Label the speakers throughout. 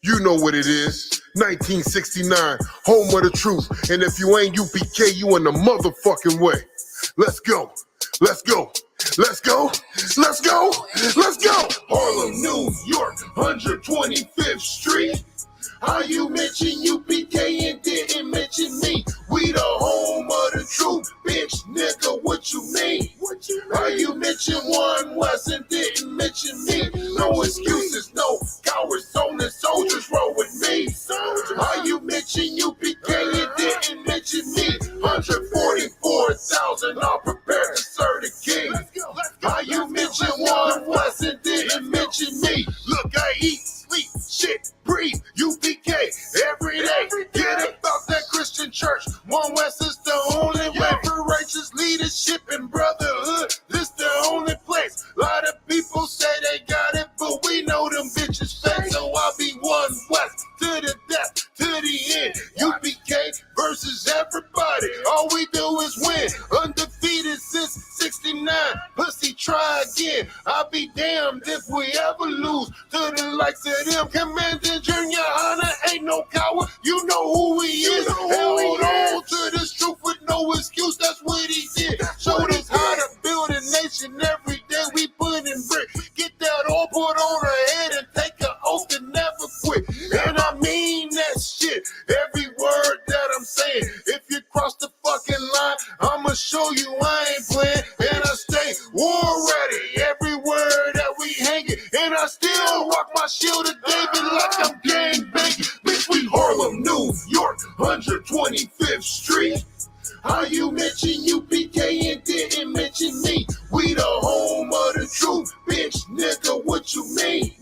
Speaker 1: You know what it is. 1969, home of the truth. And if you ain't UPK, you in the motherfucking way. Let's go. Let's go. Let's go. Let's go. Let's go. Harlem, New York, 125th Street. How you mention UPK and didn't mention me? We the home of the truth, bitch, nigga, what you mean? How you mention One West and didn't mention me? No excuses, no cowards on the soldiers roll with me. How you mention UPK and didn't mention me? 144,000 are prepared to serve the king. How you mention One West and didn't mention me? Look, I eat, sleep, shit, breathe, UPK every day. Get about that Christian church. One West is the only way for righteous leadership and brotherhood. This the only place. A lot of people say they got it, but we know them bitches fake. So I'll be One West to the death, to the end. UPK versus everybody. All we do is win. Undefeated since 69. Pussy, try again. I'll be damned if we ever lose to the likes of them. Commander Junior Honor ain't no coward. You know who he is. Held on to this truth with no excuse. That's what he did. Showed us how to build a nation every day. We put in brick. Get that all put on her head and take an oath to never quit. And I mean that shit. Every word that I'm saying. If you cross the fucking line, I'ma show you I ain't playing. And I stay war ready. Every word that we hanging. And I still rock my shield of David like I'm gang banging. Bitch, we Harlem, New York, 125th Street. How you mention UPK and didn't mention me? We the home of the truth, bitch, nigga, what you mean?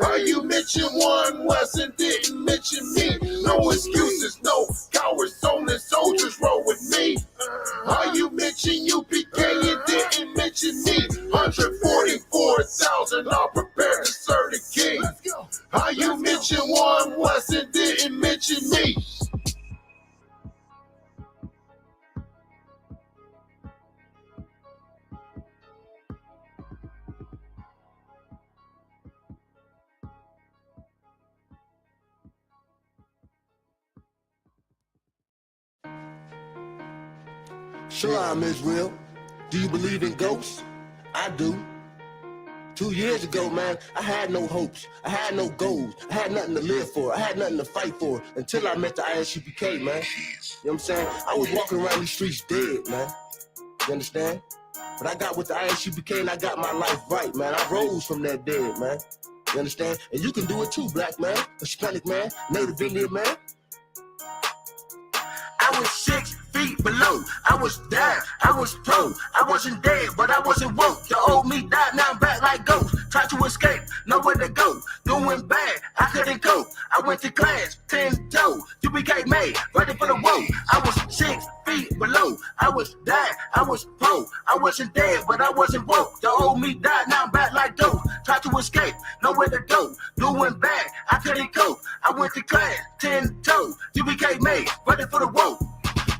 Speaker 1: How you mention One West and didn't mention me? No excuses, no cowards on the soldiers roll with me. How you mention UPK and didn't mention me? 144,000 are prepared to serve the king. How you mention One West and didn't mention me?
Speaker 2: Shalom, Israel. Do you believe in ghosts? I do. 2 years ago, man, I had no hopes. I had no goals. I had nothing to live for. I had nothing to fight for until I met the ISUPK, man. You know what I'm saying? I was walking around these streets dead, man. You understand? But I got with the ISUPK and I got my life right, man. I rose from that dead, man. You understand? And you can do it too, black man, Hispanic man, Native Indian man. I was 6 feet below. I was down. I was prone. I wasn't dead, but I wasn't woke. The old me died, now I'm back like ghosts. Tried to escape, nowhere to go. Doing bad, I couldn't cope. I went to class, 10-toe. You became made, ready for the woe. I was 6 feet below. I was down. I was prone. I wasn't dead, but I wasn't woke. The old me died, now I'm back like ghosts. Tried to escape, nowhere to go. Doing bad, I couldn't cope. I went to class, 10-toe. You became made, ready for the woe.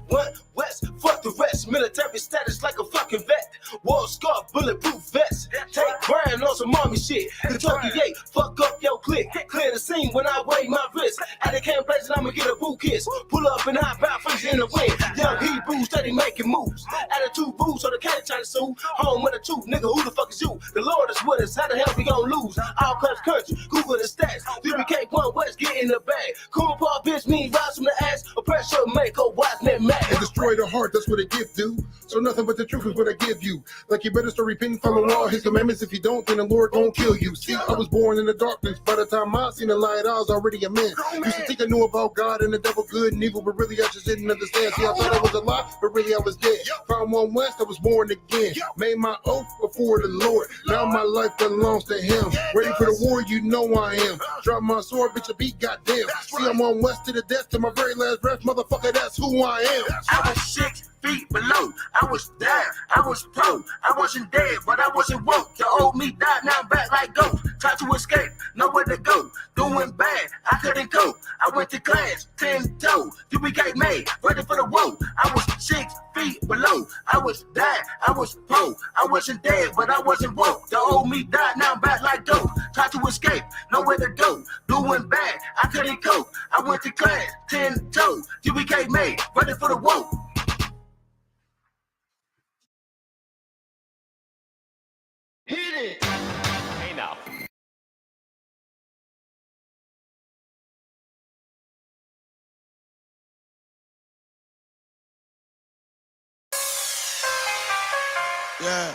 Speaker 2: One West, fuck the rest. Military status like a fucking vet. War scar, bulletproof vest. Take grind on some army shit. Kentucky 8, fuck up your clique. Clear the scene when I weigh my wrist. At the camp place and I'ma get a boot kiss. Pull up and hop out, freeze in the wind. Young Hebrews, steady making moves. Attitude boots so the cat try to sue. Home with the truth, nigga, who the fuck is you? The Lord is with us, how the hell we gon' lose? All clubs country, Google the stats. UPK One West, get in the bag. Cool paw bitch, me rise from the ass. Oppressor make a wise man mad.
Speaker 1: And destroy the heart, that's what a gift do. So nothing but the truth is what I give you. Like you better start repenting, follow all his commandments. If you don't, then the Lord gon' kill you. See, I was born in the darkness. By the time I seen the light, I was already a man. Used to think I knew about God and the devil good and evil, but really I just didn't understand. See, I thought I was alive, but really I was dead. Found One West, I was born again. Made my oath before the Lord. Now my life belongs to him. Ready for the war, you know I am. Drop my sword, bitch, a beat, goddamn. See, I'm One West to the death, to my very last breath. Motherfucker, that's who I am.
Speaker 2: I was 6 feet below. I was down, I was pro. I wasn't dead, but I wasn't woke. The old me died, now I'm back like ghost. Tried to escape, nowhere to go. Doing bad, I couldn't cope. I went to class, 10-toe. UPK made, ready for the woe. I was 6 feet below. I was down, I was pro. I wasn't dead, but I wasn't woke. The old me died, now I'm back like ghost. Tried to escape, nowhere to go. Doing bad, I couldn't cope. I went to class, 10-toe. UPK made, ready for the woe.
Speaker 3: Hit it! Hey now.
Speaker 4: Yeah.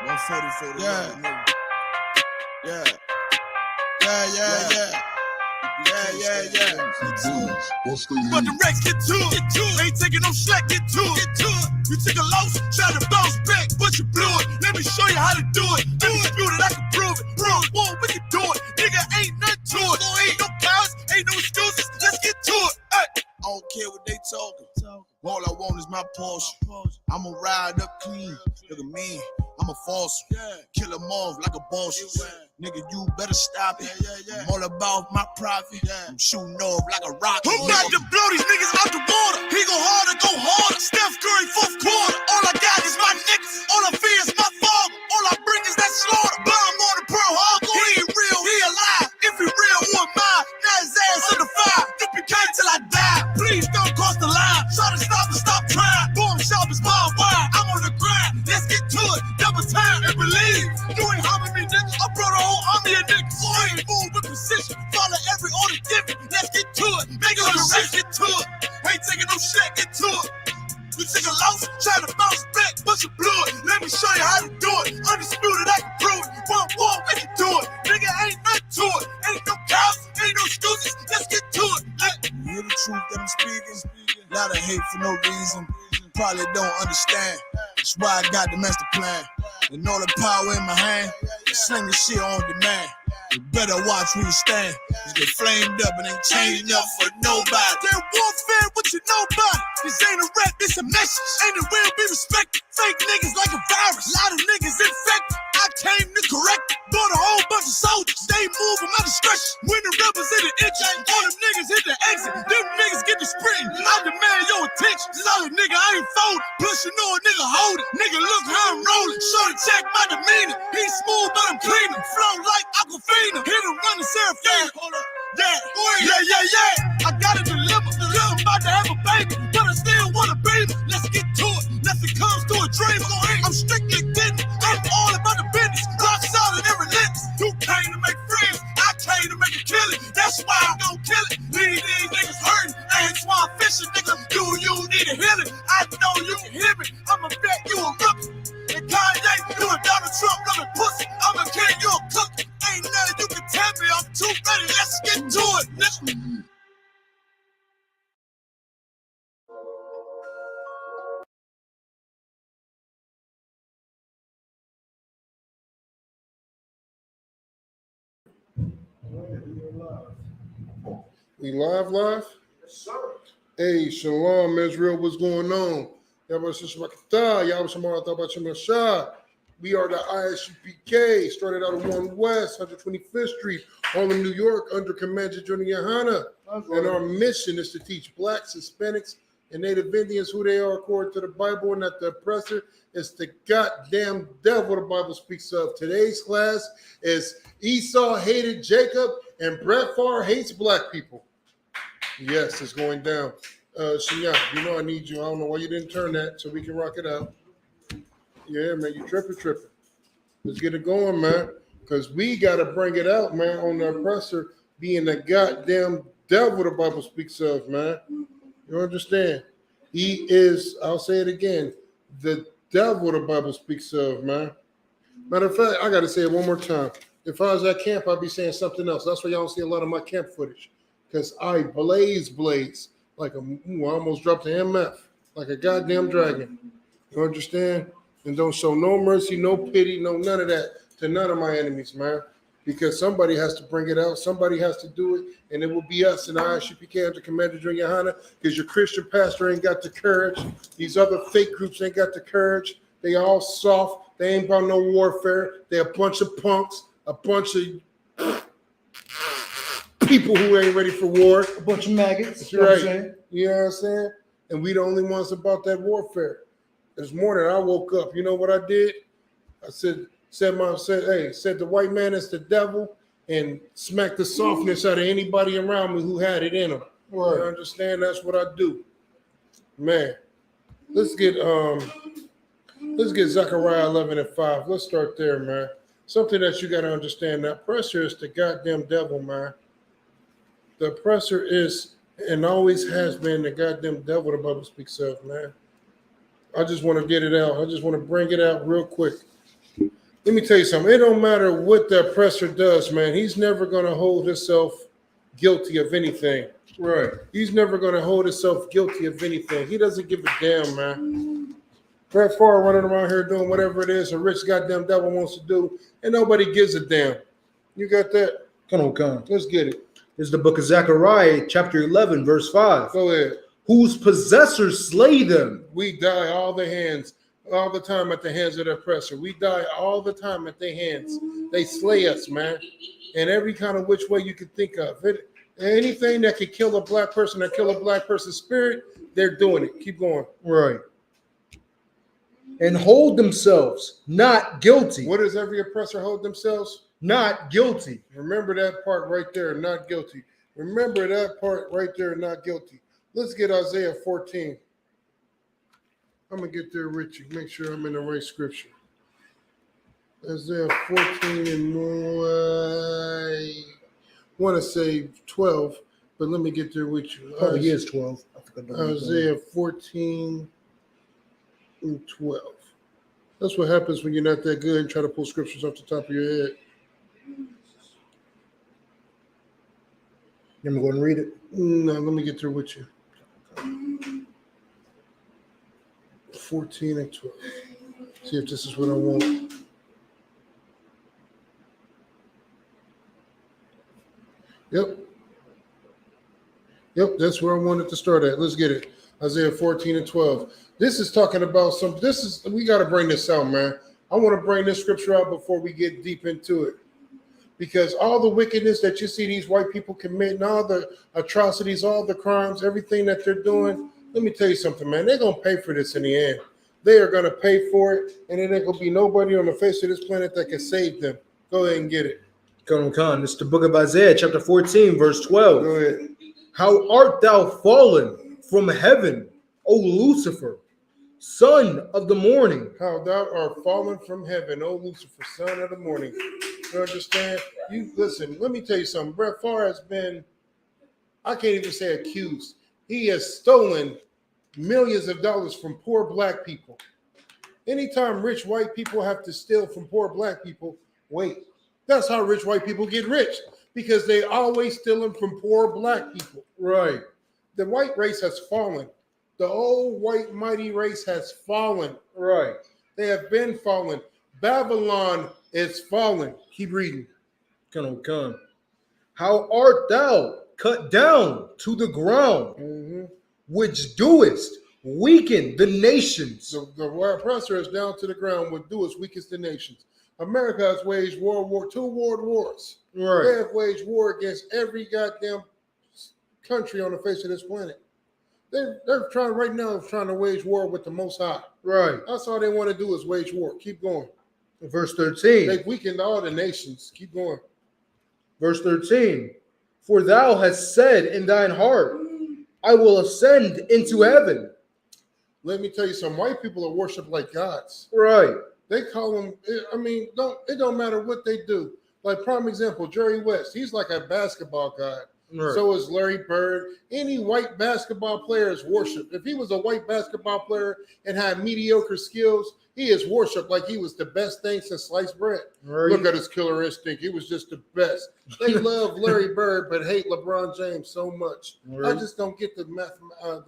Speaker 4: 144 to
Speaker 5: Yeah.
Speaker 4: nigga.
Speaker 5: Yeah.
Speaker 1: But the Rex get to it. Ain't taking no slack, get to it. You took a loss, try to bounce back, but you blew it. Let me show you how to do it. Undisputed, I can prove it. Bro, boy, we can do it. Nigga, ain't nothing to it. Ain't no cowards, ain't no excuses. Let's get to it. Hey.
Speaker 5: I don't care what they talking. All I want is my Porsche. I'ma ride up clean. Look at me. I'm a false. Kill them off like a boss. Nigga, you better stop it. I'm all about my profit. I'm shooting off like a rocket.
Speaker 1: Who about to blow these niggas out the water? He go harder, go harder. Steph Curry, 4th quarter. All I got is my niggas. All I fear is my father. All I bring is that slaughter. Bomb on the Pearl Harbor. He ain't real, he alive. If he real, who am I? Now his ass in the fire. UPK till I die. Please don't cross the line. Try to stop and stop trying. Bomb shop is ball wide. I'm on the grind. Let's get to it. Double time and believe. You ain't harming me, nigga. I brought a whole army of niggas. So I ain't move with precision. Follow every order given. Let's get to it. Make it on the race, get to it. Ain't taking no shit, get to it. You took a loss, try to bounce back, but you blew it. Let me show you how to do it. Undisputed, I can prove it. One war, we can do it. Nigga, ain't nothing to it. Ain't no cows, ain't no excuses. Let's get to it.
Speaker 5: You hear the truth that I'm speaking? Lot of hate for no reason. Probably don't understand. That's why I got the master plan. And all the power in my hand. Sling the shit on demand. You better watch where you stand. You get flamed up and ain't changing up for nobody.
Speaker 1: They're warfare, what you know about it? This ain't a rap, this a message. Ain't it will be respected. Fake niggas like a virus. Lot of niggas infected. I came to correct it. Bought a whole bunch of soldiers. They move at my discretion. When the rebels hit the entrance, all them niggas hit the exit. Them niggas get the sprint. I demand your attention. Solid nigga, I ain't folding. Plus you know a nigga hold it. Nigga, look how I'm rolling. Shorty check my demeanor. He's smooth, but I'm cleaner. Flow like Aquafina. Hit him running Seraphina. Hold up. Yeah. I gotta deliver. I'm about to have a baby, but I still wanna baby. Let's get to it. Nothing comes to a dream. I'm strictly getting. I'm all about the business. Rock solid and relentless. You came to make friends. I came to make a killing. That's why I'm gon' kill it. Leave these niggas hurting. And swamp fishing, nigga. Do you need a healing? I know you can hear me. I'ma bet you a rookie. And Kanye, you a Donald Trump loving pussy. I'm a king, you a cookie. Ain't nothing you can tell me. I'm too ready. Let's get to it.
Speaker 6: We live? Yes, sir. Hey, Shalom, Israel, what's going on? We are the ISUPK, started out at 1 West, 125th Street, Harlem, New York, under Commander Johnny Yahana. And our mission is to teach Blacks, Hispanics, and Native Indians who they are according to the Bible, and that the oppressor is the goddamn devil the Bible speaks of. Today's class is Esau hated Jacob and Brett Favre hates Black people. Yes, it's going down. Shanya, you know I need you. I don't know why you didn't turn that so we can rock it out. Yeah, man, you tripping. Let's get it going, man, because we got to bring it out, man, on the oppressor being the goddamn devil the Bible speaks of, man. You understand? He is, I'll say it again, the devil the Bible speaks of, man. Matter of fact, I got to say it one more time. If I was at camp, I'd be saying something else. That's why y'all don't see a lot of my camp footage, because I blaze like I almost dropped an MF, like a goddamn dragon. You understand? And don't show no mercy, no pity, no none of that to none of my enemies, man. because somebody has to bring it out. Somebody has to do it, and it will be us in the ISUPK under Commander Junior Hana, because your Christian pastor ain't got the courage. These other fake groups ain't got the courage. They all soft. They ain't about no warfare. They're a bunch of punks, a bunch of people who ain't ready for war.
Speaker 7: A bunch of maggots.
Speaker 6: That's
Speaker 7: You know what I'm
Speaker 6: right.
Speaker 7: saying?
Speaker 6: You know what I'm saying? And we the only ones about that warfare. This morning I woke up. You know what I did? I said the white man is the devil, and smack the softness out of anybody around me who had it in them.
Speaker 7: Right.
Speaker 6: You understand? That's what I do. Man, let's get Zechariah 11:5. Let's start there, man. Something that you got to understand. The oppressor is the goddamn devil, man. The oppressor is and always has been the goddamn devil the Bible speaks of, man. I just want to get it out. I just want to bring it out real quick. Let me tell you something. It don't matter what the oppressor does, man. He's never going to hold himself guilty of anything.
Speaker 7: Right.
Speaker 6: He's never going to hold himself guilty of anything. He doesn't give a damn, man. Brett Favre running around here doing whatever it is a rich goddamn devil wants to do, and nobody gives a damn. You got that?
Speaker 7: Come on.
Speaker 6: Let's get it.
Speaker 7: This is the book of Zechariah, chapter 11, verse 5.
Speaker 6: Go ahead.
Speaker 7: Whose possessors slay them.
Speaker 6: We die all the time at the hands of the oppressor. We die all the time at their hands. They slay us, man. In every kind of which way you can think of. Anything that could kill a black person or kill a black person's spirit, they're doing it. Keep going.
Speaker 7: Right. And hold themselves not guilty.
Speaker 6: What does every oppressor hold themselves?
Speaker 7: Not guilty.
Speaker 6: Remember that part right there, not guilty. Remember that part right there, not guilty. Let's get Isaiah 14. I'm going to get there, Richie. Make sure I'm in the right scripture. Isaiah 14 and I want to say 12, but let me get there with you.
Speaker 7: Probably is 12.
Speaker 6: Isaiah 14 and 12. That's what happens when you're not that good and try to pull scriptures off the top of your head.
Speaker 7: You want me to go and read it?
Speaker 6: No, let me get there with you. 14 and 12. See if this is what I want. Yep, that's where I wanted to start at. Let's get it. Isaiah 14 and 12. This is talking about we got to bring this out, man. I want to bring this scripture out before we get deep into it. Because all the wickedness that you see these white people committing, all the atrocities, all the crimes, everything that they're doing, let me tell you something, man. They're going to pay for this in the end. They are going to pay for it, and then there going to be nobody on the face of this planet that can save them. Go ahead and get it.
Speaker 7: Come. It's the book of Isaiah, chapter 14, verse 12.
Speaker 6: Go ahead.
Speaker 7: How art thou fallen from heaven, O Lucifer, son of the morning?
Speaker 6: How thou art fallen from heaven, O Lucifer, son of the morning. You understand? You listen, let me tell you something. Brett Favre has been, I can't even say accused. He has stolen millions of dollars from poor black people. Anytime rich white people have to steal from poor black people, wait. That's how rich white people get rich, because they always stealing from poor black people.
Speaker 7: Right.
Speaker 6: The white race has fallen. The old white mighty race has fallen.
Speaker 7: Right.
Speaker 6: They have been fallen. Babylon is fallen. Keep reading.
Speaker 7: Come. How art thou cut down to the ground, which doest weaken the nations?
Speaker 6: The oppressor is down to the ground, which doest weakens the nations. America has waged two world wars.
Speaker 7: Right.
Speaker 6: They have waged war against every goddamn country on the face of this planet. They're trying to wage war with the Most High.
Speaker 7: Right.
Speaker 6: That's all they want to do is wage war. Keep going.
Speaker 7: Verse 13.
Speaker 6: They've weakened all the nations. Keep going.
Speaker 7: Verse 13. For thou hast said in thine heart, I will ascend into heaven.
Speaker 6: Let me tell you something. White people are worshipped like gods.
Speaker 7: Right.
Speaker 6: They call them, it don't matter what they do. Like prime example, Jerry West, he's like a basketball god.
Speaker 7: Right.
Speaker 6: So is Larry Bird. Any white basketball player is worshipped. If he was a white basketball player and had mediocre skills, he is worshipped like he was the best thing since sliced bread.
Speaker 7: Right.
Speaker 6: Look at his killer instinct. He was just the best. They love Larry Bird but hate LeBron James so much.
Speaker 7: Right.
Speaker 6: I just don't get the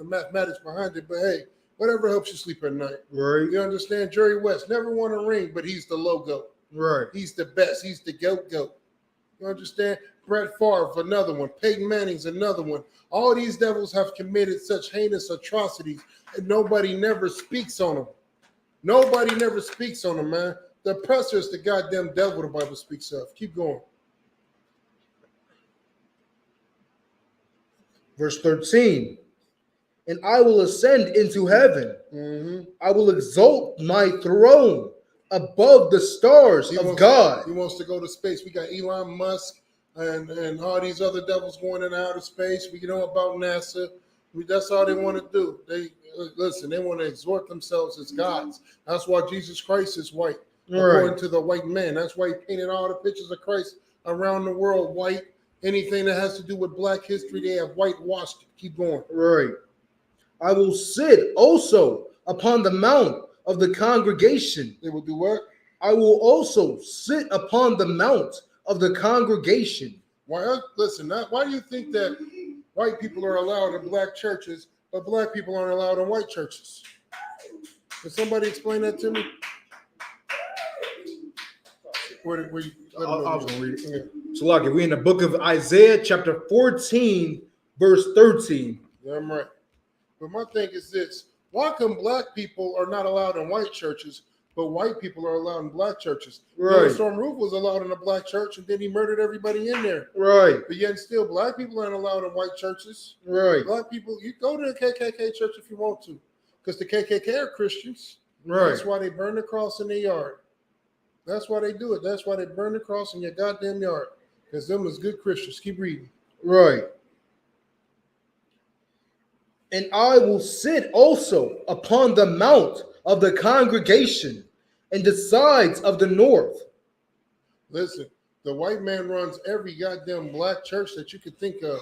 Speaker 6: mathematics behind it. But hey, whatever helps you sleep at night.
Speaker 7: Right.
Speaker 6: You understand? Jerry West never won a ring, but he's the logo.
Speaker 7: Right.
Speaker 6: He's the best. He's the goat. You understand? Brett Favre, another one. Peyton Manning's another one. All these devils have committed such heinous atrocities, and nobody never speaks on them. Nobody never speaks on them, man. The oppressor is the goddamn devil the Bible speaks of. Keep going.
Speaker 7: Verse 13. And I will ascend into heaven.
Speaker 6: Mm-hmm.
Speaker 7: I will exalt my throne above the stars of God.
Speaker 6: He wants to go to space. We got Elon Musk and all these other devils going into outer space. We know about NASA. That's all they want to do. They want to exhort themselves as gods. That's why Jesus Christ is white, according to the white man. That's why he painted all the pictures of Christ around the world white. Anything that has to do with black history, they have whitewashed it. Keep going.
Speaker 7: Right. I will sit also upon the mount of the congregation.
Speaker 6: They will do what?
Speaker 7: I will also sit upon the mount of the congregation.
Speaker 6: Why? Listen, why do you think that white people are allowed in black churches, but black people aren't allowed in white churches? Can somebody explain that to me?
Speaker 7: I was going to read it. So, look, we're in the book of Isaiah, chapter 14, verse 13.
Speaker 6: Yeah, I'm right. But my thing is this. Why come black people are not allowed in white churches, but white people are allowed in black churches?
Speaker 7: Right.
Speaker 6: Storm Roof was allowed in a black church, and then he murdered everybody in there.
Speaker 7: Right.
Speaker 6: But yet still, black people aren't allowed in white churches.
Speaker 7: Right.
Speaker 6: Black people, you go to the KKK church if you want to, because the KKK are Christians.
Speaker 7: Right.
Speaker 6: That's why they burn the cross in their yard. That's why they do it. That's why they burn the cross in your goddamn yard, because them is good Christians. Keep reading.
Speaker 7: Right. And I will sit also upon the mount of the congregation and the sides of the north.
Speaker 6: Listen, the white man runs every goddamn black church that you could think of.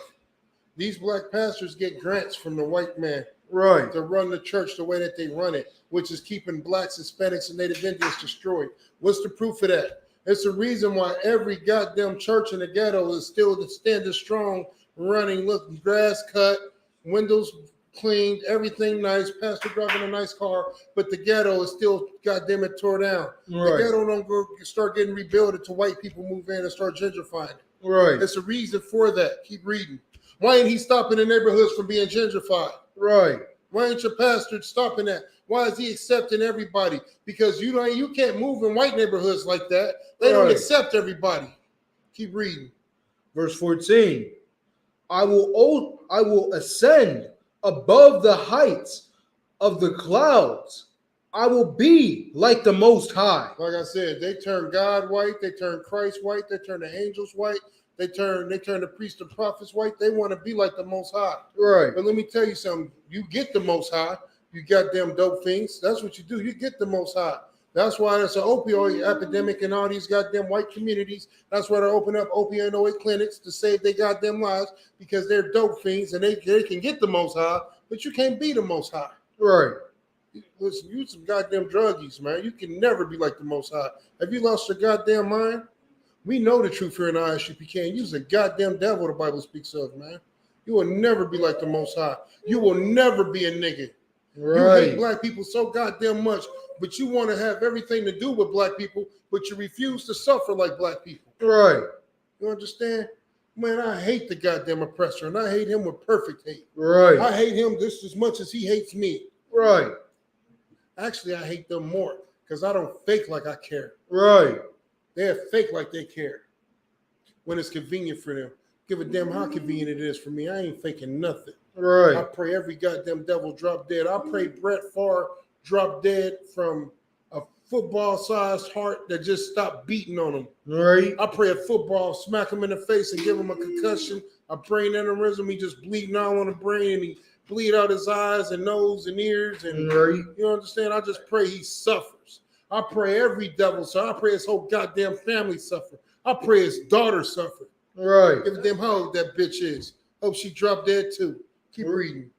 Speaker 6: These black pastors get grants from the white man,
Speaker 7: right,
Speaker 6: to run the church the way that they run it, which is keeping blacks, Hispanics, and Native Indians destroyed. What's the proof of that? It's the reason why every goddamn church in the ghetto is still standing strong, running, looking, grass cut, windows cleaned, everything nice, pastor driving a nice car, but the ghetto is still goddamn it tore down. Right. The ghetto don't go start getting rebuilt until white people move in and start gentrifying it.
Speaker 7: Right.
Speaker 6: There's a reason for that. Keep reading. Why ain't he stopping the neighborhoods from being gentrified?
Speaker 7: Right.
Speaker 6: Why ain't your pastor stopping that? Why is he accepting everybody? Because you can't move in white neighborhoods like that. They don't accept everybody. Keep reading.
Speaker 7: Verse 14. I will ascend above the heights of the clouds. I will be like the Most High.
Speaker 6: Like I said, they turn God white. They turn Christ white. They turn the angels white. They turn the priests and prophets white. They want to be like the Most High.
Speaker 7: Right.
Speaker 6: But let me tell you something. You get the Most High. You goddamn dope things. That's what you do. You get the Most High. That's why there's an opioid epidemic in all these goddamn white communities. That's why they're opening up opioid clinics to save their goddamn lives, because they're dope fiends and they can get the Most High, but you can't be the Most High.
Speaker 7: Right.
Speaker 6: Listen, you some goddamn druggies, man. You can never be like the Most High. Have you lost your goddamn mind? We know the truth here in the ISUPK. You're the goddamn devil the Bible speaks of, man. You will never be like the Most High. You will never be a nigga. Right. You hate black people so goddamn much, but you want to have everything to do with black people, but you refuse to suffer like black people.
Speaker 7: Right.
Speaker 6: You understand? Man, I hate the goddamn oppressor, and I hate him with perfect hate.
Speaker 7: Right.
Speaker 6: I hate him just as much as he hates me.
Speaker 7: Right.
Speaker 6: Actually, I hate them more because I don't fake like I care.
Speaker 7: Right.
Speaker 6: They have fake like they care when it's convenient for them. Give a damn how convenient it is for me. I ain't faking nothing.
Speaker 7: Right.
Speaker 6: I pray every goddamn devil drop dead. I pray Brett Favre drop dead from a football-sized heart that just stopped beating on him.
Speaker 7: Right.
Speaker 6: I pray a football smack him in the face and give him a concussion, a brain aneurysm. He just bleeding out on the brain and he bleed out his eyes and nose and ears. And you understand? I just pray he suffers. I pray every devil suffer. I pray his whole goddamn family suffer. I pray his daughter suffer.
Speaker 7: Right.
Speaker 6: Give a damn how old that bitch is. Hope she dropped dead too. Keep reading.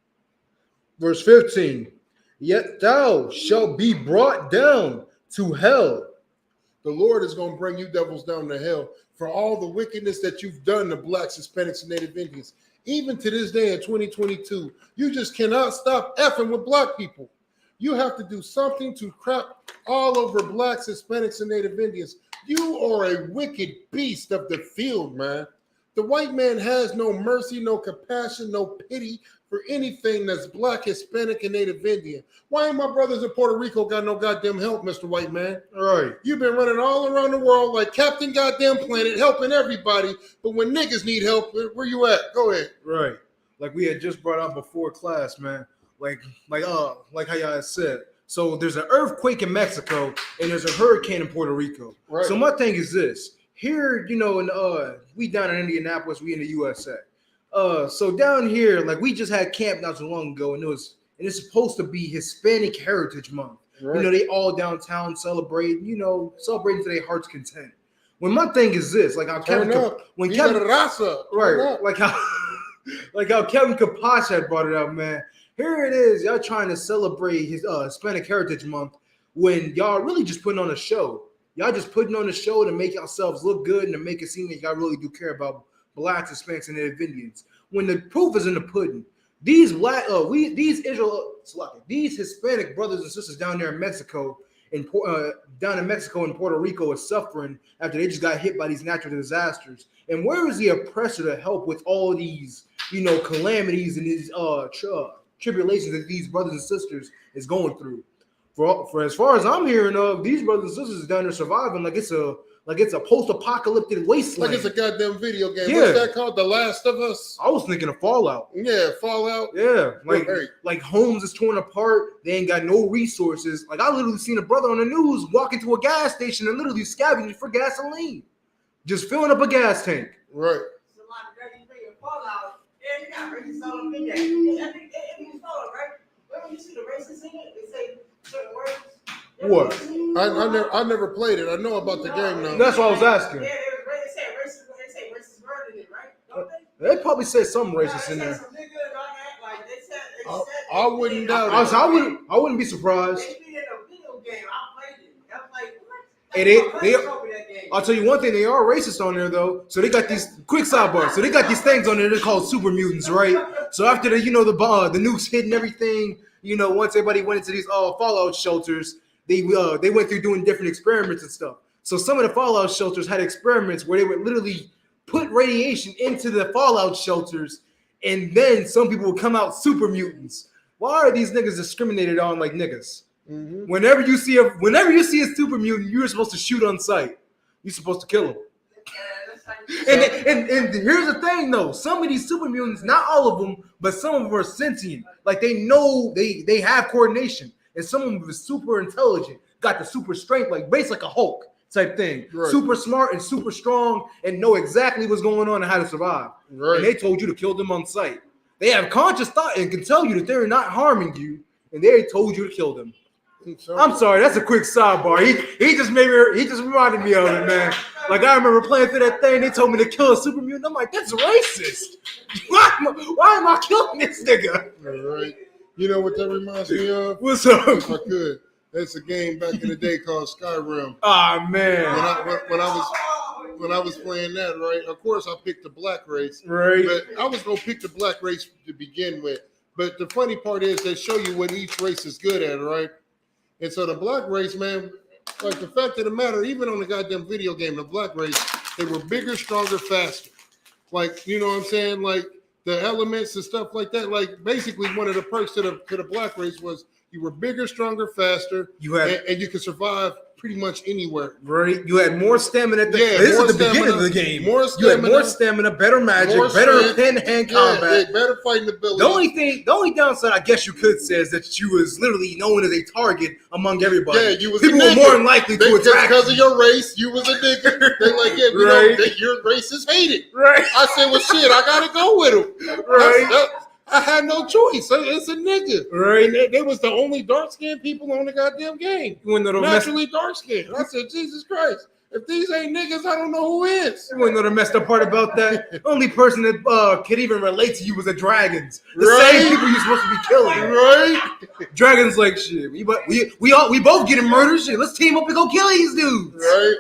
Speaker 7: Verse 15. Yet thou shalt be brought down to hell.
Speaker 6: The Lord is going to bring you devils down to hell for all the wickedness that you've done to blacks, Hispanics, and Native Indians. Even to this day in 2022, you just cannot stop effing with black people. You have to do something to crap all over blacks, Hispanics, and Native Indians. You are a wicked beast of the field, man. The white man has no mercy, no compassion, no pity for anything that's black, Hispanic, and Native Indian. Why ain't my brothers in Puerto Rico got no goddamn help, Mr. White Man?
Speaker 7: Right.
Speaker 6: You've been running all around the world like Captain Goddamn Planet, helping everybody. But when niggas need help, where you at? Go ahead.
Speaker 7: Right. Like we had just brought up before class, man. Like how y'all had said. So there's an earthquake in Mexico and there's a hurricane in Puerto Rico.
Speaker 6: Right.
Speaker 7: So my thing is this. Here, in we down in Indianapolis, we in the USA. So down here, like we just had camp not so long ago, and it's supposed to be Hispanic Heritage Month.
Speaker 6: Right.
Speaker 7: They all downtown celebrating to their heart's content. When my thing is this, like how Kevin
Speaker 6: Raza.
Speaker 7: right, like how Kevin Kaposh had brought it up, man. Here it is, y'all trying to celebrate his Hispanic Heritage Month when y'all really just putting on a show. Y'all just putting on a show to make yourselves look good and to make it seem like y'all really do care about blacks, Hispanics, and Native Indians. When the proof is in the pudding, these Hispanic brothers and sisters down there in Mexico, and Puerto Rico are suffering after they just got hit by these natural disasters. And where is the oppressor to help with all these, calamities and these tribulations that these brothers and sisters is going through? For as far as I'm hearing of, these brothers and sisters down there surviving like it's a post-apocalyptic wasteland.
Speaker 6: Like it's a goddamn video game.
Speaker 7: Yeah.
Speaker 6: What's that called? The Last of Us?
Speaker 7: I was thinking of Fallout.
Speaker 6: Yeah, Fallout.
Speaker 7: Yeah,
Speaker 6: Hey.
Speaker 7: like homes is torn apart. They ain't got no resources. Like I literally seen a brother on the news walk into a gas station and literally scavenging for gasoline, just filling up a gas tank.
Speaker 6: Right.
Speaker 2: Fallout. Yeah, you got racist all up in there. I think it's Fallout, right? When you see the racists in it, they say certain words.
Speaker 7: What?
Speaker 6: I never played it. I know about the game now.
Speaker 7: That's what I was asking.
Speaker 2: Yeah, they say racist word in it, right? Don't they?
Speaker 7: They probably said some racist in there.
Speaker 2: Some nigga and all that, like they said.
Speaker 6: I wouldn't doubt it.
Speaker 7: I wouldn't be surprised.
Speaker 2: They be in a video game. I played it. I'm like, what?
Speaker 7: And I'll tell you one thing, they are racist on there though. So they got these quick sidebar. So they got these things on there. They're called super mutants, right? So after the the nukes hit and everything, once everybody went into these fallout shelters, they went through doing different experiments and stuff. So some of the fallout shelters had experiments where they would literally put radiation into the fallout shelters, and then some people would come out super mutants. Why are these niggas discriminated on like niggas? Mm-hmm. Whenever you see a super mutant, you're supposed to shoot on sight. You're supposed to kill him. And here's the thing though, some of these super mutants, not all of them, but some of them are sentient. Like they know they have coordination, and some of them are super intelligent, got the super strength, like basically like a Hulk type thing. Right. Super smart and super strong, and know exactly what's going on and how to survive. Right. And they told you to kill them on sight. They have conscious thought and can tell you that they're not harming you, and they told you to kill them. I'm sorry, that's a quick sidebar. He just reminded me of it, man. Like I remember playing through that thing, they told me to kill a super mutant. I'm like, that's racist. Why am I killing this nigga?
Speaker 6: All right. You know what that reminds me of?
Speaker 7: What's up?
Speaker 6: If I could. That's a game back in the day called Skyrim.
Speaker 7: Ah, man.
Speaker 6: When I was playing that, right? Of course, I picked the black race.
Speaker 7: Right.
Speaker 6: But I was gonna pick the black race to begin with. But the funny part is they show you what each race is good at, right? And so the black race, man, like the fact of the matter, even on the goddamn video game, the black race, they were bigger, stronger, faster. Like, you know what I'm saying? Like the elements and stuff like that. Like basically one of the perks to the black race was you were bigger, stronger, faster, and you could survive pretty much anywhere.
Speaker 7: Right. You had more stamina. This is the beginning of the game.
Speaker 6: More stamina,
Speaker 7: you had more stamina, better magic, better hand-to-hand combat.
Speaker 6: Better fighting ability.
Speaker 7: The only downside I guess you could say is that you was literally known as a target among everybody.
Speaker 6: Yeah, you was
Speaker 7: people were more than likely to attack
Speaker 6: because of your race. You was a nigga. They like, yeah, we
Speaker 7: right.
Speaker 6: know that your race is hated.
Speaker 7: Right.
Speaker 6: I said, well, shit, I gotta go with him. Right. I had no choice. It's a nigga.
Speaker 7: Right.
Speaker 6: And they was the only dark-skinned people on the goddamn game. Naturally dark-skinned. I said, Jesus Christ. If these ain't niggas, I don't know who is.
Speaker 7: You wanna know the messed up part about that? The only person that could even relate to you was the dragons. The
Speaker 6: right.
Speaker 7: same people you're supposed to be killing.
Speaker 6: Right.
Speaker 7: Dragons like shit. We both getting murdered. Shit. Let's team up and go kill these dudes.
Speaker 6: Right.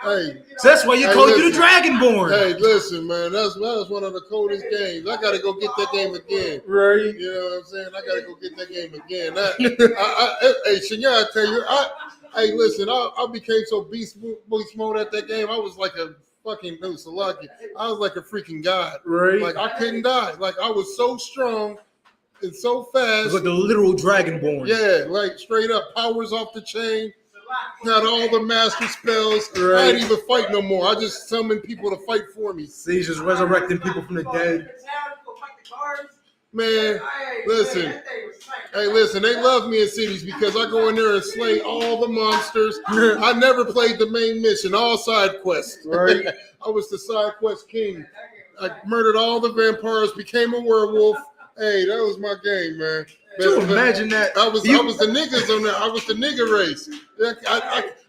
Speaker 6: Hey,
Speaker 7: so that's why you called you the Dragonborn.
Speaker 6: Hey, listen, man, that was one of the coldest games. I gotta go get that game again.
Speaker 7: Right.
Speaker 6: You know what I'm saying? I gotta go get that game again. Hey, Shania, I tell you, Hey, listen, I became so beast mode at that game. I was like a fucking Salaki. I was like a freaking god.
Speaker 7: Right.
Speaker 6: Like I couldn't die. Like I was so strong and so
Speaker 7: It
Speaker 6: fast.
Speaker 7: was like the literal dragonborn.
Speaker 6: Yeah, like straight up powers off the chain. Got all the master spells.
Speaker 7: Right.
Speaker 6: I didn't even fight no more. I just summoned people to fight for me.
Speaker 7: See, he's just resurrecting people from the dead.
Speaker 6: Man, listen. Hey, listen, they love me in cities because I go in there and slay all the monsters. I never played the main mission, all side quests.
Speaker 7: Right.
Speaker 6: I was the side quest king. I murdered all the vampires, became a werewolf. Hey, that was my game, man.
Speaker 7: Could you imagine that?
Speaker 6: I was the niggas on that. I was the nigga race.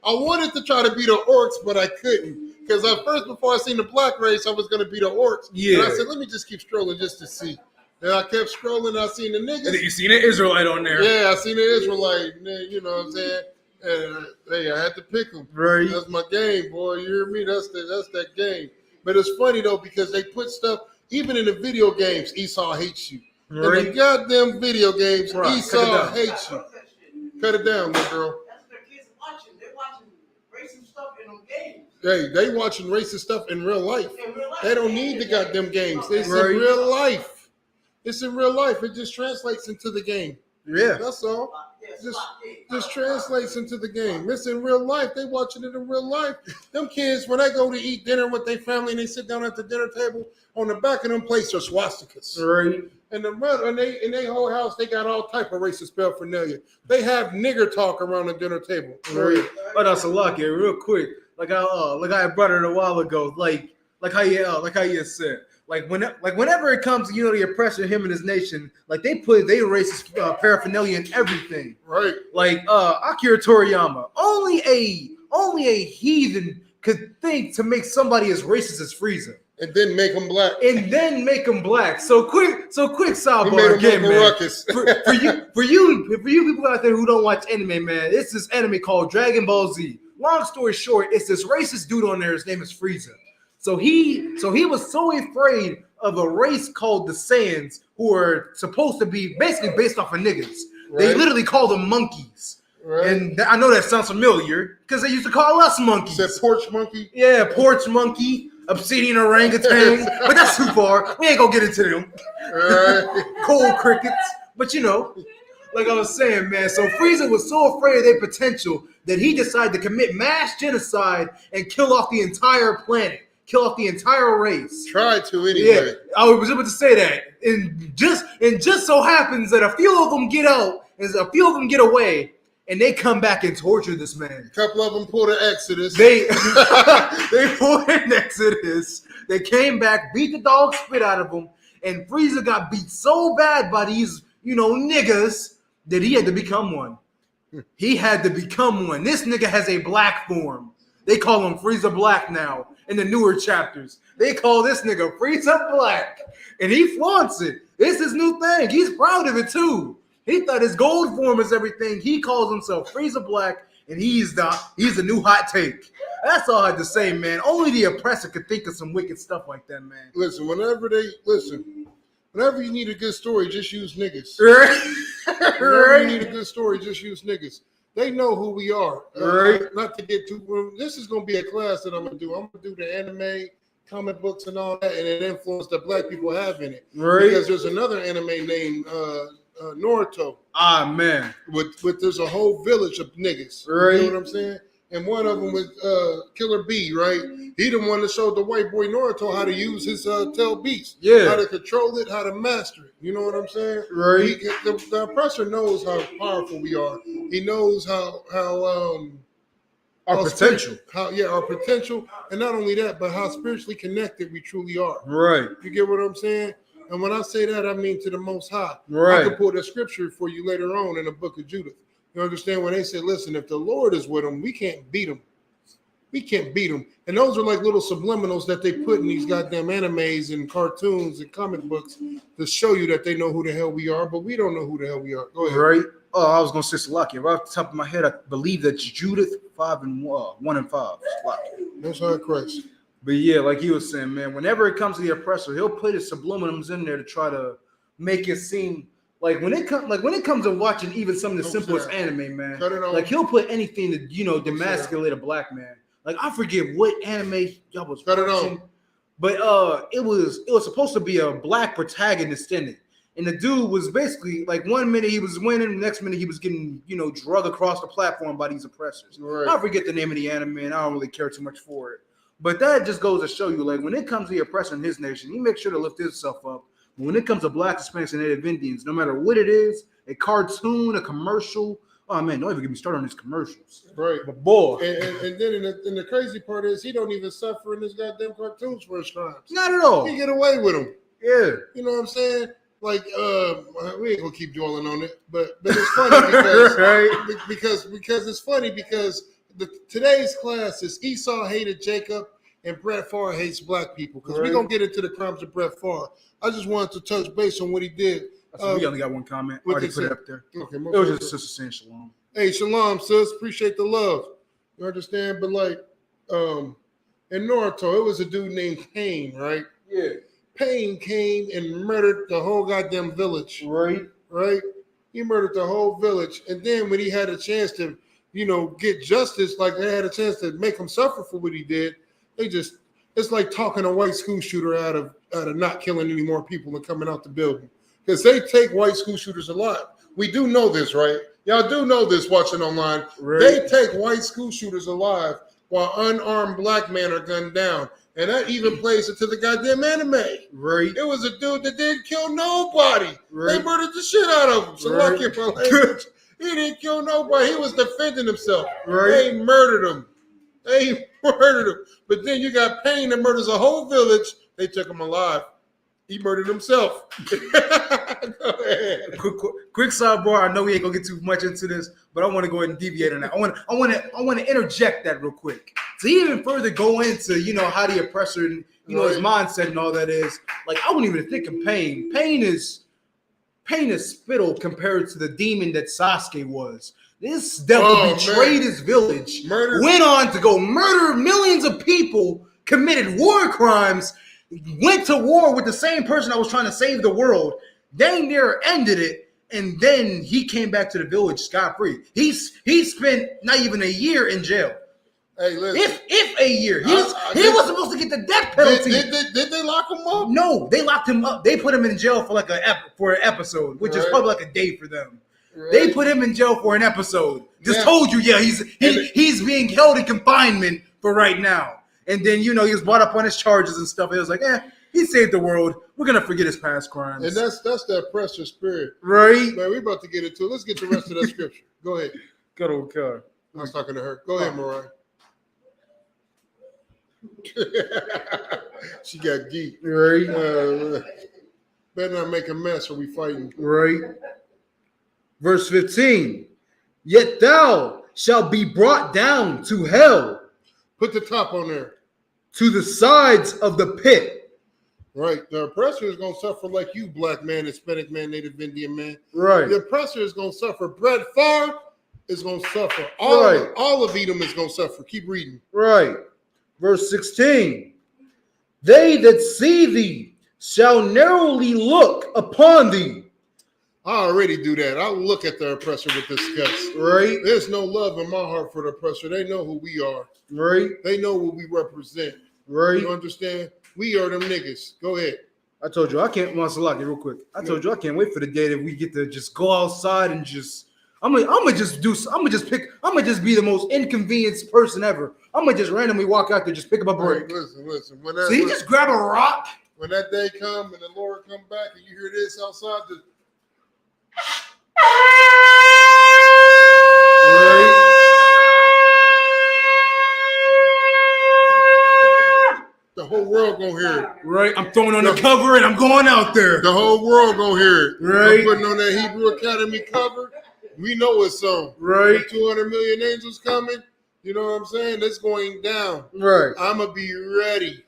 Speaker 6: I wanted to try to be the orcs, but I couldn't. Because at first, before I seen the black race, I was going to be the orcs.
Speaker 7: Yeah.
Speaker 6: And I said, let me just keep strolling just to see. And I kept scrolling, and I seen the niggas.
Speaker 7: And then you seen an Israelite on there.
Speaker 6: Yeah, I seen the Israelite. You know what I'm saying? And hey, I had to pick them.
Speaker 7: Right.
Speaker 6: That's my game, boy. You hear me? That's that game. But it's funny though because they put stuff even in the video games. Esau hates you.
Speaker 7: Right.
Speaker 6: In the goddamn video games,
Speaker 7: Right.
Speaker 6: Esau hates you. Cut it down, little girl.
Speaker 2: That's what their kids are watching. They're watching racist stuff in them games.
Speaker 6: Hey, they watching racist stuff in real life.
Speaker 2: In real life.
Speaker 6: They don't need the goddamn games. It's
Speaker 7: Right.
Speaker 6: in real life. It's in real life. It just translates into the game.
Speaker 7: Yeah.
Speaker 6: That's all. Just translates into the game. It's in real life. They watching it in real life. Them kids, when they go to eat dinner with their family and they sit down at the dinner table, on the back of them plates are swastikas.
Speaker 7: Right.
Speaker 6: And in their whole house, they got all type of racist paraphernalia. They have nigger talk around the dinner table.
Speaker 7: Right. But that's a luck here, real quick. Like I brought it a while ago. Like how you said. Whenever it comes to the oppression of him and his nation, like they put their racist paraphernalia in everything.
Speaker 6: Right.
Speaker 7: Like Akira Toriyama, only a heathen could think to make somebody as racist as Frieza.
Speaker 6: And then make them black.
Speaker 7: So quick sidebar
Speaker 6: He made him
Speaker 7: again,
Speaker 6: make a
Speaker 7: man.
Speaker 6: ruckus.
Speaker 7: For you people out there who don't watch anime, man, it's this anime called Dragon Ball Z. Long story short, it's this racist dude on there. His name is Frieza. So he was so afraid of a race called the Saiyans, who are supposed to be basically based off of niggas.
Speaker 6: Right.
Speaker 7: They literally call them monkeys.
Speaker 6: Right.
Speaker 7: And I know that sounds familiar because they used to call us monkeys.
Speaker 6: Said porch monkey.
Speaker 7: Yeah, porch monkey, obsidian orangutan, but that's too far. We ain't gonna get into them.
Speaker 6: Right.
Speaker 7: Cold crickets, but like I was saying, man. So Frieza was so afraid of their potential that he decided to commit mass genocide and kill off the entire planet, kill off the entire race.
Speaker 6: Tried to anyway.
Speaker 7: Yeah, I was able to say that, and just so happens that a few of them get out, and a few of them get away, and they come back and torture this man.
Speaker 6: A couple of them pulled an Exodus.
Speaker 7: They pulled an Exodus. They came back, beat the dog spit out of him, and Frieza got beat so bad by these, niggas that he had to become one. He had to become one. This nigga has a black form. They call him Frieza Black now in the newer chapters. They call this nigga Frieza Black, and he flaunts it. It's his new thing. He's proud of it too. He thought his gold form is everything. He calls himself Frieza Black, and he's the new hot take. That's all I had to say, man. Only the oppressor could think of some wicked stuff like that, man.
Speaker 6: Listen, whenever you need a good story, just use niggas. Whenever you need a good story, just use niggas. They know who we are. Not to get too. This is going to be a class that I'm going to do. I'm going to do the anime, comic books, and all that, and an influence that black people have in it.
Speaker 7: Right.
Speaker 6: Because there's another anime named Naruto.
Speaker 7: Ah, man.
Speaker 6: With there's a whole village of niggas.
Speaker 7: Right.
Speaker 6: You know what I'm saying? And one of them was Killer B, right? He the one that showed the white boy Naruto how to use his tail beast.
Speaker 7: Yeah.
Speaker 6: How to control it, how to master it. You know what I'm saying?
Speaker 7: Right.
Speaker 6: The oppressor knows how powerful we are. He knows how
Speaker 7: Our potential.
Speaker 6: Our potential. And not only that, but how spiritually connected we truly are.
Speaker 7: Right.
Speaker 6: You get what I'm saying? And when I say that, I mean to the Most High.
Speaker 7: Right.
Speaker 6: I can pull the scripture for you later on in the book of Judith. You understand when they say, listen, if the Lord is with them, we can't beat them. We can't beat them. And those are like little subliminals that they put in these goddamn animes and cartoons and comic books to show you that they know who the hell we are, but we don't know who the hell we are. Go ahead.
Speaker 7: Right. Oh, I was going to say Salakia. Right off the top of my head, I believe that's Judith 1 and 5.
Speaker 6: Most High Christ.
Speaker 7: But yeah, like he was saying, man, whenever it comes to the oppressor, he'll put his subliminals in there to try to make it seem Like when it comes to watching even some of the simplest anime, man. Like he'll put anything to demasculate a black man. Like I forget what anime y'all was watching, but it was supposed to be a black protagonist in it. And the dude was basically like 1 minute he was winning, the next minute he was getting, drugged across the platform by these oppressors.
Speaker 6: Right.
Speaker 7: I forget the name of the anime, and I don't really care too much for it. But that just goes to show you, like, when it comes to the oppressor in his nation, he makes sure to lift himself up. But when it comes to Black, Hispanics, and Native Indians, no matter what it is, a cartoon, a commercial, oh man, don't even get me started on these commercials.
Speaker 6: Right.
Speaker 7: But boy.
Speaker 6: And then in the crazy part is he don't even suffer in his goddamn cartoons for his crimes.
Speaker 7: Not at all.
Speaker 6: He get away with them.
Speaker 7: Yeah.
Speaker 6: You know what I'm saying? Like, we ain't gonna keep dwelling on it, but it's funny because
Speaker 7: right?
Speaker 6: because it's funny because today's class is Esau hated Jacob and Brett Favre hates black people. Because we're gonna get into the crimes of Brett Favre. I just wanted to touch base on what he did.
Speaker 7: We only got one comment. I already put it up there.
Speaker 6: Okay,
Speaker 7: it was just sister saying shalom.
Speaker 6: Hey, shalom, sis. Appreciate the love. You understand? But like, in Naruto, it was a dude named Pain, right?
Speaker 7: Yeah.
Speaker 6: Pain came and murdered the whole goddamn village.
Speaker 7: Right.
Speaker 6: He murdered the whole village. And then when he had a chance to, get justice, like they had a chance to make him suffer for what he did, it's like talking a white school shooter out of not killing any more people and coming out the building. Because they take white school shooters alive. We do know this, right? Y'all do know this watching online. Right. They take white school shooters alive while unarmed black men are gunned down. And that even plays into the goddamn anime.
Speaker 7: Right.
Speaker 6: It was a dude that didn't kill nobody.
Speaker 7: Right.
Speaker 6: They murdered the shit out of him. So
Speaker 7: right.
Speaker 6: lucky for language. He didn't kill nobody. He was defending himself.
Speaker 7: Right.
Speaker 6: They murdered him. But then you got Pain that murders a whole village. They took him alive. He murdered himself. Go ahead.
Speaker 7: Quick sidebar. I know we ain't gonna get too much into this, but I want to go ahead and deviate on that. I want to interject that real quick to even further go into how the oppressor and his mindset and all that is. Like I wouldn't even think of Pain. Pain is spittle compared to the demon that Sasuke was. This devil betrayed his village, went on to go murder millions of people, committed war crimes, went to war with the same person that was trying to save the world, dang near ended it, and then he came back to the village scot-free. He spent not even a year in jail.
Speaker 6: Hey, listen.
Speaker 7: If a year. He was supposed to get the death penalty.
Speaker 6: Did they lock him up?
Speaker 7: No, they locked him up. They put him in jail for for an episode, which is probably like a day for them. Right. They put him in jail for an episode. Told you, he's being held in confinement for right now. And then, he was brought up on his charges and stuff. It was like, he saved the world. We're going to forget his past crimes.
Speaker 6: And that's the oppressor spirit.
Speaker 7: Right.
Speaker 6: Man, we're about to get into it. Let's get the rest of that scripture. Go ahead.
Speaker 7: Good old car.
Speaker 6: I was talking to her. Go ahead, Mariah. She got geek.
Speaker 7: Right.
Speaker 6: Better not make a mess or we fighting.
Speaker 7: Right. Verse 15. Yet thou shalt be brought down to hell.
Speaker 6: Put the top on there.
Speaker 7: To the sides of the pit.
Speaker 6: Right. The oppressor is going to suffer like you, black man, Hispanic man, Native Indian man.
Speaker 7: Right.
Speaker 6: The oppressor is going to suffer. Brett Favre is going to suffer. All of Edom is going to suffer. Keep reading.
Speaker 7: Right. Verse 16. They that see thee shall narrowly look upon thee.
Speaker 6: I already do that. I'll look at the oppressor with disgust.
Speaker 7: Right.
Speaker 6: There's no love in my heart for the oppressor. They know who we are.
Speaker 7: Right.
Speaker 6: They know what we represent.
Speaker 7: Right.
Speaker 6: You understand? We are them niggas. Go ahead.
Speaker 7: I told you I can't. Salaki, real quick. I told you I can't wait for the day that we get to just go outside and just. I'm gonna just be the most inconvenienced person ever. I'm gonna just randomly walk out there, just pick up a brick.
Speaker 6: Hey, listen.
Speaker 7: Just grab a rock.
Speaker 6: When that day come and the Lord come back and you hear this outside, just. The whole world gonna hear it.
Speaker 7: Right. I'm throwing on the cover and I'm going out there.
Speaker 6: The whole world gonna hear it.
Speaker 7: Right.
Speaker 6: I'm putting on that Hebrew Academy cover. We know it's on.
Speaker 7: Right.
Speaker 6: 200 million angels coming. You know what I'm saying? It's going down.
Speaker 7: Right.
Speaker 6: I'm gonna be ready.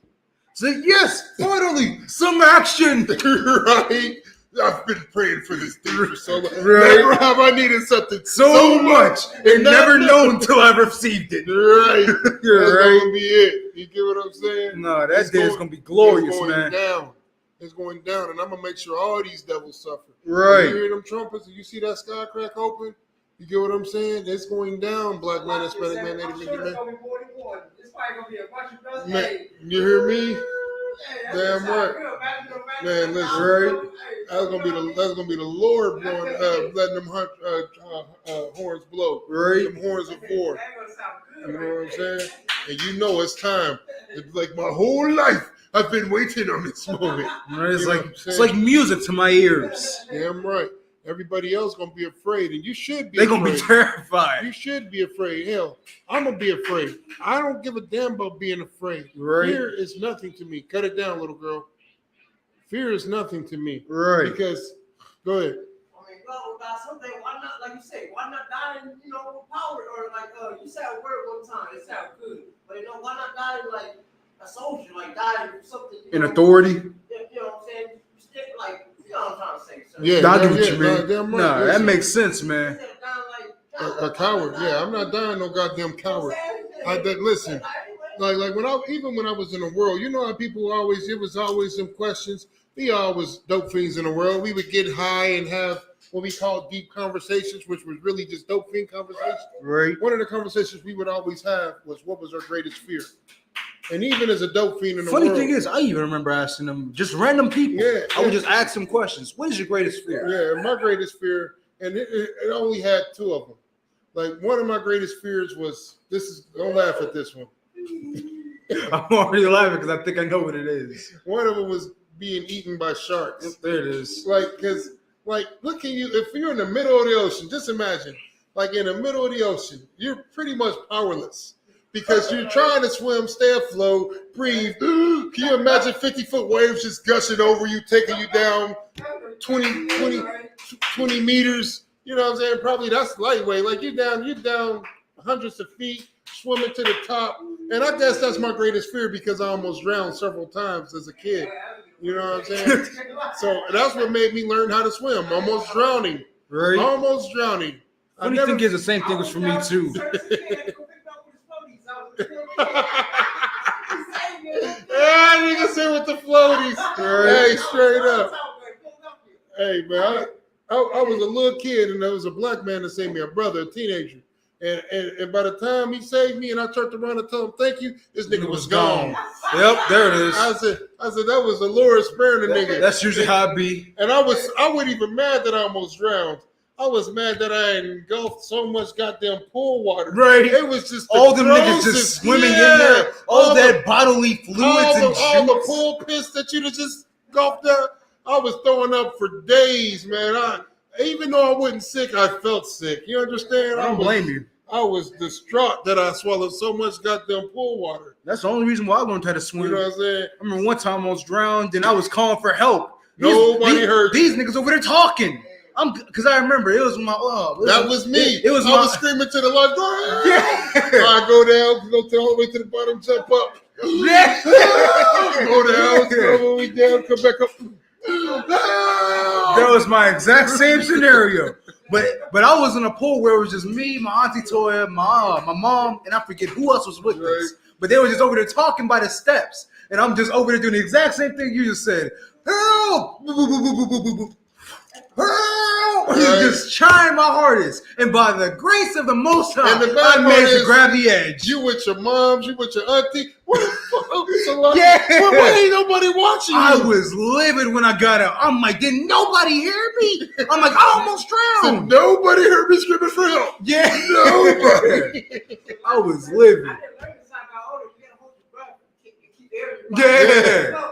Speaker 7: So yes, finally, some action.
Speaker 6: Right. I've been praying for this thing for so long.
Speaker 7: Right.
Speaker 6: Never have I needed something
Speaker 7: so much and never known until I received it.
Speaker 6: Right.
Speaker 7: You're
Speaker 6: That's
Speaker 7: right.
Speaker 6: gonna be it. You get what I'm saying?
Speaker 7: No, that day is gonna be glorious,
Speaker 6: it's going
Speaker 7: man.
Speaker 6: Down. is going down, and I'm gonna make sure all these devils suffer.
Speaker 7: Right.
Speaker 6: You hear them trumpets? And you see that sky crack open? You get what I'm saying? It's going down, black man, Hispanic man, Native American man.
Speaker 8: It's probably gonna be a bunch of brothers.
Speaker 6: Man, you hear me? Damn right. Man, listen,
Speaker 7: Right.
Speaker 6: that's gonna be the Lord blowing, letting them horns blow.
Speaker 7: Right.
Speaker 6: Them horns of war. You know what I'm saying? And you know it's time. It's like my whole life I've been waiting on this moment.
Speaker 7: Right, it's
Speaker 6: You know
Speaker 7: like
Speaker 6: what I'm
Speaker 7: it's
Speaker 6: saying?
Speaker 7: like music to my ears.
Speaker 6: Damn right. Everybody else gonna be afraid, and you should be.
Speaker 7: They're gonna be
Speaker 6: afraid.
Speaker 7: terrified.
Speaker 6: You should be afraid. Hell, I'm gonna be afraid. I don't give a damn about being afraid.
Speaker 7: Right.
Speaker 6: Fear is nothing to me. Cut it down, little girl. Fear is nothing to me.
Speaker 7: Right.
Speaker 6: Because, go ahead.
Speaker 2: I mean, well, about something, why not, like you say, why not die in, with power? Or like, you said a word one time, it sounded good. But, why not die in, like, a soldier? Like, die in something.
Speaker 7: In authority.
Speaker 2: You know what I'm saying? Stick, like, you know what I'm trying to say. So,
Speaker 6: Yeah,
Speaker 7: Nah, I get
Speaker 6: yeah,
Speaker 7: what you mean.
Speaker 6: goddamn right.
Speaker 7: Nah, that
Speaker 6: Listen,
Speaker 7: makes sense, man.
Speaker 2: instead of dying like,
Speaker 6: a coward. Yeah, I'm not dying no goddamn coward. Listen, like when I was in the world, you know how people always, it was always some questions. We always dope fiends in the world. We would get high and have what we call deep conversations, which was really just dope fiend conversations.
Speaker 7: Right.
Speaker 6: One of the conversations we would always have was, what was our greatest fear? And even as a dope fiend in the
Speaker 7: Funny
Speaker 6: world.
Speaker 7: thing is, I even remember asking them, just random people.
Speaker 6: Yeah,
Speaker 7: I would
Speaker 6: yeah.
Speaker 7: just ask them questions. What is your greatest fear?
Speaker 6: Yeah, my greatest fear, and it only had two of them. Like, one of my greatest fears was, don't laugh at this one.
Speaker 7: I'm already laughing because I think I know what it is.
Speaker 6: One of them was being eaten by sharks.
Speaker 7: There it is.
Speaker 6: Because look at you, if you're in the middle of the ocean, just imagine, like in the middle of the ocean, you're pretty much powerless because you're trying to swim, stay afloat, breathe. Can you imagine 50-foot waves just gushing over you, taking you down 20 meters? You know what I'm saying? Probably that's lightweight. Like you're down hundreds of feet, swimming to the top. And I guess that's my greatest fear because I almost drowned several times as a kid. You know what I'm saying? So that's what made me learn how to swim. Almost drowning.
Speaker 7: Right.
Speaker 6: Almost drowning.
Speaker 7: Funny thing is, the same thing was for me too.
Speaker 6: Yeah, nigga say with the floaties.
Speaker 7: Right.
Speaker 6: Hey, straight up. Hey, man, I was a little kid, and there was a black man that saved me, a brother, a teenager. And by the time he saved me and I turned around and told him thank you, this nigga was gone.
Speaker 7: Yep, there it is.
Speaker 6: I said that was the Lord sparing the nigga.
Speaker 7: That's usually how it be.
Speaker 6: And I wasn't even mad that I almost drowned. I was mad that I engulfed so much goddamn pool water.
Speaker 7: Right.
Speaker 6: It was just
Speaker 7: All them niggas just swimming in there. All that bodily fluids and
Speaker 6: all the
Speaker 7: juice.
Speaker 6: pool piss that you just gulped up. I was throwing up for days, man. Even though I wasn't sick, I felt sick. You understand?
Speaker 7: I don't blame you.
Speaker 6: I was distraught that I swallowed so much goddamn pool water.
Speaker 7: That's the only reason why I learned how to swim.
Speaker 6: You know what I'm saying?
Speaker 7: I remember one time I almost drowned and I was calling for help.
Speaker 6: Nobody heard you.
Speaker 7: These niggas over there talking. Because I remember it was my
Speaker 6: that was me.
Speaker 7: It was
Speaker 6: I was screaming to the lifeguard.
Speaker 7: Yeah.
Speaker 6: So I go down, go all the way to the bottom, jump up.
Speaker 7: Yeah.
Speaker 6: Go down, go all the way down, come back up.
Speaker 7: That was my exact same scenario. But I was in a pool where it was just me, my auntie Toya, my mom, and I forget who else was with us. But they were just over there talking by the steps. And I'm just over there doing the exact same thing you just said. Help! Help! Just trying my hardest. And by the grace of the Most High,
Speaker 6: And the bad
Speaker 7: I
Speaker 6: part
Speaker 7: managed to
Speaker 6: is,
Speaker 7: grab the edge.
Speaker 6: You with your moms, you with your auntie. What the fuck? So
Speaker 7: Yeah.
Speaker 6: why ain't nobody watching you?
Speaker 7: I was livid when I got out. I'm like, did nobody hear me? I'm like, I almost
Speaker 6: So
Speaker 7: drowned.
Speaker 6: nobody heard me screaming for help.
Speaker 7: Yeah.
Speaker 6: Nobody.
Speaker 7: I was livid. Yeah.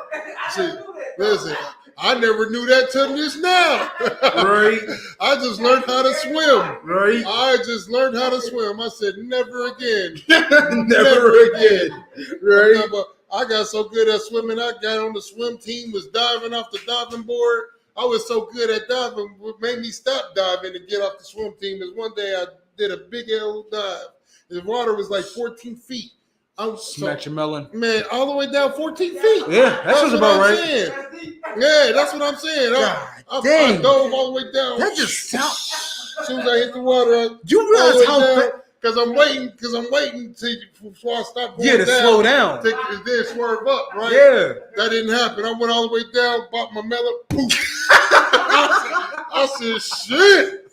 Speaker 6: See, listen, I never knew that till just now.
Speaker 7: Right.
Speaker 6: I just learned how to swim.
Speaker 7: Right.
Speaker 6: I just learned how to swim. I said, never again.
Speaker 7: Never again. Right.
Speaker 6: I got so good at swimming, I got on the swim team, was diving off the diving board. I was so good at diving, what made me stop diving and get off the swim team is one day I did a big old dive. The water was like 14 feet.
Speaker 7: Smack your melon.
Speaker 6: Man, all the way down 14 feet.
Speaker 7: Yeah, that's just about right.
Speaker 6: Saying. Yeah, that's what I'm saying. I
Speaker 7: dang.
Speaker 6: dove all the way down.
Speaker 7: That just sounds.
Speaker 6: As soon as I hit the water,
Speaker 7: You realize how
Speaker 6: Because I'm waiting before I stop going
Speaker 7: to
Speaker 6: down.
Speaker 7: slow down.
Speaker 6: To then swerve up, right?
Speaker 7: Yeah.
Speaker 6: That didn't happen. I went all the way down, bought my mellow. Poof. I said, shit.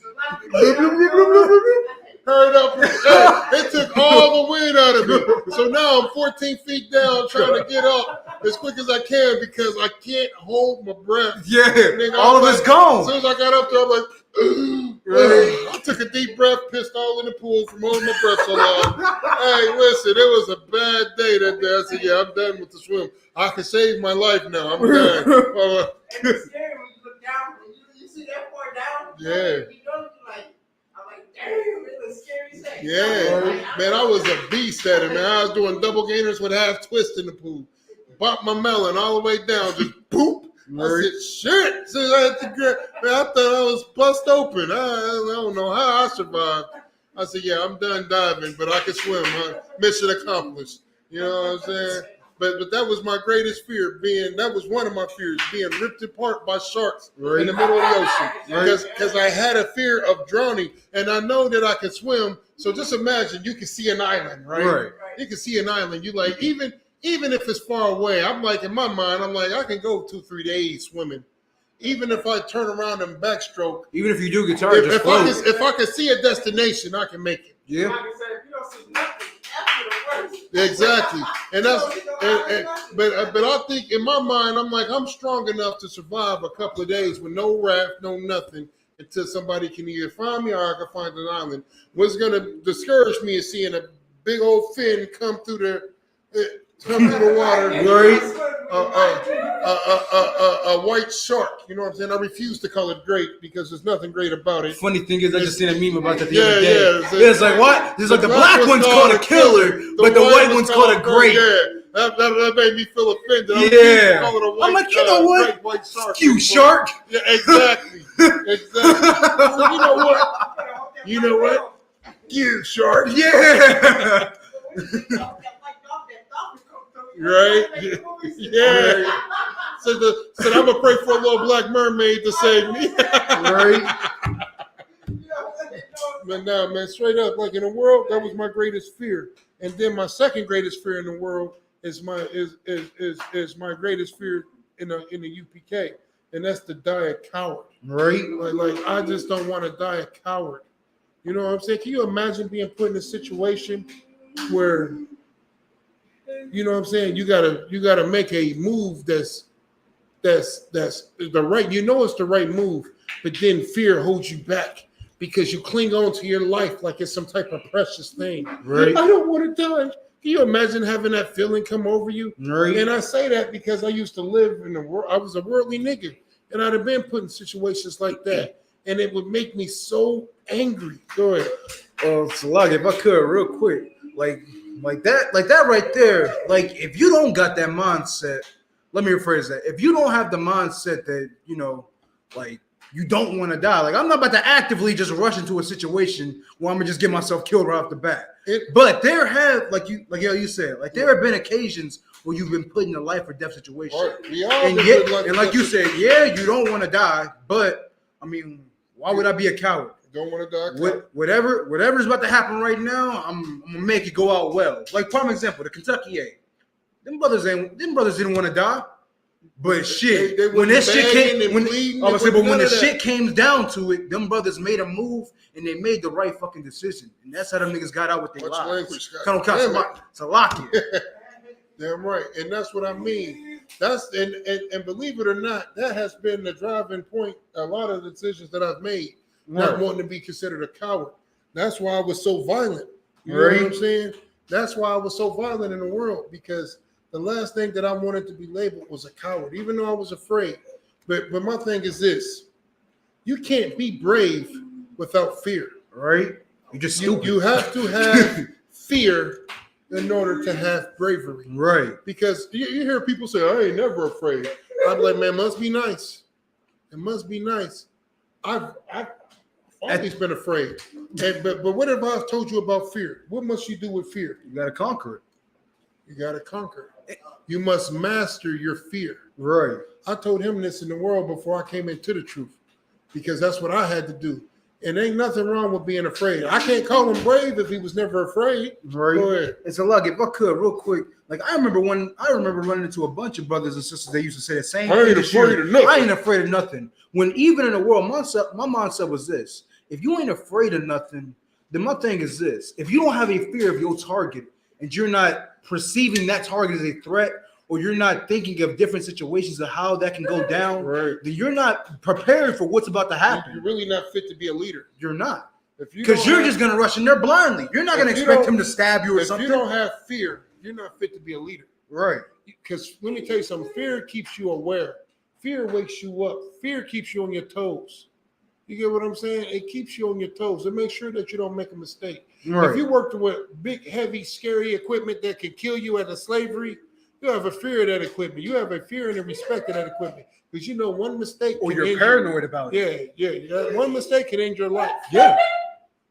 Speaker 6: Hurried up. Hey, it took all the wind out of me. So now I'm 14 feet down trying to get up as quick as I can because I can't hold my breath.
Speaker 7: Yeah.
Speaker 6: Nigga,
Speaker 7: All of it's gone.
Speaker 6: As soon as I got up there, I'm like, I took a deep breath, pissed all in the pool from holding my breath so long. Hey, listen, it was a bad day that day. I said, yeah, I'm done with the swim. I can save my life now. I'm done.
Speaker 8: It's scary when you look down. When you see that far down.
Speaker 6: Yeah.
Speaker 8: You know, I'm like, damn, it's a scary sight.
Speaker 6: Yeah, man, I was a beast at it, man. I was doing double gainers with half twist in the pool. Bumped my melon all the way down, just poop. I said, shit. So I had to man, I thought I was bust open. I don't know how I survived. I said, yeah, I'm done diving, but I can swim. Huh? Mission accomplished. You know what I'm saying? But that was my greatest fear, that was one of my fears, being ripped apart by sharks in the middle of the ocean. Because I had a fear of drowning, and I know that I can swim. So just imagine you can see an island, right? You can see an island. You like, even if it's far away, I'm like, in my mind, I'm like, I can go 2-3 days swimming. Even if I turn around and backstroke.
Speaker 7: Even if you do get tired, just float.
Speaker 6: If I can see a destination, I can make it.
Speaker 7: Yeah.
Speaker 8: Like I said, if you don't see nothing after the worst.
Speaker 6: Exactly, and but I think in my mind I'm like I'm strong enough to survive a couple of days with no raft, no nothing, until somebody can either find me or I can find an island. What's gonna discourage me is seeing a big old fin come through the water, a white shark. You know what I'm saying? I refuse to call it great because there's nothing great about it.
Speaker 7: Funny thing is, I just seen a meme about that the other day.
Speaker 6: Yeah,
Speaker 7: it's like what? It's like the black one's called a killer, but the white one's called a great.
Speaker 6: Yeah, that made me feel offended.
Speaker 7: Yeah,
Speaker 6: I'm
Speaker 7: like, you know what?
Speaker 6: White shark.
Speaker 7: Cute shark.
Speaker 6: Yeah, exactly. So you know what? Cute shark.
Speaker 7: Yeah.
Speaker 6: Right? Yeah. So I'm gonna pray for a little black mermaid to save me.
Speaker 7: Right.
Speaker 6: But no, man, straight up, like in the world, that was my greatest fear. And then my second greatest fear in the world is my greatest fear in the UPK, and that's to die a coward.
Speaker 7: Right.
Speaker 6: Like I just don't want to die a coward. You know what I'm saying? Can you imagine being put in a situation where, you know what I'm saying, you gotta make a move that's the right, you know it's the right move, but then fear holds you back because you cling on to your life like it's some type of precious thing.
Speaker 7: Right.
Speaker 6: I don't want to die. Can you imagine having that feeling come over you?
Speaker 7: Right.
Speaker 6: And I say that because I used to live in the world. I was a worldly nigga, and I'd have been put in situations like that, and it would make me so angry. Go ahead.
Speaker 7: Salak, if I could, real quick, like that right there. Like, if you don't got that mindset, let me rephrase that. If you don't have the mindset that, you know, like, you don't want to die. Like, I'm not about to actively just rush into a situation where I'm gonna just get myself killed right off the bat. But there have, like you said, like there have been occasions where you've been put in a life or death situation, and like you said, yeah, you don't want to die, but I mean, why would I be a coward?
Speaker 6: Don't want to die.
Speaker 7: Whatever's about to happen right now, I'm gonna make it go out well. Like, prime example, the Kentucky A. Them brothers didn't want to die. But shit,
Speaker 6: they
Speaker 7: when this shit came, when the
Speaker 6: shit
Speaker 7: shit came down to it, them brothers made a move and they made the right fucking decision, and that's how them niggas got out with their lives. To lock it.
Speaker 6: Damn right, and that's what I mean. That's and believe it or not, that has been the driving point. A lot of the decisions that I've made, not wanting to be considered a coward. That's why I was so violent. You know what I'm saying? That's why I was so violent in the world, because the last thing that I wanted to be labeled was a coward, even though I was afraid. But my thing is this: you can't be brave without fear.
Speaker 7: Right? You're just stupid.
Speaker 6: You have to have fear in order to have bravery.
Speaker 7: Right.
Speaker 6: Because you hear people say, I ain't never afraid. I'm like, man, must be nice. It must be nice. I've always been afraid. But what have I told you about fear? What must you do with fear?
Speaker 7: You gotta conquer it.
Speaker 6: You gotta conquer it. You must master your fear.
Speaker 7: Right.
Speaker 6: I told him this in the world before I came into the truth, because that's what I had to do. And ain't nothing wrong with being afraid. I can't call him brave if he was never afraid.
Speaker 7: Right.
Speaker 6: Go ahead.
Speaker 7: It's a luck. If I could, real quick, like I remember running into a bunch of brothers and sisters that used to say the same
Speaker 6: I
Speaker 7: thing.
Speaker 6: ain't
Speaker 7: as you.
Speaker 6: afraid of nothing.
Speaker 7: I ain't afraid of nothing. When even in the world, my mindset was this: if you ain't afraid of nothing, then my thing is this: if you don't have a fear of your target and you're not perceiving that target as a threat, or you're not thinking of different situations of how that can go down,
Speaker 6: Right.
Speaker 7: then you're not prepared for what's about to happen.
Speaker 6: You're really not fit to be a leader.
Speaker 7: You're not.
Speaker 6: If you
Speaker 7: Because
Speaker 6: don't
Speaker 7: you're
Speaker 6: have-
Speaker 7: just going to rush in there blindly. You're not going to
Speaker 6: If you
Speaker 7: expect
Speaker 6: don't-
Speaker 7: him to stab you or
Speaker 6: if
Speaker 7: something.
Speaker 6: you don't have fear, you're not fit to be a leader.
Speaker 7: Right.
Speaker 6: Because let me tell you something. Fear keeps you aware. Fear wakes you up. Fear keeps you on your toes. You get what I'm saying? It keeps you on your toes. It makes sure that you don't make a mistake.
Speaker 7: Right.
Speaker 6: If you worked with big, heavy, scary equipment that can kill you at a slavery, you have a fear of that equipment. You have a fear and a respect of that equipment. Because you know one mistake
Speaker 7: Or
Speaker 6: can
Speaker 7: you're
Speaker 6: end
Speaker 7: paranoid about it.
Speaker 6: Yeah. One mistake can end your life.
Speaker 7: Yeah.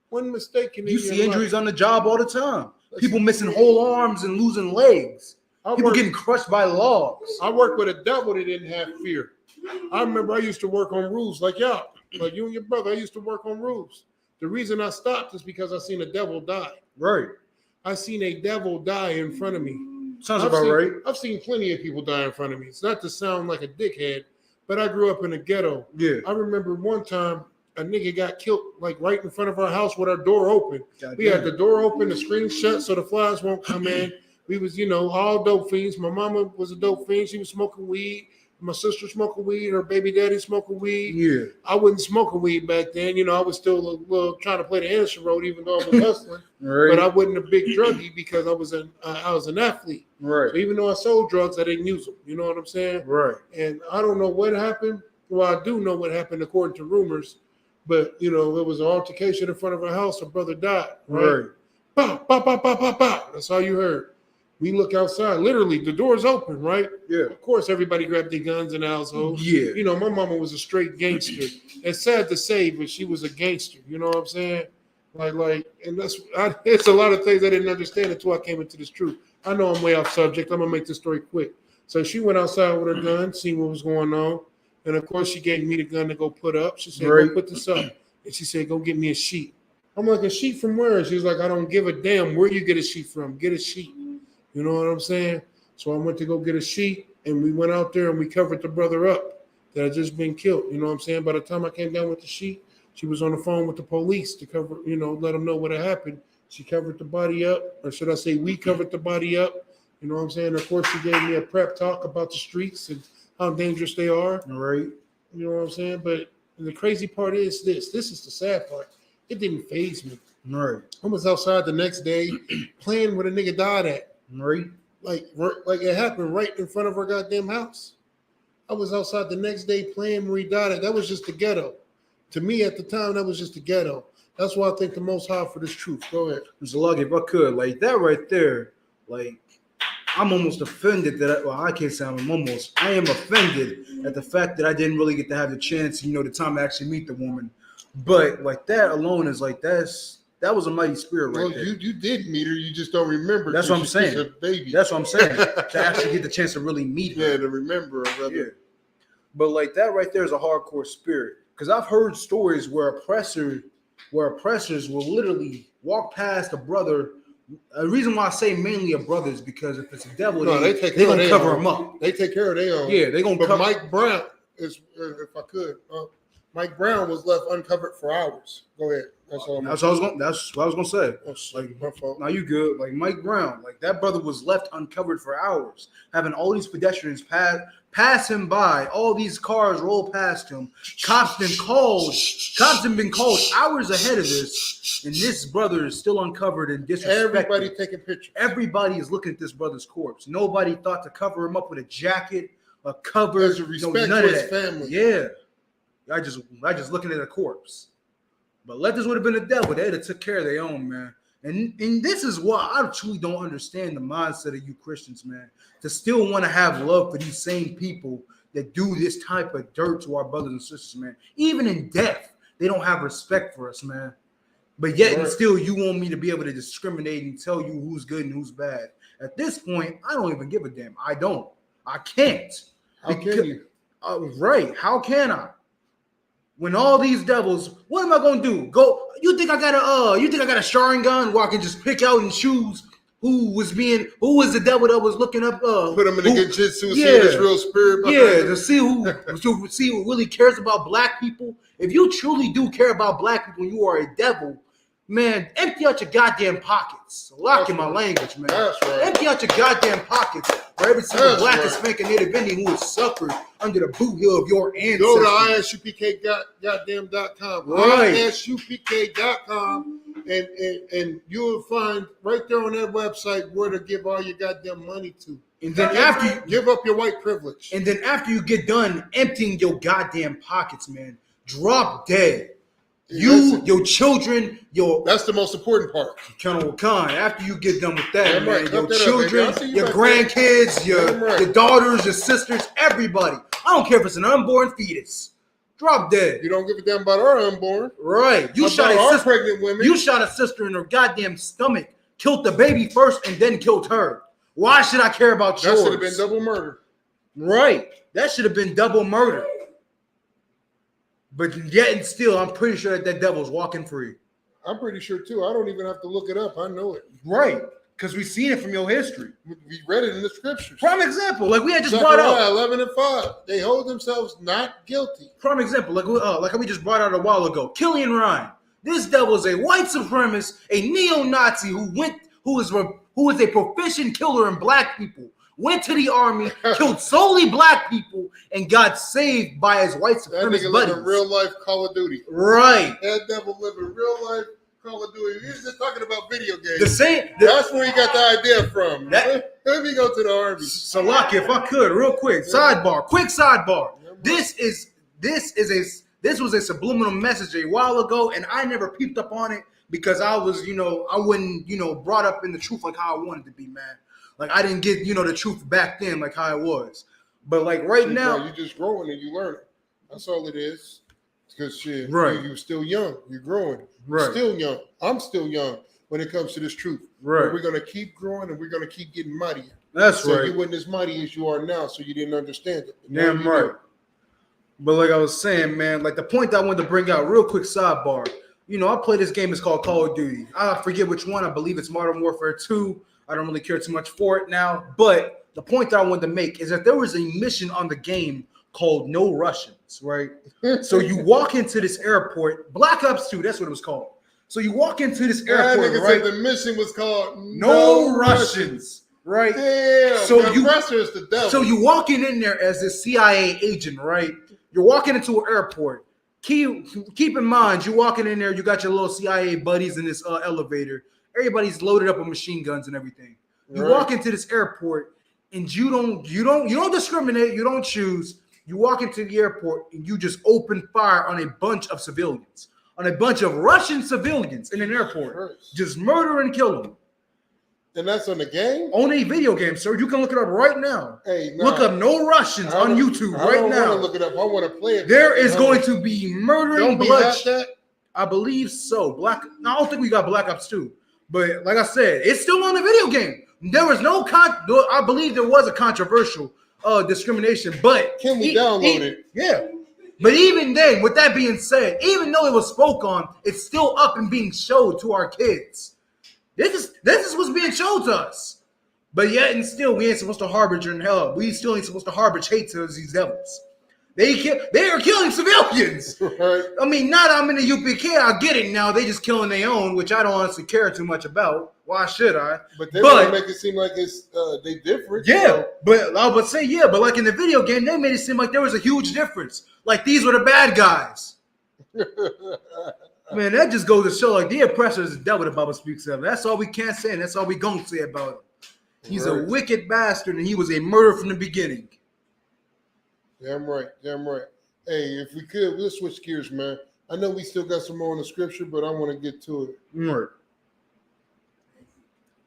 Speaker 6: One mistake can end
Speaker 7: You
Speaker 6: your
Speaker 7: see injuries
Speaker 6: life.
Speaker 7: on the job all the time. People missing whole arms and losing legs.
Speaker 6: I
Speaker 7: People
Speaker 6: worked-
Speaker 7: getting crushed by logs.
Speaker 6: I worked with a devil that didn't have fear. I remember I used to work on roofs like y'all, like you and your brother. I used to work on roofs. The reason I stopped is because I seen a devil die.
Speaker 7: Right.
Speaker 6: I seen a devil die in front of me.
Speaker 7: Sounds about right.
Speaker 6: I've seen plenty of people die in front of me. It's not to sound like a dickhead, but I grew up in a ghetto.
Speaker 7: Yeah.
Speaker 6: I remember one time a nigga got killed like right in front of our house with our door open. We had the door open, the screen shut so the flies won't come in. We was, all dope fiends. My mama was a dope fiend. She was smoking weed. My sister smoking weed. Her baby daddy smoking weed.
Speaker 7: Yeah.
Speaker 6: I wasn't smoking weed back then. I was still a little trying to play the Anderson road, even though I was hustling.
Speaker 7: Right.
Speaker 6: But I wasn't a big druggie because I was an athlete.
Speaker 7: Right.
Speaker 6: So even though I sold drugs, I didn't use them. You know what I'm saying?
Speaker 7: Right.
Speaker 6: And I don't know what happened. Well, I do know what happened according to rumors. But, it was an altercation in front of a house. A brother died. Right? Pow, pow, pow, pow, pow, pow. That's all you heard. We look outside. Literally, the door's open, right?
Speaker 7: Yeah.
Speaker 6: Of course, everybody grabbed their guns in the household.
Speaker 7: Yeah.
Speaker 6: My mama was a straight gangster. It's sad to say, but she was a gangster. You know what I'm saying? And it's a lot of things I didn't understand until I came into this truth. I know I'm way off subject. I'm gonna make this story quick. So she went outside with her gun, seeing what was going on, and of course she gave me the gun to go put up. She said,
Speaker 7: Right.
Speaker 6: "Go put this up," and she said, "Go get me a sheet." I'm like, "A sheet from where?" She was like, "I don't give a damn where you get a sheet from. Get a sheet." You know what I'm saying? So I went to go get a sheet, and we went out there and we covered the brother up that had just been killed. You know what I'm saying? By the time I came down with the sheet, she was on the phone with the police to cover, let them know what had happened. She covered the body up, or should I say we covered the body up. You know what I'm saying? Of course, she gave me a prep talk about the streets and how dangerous they are.
Speaker 7: Right.
Speaker 6: You know what I'm saying? But the crazy part is this. This is the sad part. It didn't faze me.
Speaker 7: Right.
Speaker 6: I was outside the next day playing where the nigga died at.
Speaker 7: Right.
Speaker 6: Like it happened right in front of our goddamn house. I was outside the next day playing where he died at. That was just the ghetto. To me at the time, that was just the ghetto. That's why I think the Most High for this truth. Go ahead.
Speaker 7: It's lucky if I could. Like that right there, I'm almost offended that I can't say I am offended at the fact that I didn't really get to have the chance, the time to actually meet the woman. But that alone is that was a mighty spirit right there.
Speaker 6: You did meet her, you just don't remember.
Speaker 7: That's what I'm saying.
Speaker 6: A baby.
Speaker 7: That's what I'm saying. To actually get the chance to really meet her.
Speaker 6: Yeah, to remember her, brother.
Speaker 7: Yeah. But that right there is a hardcore spirit. Because I've heard stories where oppressors will literally walk past a brother. The reason why I say mainly a brother is because if it's a devil, they're gonna cover him up.
Speaker 6: They take care of their own.
Speaker 7: Yeah, they're gonna cover.
Speaker 6: Mike Brown is, if I could, Mike Brown was left uncovered for hours. Go ahead. That's all.
Speaker 7: That's what I was gonna say.
Speaker 6: Oh, shit, my fault.
Speaker 7: Now you good. Mike Brown, that brother was left uncovered for hours, having all these pedestrians pass him by, all these cars roll past him. Cops been called hours ahead of this, and this brother is still uncovered and disrespected.
Speaker 6: Everybody taking pictures.
Speaker 7: Everybody is looking at this brother's corpse. Nobody thought to cover him up with a jacket, a cover,
Speaker 6: As a respect
Speaker 7: none
Speaker 6: for
Speaker 7: of
Speaker 6: his
Speaker 7: that.
Speaker 6: family.
Speaker 7: Yeah, I just looking at a corpse. But let this would have been the devil. They'd have took care of their own, man. And this is why I truly don't understand the mindset of you Christians, man. To still want to have love for these same people that do this type of dirt to our brothers and sisters, man. Even in death, they don't have respect for us, man. But yet and still you want me to be able to discriminate and tell you who's good and who's bad. At this point, I don't even give a damn. I don't. I can't.
Speaker 6: How can you?
Speaker 7: Right. How can I? when all these devils, what am I gonna do? Go? You think I got a Sharingan where I can just pick out and choose who was the devil that was looking up?
Speaker 6: Put him in the Genjutsu, see
Speaker 7: yeah.
Speaker 6: his real spirit.
Speaker 7: To see who really cares about black people. If you truly do care about black people, and you are a devil, man, empty out your goddamn pockets. Lock in my language, man.
Speaker 6: That's right.
Speaker 7: Empty out your goddamn pockets for every single black and spanking Native Indian who has suffered under the boot heel of your ancestors.
Speaker 6: Go to isupk.com.
Speaker 7: Right.
Speaker 6: isupk.com, and you'll find right there on that website where to give all your goddamn money to.
Speaker 7: And then after you
Speaker 6: give up your white privilege.
Speaker 7: And then after you get done emptying your goddamn pockets, man, drop dead. Your children,
Speaker 6: that's the most important part.
Speaker 7: Colonel Khan, after you get done with that, man,
Speaker 6: right.
Speaker 7: your children, your grandkids, your daughters, your sisters, everybody. I don't care if it's an unborn fetus. Drop dead.
Speaker 6: You don't give a damn about our unborn.
Speaker 7: Right. You shot
Speaker 6: our
Speaker 7: sister,
Speaker 6: pregnant women.
Speaker 7: You shot a sister in her goddamn stomach, killed the baby first, and then killed her. Why should I care about yours?
Speaker 6: That should have been double murder.
Speaker 7: Right. That should have been double murder. But yet and still, I'm pretty sure that devil's walking free.
Speaker 6: I'm pretty sure too. I don't even have to look it up. I know it.
Speaker 7: Right. Because we've seen it from your history.
Speaker 6: We read it in the scriptures.
Speaker 7: Prime example, like we had just brought out
Speaker 6: 11:5. They hold themselves not guilty.
Speaker 7: Prime example, like we just brought out a while ago. Killian Ryan. This devil is a white supremacist, a neo-Nazi who is a proficient killer in black people. Went to the army, killed solely black people, and got saved by his white supremacist
Speaker 6: buddies. That nigga live in real life Call of Duty.
Speaker 7: Right.
Speaker 6: That devil live in real life Call of Duty. He's just talking about video games.
Speaker 7: That's
Speaker 6: where he got the idea from. Let me go to the army.
Speaker 7: Salaki, if I could, real quick, quick sidebar. This was a subliminal message a while ago, and I never peeped up on it because I was, I wasn't, brought up in the truth like how I wanted to be, man. Like I didn't get, the truth back then like how it was. But like now,
Speaker 6: bro, you just growing and you learning. That's all it is. Because shit,
Speaker 7: right.
Speaker 6: You're still young. You're growing.
Speaker 7: Right.
Speaker 6: You're still young. I'm still young when it comes to this truth.
Speaker 7: Right.
Speaker 6: But we're gonna keep growing and we're gonna keep getting mightier.
Speaker 7: That's
Speaker 6: so
Speaker 7: right.
Speaker 6: You weren't as mighty as you are now, so you didn't understand it.
Speaker 7: Damn right.
Speaker 6: Know.
Speaker 7: But like I was saying, man, like the point that I wanted to bring out, real quick sidebar. I play this game. It's called Call of Duty. I forget which one. I believe it's Modern Warfare 2. I don't really care too much for it now. But the point that I wanted to make is that there was a mission on the game called No Russians, right? So you walk into this airport, Black Ops 2, that's what it was called. So you walk into this airport, right?
Speaker 6: Said the mission was called
Speaker 7: No Russians, right?
Speaker 6: Damn,
Speaker 7: so
Speaker 6: the oppressor is the devil.
Speaker 7: So you walking in there as a CIA agent, right? You're walking into an airport. Keep in mind, you're walking in there, you got your little CIA buddies in this elevator. Everybody's loaded up with machine guns and everything. You walk into this airport and you don't discriminate, you don't choose. You walk into the airport and you just open fire on a bunch of civilians, on a bunch of Russian civilians in an airport. Just murder and kill them.
Speaker 6: And that's on the game?
Speaker 7: On a video game, sir. You can look it up right now.
Speaker 6: Hey,
Speaker 7: look up No Russians on YouTube right now.
Speaker 6: I don't want to look it up. I want to play it.
Speaker 7: There is going to be murdering blood.
Speaker 6: That?
Speaker 7: I believe so. I don't think we got Black Ops 2. But like I said, it's still on the video game. There was I believe there was a controversial discrimination, but
Speaker 6: can we download it?
Speaker 7: Yeah. But even then, with that being said, even though it was spoke on, it's still up and being showed to our kids. This is what's being shown to us. But yet and still, we ain't supposed to harbor in hell. We still ain't supposed to harbor hate towards these devils. They are killing civilians.
Speaker 6: Right.
Speaker 7: I mean, now that I'm in the UPK, I get it now. They just killing their own, which I don't honestly care too much about. Why should I?
Speaker 6: But they want to make it seem like it's they different.
Speaker 7: Yeah, so. But I would say but like in the video game, they made it seem like there was a huge difference. Like these were the bad guys. Man, that just goes to show like the oppressor is the devil the Bible speaks of. That's all we can say, and that's all we gonna say about him. He's a wicked bastard, and he was a murderer from the beginning.
Speaker 6: Damn right. Hey, if we could, we'll switch gears, man. I know we still got some more in the scripture, but I want to get to it.
Speaker 7: Right.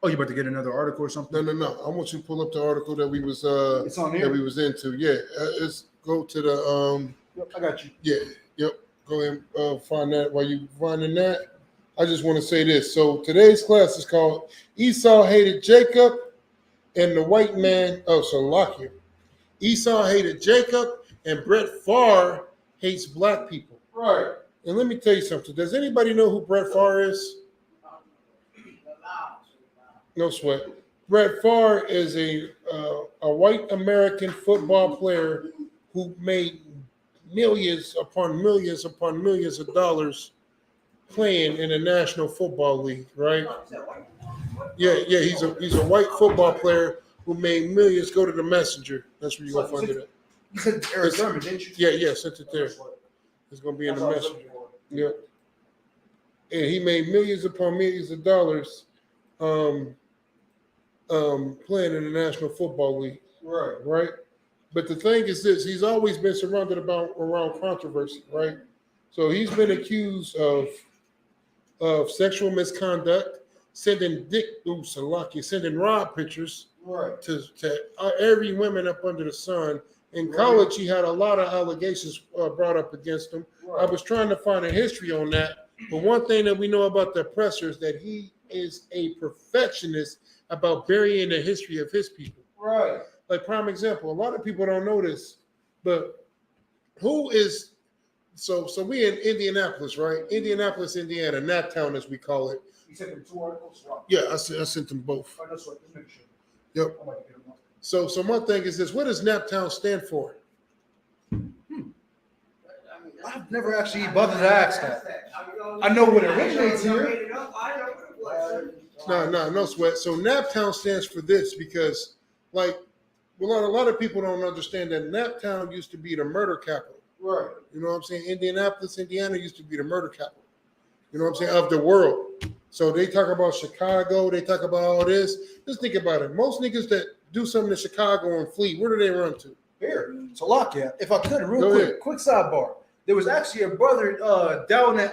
Speaker 7: Oh, you about to get another article or something?
Speaker 6: No. I want you to pull up the article that we was
Speaker 7: it's on here?
Speaker 6: that we was into. Yeah, let's go to the
Speaker 7: Yep, I got you.
Speaker 6: Yeah, yep. Go ahead and find that. While you finding that, I just want to say this. So today's class is called Esau Hated Jacob and the White Man. Oh, so lock here. Esau hated Jacob and Brett Favre hates black people.
Speaker 7: Right.
Speaker 6: And let me tell you something. Does anybody know who Brett Favre is? No sweat. Brett Favre is a white American football player who made millions upon millions upon millions of dollars playing in the National Football League, right? Yeah, he's a white football player who made millions. Go to the Messenger. That's where you gonna find it.
Speaker 7: You said Eric Thurman, didn't you?
Speaker 6: Yeah, sent it there. It's gonna be in the Messenger. Yeah. And he made millions upon millions of dollars playing in the National Football League. Right. But the thing is this, he's always been surrounded around controversy, right? So he's been accused of sexual misconduct, sending sending rod pictures to every woman up under the sun. In college, he had a lot of allegations brought up against him. I was trying to find a history on that. But one thing that we know about the oppressor is that he is a perfectionist about burying the history of his people.
Speaker 7: Right.
Speaker 6: Like prime example, a lot of people don't know this, but who is so we in Indianapolis, right? Indianapolis, Indiana, Naptown as we call it.
Speaker 7: You sent them 2 articles? Wow.
Speaker 6: Yeah, I sent them both.
Speaker 7: Oh, that's right. Just make sure.
Speaker 6: Yep.
Speaker 7: I might get them up.
Speaker 6: So my thing is this: what does Naptown stand for?
Speaker 7: I've never actually bothered to ask that. I know what originates here.
Speaker 6: No sweat. So Naptown stands for this because, like, a lot of people don't understand that Naptown used to be the murder capital.
Speaker 7: Right.
Speaker 6: You know what I'm saying? Indianapolis, Indiana used to be the murder capital. You know what I'm saying? Of the world. So they talk about Chicago. They talk about all this. Just think about it. Most niggas that do something in Chicago and flee, where do they run to?
Speaker 7: Here. So lock yeah. If I could, real
Speaker 6: Go
Speaker 7: quick,
Speaker 6: ahead.
Speaker 7: quick sidebar. There was actually a brother down at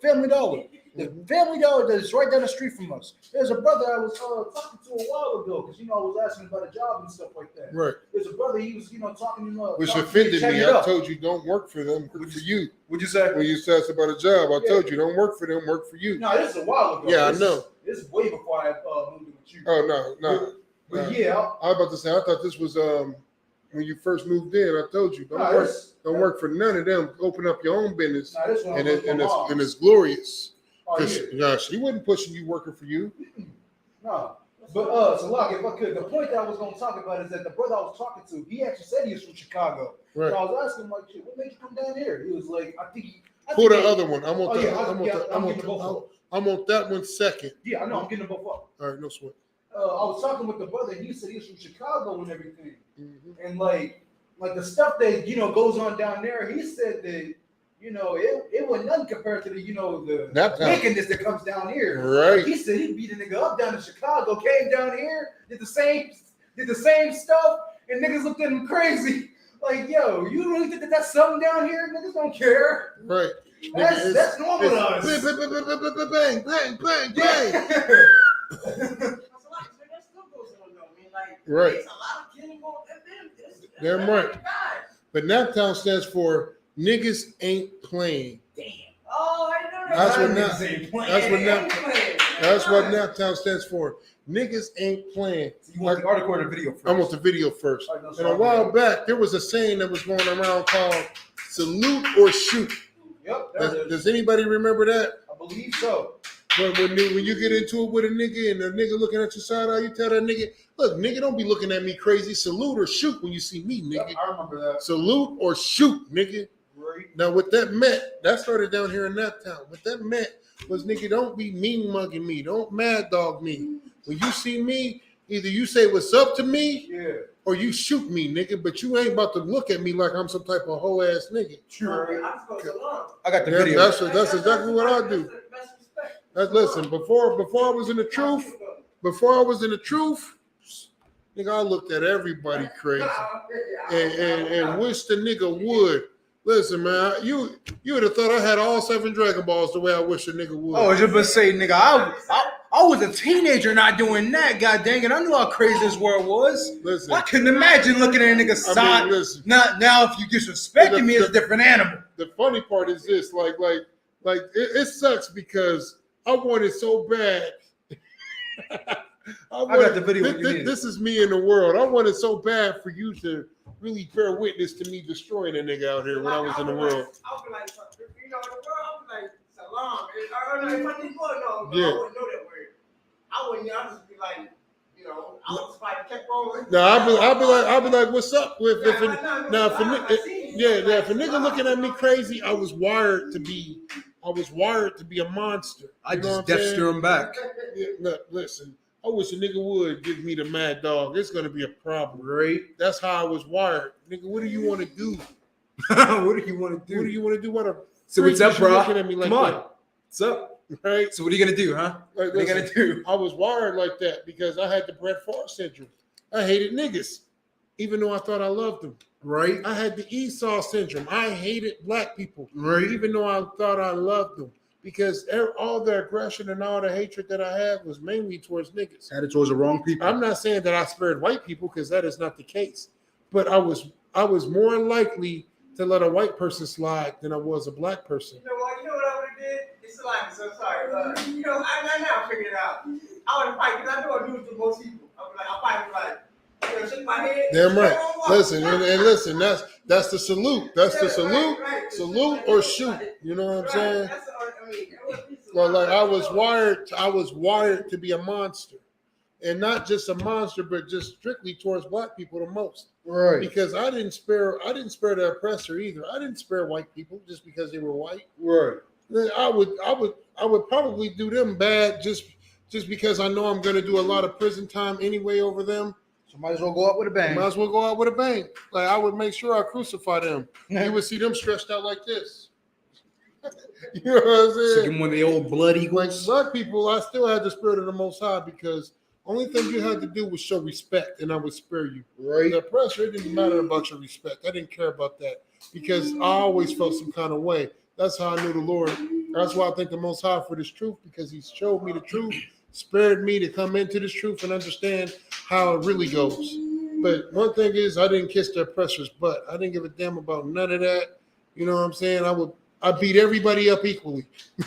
Speaker 7: Family Dollar. The Family Dollar that is right down the street from us. There's a brother I was talking to a while ago because I was asking about a job and stuff like that.
Speaker 6: Right.
Speaker 7: There's a brother he was talking
Speaker 6: Which
Speaker 7: talking
Speaker 6: offended
Speaker 7: to
Speaker 6: me.
Speaker 7: it
Speaker 6: I
Speaker 7: up.
Speaker 6: told you don't work for them, work for you.
Speaker 7: What'd you say?
Speaker 6: When you asked about a job, I told you don't work for them, work for you.
Speaker 7: No, this is a while ago.
Speaker 6: Yeah, I
Speaker 7: This
Speaker 6: know.
Speaker 7: This is way before I moved in with you.
Speaker 6: Oh no.
Speaker 7: But yeah,
Speaker 6: I was about to say I thought this was when you first moved in. I told you don't work for none of them. Open up your own business,
Speaker 7: this one
Speaker 6: and it's glorious.
Speaker 7: Oh,
Speaker 6: Because
Speaker 7: yeah.
Speaker 6: she wasn't pushing you working for you.
Speaker 7: No. But so look, if I could, the point that I was gonna talk about is that the brother I was talking to, he actually said he was from Chicago.
Speaker 6: Right.
Speaker 7: So I was asking him like, shit, what made you come down here? He was like,
Speaker 6: Pull the other one. I want that one second.
Speaker 7: Yeah, I know, I'm getting them both up.
Speaker 6: All right, no sweat.
Speaker 7: I was talking with the brother, and he said he was from Chicago and everything. And like the stuff that goes on down there, he said that it was nothing compared to the the wickedness that comes down here.
Speaker 6: Right.
Speaker 7: He said he beat a nigga up down in Chicago, came down here, did the same stuff, and niggas looked at him crazy. Like, yo, you really think that that's something down here? Niggas don't care.
Speaker 6: Right.
Speaker 7: That's normal to us.
Speaker 6: Bang, bang, bang, bang. Right.
Speaker 8: It's a lot of killing going on.
Speaker 6: Damn right. But Naptown stands for niggas ain't playing.
Speaker 8: Damn. Oh, I didn't know that.
Speaker 6: That's what Naptown stands for. Niggas ain't playing.
Speaker 7: So you want the article or the video first?
Speaker 6: I want the video first. And a while back, there was a saying that was going around called salute or shoot.
Speaker 7: Yep.
Speaker 6: Does anybody remember that?
Speaker 7: I believe so.
Speaker 6: When you get into it with a nigga and the nigga looking at your side eye, you tell that nigga, look, nigga, don't be looking at me crazy. Salute or shoot when you see me, nigga.
Speaker 7: Yep, I remember that.
Speaker 6: Salute or shoot, nigga.
Speaker 7: Right.
Speaker 6: Now, what that meant, that started down here in Naptown. What that meant was, nigga, don't be mean mugging me. Don't mad dog me. When you see me, either you say what's up to me, or you shoot me, nigga. But you ain't about to look at me like I'm some type of hoe ass nigga.
Speaker 7: True. I got the video.
Speaker 6: That's exactly what I do. Listen, before I was in the truth, nigga, I looked at everybody crazy and wished the nigga would. Listen, man, you would have thought I had all 7 Dragon Balls the way I wish a nigga would.
Speaker 7: I was just about to say, nigga, I was a teenager not doing that, god dang it. I knew how crazy this world was.
Speaker 6: Listen,
Speaker 7: I couldn't imagine looking at a nigga's side.
Speaker 6: Listen,
Speaker 7: now if you disrespecting me, it's a different animal.
Speaker 6: The funny part is this, like it sucks because I wanted so bad
Speaker 7: got the video when you need it.
Speaker 6: This is me in the world. I wanted so bad for you to really bear witness to me destroying a nigga out here when I was in the world.
Speaker 8: I was like, you know, in the world, I was like, salam. If I didn't know,
Speaker 6: Yeah.
Speaker 8: I wouldn't know that word. I wouldn't. I just be like, you know, I was like, kept rolling.
Speaker 6: No, I'll be like, what's up? If a nigga looking at me crazy, I was wired to be a monster.
Speaker 7: I
Speaker 6: You know
Speaker 7: just
Speaker 6: what I'm
Speaker 7: death
Speaker 6: saying?
Speaker 7: steer him back.
Speaker 6: Yeah, look, listen, I wish a nigga would give me the mad dog. It's gonna be a problem.
Speaker 7: Right?
Speaker 6: That's how I was wired. Nigga, what do you want to do?
Speaker 7: What do you want to do?
Speaker 6: What do you want to do? What a
Speaker 7: So what's up,
Speaker 6: freak is
Speaker 7: bro?
Speaker 6: you looking at me like
Speaker 7: Come on.
Speaker 6: that,
Speaker 7: What's up?
Speaker 6: right?
Speaker 7: So what are you gonna do, huh?
Speaker 6: Like,
Speaker 7: What are you gonna do?
Speaker 6: I was wired like that because I had the Brett Favre syndrome. I hated niggas, even though I thought I loved them.
Speaker 7: Right?
Speaker 6: I had the Esau syndrome. I hated black people,
Speaker 7: Right?
Speaker 6: even though I thought I loved them, because all the aggression and all the hatred that I had was mainly towards niggas.
Speaker 7: Had it towards the wrong people.
Speaker 6: I'm not saying that I spared white people, because that is not the case, but I was more likely to let a white person slide than I was a black person.
Speaker 8: You know what I would have did? It's like, so sorry. You know, I now figured it out. I would fight because I know I do it to most people. I'll fight like, you know, shake my head.
Speaker 6: Damn right. Listen, and listen, that's the salute. That's the salute.
Speaker 8: Right.
Speaker 6: Salute or shoot. You know what I'm saying?
Speaker 8: That's
Speaker 6: Well, like I was wired to be a monster. And not just a monster, but just strictly towards black people the most.
Speaker 7: Right.
Speaker 6: Because I didn't spare the oppressor either. I didn't spare white people just because they were white.
Speaker 7: Right.
Speaker 6: I would probably do them bad just because I know I'm gonna do a lot of prison time anyway over them.
Speaker 7: So might as well go out with a bang.
Speaker 6: Might as well go out with a bang. Like I would make sure I crucify them. You would see them stretched out like this. You know what I'm saying?
Speaker 7: So give them one of the old blood
Speaker 6: Like
Speaker 7: eagles.
Speaker 6: black people, I still had the spirit of the Most High, because only thing you had to do was show respect, and I would spare you.
Speaker 7: Right.
Speaker 6: The oppressor, it didn't matter about your respect. I didn't care about that, because I always felt some kind of way. That's how I knew the Lord. That's why I thank the Most High for this truth, because He showed me the truth, spared me to come into this truth and understand how it really goes. But one thing is, I didn't kiss the oppressor's butt. I didn't give a damn about none of that. You know what I'm saying? I beat everybody up equally.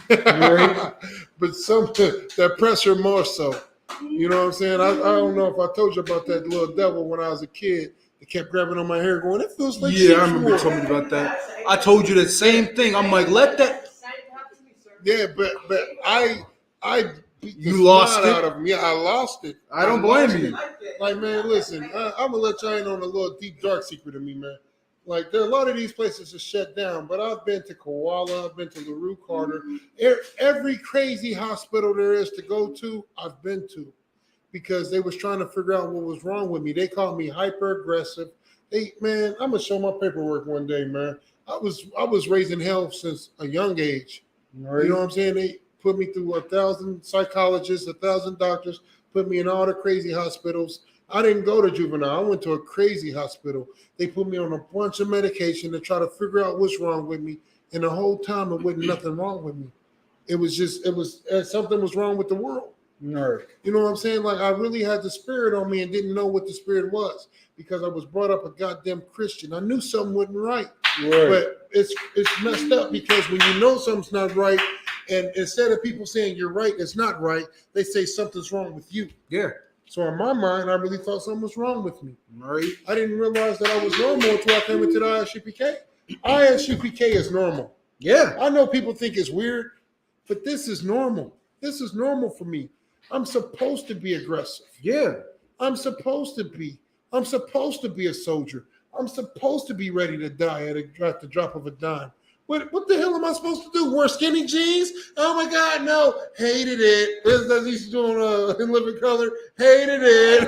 Speaker 7: Right.
Speaker 6: But the oppressor more so. You know what I'm saying? I don't know if I told you about that little devil when I was a kid. They kept grabbing on my hair going, it feels like
Speaker 7: Yeah, I remember you told me about that. I told you the same thing. I'm like, let that.
Speaker 6: Yeah, but I beat the
Speaker 7: You lost
Speaker 6: snot
Speaker 7: it?
Speaker 6: out of him. Yeah, I lost it.
Speaker 7: I don't blame you.
Speaker 6: Like, man, listen, I'm gonna let y'all in on a little deep dark secret of me, man. Like, there are a lot of these places are shut down, but I've been to Koala, I've been to LaRue Carter. Every crazy hospital there is to go to, I've been to, because they was trying to figure out what was wrong with me. They called me hyper aggressive. Man, I'm gonna show my paperwork one day, man. I was raising hell since a young age.
Speaker 7: Right.
Speaker 6: You know what I'm saying? They put me through 1,000 psychologists, 1,000 doctors, put me in all the crazy hospitals. I didn't go to juvenile. I went to a crazy hospital. They put me on a bunch of medication to try to figure out what's wrong with me. And the whole time, it wasn't nothing wrong with me. It was something was wrong with the world.
Speaker 7: Nerd.
Speaker 6: You know what I'm saying? Like, I really had the spirit on me and didn't know what the spirit was, because I was brought up a goddamn Christian. I knew something wasn't right.
Speaker 7: Right.
Speaker 6: But it's messed up, because when you know something's not right, and instead of people saying you're right, it's not right, they say something's wrong with you.
Speaker 7: Yeah.
Speaker 6: So in my mind, I really thought something was wrong with me.
Speaker 7: Right.
Speaker 6: I didn't realize that I was normal until I came into the ISUPK. ISUPK is normal.
Speaker 7: Yeah.
Speaker 6: I know people think it's weird, but this is normal. This is normal for me. I'm supposed to be aggressive.
Speaker 7: Yeah.
Speaker 6: I'm supposed to be a soldier. I'm supposed to be ready to die at the drop of a dime. What the hell am I supposed to do? Wear skinny jeans? Oh my God, no. Hated it. As he used to do on In Living Color. Hated it.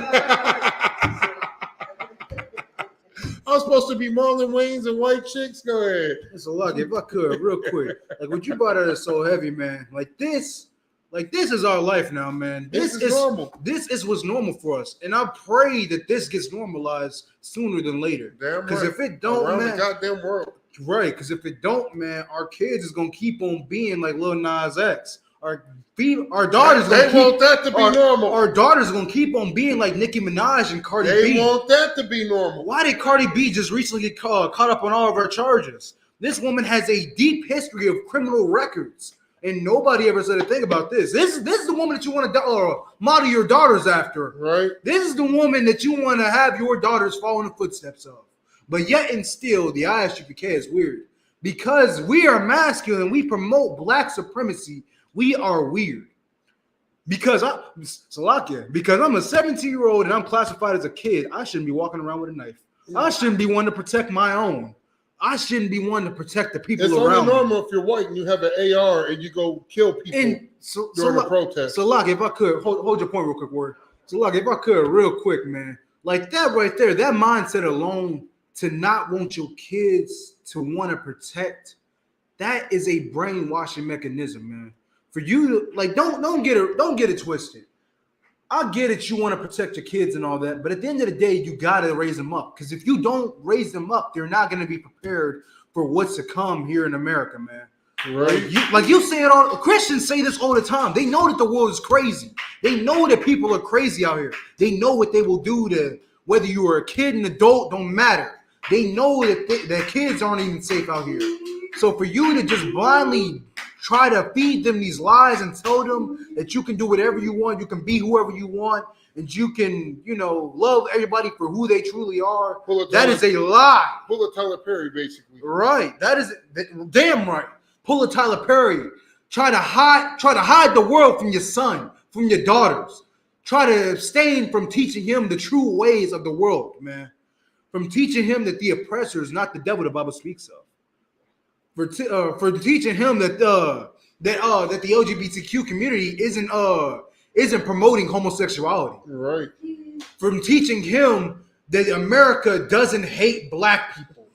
Speaker 6: I'm supposed to be Marlon Wayans and white chicks. Go ahead.
Speaker 7: It's a lot. If I could, real quick. Like what you brought out is so heavy, man. Like this is our life now, man.
Speaker 6: This is normal.
Speaker 7: This is what's normal for us. And I pray that this gets normalized sooner than later.
Speaker 6: Damn right.
Speaker 7: Because if it don't,
Speaker 6: around
Speaker 7: man,
Speaker 6: the goddamn world.
Speaker 7: right? Because if it don't, man, our kids is gonna keep on being like Lil Nas X. Our daughters
Speaker 6: They want that to be normal.
Speaker 7: Our daughters gonna keep on being like Nicki Minaj and Cardi
Speaker 6: They
Speaker 7: B.
Speaker 6: want that to be normal.
Speaker 7: Why did Cardi B just recently get caught up on all of her charges? This woman has a deep history of criminal records. And nobody ever said a thing about this. This is the woman that you want to model your daughters after.
Speaker 6: Right.
Speaker 7: This is the woman that you want to have your daughters follow in the footsteps of. But yet and still, the ISUPK is weird. Because we are masculine, we promote black supremacy, we are weird. Because I'm a 17-year-old and I'm classified as a kid, I shouldn't be walking around with a knife. I shouldn't be one to protect my own. I shouldn't be one to protect the people
Speaker 6: it's
Speaker 7: around
Speaker 6: only normal
Speaker 7: me.
Speaker 6: if you're white and you have an AR and you go kill people during a protest.
Speaker 7: So, Locke, if I could, hold your point real quick, Word. So, Locke, if I could, real quick, man. Like that right there, that mindset alone to not want your kids to want to protect, that is a brainwashing mechanism, man. For you to, like, don't get it twisted. I get it, you want to protect your kids and all that, but at the end of the day, you got to raise them up. Because if you don't raise them up, they're not going to be prepared for what's to come here in America, man.
Speaker 6: Right.
Speaker 7: You say it all. Christians say this all the time. They know that the world is crazy. They know that people are crazy out here. They know what they will do to, whether you are a kid, an adult, don't matter. They know that that kids aren't even safe out here. So for you to just blindly try to feed them these lies and tell them that you can do whatever you want, you can be whoever you want, and you can, love everybody for who they truly are. That is a lie.
Speaker 6: Pull a Tyler Perry, basically.
Speaker 7: Right. That is damn right. Pull a Tyler Perry. Try to hide the world from your son, from your daughters. Try to abstain from teaching him the true ways of the world, man. From teaching him that the oppressor is not the devil the Bible speaks of. For teaching him that the LGBTQ community isn't promoting homosexuality.
Speaker 6: Right.
Speaker 7: From teaching him that America doesn't hate black people.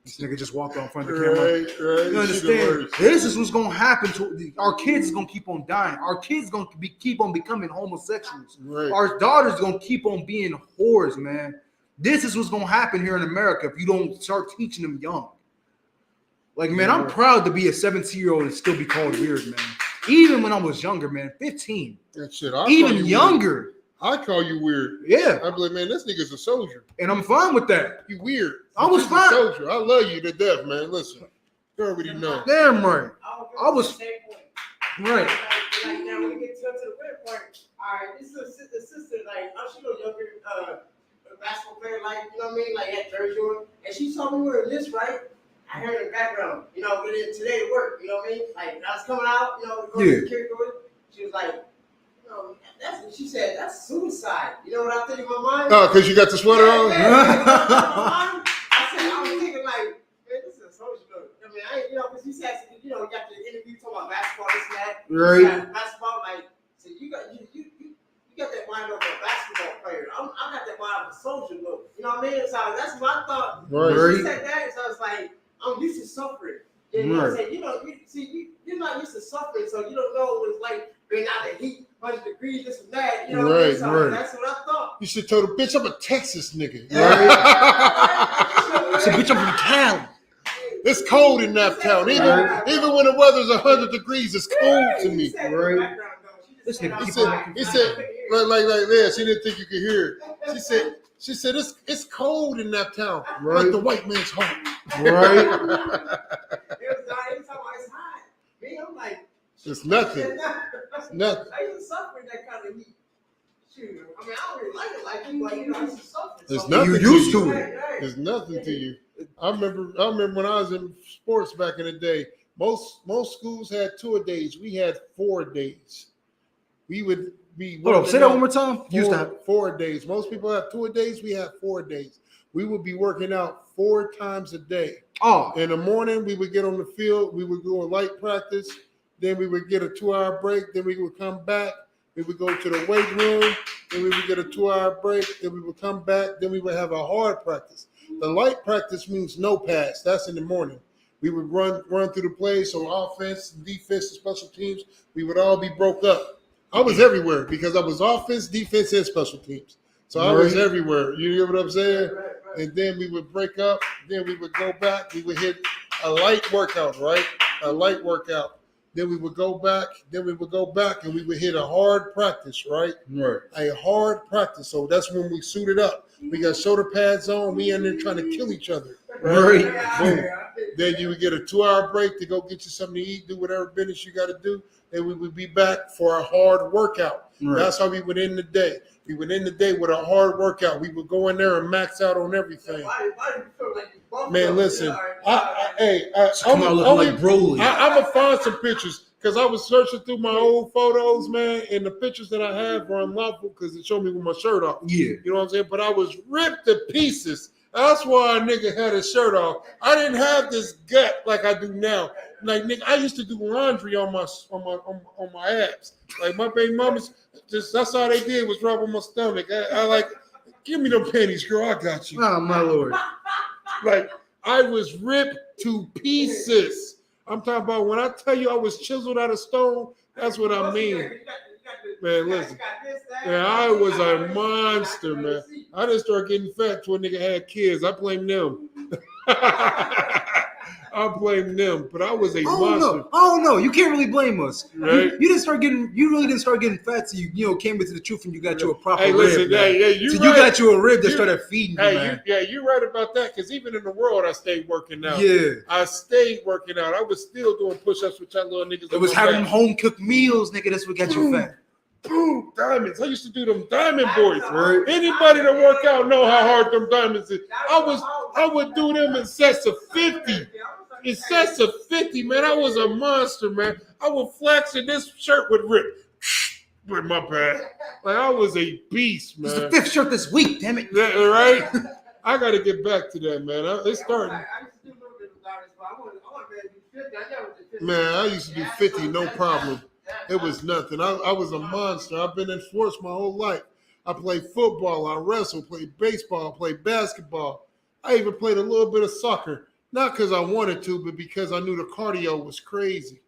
Speaker 7: This nigga just walked out in front of the camera.
Speaker 6: Right.
Speaker 7: You understand? This is what's gonna happen to our kids. Is gonna keep on dying. Our kids gonna keep on becoming homosexuals.
Speaker 6: Right.
Speaker 7: Our daughters gonna keep on being whores, man. This is what's gonna happen here in America if you don't start teaching them young. Like, man, I'm proud to be a 17-year-old and still be called weird, man. Even when I was younger, man, 15.
Speaker 6: That shit.
Speaker 7: Even younger.
Speaker 6: I call you weird.
Speaker 7: Yeah.
Speaker 6: I'm like, man, this nigga's a soldier.
Speaker 7: And I'm fine with that.
Speaker 6: You weird.
Speaker 7: I was
Speaker 6: You're
Speaker 7: fine.
Speaker 6: a soldier. I love you to death, man. Listen, you already know.
Speaker 7: Damn right. I was right.
Speaker 8: Like now, when we get to the red part, all right, this is a sister, like, she was younger, basketball player, like, you know what I mean, like, had jersey on, and she saw me wearing this, right? I heard in the background, but then today to work, you know what I mean? Like, I was coming out, going to the kid door, she was like, that's what she said, that's suicide. You know what I think in my mind?
Speaker 6: Oh, because you got the sweater on?
Speaker 8: I said, I was thinking, like, man, this is a social look. I mean, because you said, you got the interview talking about basketball, this and that.
Speaker 7: Right.
Speaker 8: Basketball, like, so you got that mind of a basketball player. I got that mind of a soldier look. You know what I mean? So that's what I thought.
Speaker 6: Right.
Speaker 8: When she said that, so I was like, I'm used to suffering. You know what I'm saying? You're not used to suffering, so you don't know what it's like being out of heat, 100 degrees, this and that. You know what I mean? So that's what I thought.
Speaker 6: You should tell the bitch I'm a Texas nigga.
Speaker 7: Right. So, bitch, I'm from Cali.
Speaker 6: It's cold in that town. Even when the weather's 100 degrees, it's cold to me.
Speaker 7: Right. This nigga
Speaker 6: He said, like, yeah, she didn't think you could hear it. She said, it's cold in that town.
Speaker 7: Right.
Speaker 6: Like the white man's home.
Speaker 7: Right.
Speaker 8: Every time it's hot. Me, I'm like,
Speaker 6: It's nothing. It's nothing.
Speaker 8: I used to suffer in that kind of heat. Shoot. I mean, I don't really like it like you, but I used to suffer.
Speaker 6: There's
Speaker 8: So,
Speaker 6: nothing
Speaker 7: You
Speaker 6: to
Speaker 7: used
Speaker 6: you.
Speaker 7: to it.
Speaker 6: There's nothing to you. I remember when I was in sports back in the day, most schools had 2 days. We had 4 days. We would be
Speaker 7: Hold on, say that one more time. Used to have
Speaker 6: 4 days. Most people have 2 days. We have 4 days. We would be working out 4 times a day.
Speaker 7: Oh,
Speaker 6: In the morning, we would get on the field. We would go in light practice. Then we would get a 2-hour break. Then we would come back. We would go to the weight room. Then we would get a 2-hour break. Then we would come back. Then we would have a hard practice. The light practice means no pass. That's in the morning. We would run through the plays. So offense, defense, and special teams, we would all be broke up. I was everywhere because I was offense, defense, and special teams. So I was everywhere. You hear what I'm saying? And then we would break up. Then we would go back. We would hit a light workout, right? A light workout. Then we would go back. Then we would go back and we would hit a hard practice, right?
Speaker 7: right.
Speaker 6: A hard practice. So that's when we suited up. We got shoulder pads on. We in there trying to kill each other.
Speaker 7: Right.
Speaker 6: Boom. Then you would get a 2-hour break to go get you something to eat, do whatever business you got to do. Then we would be back for a hard workout.
Speaker 7: Right.
Speaker 6: That's how we would end the day. We would end the day with a hard workout. We would go in there and max out on everything.
Speaker 8: Why do you feel like you bumped
Speaker 6: Man,
Speaker 8: up?
Speaker 6: listen.
Speaker 8: Yeah,
Speaker 7: Come out looking like Broly.
Speaker 6: I'm going to find some pictures because I was searching through my old photos, man, and the pictures that I have were unlawful because it showed me with my shirt off.
Speaker 7: Yeah.
Speaker 6: You know what I'm saying? But I was ripped to pieces. That's why a nigga had his shirt off. I didn't have this gut like I do now. Like, nigga, I used to do laundry on my abs. Like, my baby mamas, that's all they did was rub on my stomach. I like, give me them panties, girl. I got you.
Speaker 7: Oh, my Lord.
Speaker 6: Like, I was ripped to pieces. I'm talking about when I tell you I was chiseled out of stone, that's what I mean. Man, listen. Man, I was a monster, man. I didn't start getting fat till a nigga had kids. I blame them. I blame them, but I was a monster.
Speaker 7: Oh no, you can't really blame us.
Speaker 6: Right?
Speaker 7: You really didn't start getting fat till you came into the truth and you got you a proper
Speaker 6: Hey,
Speaker 7: rib.
Speaker 6: listen,
Speaker 7: Man.
Speaker 6: you
Speaker 7: So
Speaker 6: right.
Speaker 7: you got you a rib that started feeding you,
Speaker 6: Hey,
Speaker 7: man.
Speaker 6: you're right about that. Because even in the world, I stayed working out.
Speaker 7: Yeah.
Speaker 6: I stayed working out. I was still doing push-ups with y'all little niggas.
Speaker 7: It was having them home cooked meals, nigga. That's what got you fat.
Speaker 6: Boom, diamonds. I used to do them diamond boys. Right? Anybody that work out know how hard them diamonds is. I would do them in sets of 50. In sets of 50, man. I was a monster, man. I would flex and this shirt would rip. With my bad. Like, I was a beast, man.
Speaker 7: It's the 5th shirt this week, damn it.
Speaker 6: Yeah, right? I got to get back to that, man. It's starting. Man, I used to do 50, no problem. It was nothing. I was a monster. I've been in sports my whole life. I played football, I wrestled, played baseball, played basketball. I even played a little bit of soccer. Not because I wanted to, but because I knew the cardio was crazy.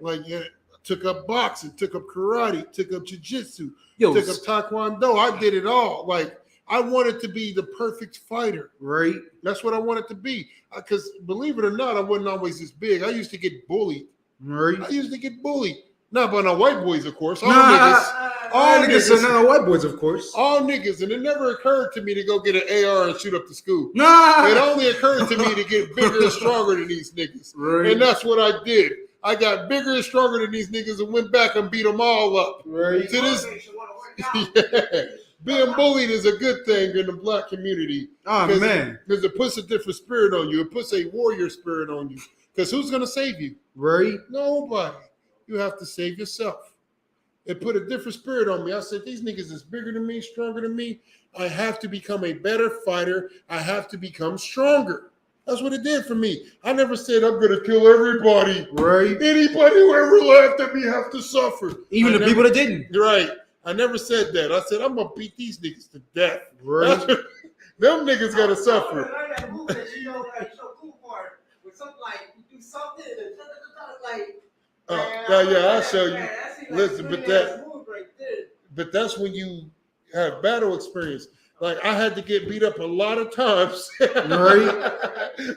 Speaker 6: Like, yeah, took up boxing, took up karate, took up jiu-jitsu, took up taekwondo. I did it all. Like, I wanted to be the perfect fighter.
Speaker 7: Right.
Speaker 6: That's what I wanted to be. Because believe it or not, I wasn't always this big. I used to get bullied.
Speaker 7: Right.
Speaker 6: I used to get bullied. Not by no white boys, of course. All
Speaker 7: niggas. None of white boys, of course.
Speaker 6: All niggas. And it never occurred to me to go get an AR and shoot up the school.
Speaker 7: Nah.
Speaker 6: It only occurred to me to get bigger and stronger than these niggas.
Speaker 7: Right.
Speaker 6: And that's what I did. I got bigger and stronger than these niggas and went back and beat them all up.
Speaker 7: Right.
Speaker 6: To this, yeah. Being bullied is a good thing in the black community.
Speaker 7: Oh, man.
Speaker 6: Because it puts a different spirit on you. It puts a warrior spirit on you. Because who's going to save you?
Speaker 7: Right.
Speaker 6: Nobody. You have to save yourself. It put a different spirit on me. I said, these niggas is bigger than me, stronger than me. I have to become a better fighter. I have to become stronger. That's what it did for me. I never said I'm going to kill everybody.
Speaker 7: Right.
Speaker 6: Anybody who ever laughed at me have to suffer.
Speaker 7: Even the people that didn't.
Speaker 6: Right. I never said that. I said, I'm going to beat these niggas to death.
Speaker 7: Right.
Speaker 6: Them niggas got to suffer. Yeah, I'll show you. Listen, but that's when you have battle experience. Like, I had to get beat up a lot of times
Speaker 7: Right.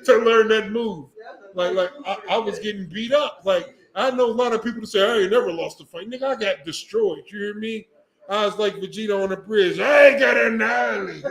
Speaker 6: to learn that move. Like I was getting beat up. Like, I know a lot of people that say, I ain't never lost a fight. Nigga, I got destroyed. You hear me? I was like Vegeta on the bridge. I ain't got annihilated.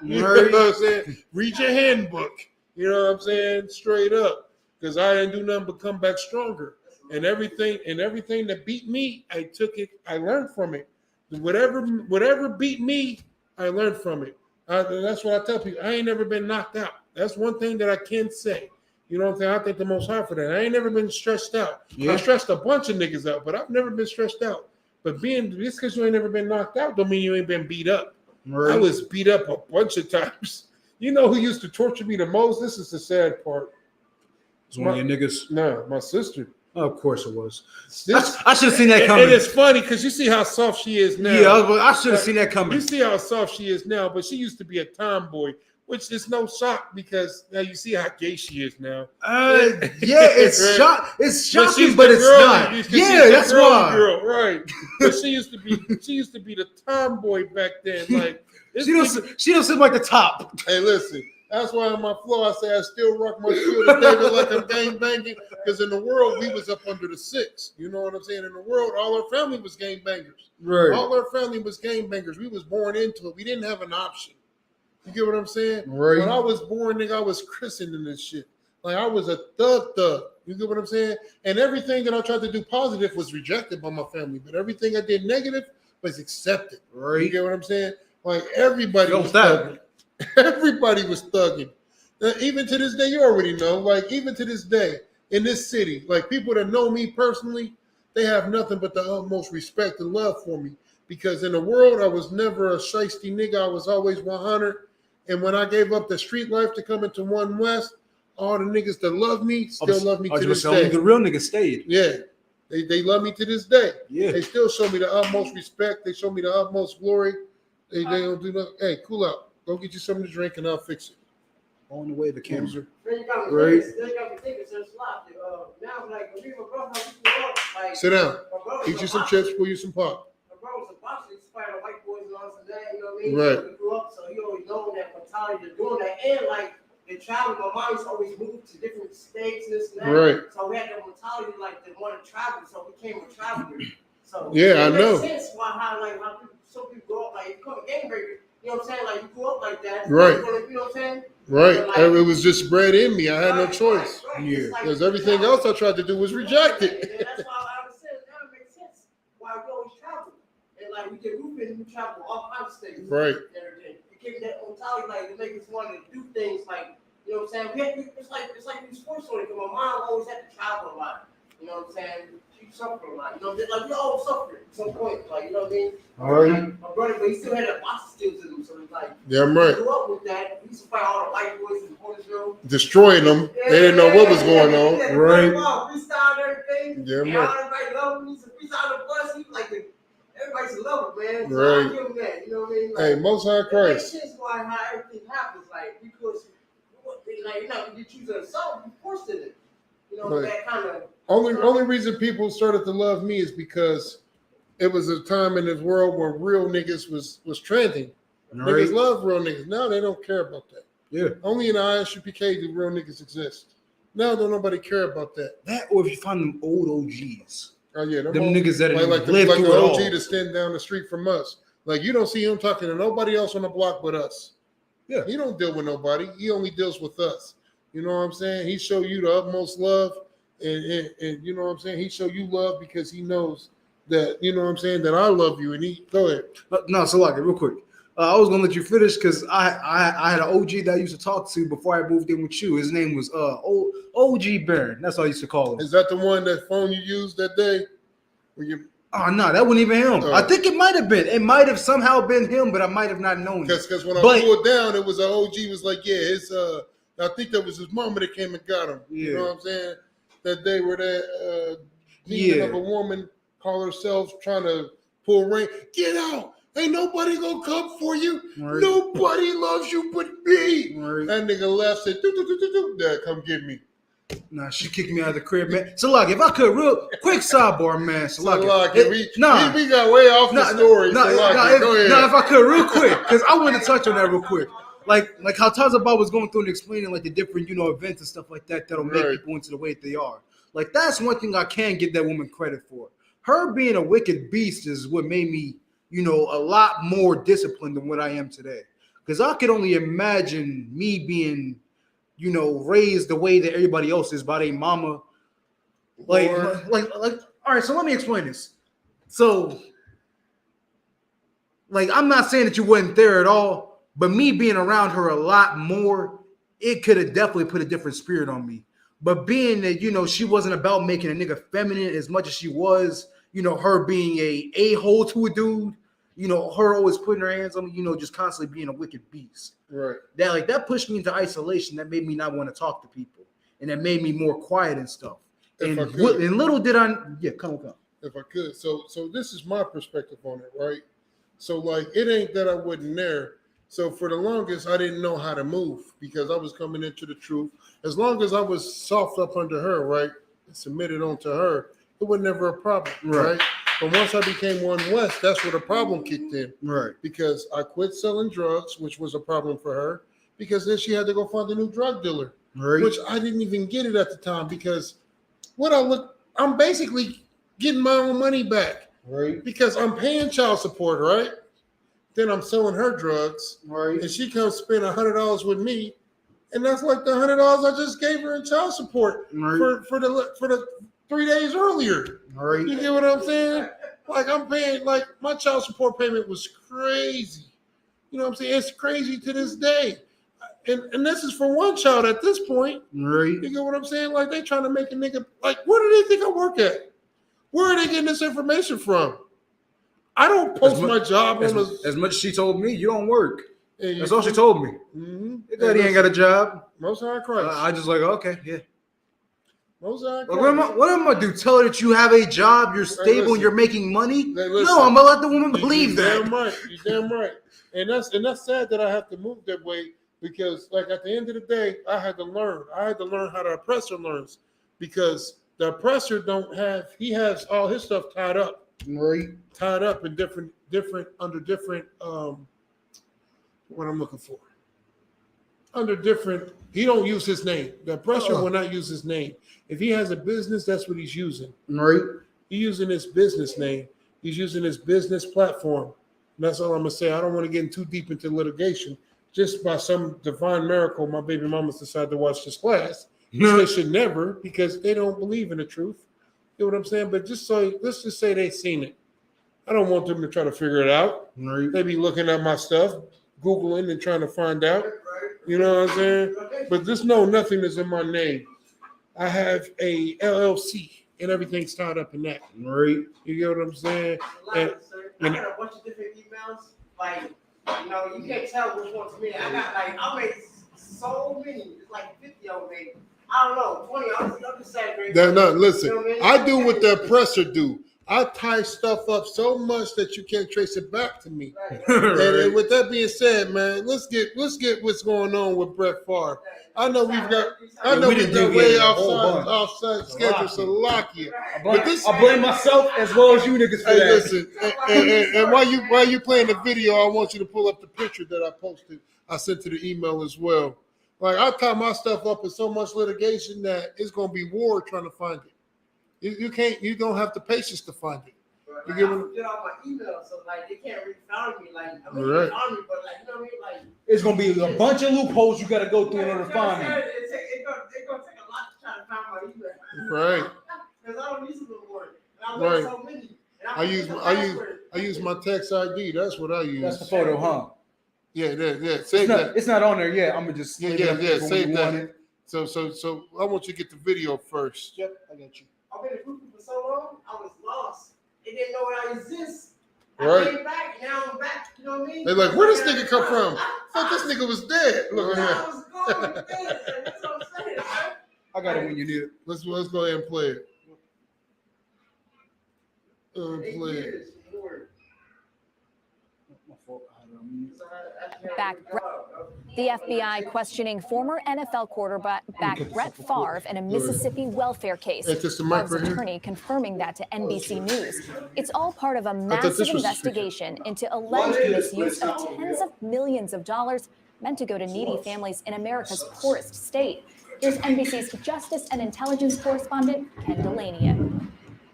Speaker 6: You know what I'm saying? Read your handbook. You know what I'm saying? Straight up. Because I didn't do nothing but come back stronger. And everything that beat me, I took it. I learned from it. Whatever beat me, I learned from it. That's what I tell people. I ain't never been knocked out. That's one thing that I can say. You know what I'm saying? I thank the Most High for that. I ain't never been stressed out. Yeah. I stressed a bunch of niggas out, but I've never been stressed out. But just because you ain't never been knocked out don't mean you ain't been beat up. Right. I was beat up a bunch of times. You know who used to torture me the most? This is the sad part.
Speaker 7: It's one of your niggas?
Speaker 6: No, my sister.
Speaker 7: Oh, of course it was. I should have seen that coming.
Speaker 6: And it's funny because you see how soft she is now.
Speaker 7: Yeah, I should have seen that coming.
Speaker 6: You see how soft she is now, but she used to be a tomboy, which is no shock because now you see how gay she is now.
Speaker 7: Yeah, it's
Speaker 6: right?
Speaker 7: It's shocking, but it's not. Yeah, that's why.
Speaker 6: Girl, right? But she used to be the tomboy back then. Like
Speaker 7: she don't seem like the top.
Speaker 6: Hey, listen. That's why on my floor I say I still rock my shield of David like I'm gang banging. Because in the world we was up under the 6. You know what I'm saying? In the world, all our family was gang bangers.
Speaker 7: Right.
Speaker 6: All our family was gang bangers. We was born into it. We didn't have an option. You get what I'm saying?
Speaker 7: Right.
Speaker 6: When I was born, nigga, I was christened in this shit. Like I was a thug. You get what I'm saying? And everything that I tried to do positive was rejected by my family, but everything I did negative was accepted.
Speaker 7: Right.
Speaker 6: You get what I'm saying? Like everybody
Speaker 7: Felt
Speaker 6: was
Speaker 7: that.
Speaker 6: thugging. Everybody was thugging. Even to this day, you already know. Like even to this day, in this city, like people that know me personally, they have nothing but the utmost respect and love for me. Because in the world, I was never a shiesty nigga. I was always 100. And when I gave up the street life to come into One West, all the niggas that love me still love me to this day.
Speaker 7: The real niggas stayed.
Speaker 6: Yeah. They love me to this day.
Speaker 7: Yeah.
Speaker 6: They still show me the utmost respect. They show me the utmost glory. They don't do nothing. Hey, cool out. Go get you something to drink and I'll fix it.
Speaker 7: On the way to camera.
Speaker 8: Then you got me
Speaker 7: Right.
Speaker 8: thinking, there's a lot. Now, like, when we were growing up, we grew up, like,
Speaker 6: Sit down.
Speaker 8: my brother was
Speaker 6: Eat
Speaker 8: a
Speaker 6: you some
Speaker 8: boxer.
Speaker 6: chips, pull you some pop.
Speaker 8: My brother was a boxer. He used to fight the white boys and all this and that, you know what I mean?
Speaker 6: Right.
Speaker 8: So we grew up, so he always known that mentality of doing that. And, like, the travel, my mom used to always move to different states and this and that.
Speaker 6: Right.
Speaker 8: So we had that mentality, like, to want to travel. So we became a traveler. So
Speaker 6: Yeah, I
Speaker 8: it makes
Speaker 6: know.
Speaker 8: sense why, how people, some people grow up, like, you become a gang breaker. You know what I'm saying? Like, you grew up like that.
Speaker 6: Right.
Speaker 8: You know what I'm saying?
Speaker 6: Right.
Speaker 8: Like,
Speaker 6: It was just bred in me. I had no choice.
Speaker 8: Right.
Speaker 7: Yeah.
Speaker 8: It's like-
Speaker 6: Because everything else I tried to do was rejected.
Speaker 8: Yeah, that's why I understand. Now it makes sense why we always travel. And like we get moving, we travel all kinds of states.
Speaker 6: Right.
Speaker 8: And everything. It gives that mentality like to make us want to do things like, you know what I'm saying? It's like we sports story because my mom always had to travel a lot. You know what I'm saying? She suffered a lot. You know, like we all suffered at some point. Like, you know what I mean?
Speaker 7: All right.
Speaker 8: Like, my brother, but he still had that boxing skills in him. So it's like,
Speaker 6: Yeah, I'm
Speaker 8: he
Speaker 6: right.
Speaker 8: grew up with that. He used to fight all the white boys in Portisville.
Speaker 6: Destroying them. They didn't know what was going on.
Speaker 7: Right.
Speaker 8: Freestyle and everything.
Speaker 6: Yeah,
Speaker 8: And
Speaker 6: right.
Speaker 8: everybody loved him. He used to freestyle on the bus. He was like everybody's a lover, man. So
Speaker 6: Right.
Speaker 8: I give him that. You know what I mean? Like,
Speaker 6: Hey, Most High
Speaker 8: it makes
Speaker 6: Christ.
Speaker 8: sense why how everything happens. Like because like you choose a song, you forced it. You know
Speaker 6: Right.
Speaker 8: that kind of.
Speaker 6: Only reason people started to love me is because it was a time in this world where real niggas was trending.
Speaker 7: Right.
Speaker 6: Niggas love real niggas. Now they don't care about that.
Speaker 7: Yeah.
Speaker 6: Only in the ISUPK do real niggas exist. Now don't nobody care about that.
Speaker 7: That or if you find them old OGs.
Speaker 6: Oh yeah,
Speaker 7: Them
Speaker 6: old-
Speaker 7: niggas that
Speaker 6: like the
Speaker 7: lived through it
Speaker 6: OG
Speaker 7: all.
Speaker 6: to stand down the street from us. Like you don't see him talking to nobody else on the block but us.
Speaker 7: Yeah.
Speaker 6: He don't deal with nobody. He only deals with us. You know what I'm saying? He show you the utmost love, and you know what I'm saying. He show you love because he knows that you know what I'm saying that I love you. And he go ahead.
Speaker 7: No, so like real quick. I was gonna let you finish because I had an OG that I used to talk to before I moved in with you. His name was OG Baron. That's what I used to call him.
Speaker 6: Is that the one that phone you used that day? When you
Speaker 7: Oh no, that wasn't even him.
Speaker 6: Oh.
Speaker 7: I think it might have been. It might have somehow been him, but I might have not known it.
Speaker 6: because when I
Speaker 7: But-
Speaker 6: pulled down, it was an OG was like, yeah, his I think that was his mama that came and got him. You
Speaker 7: Yeah.
Speaker 6: know what I'm saying? That day where that demon
Speaker 7: Yeah.
Speaker 6: of a woman call herself trying to pull rain. Get out! Ain't nobody gonna come for you.
Speaker 7: Right.
Speaker 6: Nobody loves you but me.
Speaker 7: Right.
Speaker 6: That nigga left said, Dad, come get me.
Speaker 7: Nah, she kicked me out of the crib, man. So like, if I could, real quick sidebar, man. So like,
Speaker 6: we got way off the story.
Speaker 7: No,
Speaker 6: Go ahead.
Speaker 7: if I could, real quick, because I wanted to touch on that real quick. Like how Tazabah was going through and explaining like the different, events and stuff like that that'll make
Speaker 6: Right.
Speaker 7: people into the way that they are. Like that's one thing I can give that woman credit for. Her being a wicked beast is what made me, a lot more disciplined than what I am today. Because I could only imagine me being, raised the way that everybody else is by their mama. Like, all right, so let me explain this. So, like, I'm not saying that you wasn't there at all, but me being around her a lot more, it could have definitely put a different spirit on me. But being that, she wasn't about making a nigga feminine as much as she was, her being a-hole to a dude, her always putting her hands on me, just constantly being a wicked beast.
Speaker 6: Right.
Speaker 7: That pushed me into isolation. That made me not want to talk to people. And that made me more quiet and stuff.
Speaker 6: If
Speaker 7: And,
Speaker 6: I could.
Speaker 7: and little did I, come.
Speaker 6: If I could. So this is my perspective on it, right? So like it ain't that I wasn't there. So for the longest, I didn't know how to move because I was coming into the truth. As long as I was soft up under her, right, and submitted onto her, it was never a problem, right? But once I became One West, that's where the problem kicked in.
Speaker 7: Right.
Speaker 6: Because I quit selling drugs, which was a problem for her, because then she had to go find a new drug dealer,
Speaker 7: Right.
Speaker 6: which I didn't even get it at the time because I'm basically getting my own money back.
Speaker 7: Right.
Speaker 6: Because I'm paying child support, right? Then I'm selling her drugs,
Speaker 7: Right.
Speaker 6: and she comes spend $100 with me and that's like the $100 I just gave her in child support for the 3 days earlier.
Speaker 7: Right.
Speaker 6: You get what I'm saying? Like I'm paying, like my child support payment was crazy. You know what I'm saying? It's crazy to this day. And this is for one child at this point.
Speaker 7: Right.
Speaker 6: You get what I'm saying? Like they trying to make a nigga, like where do they think I work at? Where are they getting this information from? I don't post my job on
Speaker 7: as much as she told me, you don't work.
Speaker 6: Yeah,
Speaker 7: That's all she told me.
Speaker 6: Mm-hmm.
Speaker 7: Your daddy ain't got a job.
Speaker 6: Most High Christ.
Speaker 7: I just like, okay, yeah.
Speaker 6: Most High Christ.
Speaker 7: Like, what am I do? Tell her that you have a job, you're stable, and you're making money? No, I'm gonna let the woman believe that.
Speaker 6: Damn right. You're damn right. And that's sad that I have to move that way because, like, at the end of the day, I had to learn. I had to learn how the oppressor learns because the oppressor he has all his stuff tied up.
Speaker 7: Right.
Speaker 6: Tied up in different under different what I'm looking for. Under different, he don't use his name. The oppressor will not use his name. If he has a business, that's what he's using.
Speaker 7: Right.
Speaker 6: He's using his business name. He's using his business platform. And that's all I'm gonna say. I don't want to get too deep into litigation. Just by some divine miracle, my baby mamas decided to watch this class. Which they should never, because they don't believe in the truth. You know what I'm saying? But let's just say they seen it. I don't want them to try to figure it out.
Speaker 7: Right.
Speaker 6: They be looking at my stuff, Googling and trying to find out. You know what I'm saying? But just know nothing is in my name. I have a LLC and everything's tied up in that.
Speaker 7: Right.
Speaker 6: You get what I'm saying?
Speaker 8: I got a bunch of different emails. Like, you can't tell which one's me. I made so many. It's like 50 of them. I don't know, 20. I'm just saying.
Speaker 6: Listen,
Speaker 8: You know what
Speaker 6: I do what the oppressor do. I tie stuff up so much that you can't trace it back to me.
Speaker 8: Right.
Speaker 6: And with that being said, man, let's get what's going on with Brett Favre. I know we've got way offside schedule, Salakia.
Speaker 7: I blame myself as well as you niggas for that.
Speaker 6: Listen, and while you playing the video, I want you to pull up the picture that I posted. I sent to the email as well. Like I tie my stuff up in so much litigation that it's gonna be war trying to find it. You don't have the patience to find it.
Speaker 8: I get all my emails, so like they can't really find me. Like I mean, they found me, but like you know what I mean? Like
Speaker 7: it's gonna be a bunch of loopholes you gotta go through in order to find me.
Speaker 8: It's gonna take a lot to try to find my email.
Speaker 6: Right.
Speaker 8: Because I don't use it anymore. And
Speaker 6: Right.
Speaker 8: so many.
Speaker 6: I use my text ID. That's what I use.
Speaker 7: That's the photo, huh?
Speaker 6: Yeah. Save that.
Speaker 7: It's not on there yet. I'm gonna just
Speaker 6: Yeah. Save that. So I want you to get the video first.
Speaker 7: Yep, I got you.
Speaker 8: I've been in Brooklyn for so long, I was lost. They didn't know I exist.
Speaker 6: Right.
Speaker 8: I came back, now I'm back. You know what I mean?
Speaker 6: They're like, where this nigga come from? I thought this nigga was dead. Look at
Speaker 8: I was gone. That's what I'm saying, man.
Speaker 7: I got it when you need it.
Speaker 6: Let's go ahead and play it.
Speaker 8: 8
Speaker 6: Play it.
Speaker 8: years. Lord.
Speaker 9: The FBI questioning former NFL quarterback Brett Favre in a Mississippi welfare case. Favre's attorney confirming that to NBC News. It's all part of a massive investigation into alleged misuse of tens of millions of dollars meant to go to needy families in America's poorest state. Here's NBC's Justice and Intelligence correspondent, Ken Delania.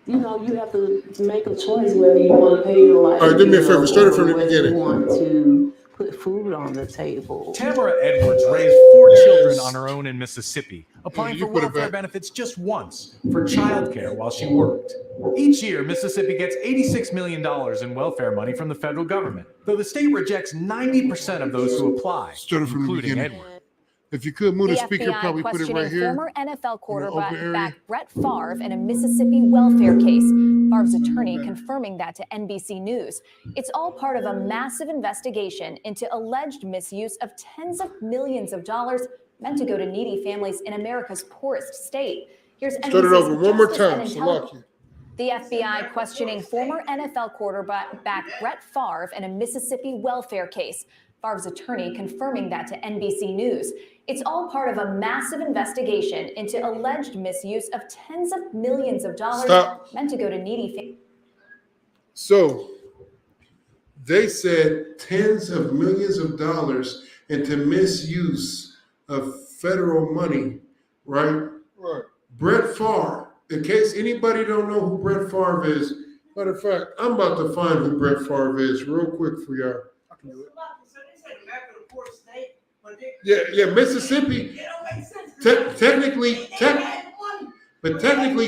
Speaker 10: You know, you have to make a choice whether you want to pay your life.
Speaker 6: All right, do me a favor. Start it from the beginning.
Speaker 10: You want to put food on the table.
Speaker 11: Tamara Edwards raised 4 children on her own in Mississippi, applying for welfare benefits just once for childcare while she worked. Each year, Mississippi gets $86 million in welfare money from the federal government, though the state rejects 90% of those who apply, including Edwards.
Speaker 6: If you could move the speaker,
Speaker 9: FBI
Speaker 6: probably put it right here.
Speaker 9: Former NFL quarterback Brett Favre in a Mississippi welfare case. Favre's attorney confirming that to NBC News. It's all part of a massive investigation into alleged misuse of tens of millions of dollars meant to go to needy families in America's poorest state. Here's
Speaker 6: Start it over one more time.
Speaker 9: The FBI questioning former NFL quarterback Brett Favre in a Mississippi welfare case. Favre's attorney confirming that to NBC News. It's all part of a massive investigation into alleged misuse of tens of millions of dollars meant to go to needy families.
Speaker 6: So they said tens of millions of dollars into misuse of federal money, right? Right. Brett Favre, in case anybody don't know who Brett Favre is, matter of fact, I'm about to find who Brett Favre is real quick for y'all. I can do it. Yeah, Mississippi. Technically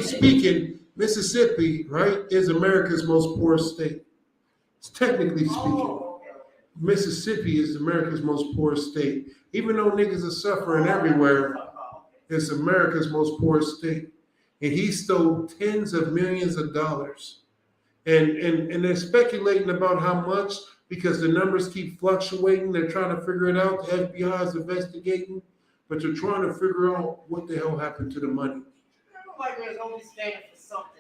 Speaker 6: speaking, Mississippi, right, is America's most poor state. It's technically speaking. Mississippi is America's most poor state. Even though niggas are suffering everywhere, it's America's most poor state. And he stole tens of millions of dollars. And they're speculating about how much because the numbers keep fluctuating. They're trying to figure it out. The FBI is investigating, but they're trying to figure out what the hell happened to the money.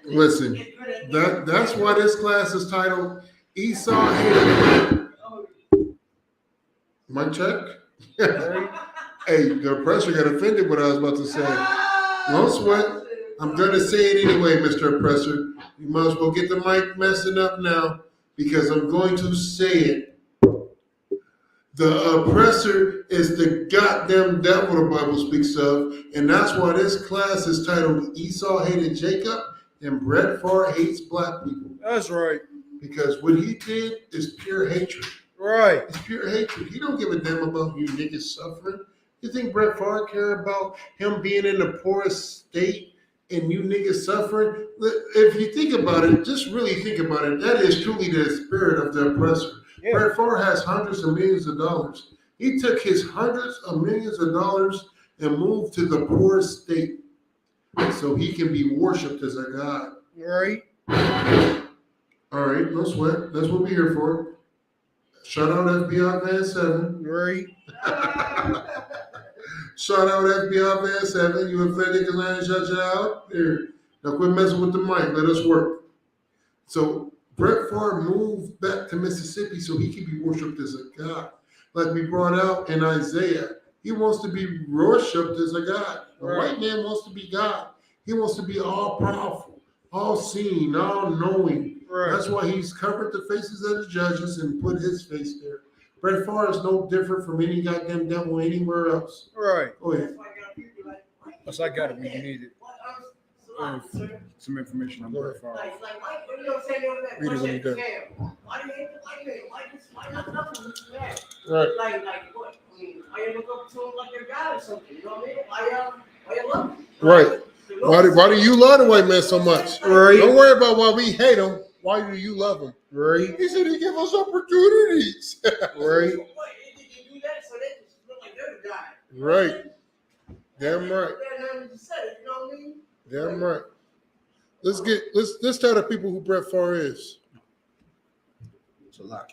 Speaker 6: Listen, that's why this class is titled Esau hated. Mic check. Hey, the oppressor got offended what I was about to say. No sweat. I'm going to say it anyway, Mr. Oppressor. You might as well get the mic messing up now because I'm going to say it. The oppressor is the goddamn devil the Bible speaks of, and that's why this class is titled Esau hated Jacob and Brett Favre hates black people.
Speaker 7: That's right.
Speaker 6: Because what he did is pure hatred.
Speaker 7: Right.
Speaker 6: It's pure hatred. He don't give a damn about you niggas suffering. You think Brett Favre care about him being in the poorest state and you niggas suffering? If you think about it, just really think about it, that is truly the spirit of the oppressor. Yeah. Brett Favre has hundreds of millions of dollars. He took his hundreds of millions of dollars and moved to the poorest state so he can be worshipped as a god.
Speaker 7: Right.
Speaker 6: All right, no sweat. That's what we're here for. Shout out FBI Van 7.
Speaker 7: Right.
Speaker 6: Shout out FBI Van 7. You offended because I ain't shut you out? Here. Now quit messing with the mic. Let us work. So Brett Favre moved back to Mississippi so he could be worshipped as a god. Like we brought out in Isaiah. He wants to be worshipped as a god. The white man wants to be God. He wants to be all powerful, all seeing, all knowing. Right. That's why he's covered the faces of the judges and put his face there. Brett Favre is no different from any goddamn devil anywhere else.
Speaker 7: Right.
Speaker 6: Go ahead.
Speaker 7: Yes, I got it when you need it. Some information on Brett Favre.
Speaker 6: Read it when you're done.
Speaker 8: Right. Like what? I mean, why you look up to him like your God or something? You know what I mean? Why you love him?
Speaker 6: Right. Why do you love the white man so much? Right. Don't worry about why we hate him. Why do you love him?
Speaker 7: Right.
Speaker 6: He said he give us opportunities. Right. Right. Damn right. Damn right. Let's tell the people who Brett Favre is.
Speaker 7: It's a lot.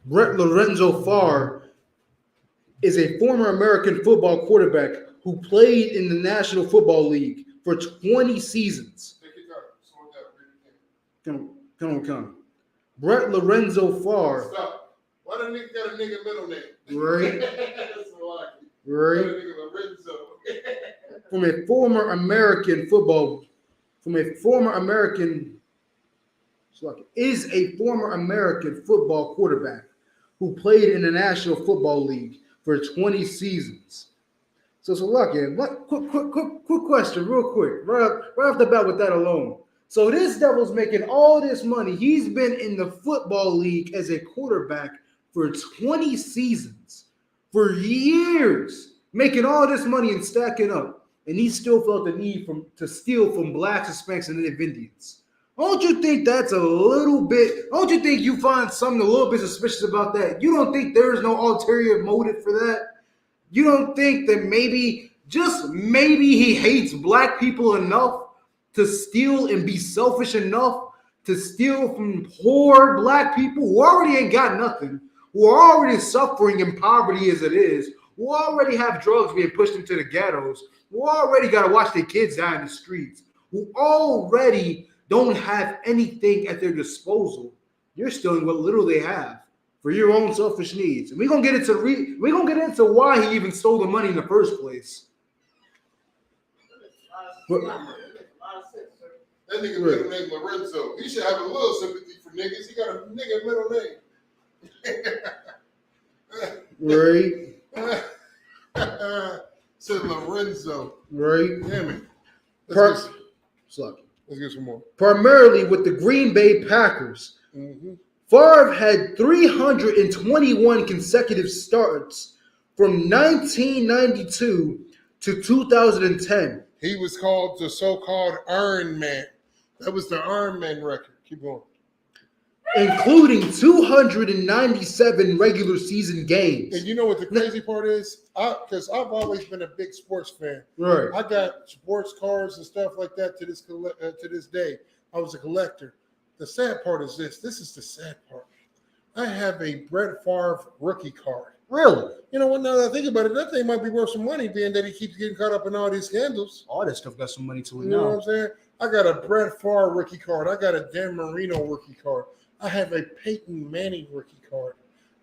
Speaker 7: Brett Lorenzo Favre is a former American football quarterback who played in the National Football League for 20 seasons. Come. Brett Lorenzo Favre.
Speaker 6: Stop. Why the nigga got a nigga middle name?
Speaker 7: Right.
Speaker 6: That's why.
Speaker 7: Right.
Speaker 6: Nigga Lorenzo.
Speaker 7: From a former American football quarterback who played in the National Football League for 20 seasons. So lucky. Quick question, real quick, right off the bat with that alone. So this devil's making all this money. He's been in the football league as a quarterback for 20 seasons, for years, making all this money and stacking up, and he still felt the need to steal from blacks, Hispanics, and Native Indians. Don't you think that's a little bit? Don't you think you find something a little bit suspicious about that? You don't think there is no ulterior motive for that? You don't think that maybe, just maybe, he hates black people enough to steal and be selfish enough to steal from poor black people who already ain't got nothing, who are already suffering in poverty as it is, who already have drugs being pushed into the ghettos, who already got to watch their kids die in the streets, who already don't have anything at their disposal. You're stealing what little they have for your own selfish needs. And we're gonna get into why he even stole the money in the first place.
Speaker 6: But, that nigga middle name Lorenzo. He should have a little sympathy for niggas. He got a nigga middle name.
Speaker 7: Right.
Speaker 6: Said Lorenzo.
Speaker 7: Right.
Speaker 6: Damn it. Let's get some more.
Speaker 7: Primarily with the Green Bay Packers.
Speaker 6: Mm-hmm.
Speaker 7: Favre had 321 consecutive starts from 1992 to 2010.
Speaker 6: He was called the so-called Iron Man. That was the Iron Man record. Keep going.
Speaker 7: Including 297 regular season games.
Speaker 6: And you know what the crazy part is? Because I've always been a big sports fan.
Speaker 7: Right.
Speaker 6: I got sports cards and stuff like that to this day. I was a collector. The sad part is this. This is the sad part. I have a Brett Favre rookie card.
Speaker 7: Really?
Speaker 6: You know what? Now that I think about it, that thing might be worth some money, being that he keeps getting caught up in all these scandals.
Speaker 7: All that stuff got some money to it
Speaker 6: You know what
Speaker 7: now.
Speaker 6: I'm saying? I got a Brett Favre rookie card. I got a Dan Marino rookie card. I have a Peyton Manning rookie card.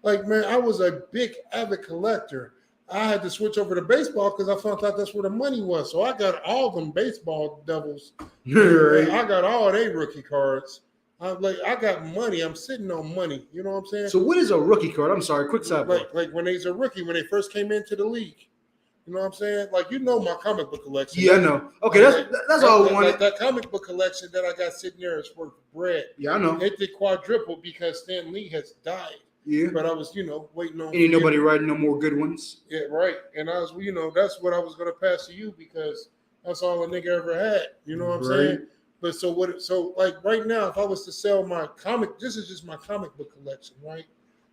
Speaker 6: Like, man, I was a big avid collector. I had to switch over to baseball because I found out that's where the money was. So I got all them baseball devils.
Speaker 7: Right.
Speaker 6: I got all they rookie cards. I got money. I'm sitting on money. You know what I'm saying?
Speaker 7: So what is a rookie card? I'm sorry, quick sidebar.
Speaker 6: Like when they's a rookie, when they first came into the league. You know what I'm saying? Like, you know my comic book collection.
Speaker 7: Yeah, I know. Okay, that's all I wanted.
Speaker 6: That comic book collection that I got sitting there is worth bread.
Speaker 7: Yeah, I know.
Speaker 6: It did quadruple because Stan Lee has died.
Speaker 7: Yeah.
Speaker 6: But I was, waiting on.
Speaker 7: Ain't nobody writing no more good ones.
Speaker 6: Yeah, right. And I was, that's what I was going to pass to you because that's all a nigga ever had. You know what I'm saying? But so like right now, if I was to sell my comic, this is just my comic book collection, right?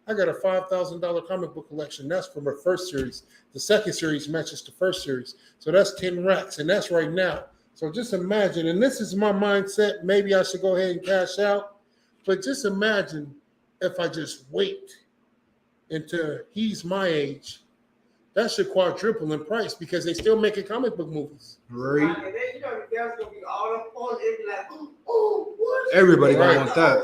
Speaker 6: I got a $5,000 comic book collection. That's from the first series. The second series matches the first series. So that's 10 racks, and that's right now. So just imagine, and this is my mindset. Maybe I should go ahead and cash out. But just imagine if I just wait until he's my age. That should quadruple in price because they still making comic book movies.
Speaker 7: Right.
Speaker 8: And then, there's going to be all up on it. Be like, oh, what?
Speaker 7: Everybody gonna want that.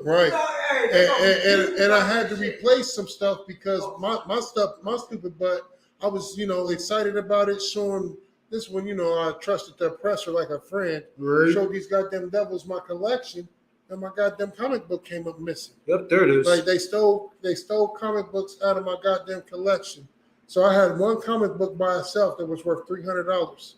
Speaker 6: Right. And I had to replace some stuff because my stupid butt, I was, excited about it, showing this one, I trusted the oppressor like a friend.
Speaker 7: Right.
Speaker 6: Showed these goddamn devils my collection, and my goddamn comic book came up missing.
Speaker 7: Yep, there it is.
Speaker 6: Like they stole comic books out of my goddamn collection. So I had one comic book by itself that was worth $300.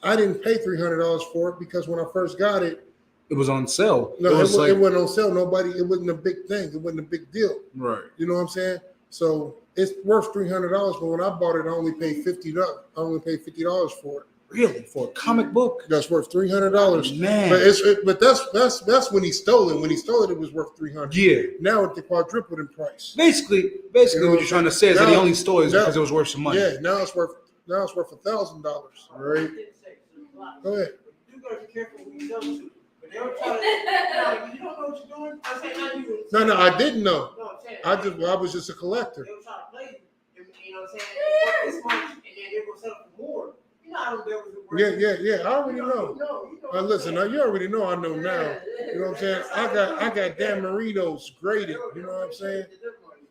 Speaker 6: I didn't pay $300 for it because when I first got it,
Speaker 7: it was on sale.
Speaker 6: No, it wasn't on sale. It wasn't a big thing. It wasn't a big deal.
Speaker 7: Right.
Speaker 6: You know what I'm saying? So it's worth $300, but when I bought it, I only paid $50. I only paid $50 for it.
Speaker 7: Really? For a comic book?
Speaker 6: That's worth $300.
Speaker 7: Man.
Speaker 6: But that's when he stole it. When he stole it, it was worth $300.
Speaker 7: Yeah.
Speaker 6: Now it quadrupled in price.
Speaker 7: Basically, what you're trying to say is that he only stole it because it was worth some money.
Speaker 6: Yeah. Now it's worth $1,000.
Speaker 7: Right.
Speaker 6: Go ahead.
Speaker 8: You gotta be careful when you sell to. But they don't try to. You don't know what you're doing. I'm saying now you.
Speaker 6: No, I didn't know.
Speaker 8: No, I'm saying.
Speaker 6: I was just a collector.
Speaker 8: They'll try to play you. You know what I'm saying? This much, and then they're gonna sell it for more. You know how them devils work.
Speaker 6: Yeah. I already know. Listen, now you already know. I know now. You know what I'm saying? I got Dan Marino's graded. You know what I'm saying?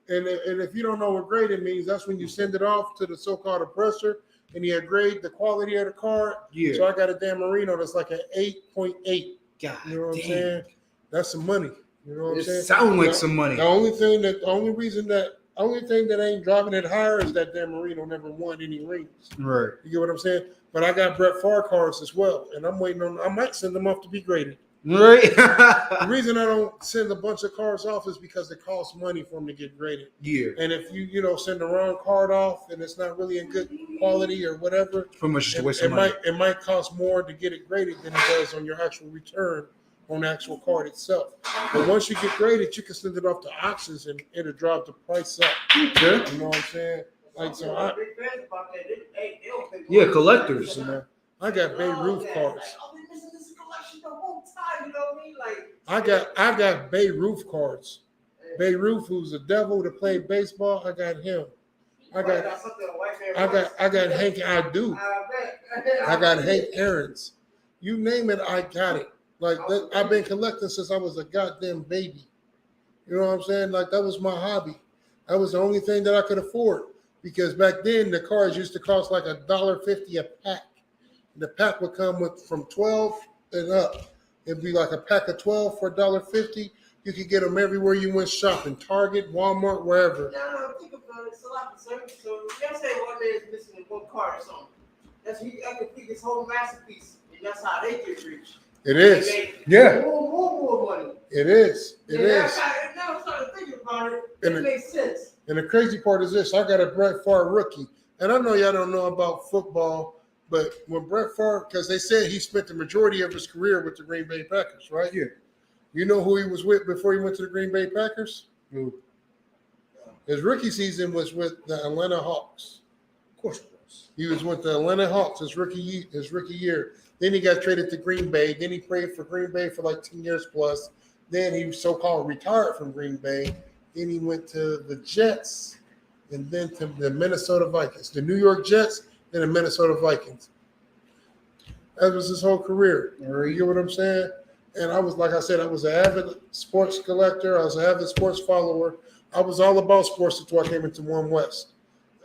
Speaker 6: And if you don't know what graded means, that's when you send it off to the so-called oppressor, and he grade the quality of the card.
Speaker 7: Yeah.
Speaker 6: So I got a Dan Marino that's like an 8.8.
Speaker 7: God,
Speaker 6: you know what I'm saying? That's some money. You know what I'm saying?
Speaker 7: It sounds like some money.
Speaker 6: The only thing that ain't driving it higher is that Dan Marino never won any rings.
Speaker 7: Right.
Speaker 6: You get what I'm saying? But I got Brett Favre cards as well, and I'm waiting on. I might send them off to be graded.
Speaker 7: Right.
Speaker 6: The reason I don't send a bunch of cards off is because it costs money for them to get graded.
Speaker 7: Yeah.
Speaker 6: And if you send the wrong card off and it's not really in good quality or whatever,
Speaker 7: pretty much just a waste of money.
Speaker 6: It might cost more to get it graded than it does on your actual return on the actual card itself. But once you get graded, you can send it off to auctions and it'll drop the price up.
Speaker 7: Yeah.
Speaker 6: You know what I'm saying? Like so.
Speaker 7: Yeah, collectors.
Speaker 6: I got Beirut cards. I got Beirut cards. Beirut, who's a devil to play baseball, I got him. I got Hank. I do. I got Hank Aaron's. You name it, I got it. Like I've been collecting since I was a goddamn baby. You know what I'm saying? Like that was my hobby. That was the only thing that I could afford because back then the cards used to cost like $1.50 a pack. The pack would come with from 12 and up. It'd be like a pack of 12 for $1.50. You could get them everywhere you went shopping, Target, Walmart, wherever.
Speaker 8: No, think about it. It's a lot of service. So let's say one man is missing one card or something. I could pick his whole masterpiece, and that's how they get rich.
Speaker 6: It is.
Speaker 7: Yeah.
Speaker 8: More money.
Speaker 6: It is. It is.
Speaker 8: Now I'm starting to think about it.
Speaker 6: And
Speaker 8: It makes sense.
Speaker 6: And the crazy part is this: I got a Brett Favre rookie, and I know y'all don't know about football, but when Brett Favre, because they said he spent the majority of his career with the Green Bay Packers, right?
Speaker 7: Yeah.
Speaker 6: You know who he was with before he went to the Green Bay Packers?
Speaker 7: Who?
Speaker 6: His rookie season was with the Atlanta Hawks.
Speaker 7: Of course it was.
Speaker 6: He was with the Atlanta Hawks his rookie year. Then he got traded to Green Bay. Then he played for Green Bay for like 10 years plus. Then he so-called retired from Green Bay. Then he went to the Jets, and then to the Minnesota Vikings. The New York Jets, then the Minnesota Vikings. That was his whole career. You get what I'm saying? And I was, like I said, I was an avid sports collector. I was an avid sports follower. I was all about sports until I came into One West.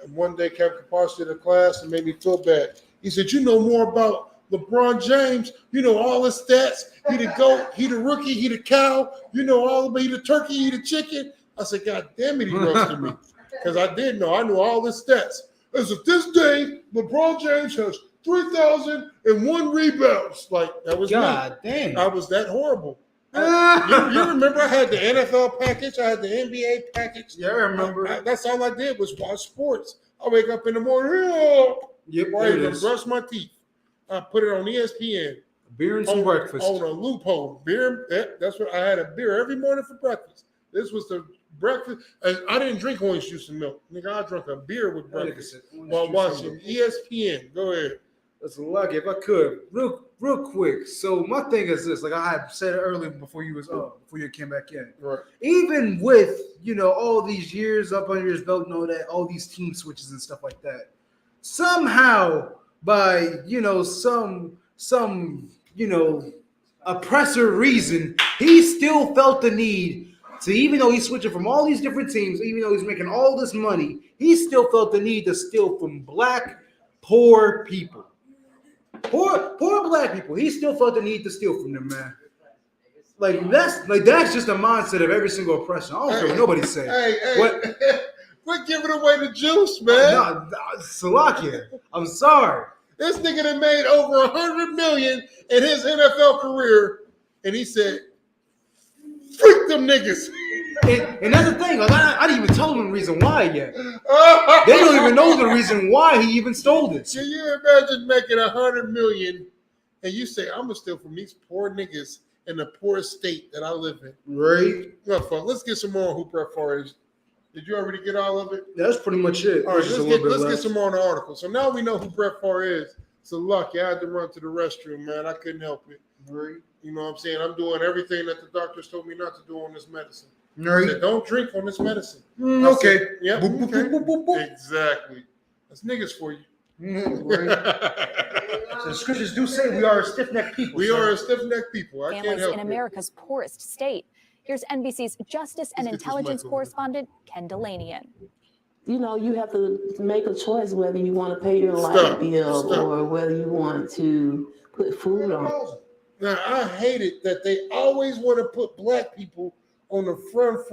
Speaker 6: And one day, Captain Parson did a class and made me feel bad. He said, "You know more about LeBron James. You know all his stats. He the GOAT. He the rookie. He the cow. You know all about. He the turkey. He the chicken." I said, "God damn it, he roasted me." Because I did know. I knew all his stats. As of this day, LeBron James has 3,001 rebounds. Like, that was
Speaker 7: God
Speaker 6: me.
Speaker 7: damn.
Speaker 6: I was that horrible. You remember I had the NFL package. I had the NBA package.
Speaker 7: Yeah, I remember.
Speaker 6: That's all I did was watch sports. I wake up in the morning.
Speaker 7: Yep,
Speaker 6: Before I even brush my teeth. I put it on ESPN.
Speaker 7: Beer and some breakfast.
Speaker 6: On a loophole. Beer. That's what I had, a beer every morning for breakfast. This was the breakfast. I didn't drink orange juice and milk. Nigga, I drank a beer with breakfast while watching ESPN. Go ahead.
Speaker 7: That's lucky. If I could, real quick. So my thing is this: like I had said earlier before you came back in.
Speaker 6: Right.
Speaker 7: Even with all these years up under his belt, that all these team switches and stuff like that, somehow by some oppressor reason, he still felt the need to, even though he's switching from all these different teams, even though he's making all this money, he still felt the need to steal from black poor people. Poor black people. He still felt the need to steal from them, man. That's just the mindset of every single oppression. I don't care what nobody say.
Speaker 6: Hey, quit giving away the juice, man.
Speaker 7: No, Salakia. I'm sorry.
Speaker 6: This nigga that made over $100 million in his NFL career, and he said, "Freak them niggas."
Speaker 7: And that's the thing. Like, I didn't even tell them the reason why yet. They don't even know the reason why he even stole this.
Speaker 6: Can you imagine making $100 million and you say, "I'm gonna steal from these poor niggas in the poorest state that I live in"?
Speaker 7: Right.
Speaker 6: Well, fuck, let's get some more on who Brett Favre is. Did you already get all of it?
Speaker 7: That's pretty much it.
Speaker 6: All right, let's get some more on the article. So now we know who Brett Favre is. So lucky, I had to run to the restroom, man. I couldn't help it.
Speaker 7: Right.
Speaker 6: You know what I'm saying? I'm doing everything that the doctors told me not to do on this medicine.
Speaker 7: Right.
Speaker 6: Said, don't drink on this medicine.
Speaker 7: Okay.
Speaker 6: Said, yep.
Speaker 7: Boop, boop, boop, boop, boop, boop.
Speaker 6: Exactly. That's niggas for you.
Speaker 7: Right. So the scriptures do say we are a stiff-necked people.
Speaker 6: We are a stiff-necked people. I can't
Speaker 9: Families
Speaker 6: help
Speaker 9: in
Speaker 6: it.
Speaker 9: America's poorest state. Here's NBC's Justice and Intelligence correspondent, Ken Delanian.
Speaker 10: You have to make a choice whether you want to pay your light bill or whether you want to put food on.
Speaker 6: Now, I hate it that they always want to put black people on the front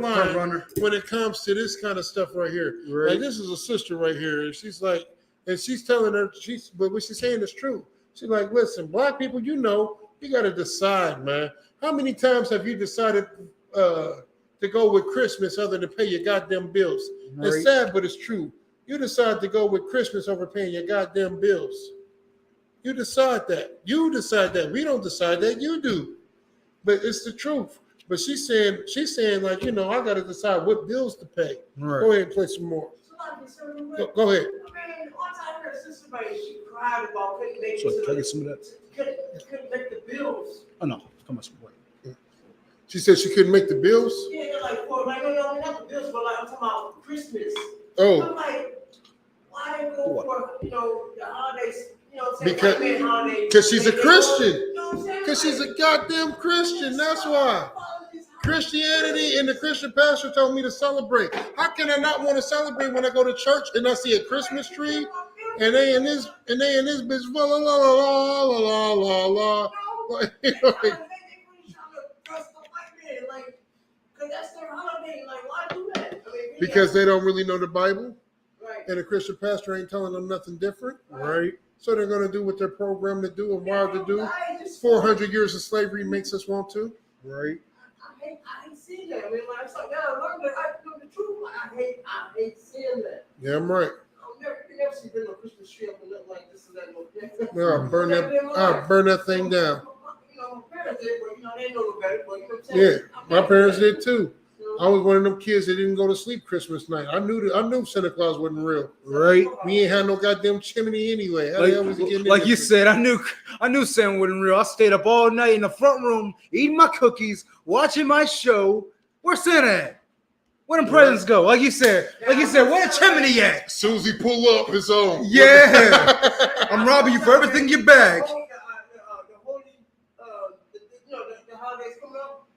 Speaker 6: line when it comes to this kind of stuff right here.
Speaker 7: Right.
Speaker 6: Like, this is a sister right here, and she's like, and she's telling her, but what she's saying is true. She's like, listen, black people, you got to decide, man. How many times have you decided to go with Christmas other than pay your goddamn bills? Right. It's sad, but it's true. You decide to go with Christmas over paying your goddamn bills. You decide that. We don't decide that. You do. But it's the truth. But she's saying like, I got to decide what bills to pay. Right. Go ahead and play some more. Go ahead.
Speaker 8: I mean, one time I heard somebody, she cried about couldn't make
Speaker 7: some of that?
Speaker 8: Couldn't make the bills.
Speaker 7: Oh no, come on, wait.
Speaker 6: She said she couldn't make the bills?
Speaker 8: Yeah, no, not the bills, but I'm talking about Christmas.
Speaker 6: Oh.
Speaker 8: I'm like, why go for the holidays?
Speaker 6: Because she's a Christian. Because she's a goddamn Christian. That's why. Christianity and the Christian pastor told me to celebrate. How can I not want to celebrate when I go to church and I see a Christmas tree and they in this bitch la la la la la la la. Like, because they don't really know the Bible, and the Christian pastor ain't telling them nothing different.
Speaker 7: Right.
Speaker 6: So they're going to do what they're programmed to do and wired to do. 400 years of slavery makes us want to. Right.
Speaker 8: I hate seeing that. I mean, when I start down, I learned that I know the truth. I hate seeing that.
Speaker 6: Yeah, I'm right.
Speaker 8: You never see no Christmas tree up and nothing like this and that.
Speaker 6: Yeah, I'll burn that thing down.
Speaker 8: You know, my parents did, but they know no better. But you know what I'm saying?
Speaker 6: Yeah, my parents did too. I was one of them kids that didn't go to sleep Christmas night. I knew Santa Claus wasn't real.
Speaker 7: Right.
Speaker 6: We ain't had no goddamn chimney anyway.
Speaker 7: Like you said, I knew Santa wasn't real. I stayed up all night in the front room, eating my cookies, watching my show. Where's Santa at? Where the presents go? Like you said, where the chimney at?
Speaker 6: Susie pull up his own.
Speaker 7: Yeah. I'm robbing you for everything in your bag.
Speaker 8: The holidays coming up.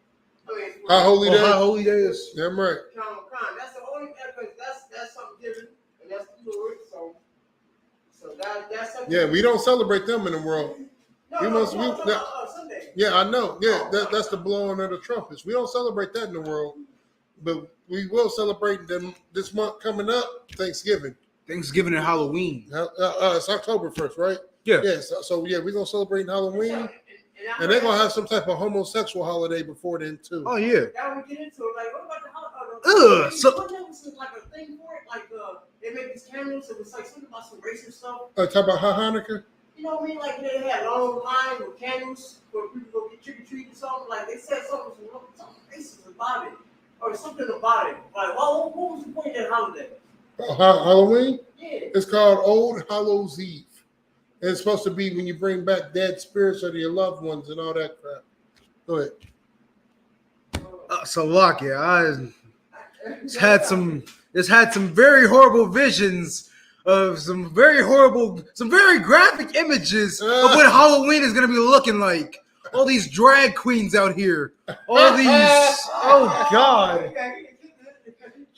Speaker 6: High Holy Days.
Speaker 7: High Holy Days.
Speaker 6: Yeah, I'm right.
Speaker 8: That's the only that's something different, and that's the Lord. So that's something.
Speaker 6: Yeah, we don't celebrate them in the world.
Speaker 8: Sunday.
Speaker 6: Yeah, I know. Yeah, that's the blowing of the trumpets. We don't celebrate that in the world, but we will celebrate them this month coming up. Thanksgiving
Speaker 7: And Halloween.
Speaker 6: It's October 1st, right?
Speaker 7: Yeah.
Speaker 6: Yeah. So we're gonna celebrate Halloween. And they're gonna have some type of homosexual holiday before then too.
Speaker 7: Oh yeah.
Speaker 8: Now we get into it. Like, what about the holiday?
Speaker 7: So
Speaker 8: like a thing for it. Like they make these candles. It was like something about some racist stuff.
Speaker 6: Talk about Hanukkah.
Speaker 8: You know what I mean? Like they had long lines with candles where people go get trick or treat or something. Like they said something racist about it or something about it. Like, what was the point of that holiday?
Speaker 6: Halloween.
Speaker 8: Yeah.
Speaker 6: It's called Old Hallows Eve. And it's supposed to be when you bring back dead spirits of your loved ones and all that crap. Go ahead.
Speaker 7: I had some very horrible visions of some very graphic images of what Halloween is gonna be looking like. All these drag queens out here. All these oh God.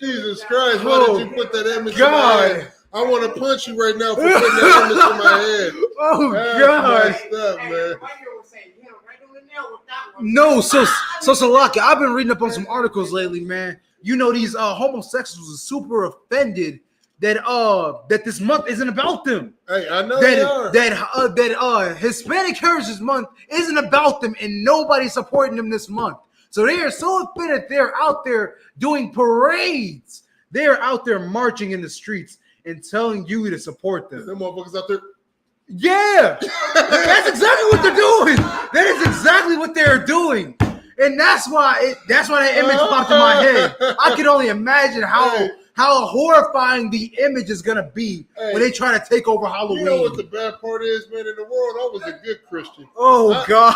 Speaker 6: Jesus Christ, why did you put that image in my head? I want to punch you right now for putting that image in my head.
Speaker 7: Oh God.
Speaker 6: Messed up, man.
Speaker 7: No, so Salaki, I've been reading up on some articles lately, man. You know, these homosexuals are super offended that this month isn't about them.
Speaker 6: Hey, I know they are.
Speaker 7: That Hispanic Heritage Month isn't about them, and nobody's supporting them this month. So they are so offended. They're out there doing parades. They're out there marching in the streets and telling you to support them.
Speaker 6: Them motherfuckers out there.
Speaker 7: Yeah, that's exactly what they're doing. That is exactly what they're doing, and that's why that image popped in my head. I can only imagine how horrifying the image is gonna be when they try to take over Halloween.
Speaker 6: You know what the bad part is, man? In the world, I was a good Christian.
Speaker 7: Oh God!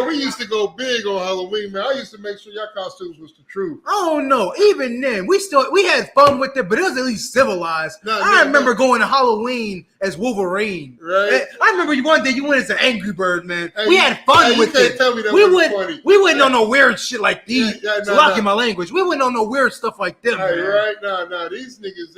Speaker 6: We used to go big on Halloween, man. I used to make sure your costumes was the truth.
Speaker 7: Oh no! Even then, we had fun with it, but it was at least civilized. I remember going to Halloween as Wolverine.
Speaker 6: Right.
Speaker 7: I remember one day you went as an Angry Bird, man.
Speaker 6: Hey,
Speaker 7: we had fun with it.
Speaker 6: Tell me that funny.
Speaker 7: We wouldn't on no weird shit like these. Locking my language. We wouldn't on no weird stuff like them.
Speaker 6: Hey,
Speaker 7: man.
Speaker 6: right? No, these niggas,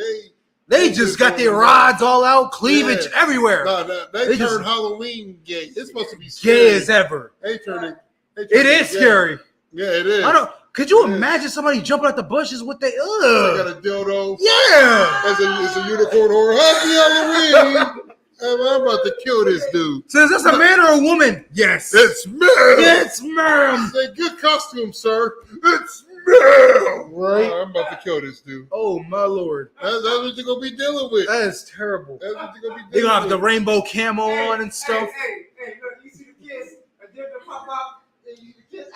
Speaker 7: they just got their rods all out, cleavage everywhere.
Speaker 6: No, they turned Halloween gay. It's supposed to be scary.
Speaker 7: Gay as ever.
Speaker 6: They turned it.
Speaker 7: It is scary.
Speaker 6: Yeah, it is.
Speaker 7: Could you imagine somebody jumping out the bushes with
Speaker 6: They got a dildo.
Speaker 7: Yeah.
Speaker 6: It's a unicorn horror. Happy Halloween. I'm about to kill this dude.
Speaker 7: So is this a man or a woman? Yes.
Speaker 6: It's ma'am.
Speaker 7: It's ma'am.
Speaker 6: Say good costume, sir. It's ma'am.
Speaker 7: Right.
Speaker 6: I'm about to kill this dude.
Speaker 7: Oh my Lord.
Speaker 6: That's what you're gonna be dealing with.
Speaker 7: That is terrible.
Speaker 6: That's what you're gonna be dealing with.
Speaker 7: They're gonna have the rainbow camo on and stuff.
Speaker 8: Hey, look, you see the kids, a dip pop up, and you see the kids.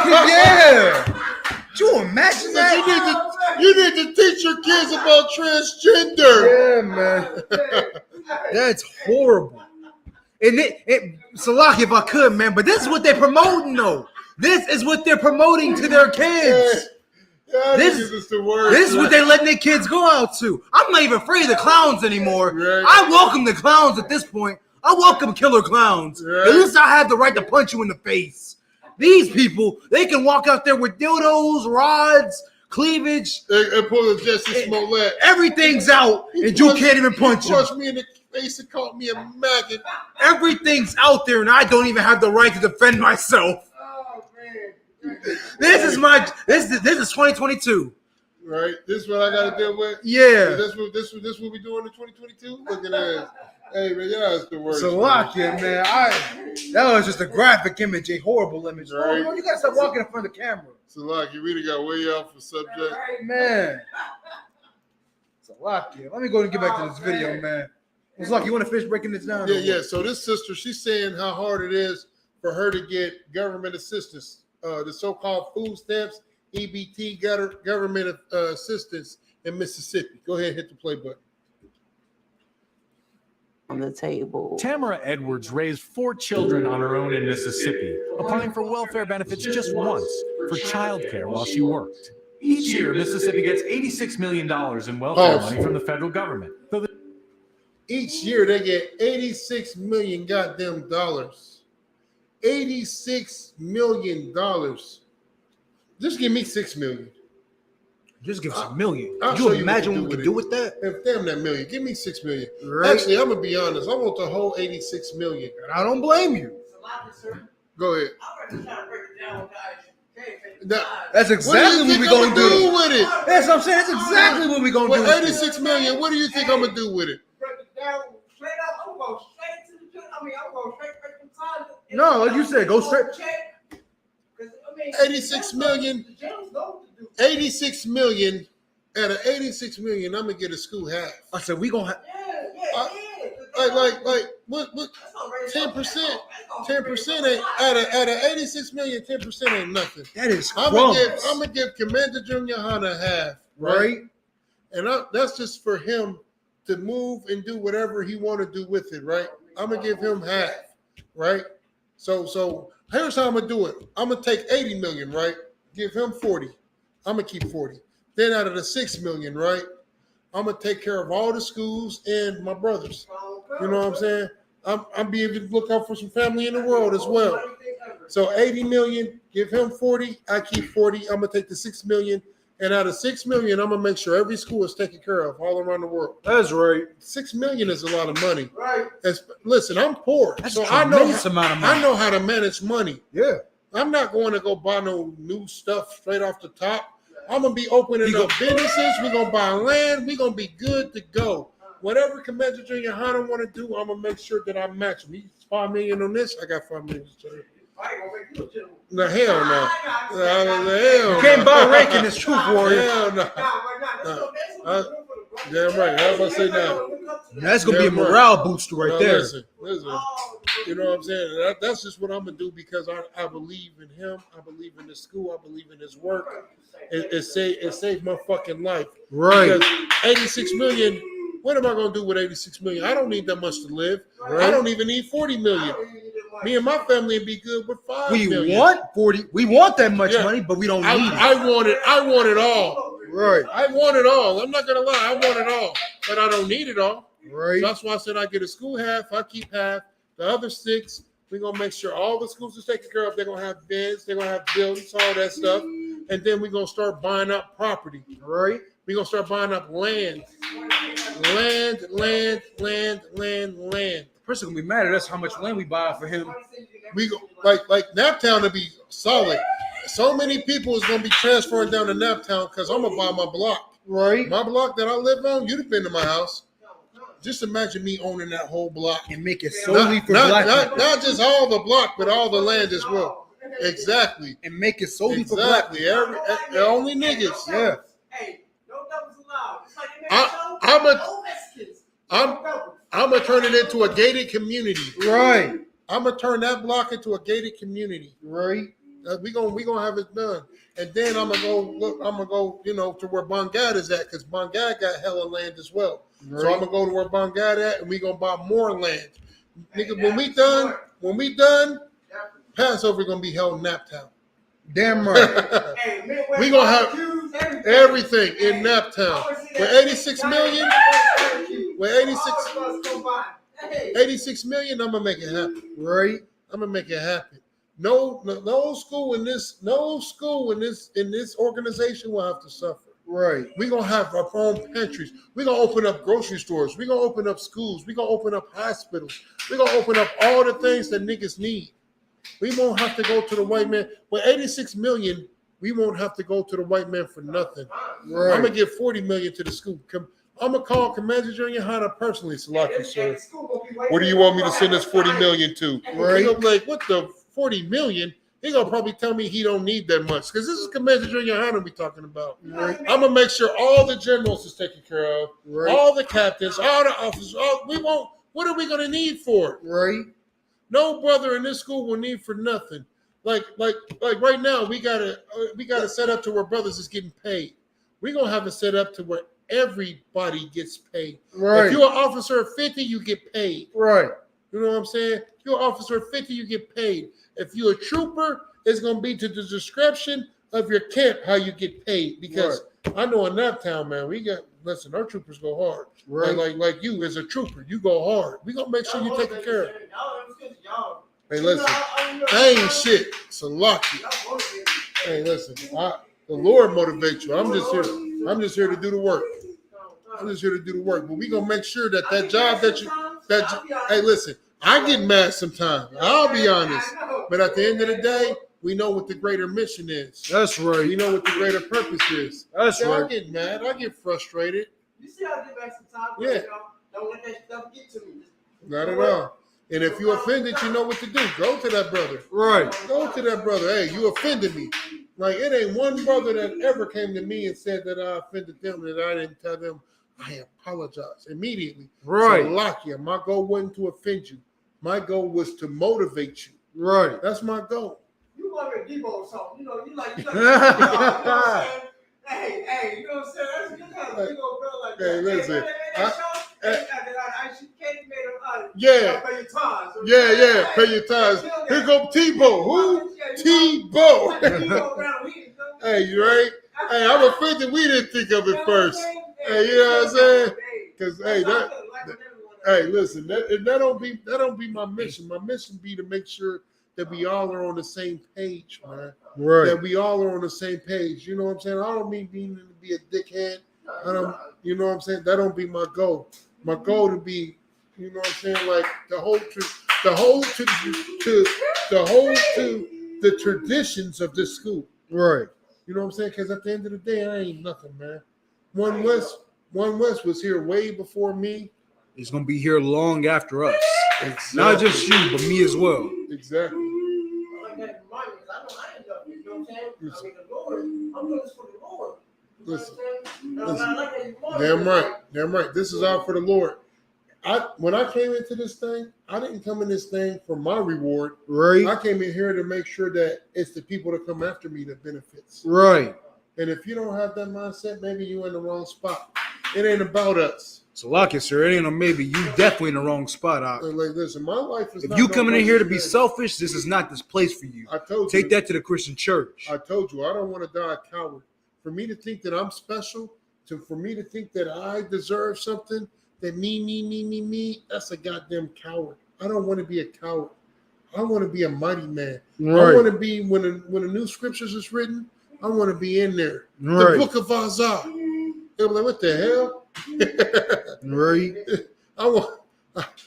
Speaker 7: Yeah. Could you imagine that?
Speaker 6: You need to teach your kids about transgender.
Speaker 7: Yeah, man. That's horrible. And Salaki, if I could, man, but this is what they're promoting, though. This is what they're promoting to their kids.
Speaker 6: Yeah,
Speaker 7: this is what they're letting their kids go out to. I'm not even afraid of the clowns anymore.
Speaker 6: Right.
Speaker 7: I welcome the clowns at this point. I welcome killer clowns.
Speaker 6: Right.
Speaker 7: At least I have the right to punch you in the face. These people, they can walk out there with dildos, rods, cleavage.
Speaker 6: And pull a Jesse Smollett.
Speaker 7: Everything's out, and you can't even punch him.
Speaker 6: Punched me in the face and called me a maggot.
Speaker 7: Everything's out there, and I don't even have the right to defend myself.
Speaker 8: Oh man.
Speaker 7: This is 2022.
Speaker 6: Right? This is what I got to deal with?
Speaker 7: Yeah.
Speaker 6: This what we doing in 2022? Look at that. Hey, man, y'all is the worst.
Speaker 7: Salakia, man. That was just a graphic image, a horrible image.
Speaker 6: Right.
Speaker 7: Oh, you got to stop walking in front of the camera.
Speaker 6: Salakia, you really got way off the subject.
Speaker 7: Man. Salakia. Let me go and get back to this video, man. Salakia, you want to finish breaking this down?
Speaker 6: Yeah. So this sister, she's saying how hard it is for her to get government assistance, the so-called food stamps, EBT government assistance in Mississippi. Go ahead and hit the play button.
Speaker 10: On the table.
Speaker 11: Tamara Edwards raised 4 children on her own in Mississippi, applying for welfare benefits just once for childcare while she worked. Each year, Mississippi gets $86 million in welfare money from the federal government.
Speaker 6: Each year, they get $86 million goddamn dollars. $86 million. Just give me $6 million.
Speaker 7: Just give us $1 million.
Speaker 6: I'll
Speaker 7: Could you imagine what we could do with that?
Speaker 6: Damn that million. Give me $6 million.
Speaker 7: Right.
Speaker 6: Actually, I'm gonna be honest. I want the whole $86 million.
Speaker 7: And I don't blame you.
Speaker 6: Go ahead.
Speaker 7: That's exactly what we're gonna do
Speaker 6: with it.
Speaker 7: That's what I'm saying. That's exactly what we're gonna do.
Speaker 6: With $86 million, what do you think I'm gonna do with it?
Speaker 7: No, like you said, go straight.
Speaker 6: 86 million. 86 million. Out of 86 million, I'm gonna get a school half.
Speaker 7: I said we gonna have.
Speaker 6: Like what? 10%. 10% ain't out of 86 million. 10% ain't nothing.
Speaker 7: That is
Speaker 6: I'm gonna give Commander Junior Hunter half, right? And that's just for him to move and do whatever he want to do with it, right? I'm gonna give him half, right? So here's how I'm gonna do it. I'm gonna take 80 million, right? Give him 40. I'm gonna keep 40. Then out of the 6 million, right? I'm gonna take care of all the schools and my brothers. You know what I'm saying? I'm being able to look out for some family in the world as well. So 80 million, give him 40. I keep 40. I'm gonna take the 6 million. And out of 6 million, I'm gonna make sure every school is taken care of all around the world.
Speaker 7: That's right.
Speaker 6: 6 million is a lot of money. Right. Listen, I'm poor,
Speaker 7: That's
Speaker 6: so
Speaker 7: a tremendous amount of money.
Speaker 6: I know how to manage money.
Speaker 7: Yeah.
Speaker 6: I'm not going to go buy no new stuff straight off the top. I'm gonna be opening up businesses. We're gonna buy land. We're gonna be good to go. Whatever Commander Junior Hunter want to do, I'm gonna make sure that I match him. He's 5 million on this. I got 5 million. No, hell no.
Speaker 7: You can't buy rank in this truth, warrior.
Speaker 6: Hell no. Damn right. How about I say now?
Speaker 7: That's gonna be a morale booster right there.
Speaker 6: Listen. You know what I'm saying? That's just what I'm gonna do because I believe in him. I believe in the school. I believe in his work. It saved my fucking life.
Speaker 7: Right.
Speaker 6: Because 86 million. What am I gonna do with 86 million? I don't need that much to live. Right. I don't even need 40 million. Me and my family would be good with 5 million.
Speaker 7: We want 40. We want that much money, but we don't need it.
Speaker 6: I want it all.
Speaker 7: Right.
Speaker 6: I want it all. I'm not gonna lie. I want it all, but I don't need it all.
Speaker 7: Right.
Speaker 6: So that's why I said I get a school half. I keep half. The other 6, we're gonna make sure all the schools are taken care of. They're gonna have beds. They're gonna have buildings, all that stuff, and then we're gonna start buying up property.
Speaker 7: Right.
Speaker 6: We're gonna start buying up land. The
Speaker 7: person gonna be mad at us how much land we buy for him.
Speaker 6: We go like Naptown to be solid. So many people is gonna be transferring down to Naptown because I'm gonna buy my block.
Speaker 7: Right.
Speaker 6: My block that I live on, you'd have been to my house. Just imagine me owning that whole block
Speaker 7: and make it solely for black people.
Speaker 6: Not just all the block, but all the land as well. Exactly.
Speaker 7: And make it solely for black people.
Speaker 6: Only niggas.
Speaker 7: Yeah.
Speaker 8: Hey, no doubles allowed. It's like
Speaker 6: I'm gonna turn it into a gated community.
Speaker 7: Right.
Speaker 6: I'm gonna turn that block into a gated community.
Speaker 7: Right.
Speaker 6: We gonna have it done, and then I'm gonna go, to where Bangad is at, because Bangad got hella land as well. Right. So I'm gonna go to where Bangad at, and we gonna buy more land. Nigga, when we done, Passover gonna be held in Naptown.
Speaker 7: Damn right.
Speaker 6: We gonna have everything in Naptown. With 86 million, with 86 million, I'm gonna make it happen.
Speaker 7: Right.
Speaker 6: I'm gonna make it happen. No school in this organization will have to suffer.
Speaker 7: Right.
Speaker 6: We're gonna have our own pantries. We're gonna open up grocery stores. We're gonna open up schools. We're gonna open up hospitals. We're gonna open up all the things that niggas need. We won't have to go to the white man. With 86 million, we won't have to go to the white man for nothing.
Speaker 7: Right.
Speaker 6: I'm gonna give 40 million to the school. I'm gonna call Commander Junior Hunter personally, Salaki, sir. Where do you want me to send this 40 million to? Right. He'll be like, what the 40 million? He gonna probably tell me he don't need that much because this is Commander Junior Hunter we talking about. Right. I'm gonna make sure all the generals is taken care of, right. All the captains, all the officers. We won't. What are we gonna need for it? Right. No brother in this school will need for nothing. Like right now, we gotta set up to where brothers is getting paid. We're gonna have it set up to where everybody gets paid. Right. If you're an officer of 50, you get paid. Right. You know what I'm saying? If you're an officer of 50, you get paid. If you're a trooper, it's gonna be to the description of your camp how you get paid. Because I know in that town, man, our troopers go hard. Right. Like you as a trooper, you go hard. We gonna make sure you take care of. Hey, listen, I ain't shit. So lucky. Hey, listen, the Lord motivates you. I'm just here to do the work. I'm just here to do the work. But we gonna make sure that job hey, listen, I get mad sometimes. I'll be honest. But at the end of the day, we know what the greater mission is. That's right. We know what the greater purpose is. That's right. I get mad. I get frustrated.
Speaker 8: You see how I get back sometimes?
Speaker 6: Yeah.
Speaker 8: Don't let that stuff get to me.
Speaker 6: Not at all. And if you offended, you know what to do. Go to that brother. Right. Go to that brother. Hey, you offended me. Like, it ain't one brother that ever came to me and said that I offended them and I didn't tell them I apologize immediately. Right. So, Lakia, my goal wasn't to offend you. My goal was to motivate you. Right. That's my goal.
Speaker 8: You want to Debo or something. You know what I'm saying? Hey, you know what I'm saying? That's good kind of Debo bro like that.
Speaker 6: Hey, listen.
Speaker 8: Yeah. Pay your tithes.
Speaker 6: Yeah. Pay your tithes. Here go Tebow. Who? Tebow. Hey, you right? Hey, I'm offended we didn't think of it first. Hey, you know what I'm saying? Because hey, listen, that don't be my mission. My mission be to make sure that we all are on the same page, man. Right. That we all are on the same page. You know what I'm saying? I don't mean being to be a dickhead. You know what I'm saying? That don't be my goal. My goal to be, you know what I'm saying, like the whole to the traditions of this school. Right. You know what I'm saying? Because at the end of the day, I ain't nothing, man. One West was here way before me.
Speaker 7: It's gonna be here long after us. Exactly. Not just you, but me as well.
Speaker 6: Exactly.
Speaker 8: I ain't nothing. You know what I'm saying? I mean, the Lord. I'm doing this for the Lord.
Speaker 6: Listen. Damn right. This is all for the Lord. When I came into this thing, I didn't come in this thing for my reward. Right. I came in here to make sure that it's the people that come after me that benefits. Right. And if you don't have that mindset, maybe you're in the wrong spot. It ain't about us.
Speaker 7: So, Lucky, sir, it ain't a maybe. You definitely in the wrong spot.
Speaker 6: Like, listen, my life is.
Speaker 7: If you coming in here to be selfish, this is not this place for you.
Speaker 6: I told you.
Speaker 7: Take that to the Christian church.
Speaker 6: I told you, I don't want to die a coward. For me to think that I'm special, for me to think that I deserve something, that me, that's a goddamn coward. I don't want to be a coward. I want to be a mighty man. Right. I want to be, when the new scriptures is written, I want to be in there. Right. The book of Isaiah. They're like, what the hell? Right.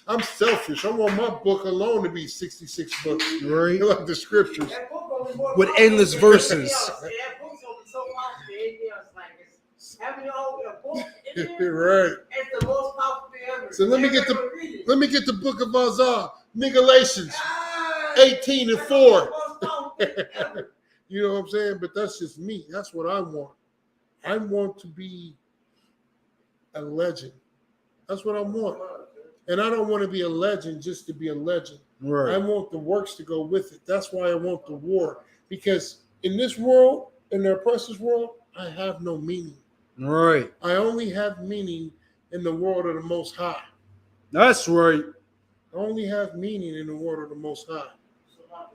Speaker 6: I'm selfish. I want my book alone to be 66 books. Right. Like the scriptures.
Speaker 7: With endless verses.
Speaker 8: Having your own book in there,
Speaker 6: right.
Speaker 8: It's the most powerful thing ever.
Speaker 6: So let me get the book of Isaiah, Galatians 18 and 4. You know what I'm saying? But that's just me. That's what I want. I want to be a legend. That's what I want. And I don't want to be a legend just to be a legend. Right. I want the works to go with it. That's why I want the war. Because in this world, in the oppressor's world, I have no meaning. Right. I only have meaning in the world of the Most High. That's right. I only have meaning in the world of the Most High.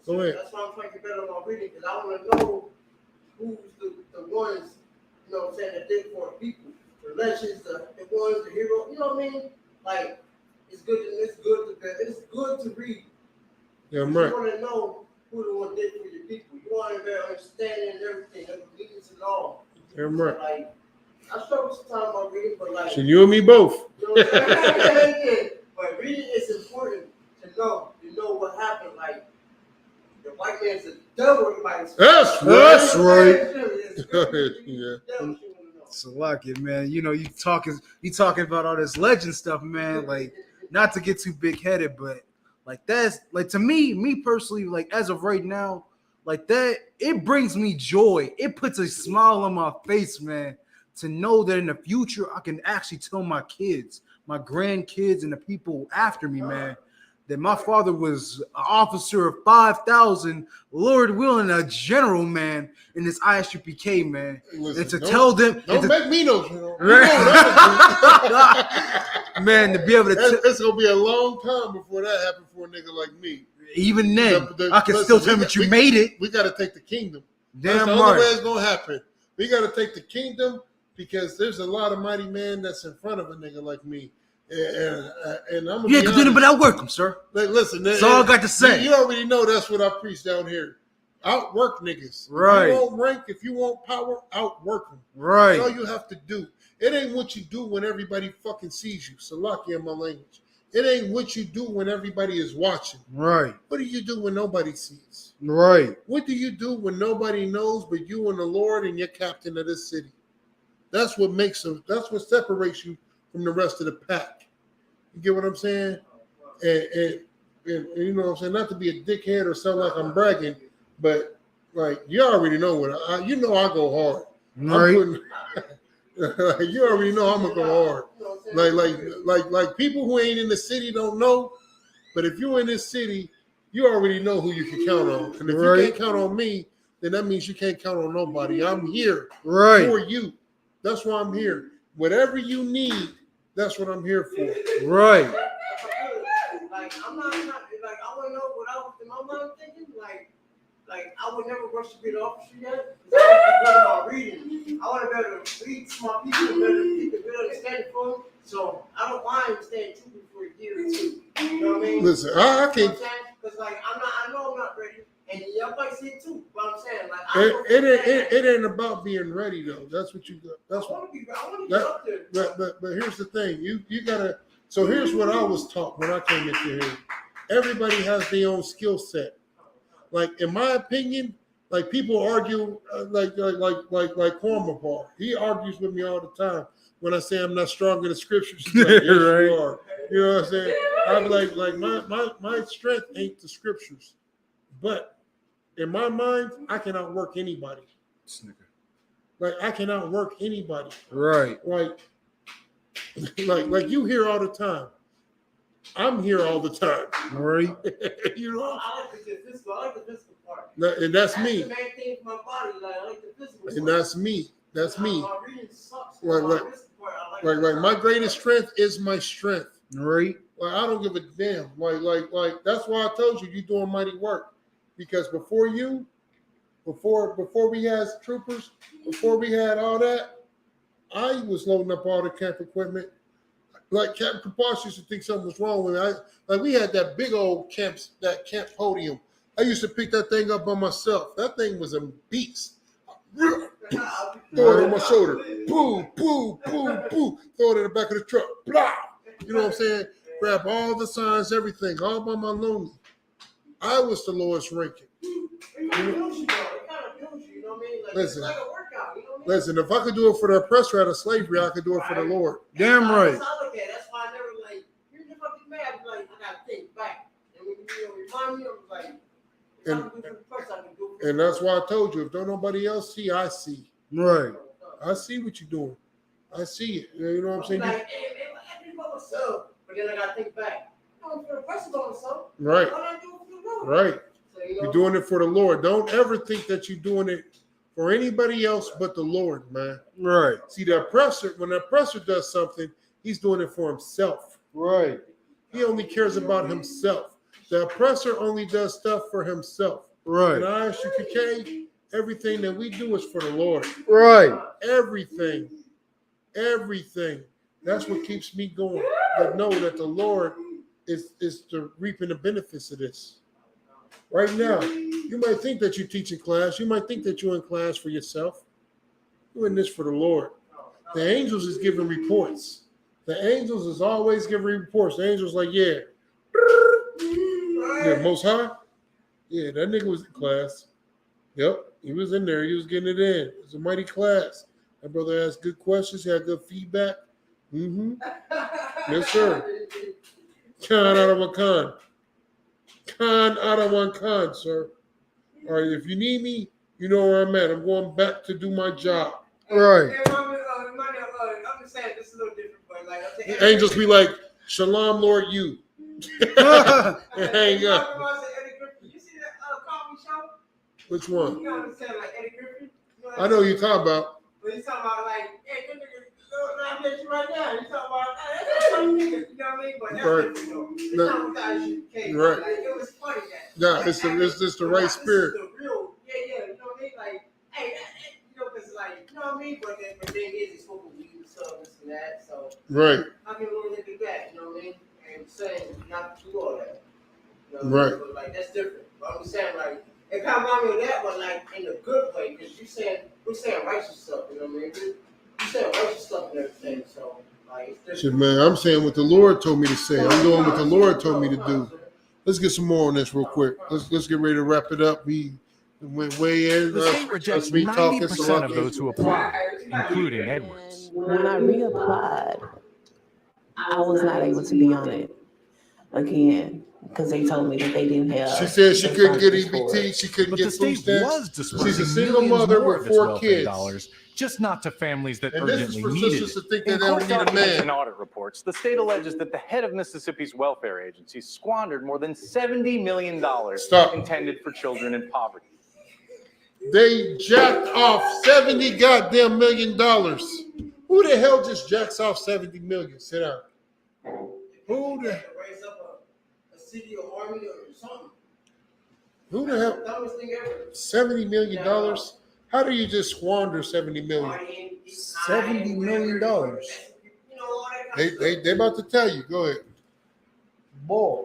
Speaker 6: Go ahead.
Speaker 8: That's why I'm trying to get better on my reading, because I want to know who's the ones, you know what I'm saying, that did for the people. The legends, the ones, the heroes, you know what I mean? Like, it's good to read.
Speaker 6: Yeah, I'm right.
Speaker 8: You want to know who the one did for your people. You want to understand and everything, the meanings and all.
Speaker 6: Yeah, I'm right.
Speaker 8: Like, I struggle sometimes about reading, but like.
Speaker 6: So you and me both.
Speaker 8: You know what I'm saying? But reading is important to know what happened. Like, the white man's double everybody's.
Speaker 6: That's right. Yeah.
Speaker 7: Salakia, man. You know, you talking about all this legend stuff, man. Like, not to get too big headed, but like that's like to me personally, like as of right now, like that it brings me joy. It puts a smile on my face, man, to know that in the future I can actually tell my kids, my grandkids, and the people after me, man, that my father was an officer of 5,000, Lord willing, a general, man, in this ISUPK, man.
Speaker 6: Listen,
Speaker 7: and to tell them...
Speaker 6: Don't make me no general.
Speaker 7: Man, to be able to...
Speaker 6: It's going to be a long time before that happens for a nigga like me.
Speaker 7: Even then, I can still tell you you made it.
Speaker 6: We got to take the kingdom.
Speaker 7: Damn
Speaker 6: That's the
Speaker 7: right.
Speaker 6: only way it's going to happen. We got to take the kingdom because there's a lot of mighty men that's in front of a nigga like me. And I'm
Speaker 7: yeah, but I work them, sir.
Speaker 6: Like, listen,
Speaker 7: that's all I got to say.
Speaker 6: You already know that's what I preach down here. Outwork niggas.
Speaker 7: Right.
Speaker 6: If you want rank, if you want power, outwork them.
Speaker 7: Right.
Speaker 6: That's all you have to do. It ain't what you do when everybody fucking sees you. Salakia in my language. It ain't what you do when everybody is watching.
Speaker 7: Right.
Speaker 6: What do you do when nobody sees?
Speaker 7: Right.
Speaker 6: What do you do when nobody knows but you and the Lord and you're captain of this city? That's what that's what separates you from the rest of the pack. You get what I'm saying? And you know what I'm saying? Not to be a dickhead or sound like I'm bragging, but like you already know what you know I go hard.
Speaker 7: Right.
Speaker 6: Like, you already know I'm gonna go hard. Like people who ain't in the city don't know, but if you're in this city, you already know who you can count on. And if you can't count on me, then that means you can't count on nobody. I'm here for you. That's why I'm here. Whatever you need, that's what I'm here for.
Speaker 7: Right.
Speaker 8: Like I'm not like I want to know what I was in my mind thinking. Like I would never rush to be an officer yet. I want to be about reading. I want to be able to read smart people, better understanding for them. So I don't mind staying true for a year or two. You know what I mean?
Speaker 6: Listen, I can't.
Speaker 8: Because like I know I'm not ready, and y'all might see it too. But I'm saying like
Speaker 6: it ain't about being ready though. That's what you got. That's
Speaker 8: I want to get up there.
Speaker 6: But here's the thing. You gotta. So here's what I was taught when I came into here. Everybody has their own skill set. Like in my opinion, like people argue like Cormapar. He argues with me all the time when I say I'm not strong in the scriptures. He's like, yes,
Speaker 7: Right.
Speaker 6: you are. You know what I'm saying? I'm like my strength ain't the scriptures, but in my mind, I can outwork anybody. Like I can outwork anybody.
Speaker 7: Right.
Speaker 6: Like you hear all the time. I'm here all the time.
Speaker 7: Right.
Speaker 6: You know?
Speaker 8: I like the physical part.
Speaker 6: And that's me.
Speaker 8: The main thing for my body. Like I like the physical
Speaker 6: And
Speaker 8: part.
Speaker 6: that's me. That's me.
Speaker 8: My reading sucks.
Speaker 6: Like my greatest strength is my strength.
Speaker 7: Right.
Speaker 6: Like I don't give a damn. Like that's why I told you you're doing mighty work. Because before we had troopers, before we had all that, I was loading up all the camp equipment. Like Captain Kaposh used to think something was wrong with me. Like we had that big old camp podium. I used to pick that thing up by myself. That thing was a beast. Throw it on my shoulder. Boo, boo, boo, boo. Throw it in the back of the truck. Blah. You know what I'm saying? Grab all the signs, everything, all by my lonely. I was the lowest ranking. Listen, listen. If I could do it for the oppressor out of slavery, I could do it for the Lord.
Speaker 7: Damn right.
Speaker 8: That's why I never like. Even if I get mad, I be like, I gotta think back. And when you remind me, I was like,
Speaker 6: and that's why I told you, if don't nobody else see, I see.
Speaker 7: Right.
Speaker 6: I see what you're doing. I see it. You know what I'm saying?
Speaker 8: Like, I did by myself, but then I gotta think back. For the person by myself.
Speaker 6: Right. Right.
Speaker 8: So,
Speaker 6: you're doing it for the Lord. Don't ever think that you're doing it for anybody else but the Lord, man.
Speaker 7: Right.
Speaker 6: See, the oppressor, when the oppressor does something, he's doing it for himself.
Speaker 7: Right.
Speaker 6: He only cares about himself. The oppressor only does stuff for himself.
Speaker 7: Right.
Speaker 6: And I ask you, KK, everything that we do is for the Lord.
Speaker 7: Right.
Speaker 6: Everything. Everything. That's what keeps me going. But know that the Lord is reaping the benefits of this. Right now, you might think that you're teaching class. You might think that you're in class for yourself. You're in this for the Lord. The angels is giving reports. The angels is always giving reports. The angels like, yeah, Most High? Yeah, that nigga was in class. Yep, he was in there. He was getting it in. It was a mighty class. My brother asked good questions. He had good feedback. Mm-hmm. Yes, sir. Con out of one con. Con out of one con, sir. All right, if you need me, you know where I'm at. I'm going back to do my job.
Speaker 7: Right.
Speaker 8: I'm just saying this is a little different, but like I'm saying,
Speaker 6: Angels be like, Shalom, Lord, you. And hang up.
Speaker 8: You see that comedy show?
Speaker 6: Which one?
Speaker 8: You know what I'm saying, like Eddie Griffin? You know
Speaker 6: I know who you're talking about.
Speaker 8: But he's talking about like, hey, this nigga, I'm let you right now. He's talking about, hey, that's some niggas, you know what I mean? But that's
Speaker 6: Right.
Speaker 8: different though. It's not what guys you came.
Speaker 6: Right.
Speaker 8: Like, it was funny that.
Speaker 6: Nah, it's just the right spirit.
Speaker 8: This is the real, yeah, you know what I mean? Like, hey, you know, because like, you know what I mean? But then he's smoking weed and stuff, this and that. So,
Speaker 6: Right.
Speaker 8: I can really look at that, you know what I mean? And saying not to do all that. You know
Speaker 6: Right.
Speaker 8: I mean? But like, that's different. But I'm saying, like, it kind of reminds me of that, but like in a good way, because we're saying righteous stuff, you know what I mean? You saying righteous stuff and everything, so like it's different.
Speaker 6: Shit, man, I'm saying what the Lord told me to say. I'm doing what the Lord told me to do. Let's get some more on this real quick. Let's get ready to wrap it up. We went way in.
Speaker 11: The state rejects 90% of those who apply, including Edwards.
Speaker 10: When I reapplied, I was not able to be on it again because they told me that they didn't have.
Speaker 6: She said she
Speaker 10: the
Speaker 6: couldn't get
Speaker 10: funds for
Speaker 6: EBT.
Speaker 10: it.
Speaker 6: She couldn't
Speaker 11: But
Speaker 6: get
Speaker 11: the
Speaker 6: food
Speaker 11: state
Speaker 6: stamps.
Speaker 11: was dispersing
Speaker 6: She's a single
Speaker 11: millions
Speaker 6: mother
Speaker 11: more
Speaker 6: with
Speaker 11: of its
Speaker 6: 4
Speaker 11: welfare
Speaker 6: kids.
Speaker 11: dollars, just not to families that
Speaker 6: And this is
Speaker 11: urgently
Speaker 6: for
Speaker 11: needed
Speaker 6: sisters
Speaker 11: it.
Speaker 6: to think
Speaker 3: In
Speaker 6: that they don't
Speaker 3: court
Speaker 6: need a
Speaker 3: documents and
Speaker 6: man.
Speaker 3: audit reports, the state alleges that the head of Mississippi's welfare agency squandered more than $70 million
Speaker 6: Stop.
Speaker 3: intended for children in poverty.
Speaker 6: They jacked off $70 goddamn million. Who the hell just jacks off 70 million? Sit down. Who the
Speaker 8: Raise up a city or army or something.
Speaker 6: who the hell?
Speaker 8: Dumbest thing ever.
Speaker 6: $70 million? How do you just squander 70 million?
Speaker 7: $70 million.
Speaker 8: You know, all that kind of
Speaker 6: They about to tell you. Go ahead.
Speaker 7: Boy.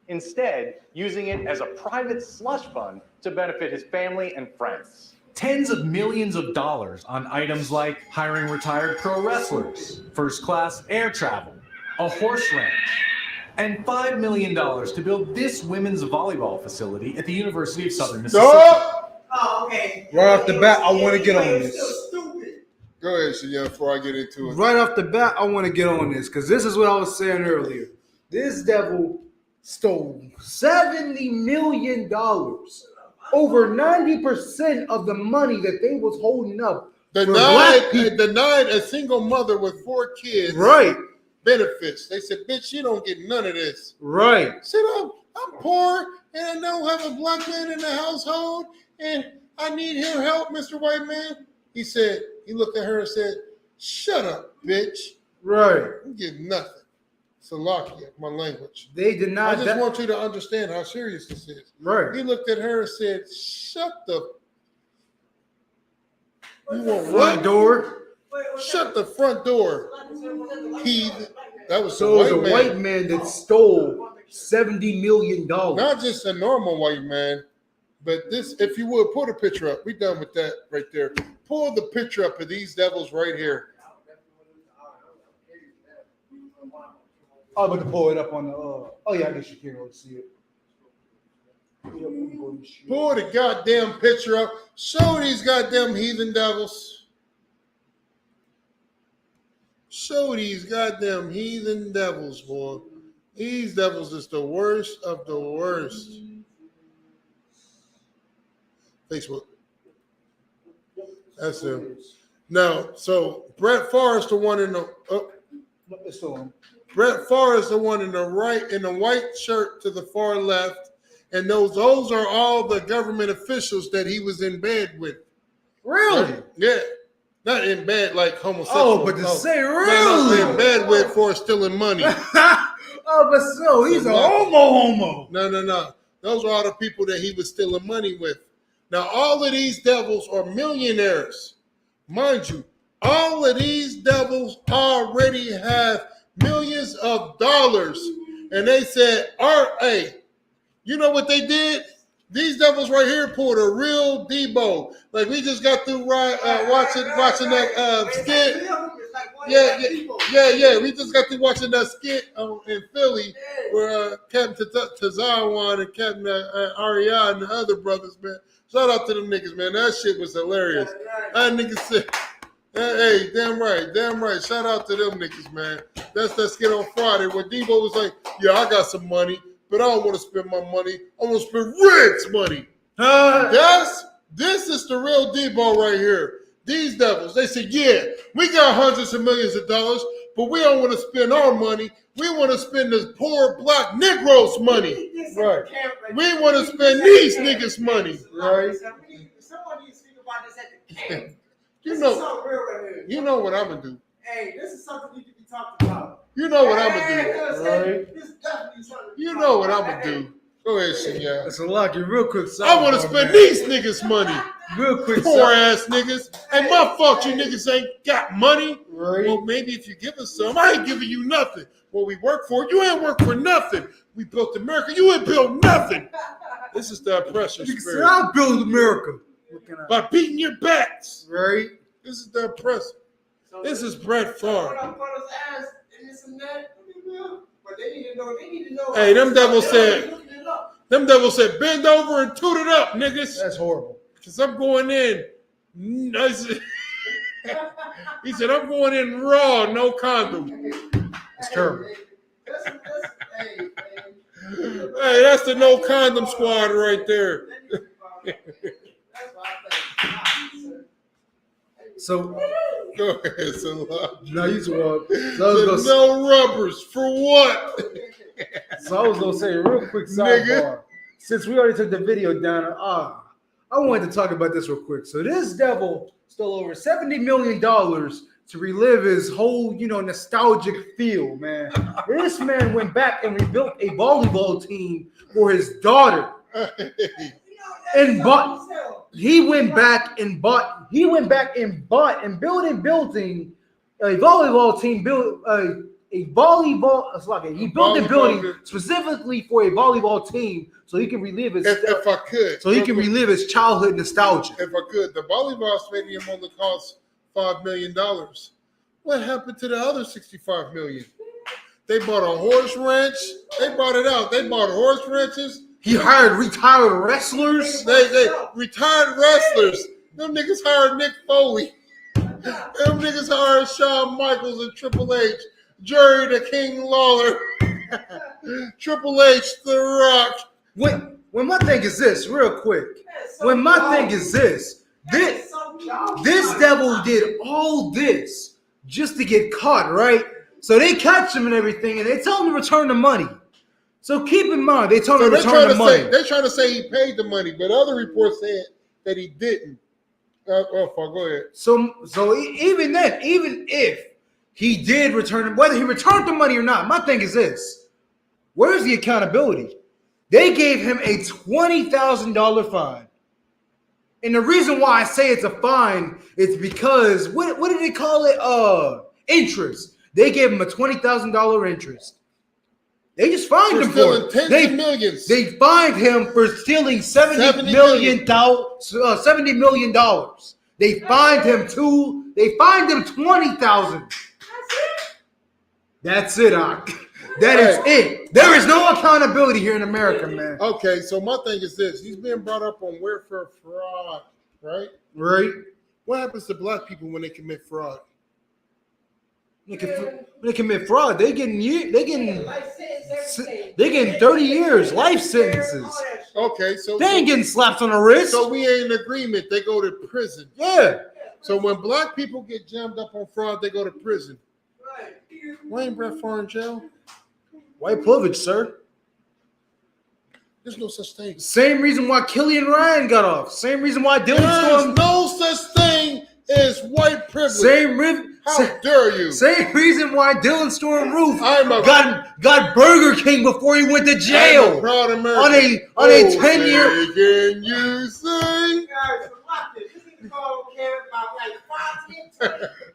Speaker 3: Instead, using it as a private slush fund to benefit his family and friends.
Speaker 11: Tens of millions of dollars on items like hiring retired pro wrestlers, first-class air travel, a horse ranch, and $5 million to build this women's volleyball facility at the University of Southern Mississippi.
Speaker 6: Stop!
Speaker 8: Oh, okay.
Speaker 7: Right off the bat, I want to get on this.
Speaker 6: Go ahead, Shania, before I get into it.
Speaker 7: Right off the bat, I want to get on this because this is what I was saying earlier. This devil stole $70 million. Over 90% of the money that they was holding up.
Speaker 6: Denied a single mother with 4 kids.
Speaker 7: Right.
Speaker 6: Benefits. They said, bitch, you don't get none of this.
Speaker 7: Right.
Speaker 6: Said, I'm poor and I don't have a black man in the household and I need your help, Mr. White Man. He said, he looked at her and said, shut up, bitch.
Speaker 7: Right.
Speaker 6: You get nothing. Salakia, my language.
Speaker 7: They denied
Speaker 6: I just want you to understand how serious this is.
Speaker 7: Right.
Speaker 6: He looked at her and said, shut the... You want
Speaker 7: front
Speaker 6: what?
Speaker 7: door.
Speaker 6: Shut the front door. That was
Speaker 7: So it was a
Speaker 6: man.
Speaker 7: white man that stole $70 million.
Speaker 6: Not just a normal white man, but this, if you would, pull the picture up. We done with that right there. Pull the picture up of these devils right here.
Speaker 7: I'm going to pull it up on the. Oh yeah, I guess you can't really see it.
Speaker 6: Pull the goddamn picture up. Show these goddamn heathen devils. Show these goddamn heathen devils, boy. These devils is the worst of the worst. Facebook. That's him. Now, so Brett Favre is the one in the.
Speaker 7: It's on.
Speaker 6: Brett Favre is the one in the right, in the white shirt to the far left, and those are all the government officials that he was in bed with.
Speaker 7: Really?
Speaker 6: Yeah, not in bed like homosexual.
Speaker 7: Oh, but to say really?
Speaker 6: No, in bed with for stealing money.
Speaker 7: Oh, but so he's a homo.
Speaker 6: No. Those are all the people that he was stealing money with. Now, all of these devils are millionaires, mind you. All of these devils already have millions of dollars. And they said, R.A., you know what they did? These devils right here pulled a real Debo. Like we just got through watching that skit. Yeah. We just got to watching that skit in Philly where Captain Tazawan and Captain Ariad and the other brothers, man. Shout out to them niggas, man. That shit was hilarious. That nigga said, hey, damn right. Shout out to them niggas, man. That's that skit on Friday where Debo was like, yeah, I got some money, but I don't want to spend my money. I want to spend Red's money. This is the real Debo right here. These devils, they said, yeah, we got hundreds of millions of dollars, but we don't want to spend our money. We want to spend the poor black Negroes' money. Right. We want to spend these niggas' money. Right.
Speaker 8: Someone needs to speak about this at the camp.
Speaker 6: You know what I'm going to do.
Speaker 8: Hey, this is something we can be talking about.
Speaker 6: You know what I'm going to do. Right. You know what I'm going to do. Go ahead, Shinya.
Speaker 7: It's a lucky, real quick.
Speaker 6: I want to spend these niggas' money.
Speaker 7: Real quick.
Speaker 6: Poor ass niggas. And my fault you niggas ain't got money. Right. Well, maybe if you give us some, I ain't giving you nothing. What we work for, you ain't work for nothing. We built America, you ain't built nothing. This is the oppression spirit.
Speaker 7: I built America.
Speaker 6: By beating your backs.
Speaker 7: Right.
Speaker 6: This is the oppression. This is Brett Favre. Hey, them devils said, bend over and toot it up, niggas.
Speaker 7: That's horrible.
Speaker 6: Because I'm going in. He said, I'm going in raw, no condom.
Speaker 7: It's terrible.
Speaker 6: Hey, that's the no condom squad right there.
Speaker 7: So,
Speaker 6: go ahead, so
Speaker 7: no, you
Speaker 6: no rubbers for what?
Speaker 7: So I was gonna say real quick sidebar. Since we already took the video down, I wanted to talk about this real quick. So this devil stole over $70 million to relive his whole, nostalgic feel, man. This man went back and rebuilt a volleyball team for his daughter. And he went back and built a volleyball team, he built a building specifically for a volleyball team so he can relive his relive his childhood nostalgia.
Speaker 6: If I could, the volleyball stadium only cost $5 million. What happened to the other $65 million? They bought a horse ranch. They brought it out. They bought horse ranches.
Speaker 7: He hired retired wrestlers.
Speaker 6: They retired wrestlers. Them niggas hired Nick Foley. Them niggas hired Shawn Michaels and Triple H. Jerry the King Lawler. Triple H The Rock.
Speaker 7: When my thing is this, real quick. When my thing is this devil did all this just to get caught, right? So they catch him and everything, and they tell him to return the money. So keep in mind, they told him to return the money.
Speaker 6: They're trying to say he paid the money, but other reports said that he didn't. Go ahead.
Speaker 7: So even then, even if he did return, whether he returned the money or not, my thing is this: where's the accountability? They gave him a $20,000 fine, and the reason why I say it's a fine is because what did they call it? Interest. They gave him a $20,000 interest. They just fined him for it. They fined him for stealing $70 million. They fined him $20,000. That's it, Ak. That is it. There is no accountability here in America, man.
Speaker 6: Okay, so my thing is this: he's being brought up on welfare fraud, right?
Speaker 7: Right.
Speaker 6: What happens to black people when they commit fraud?
Speaker 7: They commit fraud. They getting 30 years, life sentences.
Speaker 6: Okay, so
Speaker 7: they ain't getting slapped on the wrist.
Speaker 6: So we ain't in agreement. They go to prison.
Speaker 7: Yeah.
Speaker 6: So when black people get jammed up on fraud, they go to prison. Why ain't Brett Favre in jail?
Speaker 7: White privilege, sir.
Speaker 6: There's no such thing.
Speaker 7: Same reason why Killian Ryan got off. Same reason why Dylan Storm.
Speaker 6: No such thing as white privilege. How dare you?
Speaker 7: Same reason why Dylan Storm Roof got Burger King before he went to jail.
Speaker 6: I'm a proud American.
Speaker 7: On a 10-year.
Speaker 6: Can you sing?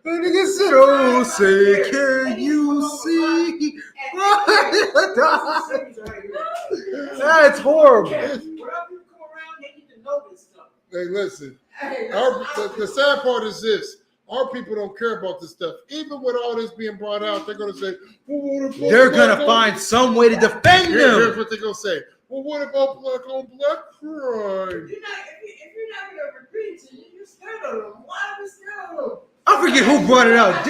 Speaker 7: The nigga said, "Oh, say, can you see?" That's horrible.
Speaker 6: Hey, listen. The sad part is this: Our people don't care about this stuff. Even with all this being brought out, they're going to say, well, what about
Speaker 7: they're going to find some way to defend them.
Speaker 6: Here's what they're going to say. Well, what about black on black crime?
Speaker 8: If you're not going to repeat it, you're scared of them. Why are we scared of them?
Speaker 7: I forget who brought it out.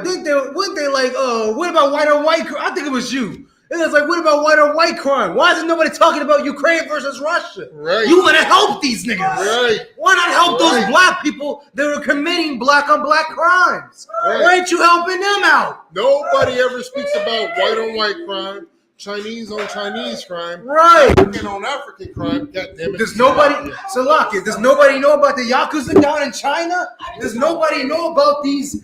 Speaker 7: Weren't they like, what about white on white crime? I think it was you. It was like, what about white on white crime? Why isn't nobody talking about Ukraine versus Russia?
Speaker 6: Right.
Speaker 7: You want to help these niggas.
Speaker 6: Right.
Speaker 7: Why not help those black people that are committing black on black crimes?
Speaker 6: Right.
Speaker 7: Why ain't you helping them out?
Speaker 6: Nobody ever speaks about white on white crime, Chinese on Chinese crime,
Speaker 7: right?
Speaker 6: African on African crime. God damn it.
Speaker 7: Does nobody, Salaki, does nobody know about the Yakuza down in China? Does nobody know about these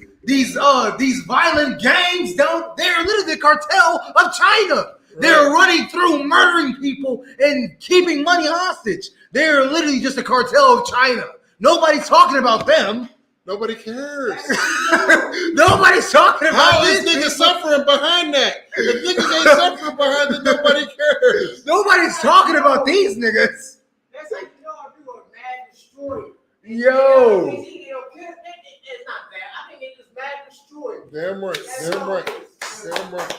Speaker 7: violent gangs down there? Literally the cartel of China. Right. They're running through, murdering people and keeping money hostage. They're literally just a cartel of China. Nobody's talking about them.
Speaker 6: Nobody cares.
Speaker 7: Nobody's talking about
Speaker 6: how is niggas suffering behind that? If niggas ain't suffering behind it, nobody cares.
Speaker 7: Nobody's talking about these niggas.
Speaker 8: That's like, you know, if you were mad destroyed.
Speaker 7: Yo.
Speaker 8: It's not that. I think they just mad destroyed.
Speaker 6: Damn right.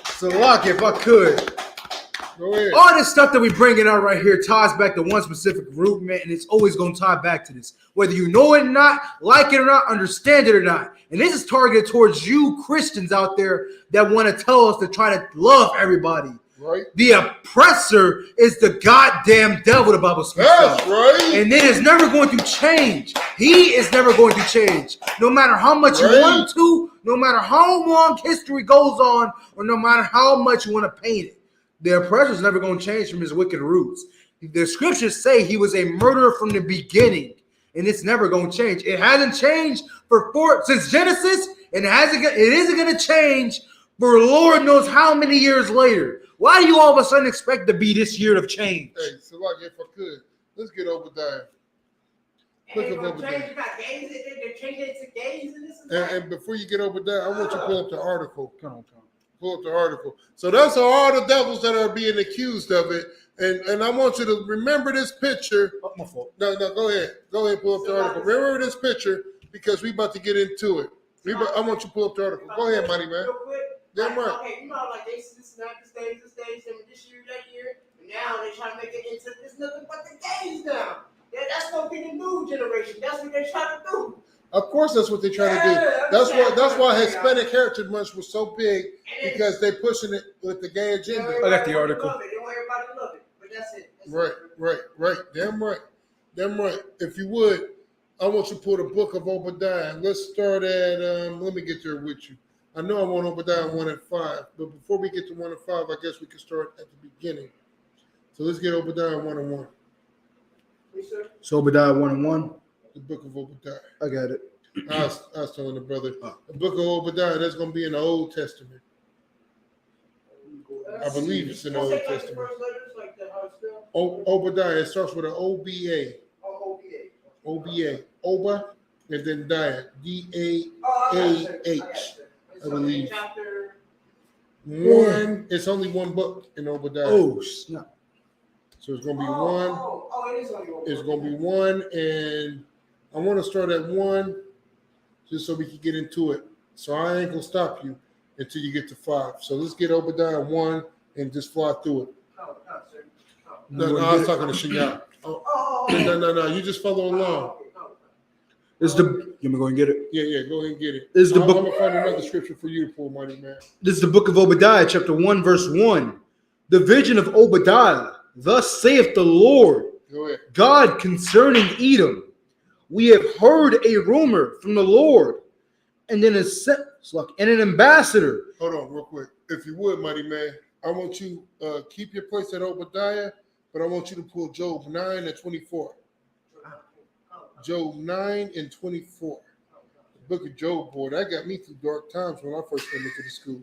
Speaker 7: So, Lock, if I could.
Speaker 6: Go ahead.
Speaker 7: All this stuff that we bringing out right here ties back to one specific root, man, and it's always going to tie back to this. Whether you know it or not, like it or not, understand it or not. And this is targeted towards you Christians out there that want to tell us to try to love everybody.
Speaker 6: Right.
Speaker 7: The oppressor is the goddamn devil, the Bible speaks
Speaker 6: That's
Speaker 7: of.
Speaker 6: right.
Speaker 7: And it is never going to change. He is never going to change. No matter how much you want to, no matter how long history goes on, or no matter how much you want to paint it. The oppressor is never going to change from his wicked roots. The scriptures say he was a murderer from the beginning, and it's never going to change. It hasn't changed since Genesis, and it isn't going to change for Lord knows how many years later. Why do you all of a sudden expect to be this year of change?
Speaker 6: Hey, so like if I could, let's get Obadiah. And before you get Obadiah, I want you to pull up the article. Come on. Pull up the article. So that's all the devils that are being accused of it. And I want you to remember this picture.
Speaker 7: Oh, my fault.
Speaker 6: No, go ahead. Go ahead and pull up the article. Remember this picture because we about to get into it. I want you to pull up the article. Go ahead, Mighty Man. Damn right.
Speaker 8: Okay, you know, like they snap the stage, and this year, that year, and now they try to make it into this nothing but the gays now. That's gonna be the new generation. That's what they're trying to do.
Speaker 6: Of course, that's what they try to do. That's why Hispanic Heritage Month was so big because they pushing it with the gay agenda.
Speaker 7: I got the article.
Speaker 8: They want everybody to love it, but that's it.
Speaker 6: Right. Damn right. If you would, I want you to pull the book of Obadiah. Let's start at. Let me get there with you. I know I want Obadiah 1 and 5, but before we get to 1 and 5, I guess we can start at the beginning. So let's get Obadiah 1 and 1.
Speaker 7: So Obadiah 1 and 1.
Speaker 6: The book of Obadiah.
Speaker 7: I got it.
Speaker 6: I was telling the brother, the book of Obadiah, that's going to be in the Old Testament. I believe it's in the Old Testament. Obadiah, it starts with an OBA. OBA. Oba, and then Diah. D-A-A-H. I believe. One, it's only one book in Obadiah.
Speaker 7: Oh, snap.
Speaker 6: So it's going to be one. It's going to be one, and I want to start at 1 just so we can get into it. So I ain't going to stop you until you get to 5. So let's get Obadiah 1 and just fly through it. No, I was talking to Shinya. No. You just follow along.
Speaker 7: You want me to go and get it?
Speaker 6: Yeah, go ahead and get it.
Speaker 7: This is the book.
Speaker 6: I'm going to find another scripture for you to pull, Mighty Man.
Speaker 7: This is the book of Obadiah, chapter 1, verse 1. The vision of Obadiah. Thus saith the Lord, God concerning Edom. We have heard a rumor from the Lord, and then an ambassador.
Speaker 6: Hold on, real quick. If you would, Mighty Man, I want you keep your place at Obadiah, but I want you to pull Job 9 and 24. Job 9 and 24. The book of Job, boy, that got me through dark times when I first came into the school.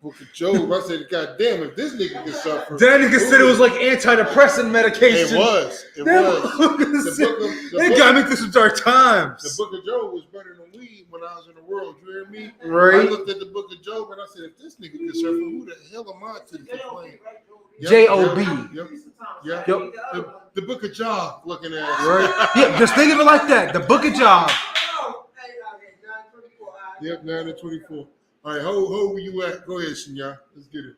Speaker 6: Book of Job, I said, God damn, if this nigga can suffer.
Speaker 7: That nigga said it was like antidepressant medication.
Speaker 6: It was.
Speaker 7: It got me through some dark times.
Speaker 6: The book of Job was better than weed when I was in the world. You hear me?
Speaker 7: Right.
Speaker 6: I looked at the book of Job and I said, if this nigga can suffer, who the hell am I to complain?
Speaker 7: J-O-B.
Speaker 6: Yep. The Book of Job looking at.
Speaker 7: Right. Yeah, just think of it like that. The Book of Job.
Speaker 6: Yep, 9 and 24. All right, how were you at? Go ahead, Shinya. Let's get it.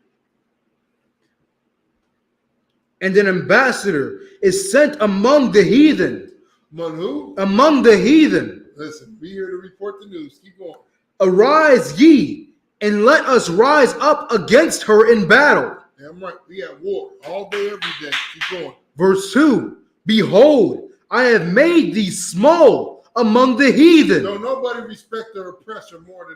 Speaker 7: And an ambassador is sent among the heathen.
Speaker 6: Among who?
Speaker 7: Among the heathen.
Speaker 6: Listen, we here to report the news. Keep going.
Speaker 7: Arise ye, and let us rise up against her in battle.
Speaker 6: Damn right. We at war all day, every day. Keep going.
Speaker 7: Verse 2. Behold, I have made thee small among the heathen.
Speaker 6: No, nobody respect the oppressor more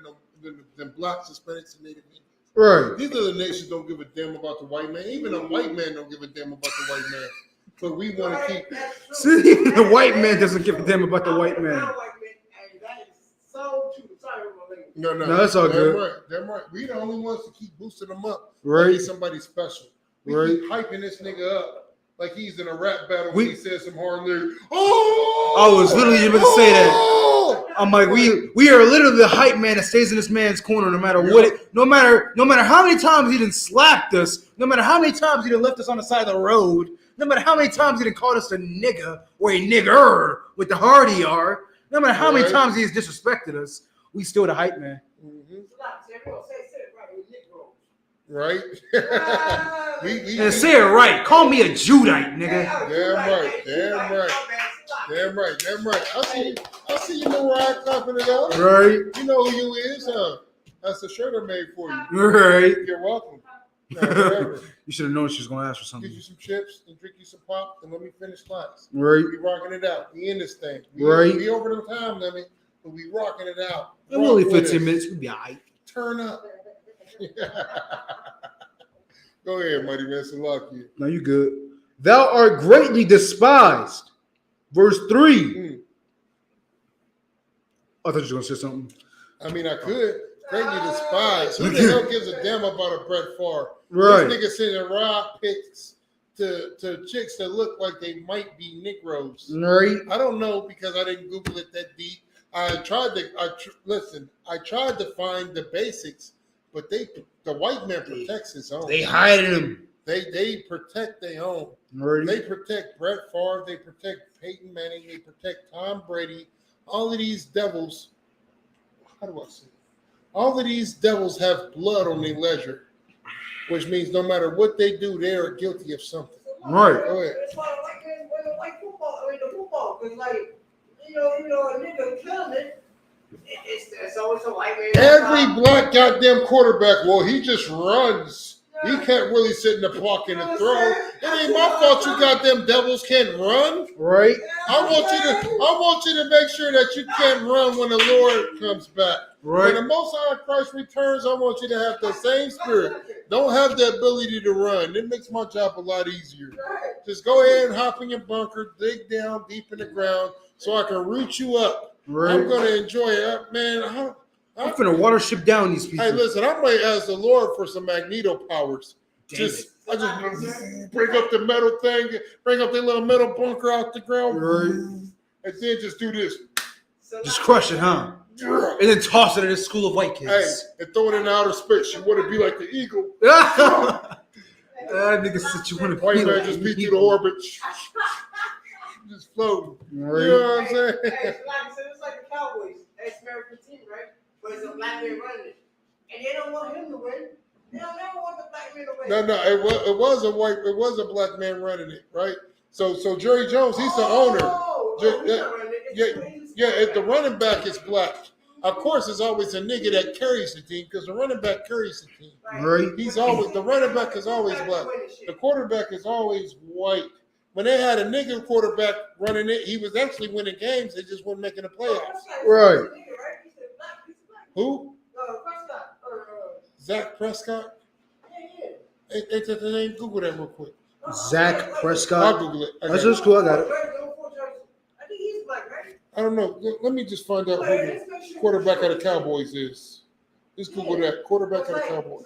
Speaker 6: than blacks, Hispanics, and Native Indians.
Speaker 7: Right.
Speaker 6: These other nations don't give a damn about the white man. Even a white man don't give a damn about the white man. But we want to keep.
Speaker 7: See, the white man doesn't give a damn about the white man.
Speaker 6: No,
Speaker 7: that's all good.
Speaker 6: Right. Damn right. We the only ones to keep boosting them up.
Speaker 7: Right.
Speaker 6: Like he's somebody special. We
Speaker 7: Right.
Speaker 6: keep hyping this nigga up like he's in a rap battle when he says some hard lyrics.
Speaker 7: I was literally about to say that. I'm like, we are literally the hype man that stays in this man's corner no matter what it, no matter how many times he done slapped us, no matter how many times he done left us on the side of the road, no matter how many times he done called us a nigga or a nigger with the hard ER, no matter how many times he's disrespected us, we still the hype man.
Speaker 6: Mm-hmm. Right?
Speaker 7: And say it right. Call me a Judite, nigga.
Speaker 6: Damn right. I see you, Mariah, clapping it up.
Speaker 7: Right.
Speaker 6: You know who you is, huh? That's the shirt I made for you.
Speaker 7: Right.
Speaker 6: You're welcome.
Speaker 7: You should have known she was going to ask for something.
Speaker 6: Get you some chips and drink you some pop and let me finish class.
Speaker 7: Right.
Speaker 6: We rocking it out. We in this thing.
Speaker 7: Right.
Speaker 6: We over the time, let me, but we rocking it out.
Speaker 7: I'm only 15 minutes. We'll be all right.
Speaker 6: Turn up. Go ahead, Mighty Man. Salaki.
Speaker 7: No, you good. Thou art greatly despised. Verse 3. I thought you were going to say something.
Speaker 6: I mean, I could. Greatly despised. Who the hell gives a damn about a Brett Favre?
Speaker 7: Right.
Speaker 6: This nigga sending raw pics to chicks that look like they might be Negroes.
Speaker 7: Right.
Speaker 6: I don't know because I didn't Google it that deep. I tried to find the basics, but the white man protects his own.
Speaker 7: They hiding him.
Speaker 6: They protect their own.
Speaker 7: Right.
Speaker 6: They protect Brett Favre. They protect Peyton Manning. They protect Tom Brady. All of these devils. How do I say it? All of these devils have blood on their ledger, which means no matter what they do, they are guilty of something.
Speaker 7: Right.
Speaker 6: Go ahead.
Speaker 8: It's why like football, because like you know, a nigga killing it. It's always a white man.
Speaker 6: Every black goddamn quarterback, well, he just runs. He can't really sit in the pocket and throw. It ain't my fault you goddamn devils can't run.
Speaker 7: Right.
Speaker 6: I want you to make sure that you can't run when the Lord comes back.
Speaker 7: Right.
Speaker 6: When the Most High Christ returns, I want you to have the same spirit. Don't have the ability to run. It makes my job a lot easier. Just go ahead and hop in your bunker, dig down deep in the ground so I can root you up.
Speaker 7: Right.
Speaker 6: I'm going to enjoy it. Man,
Speaker 7: I'm finna water ship down these people.
Speaker 6: Hey, listen, I might ask the Lord for some magneto powers. I just bring up the metal thing, bring up the little metal bunker out the ground,
Speaker 7: right.
Speaker 6: And then just do this.
Speaker 7: Just crush it, huh? And then toss it at the school of white kids.
Speaker 6: Hey, and throw it in the outer space. You want to be like the eagle.
Speaker 7: That nigga said you want to
Speaker 6: white
Speaker 7: be
Speaker 6: man
Speaker 7: like
Speaker 6: just
Speaker 7: the
Speaker 6: beat through
Speaker 7: eagle.
Speaker 6: the orbit. Just floating.
Speaker 7: Right.
Speaker 6: You know what I'm saying?
Speaker 8: It's like the Cowboys, ex-American team, right? But it's a black man running it. And they don't want him to win. They don't never want the black man to win.
Speaker 6: No, it was a black man running it, right? So Jerry Jones, he's the owner. If the running back is black, of course it's always a nigga that carries the team because the running back carries the team.
Speaker 7: Right.
Speaker 6: The running back is always black. The quarterback is always white. When they had a nigga quarterback running it, he was actually winning games. They just weren't making the playoffs.
Speaker 7: Right.
Speaker 6: Who?
Speaker 8: Prescott.
Speaker 6: Zach Prescott?
Speaker 8: Yeah.
Speaker 6: Ain't that the name? Google that real quick.
Speaker 7: Zach Prescott.
Speaker 6: I'll Google it.
Speaker 7: That's just cool. I got it.
Speaker 8: I think he's black, right?
Speaker 6: I don't know. Let me just find out who the quarterback of the Cowboys is. Just Google that. Quarterback of the Cowboys.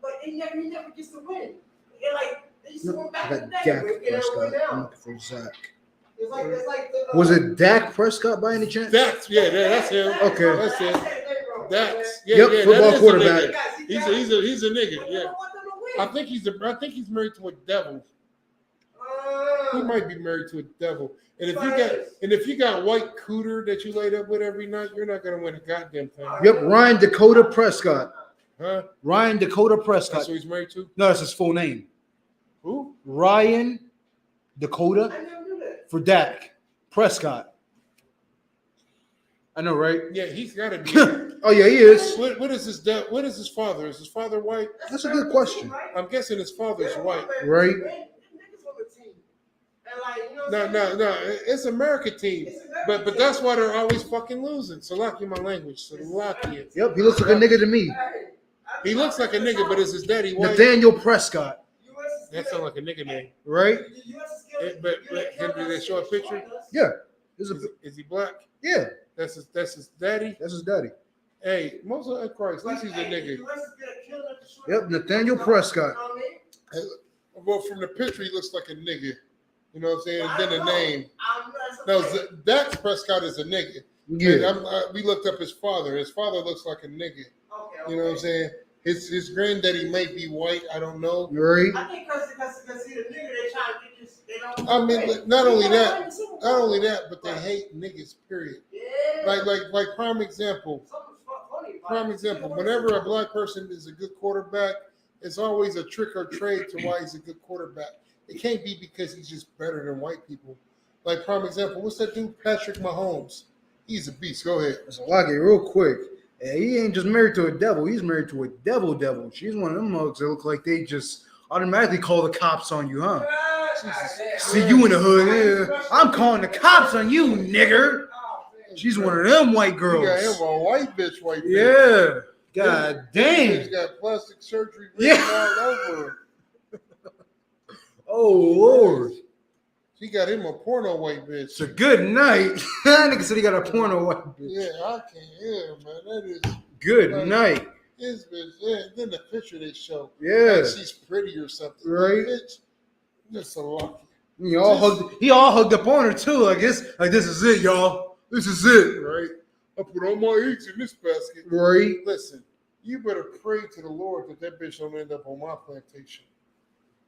Speaker 8: But he never gets to win. They're like,
Speaker 7: I got Dak Prescott. I'm looking for Zach.
Speaker 8: It's like
Speaker 7: Was it Dak Prescott by any chance?
Speaker 6: That's him.
Speaker 7: Okay.
Speaker 6: That's him. That's
Speaker 7: Yep, football quarterback.
Speaker 6: He's a nigga. Yeah. I think he's married to a devil. He might be married to a devil. And if you got white cooter that you laid up with every night, you're not gonna win a goddamn thing.
Speaker 7: Yep, Ryan Dakota Prescott.
Speaker 6: Huh?
Speaker 7: Ryan Dakota Prescott.
Speaker 6: That's who he's married to?
Speaker 7: No, that's his full name.
Speaker 6: Who?
Speaker 7: Ryan Dakota for Dak Prescott. I know, right?
Speaker 6: Yeah, he's got to be.
Speaker 7: Oh yeah, he is.
Speaker 6: What is his dad? What is his father? Is his father white?
Speaker 7: That's a good question.
Speaker 6: I'm guessing his father's white.
Speaker 7: Right?
Speaker 6: No. It's America team. But that's why they're always fucking losing. Salaki my language. Salaki.
Speaker 7: Yep, he looks like a nigga to me.
Speaker 6: He looks like a nigga, but is his daddy white?
Speaker 7: Nathaniel Prescott.
Speaker 6: That sounds like a nigga name.
Speaker 7: Right?
Speaker 6: But did they show a picture?
Speaker 7: Yeah.
Speaker 6: Is he black?
Speaker 7: Yeah.
Speaker 6: That's his daddy?
Speaker 7: That's his daddy.
Speaker 6: Hey, most of Christ, at least he's a nigga.
Speaker 7: Yep, Nathaniel Prescott.
Speaker 6: Well, from the picture, he looks like a nigga. You know what I'm saying? And then the name. No, Dak Prescott is a nigga.
Speaker 7: Yeah.
Speaker 6: We looked up his father. His father looks like a nigga. You know what I'm saying? His granddaddy may be white. I don't know.
Speaker 7: Right.
Speaker 8: I think because he's a nigga, they try to get this. They don't.
Speaker 6: I mean, not only that, but they hate niggas. Period.
Speaker 8: Yeah.
Speaker 6: Like prime example. Whenever a black person is a good quarterback, it's always a trick or trade to why he's a good quarterback. It can't be because he's just better than white people. Like prime example, what's that dude? Patrick Mahomes. He's a beast. Go ahead.
Speaker 7: Salaki, real quick. He ain't just married to a devil. He's married to a devil. She's one of them mugs that look like they just automatically call the cops on you, huh? See you in the hood. Yeah. I'm calling the cops on you, nigger. She's one of them white girls.
Speaker 6: You got him a white bitch.
Speaker 7: Yeah. God damn.
Speaker 6: He's got plastic surgery all over him.
Speaker 7: Oh, Lord.
Speaker 6: She got him a porno white bitch.
Speaker 7: It's a good night. That nigga said he got a porno white bitch.
Speaker 6: Yeah, I can't hear, man. That is
Speaker 7: good night.
Speaker 6: This bitch, yeah. Then the picture they show.
Speaker 7: Yeah.
Speaker 6: Like she's pretty or something.
Speaker 7: Right.
Speaker 6: Bitch, just a lucky.
Speaker 7: He all hugged up on her too. Like this is it, y'all. This is it.
Speaker 6: Right. I put all my eggs in this basket.
Speaker 7: Right.
Speaker 6: Listen, you better pray to the Lord that bitch don't end up on my plantation.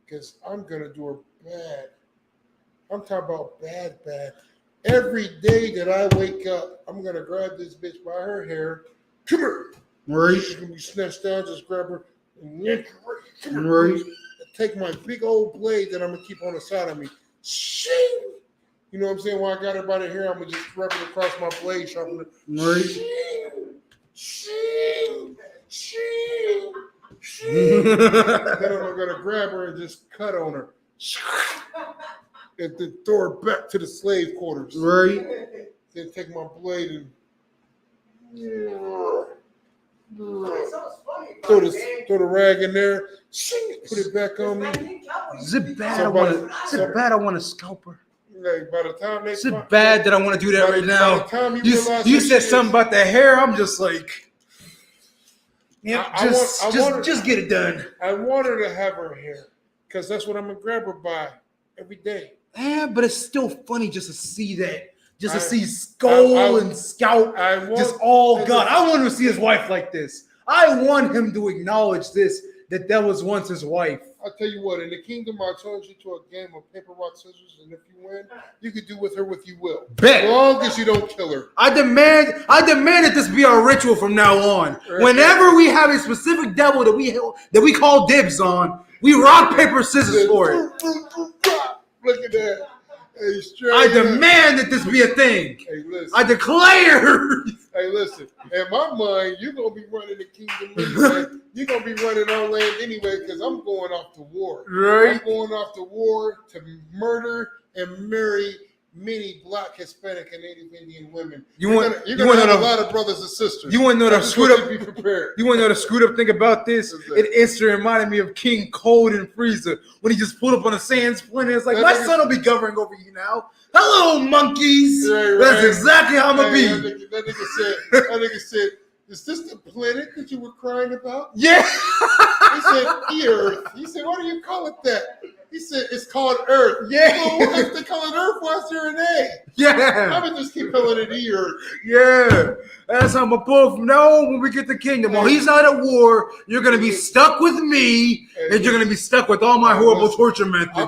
Speaker 6: Because I'm going to do her bad. I'm talking about bad. Every day that I wake up, I'm going to grab this bitch by her hair. Come here.
Speaker 7: Right.
Speaker 6: She's going to be snatched down, just grab her and yank her.
Speaker 7: Right.
Speaker 6: And take my big old blade that I'm going to keep on the side of me. Shing! You know what I'm saying? While I got her by the hair, I'm going to just rub it across my blade, sharpen it.
Speaker 7: Right.
Speaker 6: Shing! Then I'm going to grab her and just cut on her. And then throw her back to the slave quarters.
Speaker 7: Right.
Speaker 6: Then take my blade and throw the rag in there. Put it back on me.
Speaker 7: Is it bad? I want to scalp her.
Speaker 6: Like by the time they
Speaker 7: is it bad that I want to do that right now? You said something about the hair. I'm just like, yeah, just get it done.
Speaker 6: I want her to have her hair because that's what I'm gonna grab her by every day.
Speaker 7: Yeah, but it's still funny just to see that. Just to see skull and scalp, just all gone. I want to see his wife like this. I want him to acknowledge this, that was once his wife.
Speaker 6: I'll tell you what, in the kingdom, I charge you to a game of paper, rock, scissors, and if you win, you can do with her what you will.
Speaker 7: Bet.
Speaker 6: As long as you don't kill her.
Speaker 7: I demand that this be our ritual from now on. Right. Whenever we have a specific devil that we call dibs on, we rock, paper, scissors for it.
Speaker 6: Look at that. Hey,
Speaker 7: I demand that this be a thing.
Speaker 6: Hey, listen.
Speaker 7: I declare.
Speaker 6: Hey, listen. In my mind, you're going to be running the kingdom anyway. You're going to be running on land anyway because I'm going off to war.
Speaker 7: Right.
Speaker 6: I'm going off to war to murder and marry many Black, Hispanic, and Native Indian women. You're going to have a lot of brothers and sisters.
Speaker 7: You want to know the screwed up?
Speaker 6: Be prepared.
Speaker 7: You want to know the screwed up thing about this? It instantly reminded me of King Cold and Frieza when he just pulled up on a sand splinter. It's like, my son will be governing over you now. Hello, monkeys.
Speaker 6: Right.
Speaker 7: That's exactly how I'm going to
Speaker 6: be. That nigga said, is this the planet that you were crying about?
Speaker 7: Yeah.
Speaker 6: He said, Earth. He said, why do you call it that? He said it's called Earth.
Speaker 7: Yeah.
Speaker 6: Well, what if they call it Earth? Why's there an A?
Speaker 7: Yeah.
Speaker 6: I would just keep calling it Earth.
Speaker 7: Yeah. That's how I'm going to pull from now on when we get the kingdom. While he's not at war, you're going to be stuck with me, and you're going to be stuck with all my horrible torture methods.
Speaker 6: I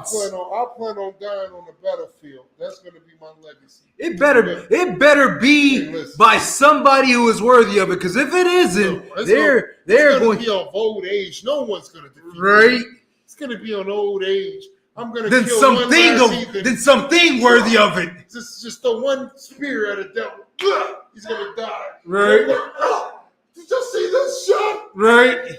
Speaker 6: plan on dying on the battlefield. That's going to be my legacy.
Speaker 7: It better be by somebody who is worthy of it, because if it isn't, they're going
Speaker 6: to be of old age. No one's going to defeat
Speaker 7: right.
Speaker 6: me. It's going to be on old age. I'm going to
Speaker 7: then
Speaker 6: kill
Speaker 7: something worthy of it.
Speaker 6: Just the one spear at a devil. He's going to die.
Speaker 7: Right.
Speaker 6: Did you see this shot?
Speaker 7: Right.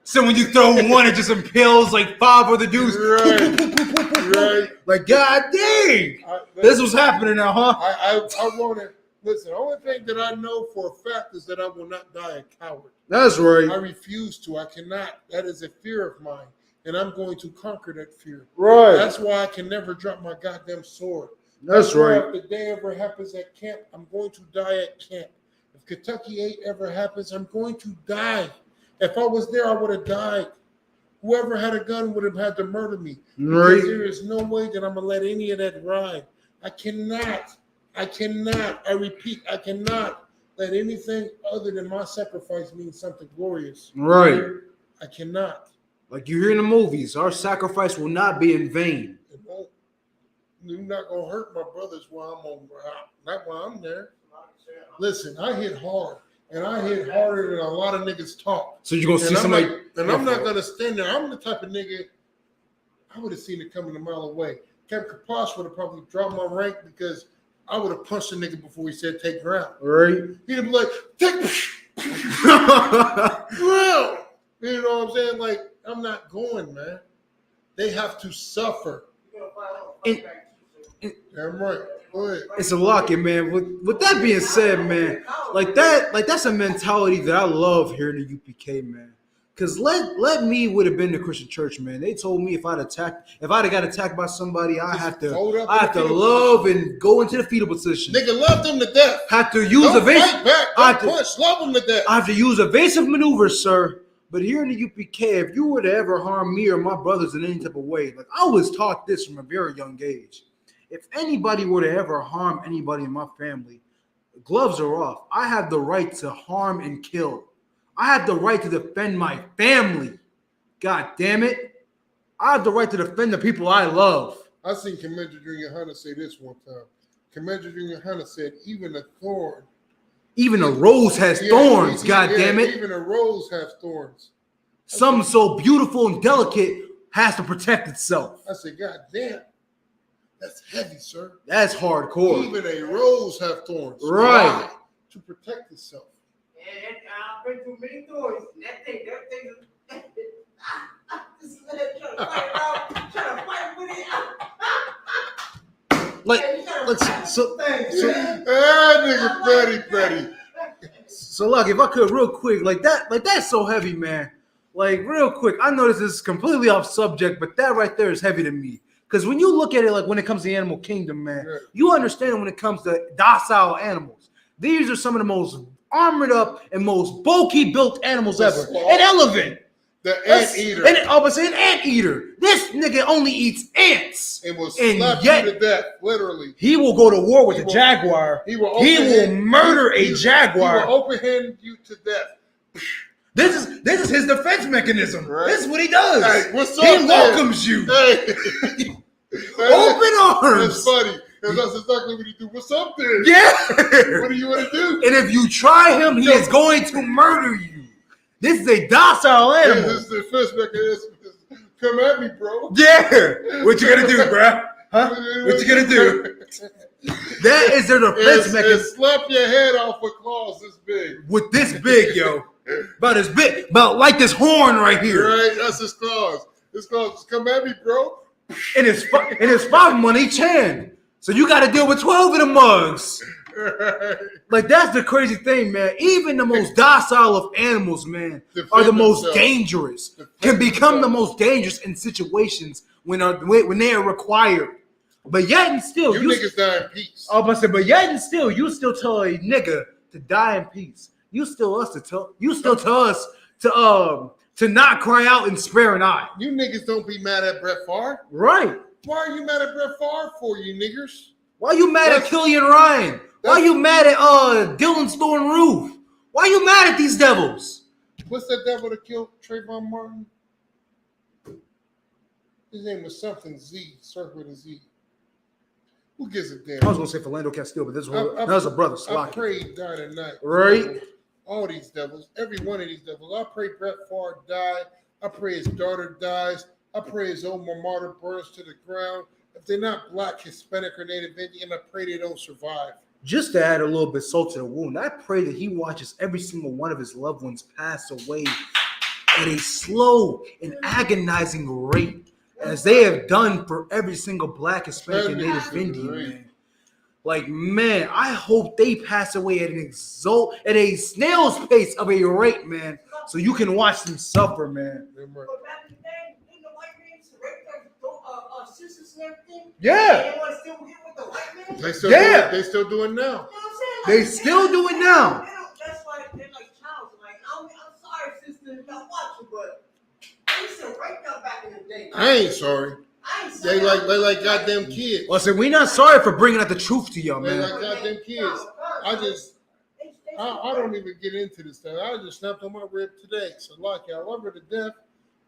Speaker 7: So when you throw one, it just impales like 5 other dudes.
Speaker 6: Right.
Speaker 7: Like, God dang. This was happening now, huh?
Speaker 6: I want to, listen, the only thing that I know for a fact is that I will not die a coward.
Speaker 7: That's right.
Speaker 6: I refuse to. I cannot. That is a fear of mine. And I'm going to conquer that fear.
Speaker 7: Right.
Speaker 6: That's why I can never drop my goddamn sword.
Speaker 7: That's right.
Speaker 6: If the day ever happens at camp, I'm going to die at camp. If Kentucky 8 ever happens, I'm going to die. If I was there, I would have died. Whoever had a gun would have had to murder me.
Speaker 7: Right.
Speaker 6: Because there is no way that I'm going to let any of that ride. I cannot, I repeat, I cannot let anything other than my sacrifice mean something glorious.
Speaker 7: Right.
Speaker 6: I cannot.
Speaker 7: Like you hear in the movies, our sacrifice will not be in vain.
Speaker 6: You're not going to hurt my brothers while not while I'm there. Listen, I hit hard. And I hit harder than a lot of niggas talk.
Speaker 7: So you're going to see somebody.
Speaker 6: I'm not going to stand there. I'm the type of nigga, I would have seen it coming a mile away. Captain Kaposh would have probably dropped my rank because I would have punched a nigga before he said take ground.
Speaker 7: Right.
Speaker 6: He'd have been like, take ground. You know what I'm saying? Like, I'm not going, man. They have to suffer. Damn right. Go ahead.
Speaker 7: It's a locket, man. With that being said, man, that's a mentality that I love here in the UPK, man. Cause let me would have been the Christian church, man. They told me if I'd have got attacked by somebody, I have to love and go into the fetal position.
Speaker 6: Nigga, love them to death.
Speaker 7: Have to use evasive.
Speaker 6: Push, love them to death.
Speaker 7: I have to use evasive maneuvers, sir. But here in the UPK, if you were to ever harm me or my brothers in any type of way, like I was taught this from a very young age. If anybody were to ever harm anybody in my family, gloves are off. I have the right to harm and kill. I have the right to defend my family. God damn it. I have the right to defend the people I love.
Speaker 6: I seen Commander Junior Hunter say this one time. Commander Junior Hunter said, even a rose has thorns, God damn it. Even a rose has thorns.
Speaker 7: Something so beautiful and delicate has to protect itself.
Speaker 6: I said, God damn. That's heavy, sir.
Speaker 7: That's hardcore.
Speaker 6: Even a rose have thorns.
Speaker 7: Right.
Speaker 6: To protect itself.
Speaker 8: And I've been through many thorns. That thing, this man trying to fight around, trying to fight with it.
Speaker 7: Nigga petty. So look, if I could real quick, that's so heavy, man. Like real quick, I know this is completely off subject, but that right there is heavy to me. Because when you look at it, like when it comes to the animal kingdom, man, you understand when it comes to docile animals. These are some of the most armored up and most bulky built animals ever. An elephant.
Speaker 6: The anteater.
Speaker 7: I was saying anteater. This nigga only eats ants.
Speaker 6: And will slap you to death, literally.
Speaker 7: He will go to war with a jaguar. He will murder a jaguar.
Speaker 6: He will open hand you to death.
Speaker 7: This is his defense mechanism. Right. This is what he does.
Speaker 6: Hey, what's up?
Speaker 7: He welcomes you.
Speaker 6: Hey.
Speaker 7: Open arms.
Speaker 6: That's funny. That's exactly what he do. What's up there?
Speaker 7: Yeah.
Speaker 6: What do you want to do?
Speaker 7: And if you try him, he is going to murder you. This is a docile animal.
Speaker 6: This is the defense mechanism. Come at me, bro.
Speaker 7: Yeah. What you gonna do, bro? Huh? What you gonna do? That is their defense mechanism.
Speaker 6: Slap your head off with claws this big.
Speaker 7: With this big, yo. About as big, about like this horn right here.
Speaker 6: Right, that's his claws. His claws just come at me, bro.
Speaker 7: And it's 5 on each hand. So you got to deal with 12 of the mugs. Right. Like that's the crazy thing, man. Even the most docile of animals, man, are the most dangerous. Can become the most dangerous in situations when they are required. But yet and still,
Speaker 6: you niggas die in peace.
Speaker 7: I was about to say, but yet and still, you still tell a nigga to die in peace. You still tell us to to not cry out and spare an eye.
Speaker 6: You niggas don't be mad at Brett Favre.
Speaker 7: Right.
Speaker 6: Why are you mad at Brett Favre for, you niggers?
Speaker 7: Why you mad at Killian Ryan? Why you mad at Dylan Storm Roof? Why you mad at these devils?
Speaker 6: What's that devil that killed Trayvon Martin? His name was something Z, start with a Z. Who gives a damn?
Speaker 7: I was gonna say Philando Castile, but that was a brother.
Speaker 6: I prayed die tonight.
Speaker 7: Right.
Speaker 6: All these devils, every one of these devils. I pray Brett Favre die. I pray his daughter dies. I pray his alma mater burns to the ground. If they're not black, Hispanic, or Native Indian, I pray they don't survive.
Speaker 7: Just to add a little bit salt to the wound, I pray that he watches every single one of his loved ones pass away at a slow and agonizing rate, as they have done for every single black, Hispanic, and Native Indian, man. Like, man, I hope they pass away at a snail's pace of a rate, man, so you can watch them suffer, man.
Speaker 8: But back in the day, didn't the white man used to rape their sisters and everything?
Speaker 7: Yeah.
Speaker 8: And they want to still get with the white man?
Speaker 6: They still do it. They still do it now.
Speaker 8: You know what I'm saying?
Speaker 7: They still do it now.
Speaker 8: That's why they're like child. Like, I'm sorry, sister, if y'all watching, but they used to rape y'all back in the day.
Speaker 6: I ain't sorry. They like goddamn kids.
Speaker 7: Listen, we not sorry for bringing out the truth to y'all,
Speaker 6: They
Speaker 7: man.
Speaker 6: like goddamn kids. I don't even get into this stuff. I just snapped on my rib today. So like, I love her to death,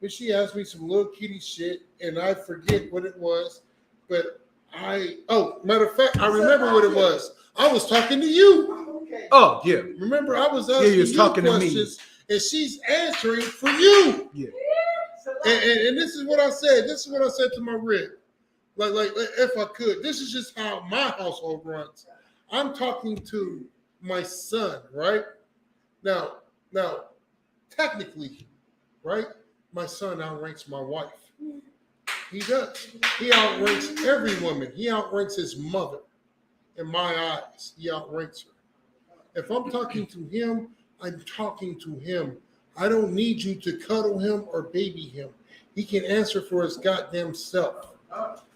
Speaker 6: but she asked me some little kitty shit, and I forget what it was. But matter of fact, I remember what it was. I was talking to you.
Speaker 7: Oh yeah.
Speaker 6: Remember, I was asking
Speaker 7: you was talking
Speaker 6: questions, to me, and she's answering for you.
Speaker 7: Yeah.
Speaker 6: And this is what I said. This is what I said to my rib. Like if I could. This is just how my household runs. I'm talking to my son, right? Now, technically, right? My son outranks my wife. He does. He outranks every woman. He outranks his mother. In my eyes, he outranks her. If I'm talking to him, I'm talking to him. I don't need you to cuddle him or baby him. He can answer for his goddamn self.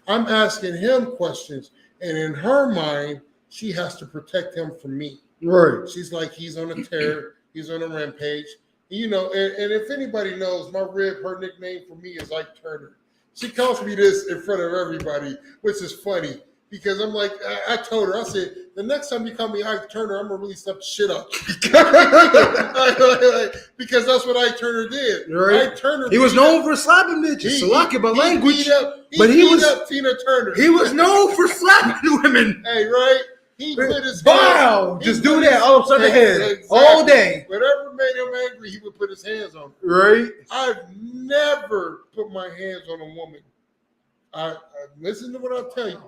Speaker 6: I'm asking him questions, and in her mind, she has to protect him from me.
Speaker 7: Right.
Speaker 6: She's like, he's on a tear. He's on a rampage. You know, and if anybody knows, my rib, her nickname for me is Ike Turner. She calls me this in front of everybody, which is funny. Because I'm like, I told her, I said, the next time you call me Ike Turner, I'm going to really step the shit up. Because that's what Ike Turner did.
Speaker 7: Right.
Speaker 6: Ike Turner,
Speaker 7: he was known for slapping bitches. So like about language.
Speaker 6: But he was up Tina Turner.
Speaker 7: He was known for slapping women.
Speaker 6: Hey, right? He put his
Speaker 7: hands. Just do that all upside the head. Exactly. All day.
Speaker 6: Whatever made him angry, he would put his hands on her.
Speaker 7: Right.
Speaker 6: I've never put my hands on a woman. I listen to what I'll tell you.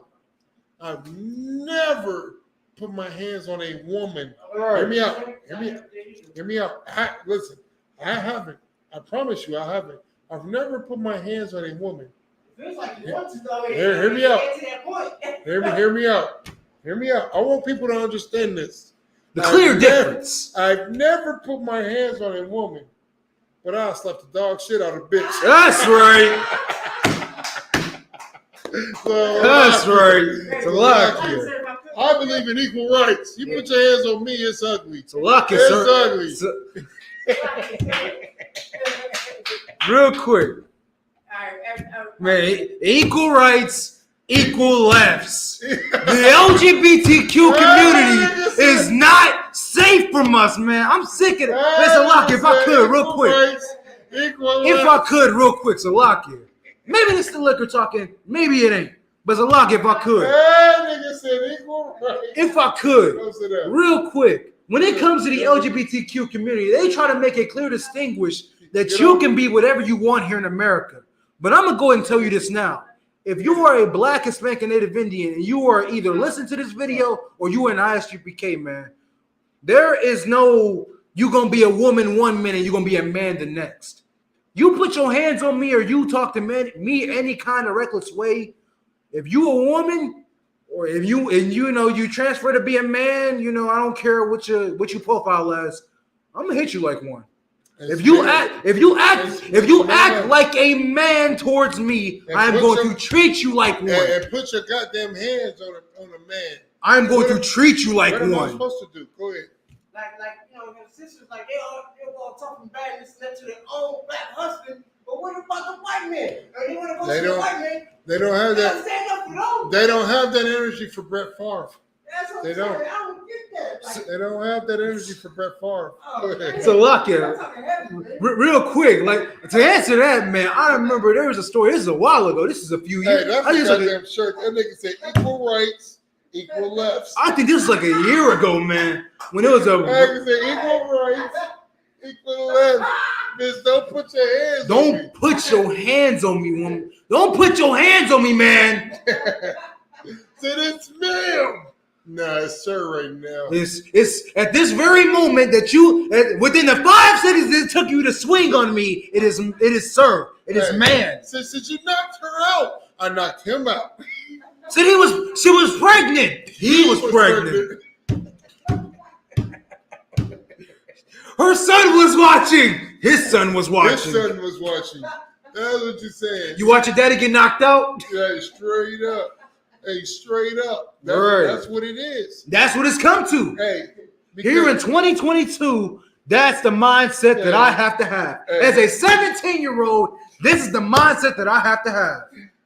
Speaker 6: I've never put my hands on a woman. Right. Hear me out. Hear me out. Listen, I haven't. I promise you, I haven't. I've never put my hands on a woman.
Speaker 8: Feels like you want to though.
Speaker 6: Hear me out. Hear me out. Hear me out. I want people to understand this.
Speaker 7: The clear difference.
Speaker 6: I've never put my hands on a woman, but I slapped the dog shit out of a bitch.
Speaker 7: That's right.
Speaker 6: So,
Speaker 7: that's right. It's a lot here.
Speaker 6: I believe in equal rights. You put your hands on me, it's ugly.
Speaker 7: It's a lot,
Speaker 6: it's
Speaker 7: sir.
Speaker 6: ugly.
Speaker 7: Real quick. Man, equal rights, equal lefts. The LGBTQ community is not safe from us, man. I'm sick of it. Listen, Lock, if I could, real quick. If I could, real quick, so Lock it. Maybe this is the liquor talking, maybe it ain't. But Zalak, if I could. If I could, real quick, when it comes to the LGBTQ community, they try to make it clear distinguish that you can be whatever you want here in America. But I'm going to go ahead and tell you this now. If you are a Black, Hispanic, and Native Indian, and you are either listening to this video or you are an ISUPK, man, there is no, you're going to be a woman one minute, you're going to be a man the next. You put your hands on me or you talk to me any kind of reckless way, if you a woman or if you you transfer to be a man, I don't care what you profile as, I'm gonna hit you like one. If you act like a man towards me, I'm going to treat you like one.
Speaker 6: And put your goddamn hands on a man.
Speaker 7: I'm going to treat you like
Speaker 6: what
Speaker 7: one.
Speaker 6: What am I supposed to do? Go ahead.
Speaker 8: Like the sisters, like they all talking bad and this and that to their own black husband. But what about the white men? They want to go
Speaker 6: They
Speaker 8: to the
Speaker 6: don't-
Speaker 8: white men.
Speaker 6: They don't have
Speaker 8: They'll
Speaker 6: that.
Speaker 8: stand up for them.
Speaker 6: They don't have that energy for Brett Favre.
Speaker 8: That's what
Speaker 6: They
Speaker 8: I'm saying.
Speaker 6: don't.
Speaker 8: I don't get that. Like,
Speaker 6: They don't have that energy for Brett Favre. Go ahead.
Speaker 7: So look
Speaker 8: I'm
Speaker 7: here,
Speaker 8: talking heavy, man.
Speaker 7: real quick, like to answer that, man. I remember there was a story. This is a while ago. This is a few
Speaker 6: Hey,
Speaker 7: years.
Speaker 6: that's
Speaker 7: I,
Speaker 6: a
Speaker 7: think it's like
Speaker 6: goddamn shirt. That nigga said equal rights, equal lefts.
Speaker 7: I think this was like a year ago, man. When it was
Speaker 6: That
Speaker 7: a
Speaker 6: nigga said equal rights, equal lefts. Bitch, don't put your hands on me.
Speaker 7: don't put your hands on me, woman. Don't put your hands on me, man.
Speaker 6: Said it's ma'am. Nah, it's sir right now.
Speaker 7: It's at this very moment that you within the 5 seconds it took you to swing on me. It is sir. It is
Speaker 6: Hey,
Speaker 7: man.
Speaker 6: Since you knocked her out, I knocked him out.
Speaker 7: So she was pregnant. He was pregnant. Her son was watching. His son was watching.
Speaker 6: His son was watching. That's what you're saying.
Speaker 7: You watch your daddy get knocked out?
Speaker 6: Yeah, straight up. Hey, straight up.
Speaker 7: Right.
Speaker 6: That's what it is.
Speaker 7: That's what it's come to.
Speaker 6: Hey,
Speaker 7: Here in 2022, that's the mindset that I have to have.
Speaker 6: Hey.
Speaker 7: As a 17-year-old, this is the mindset that I have to have.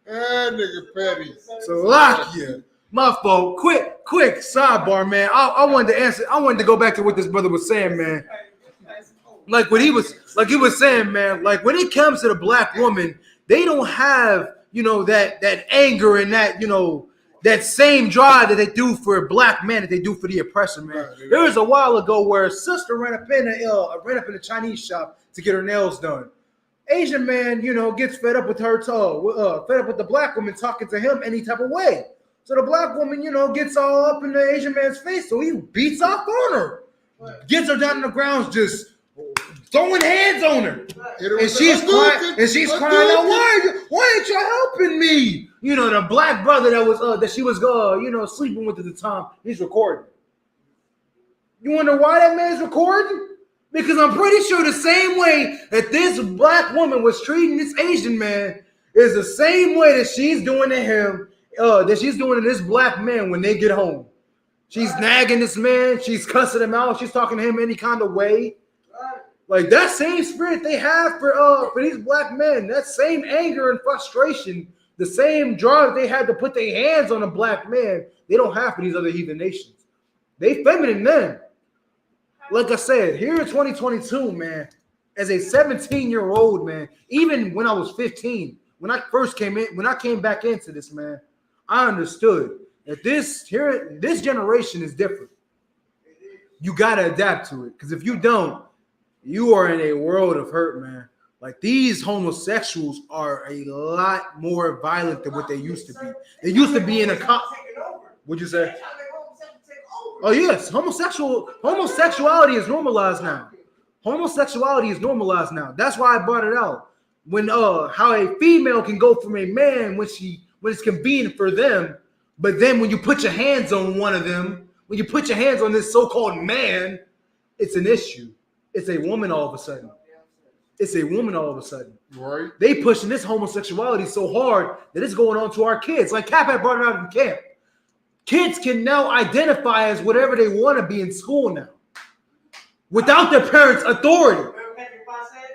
Speaker 6: Ah, nigga petty.
Speaker 7: So lock you. My fault. Quick sidebar, man. I wanted to answer. I wanted to go back to what this brother was saying, man. Like he was saying, man. Like when it comes to the black woman, they don't have, that anger and that, that same drive that they do for a black man that they do for the oppressor, man. There was a while ago where a sister ran up in a Chinese shop to get her nails done. Asian man, gets fed up with her, fed up with the black woman talking to him any type of way. So the black woman, gets all up in the Asian man's face, so he beats off on her, gets her down on the ground, just throwing hands on her, and she's crying. And she's crying out, "Why ain't you helping me?" The black brother that she was sleeping with at the time, he's recording. You wonder why that man's recording? Because I'm pretty sure the same way that this black woman was treating this Asian man is the same way that she's doing to him, that she's doing to this black man when they get home. She's nagging this man. She's cussing him out. She's talking to him any kind of way. Like that same spirit they have for these black men, that same anger and frustration, the same drive they had to put their hands on a black man, they don't have for these other heathen nations. They feminine men. Like I said, here in 2022, man, as a 17-year-old, man, even when I was 15, when I came back into this, man, I understood that this generation is different. You gotta adapt to it. Because if you don't, you are in a world of hurt, man. Like these homosexuals are a lot more violent than what they used to be. They used to be in a What'd you say? Oh yes, homosexuality is normalized now. Homosexuality is normalized now. That's why I brought it out. When how a female can go from a man when it's convenient for them, but then when you put your hands on one of them, when you put your hands on this so-called man, it's an issue. It's a woman all of a sudden. It's a woman all of a sudden.
Speaker 6: Right.
Speaker 7: They pushing this homosexuality so hard that it's going on to our kids. Like Cap had brought it out in camp. Kids can now identify as whatever they want to be in school now, without their parents' authority.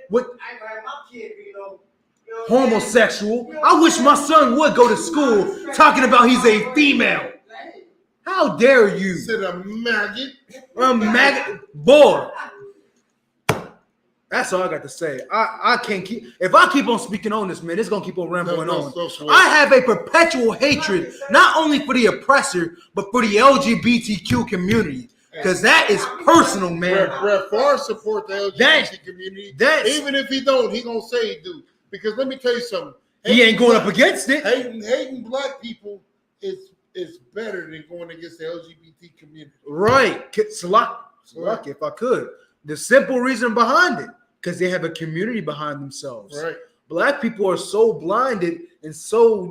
Speaker 7: With homosexual. I wish my son would go to school talking about he's a female. How dare you?
Speaker 6: Said a maggot.
Speaker 7: A maggot. Boy. That's all I got to say. I can't keep. If I keep on speaking on this, man, it's gonna keep on rambling on. I have a perpetual hatred, not only for the oppressor, but for the LGBTQ community, because that is personal, man.
Speaker 6: Brett Favre support the LGBT community. Even if he don't, he gonna say he do. Because let me tell you something.
Speaker 7: He ain't going up against it.
Speaker 6: Hating black people is better than going against the LGBT community.
Speaker 7: Right. Salaki, if I could. The simple reason behind it, because they have a community behind themselves.
Speaker 6: Right.
Speaker 7: Black people are so blinded and so,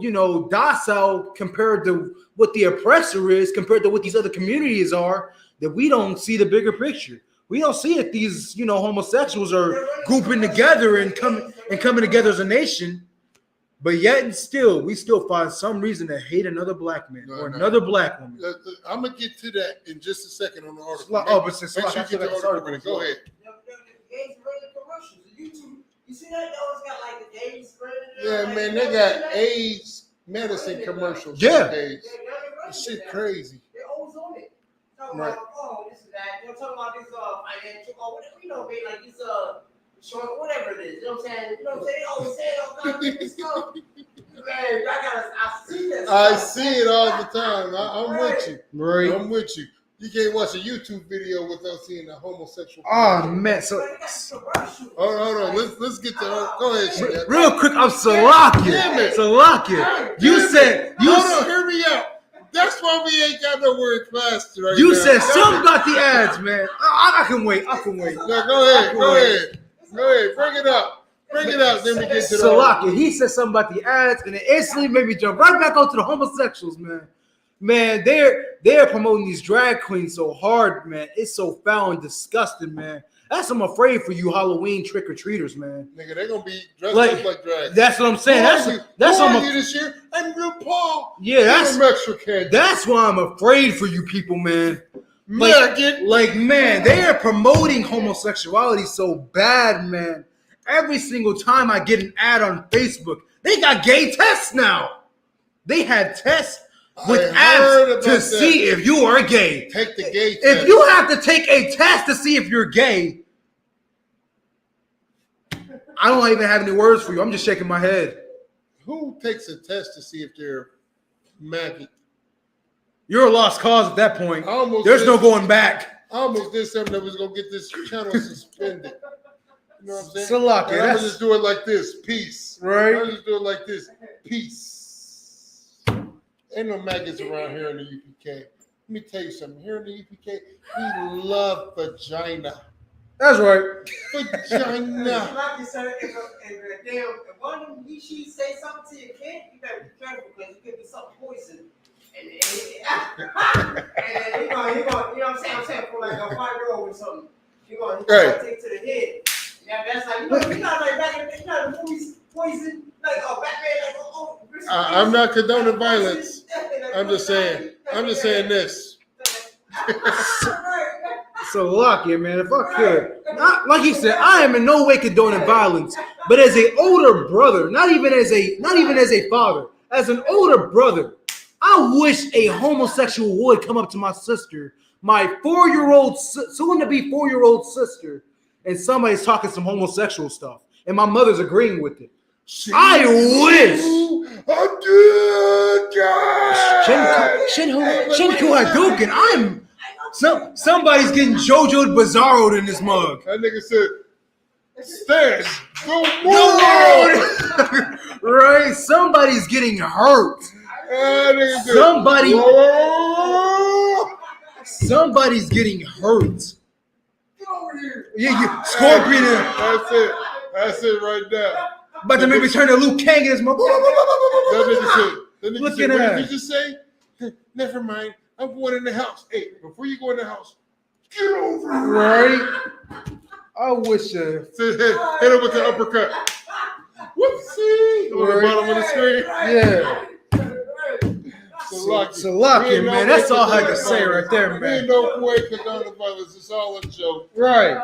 Speaker 7: docile compared to what the oppressor is, compared to what these other communities are, that we don't see the bigger picture. We don't see that these, homosexuals are grouping together and coming together as a nation. But yet and still, we still find some reason to hate another black man or another black woman.
Speaker 6: I'm gonna get to that in just a second on the article.
Speaker 7: But since
Speaker 6: Make sure you get the article ready. Go ahead.
Speaker 8: Gates really that? They always got like the AIDS spread.
Speaker 6: Yeah, man, they got AIDS medicine commercials.
Speaker 7: Yeah.
Speaker 6: Nowadays. That shit crazy.
Speaker 8: They're always on it. Talking
Speaker 6: Right.
Speaker 8: about, oh, this is that. They're talking about this financial, or whatever, you know, man, like this short, whatever it is. You know what I'm saying? You know what I'm saying? They always say all kinds of different stuff. Man, I see that.
Speaker 6: I
Speaker 8: stuff.
Speaker 6: see it all the time. I'm with you.
Speaker 7: Right.
Speaker 6: I'm with you. You can't watch a YouTube video without seeing a homosexual.
Speaker 7: Oh man, so
Speaker 6: Hold on. Let's get to. Go ahead, Shaq.
Speaker 7: real quick, I'm Salakia.
Speaker 6: Damn it.
Speaker 7: Salakia. You said
Speaker 6: Hold on, hear me out. That's why we ain't got no word faster right
Speaker 7: you
Speaker 6: now.
Speaker 7: said some got the ads, man. I can wait. I can wait.
Speaker 6: No, go ahead. Bring it up. Then we get to the.
Speaker 7: Salakia. He said something about the ads, and it instantly made me jump right back onto the homosexuals, man. Man, they're promoting these drag queens so hard, man. It's so foul and disgusting, man. That's what I'm afraid for you Halloween trick or treaters, man.
Speaker 6: Nigga, they gonna be dressed
Speaker 7: Like,
Speaker 6: up like drag.
Speaker 7: that's what I'm saying. That's
Speaker 6: what
Speaker 7: what
Speaker 6: you this year. I'm RuPaul.
Speaker 7: Yeah,
Speaker 6: that's Mexican.
Speaker 7: That's why I'm afraid for you people, man.
Speaker 6: American.
Speaker 7: Like, man, they are promoting homosexuality so bad, man. Every single time I get an ad on Facebook, they got gay tests now. They had tests with ads to see if you are gay.
Speaker 6: Take the gay test.
Speaker 7: If you have to take a test to see if you're gay, I don't even have any words for you. I'm just shaking my head.
Speaker 6: Who takes a test to see if they're maggot?
Speaker 7: You're a lost cause at that point.
Speaker 6: There's
Speaker 7: no going back.
Speaker 6: I almost did something that was gonna get this channel suspended. You know what I'm saying?
Speaker 7: Salaki,
Speaker 6: I'm gonna just do it like this. Peace.
Speaker 7: Right.
Speaker 6: I'm just do it like this. Peace. Ain't no maggots around here in the UPK. Let me tell you something. Here in the UPK, we love vagina.
Speaker 7: That's right.
Speaker 6: Vagina.
Speaker 8: Like you said, if one of them she say something to your kid, you better be careful because it could be something poison. And you're going, you know what I'm saying, for like a 5-year-old or something. You're going to take to the head. Yeah, that's like, you know, like back in the movies, poison, like, Batman, like,
Speaker 6: I'm not condoning violence. I'm just saying this.
Speaker 7: So lucky, man. If I could, like he said, I am in no way condoning violence, but as an older brother, not even as a father, as an older brother, I wish a homosexual would come up to my sister, my 4-year-old, soon-to-be 4-year-old sister, and somebody's talking some homosexual stuff, and my mother's agreeing with it. I wish. Shinku Hadouken. Somebody's getting JoJo Bizarro'd in this mug.
Speaker 6: That nigga said, stand. Go
Speaker 7: Right? Somebody's getting hurt. Somebody's getting hurt.
Speaker 8: Get over here.
Speaker 7: Yeah, Scorpion.
Speaker 6: That's it right there.
Speaker 7: About to make me turn to Liu Kang in his mug.
Speaker 6: That nigga said,
Speaker 7: Look
Speaker 6: what
Speaker 7: at that.
Speaker 6: did you just say? Never mind. I'm going in the house. Hey, before you go in the house, get over here.
Speaker 7: Right? I wish.
Speaker 6: Hit him with the uppercut. Whoopsie. On the bottom of the screen.
Speaker 7: Yeah.
Speaker 6: So
Speaker 7: lucky, man. That's all I can say right there, man.
Speaker 6: Ain't no way condone the violence. It's all a joke.
Speaker 7: Right.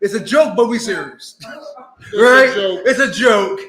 Speaker 7: It's a joke, but we serious. Right? It's a joke.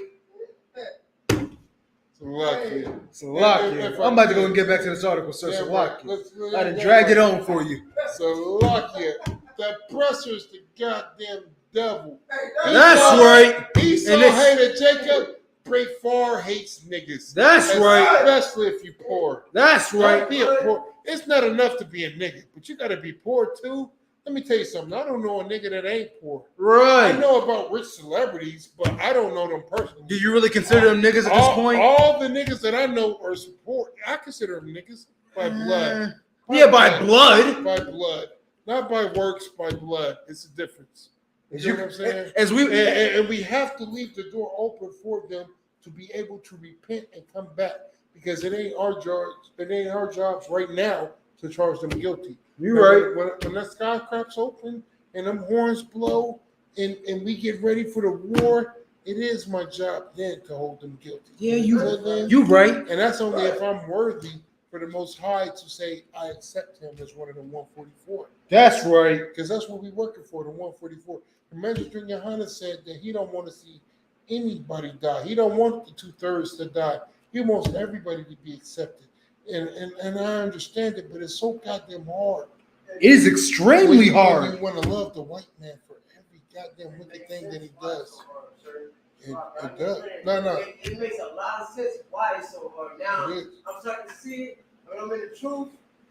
Speaker 7: So lucky. I'm about to go and get back to this article, sir. So lucky. I done dragged it on for you.
Speaker 6: So lucky. That pressure's the goddamn devil.
Speaker 7: That's right.
Speaker 6: Esau hated Jacob. Pray Favre hates niggas.
Speaker 7: That's right.
Speaker 6: Especially if you poor.
Speaker 7: That's right.
Speaker 6: Be a poor. It's not enough to be a nigga, but you got to be poor too. Let me tell you something. I don't know a nigga that ain't poor.
Speaker 7: Right.
Speaker 6: I know about rich celebrities, but I don't know them personally.
Speaker 7: Do you really consider them niggas at this point?
Speaker 6: All the niggas that I know are poor. I consider them niggas by blood.
Speaker 7: By blood.
Speaker 6: By blood. Not by works, by blood. It's a difference. You know what I'm saying? And we have to leave the door open for them to be able to repent and come back, because it ain't our jobs right now to charge them guilty.
Speaker 7: You're right.
Speaker 6: When that sky cracks open and them horns blow and we get ready for the war, it is my job then to hold them guilty.
Speaker 7: Yeah, you right.
Speaker 6: And that's only if I'm worthy for the Most High to say I accept him as one of the 144.
Speaker 7: That's right.
Speaker 6: Because that's what we're working for, the 144. Commander Junior Hunter said that he don't want to see anybody die. He don't want the 2/3 to die. He wants everybody to be accepted. And I understand it, but it's so goddamn hard.
Speaker 7: It is extremely hard.
Speaker 6: You want to love the white man for every goddamn wicked thing that he does. It does. No.
Speaker 8: It makes a lot of sense why it's so hard. Now I'm starting to see it. When I'm in the truth,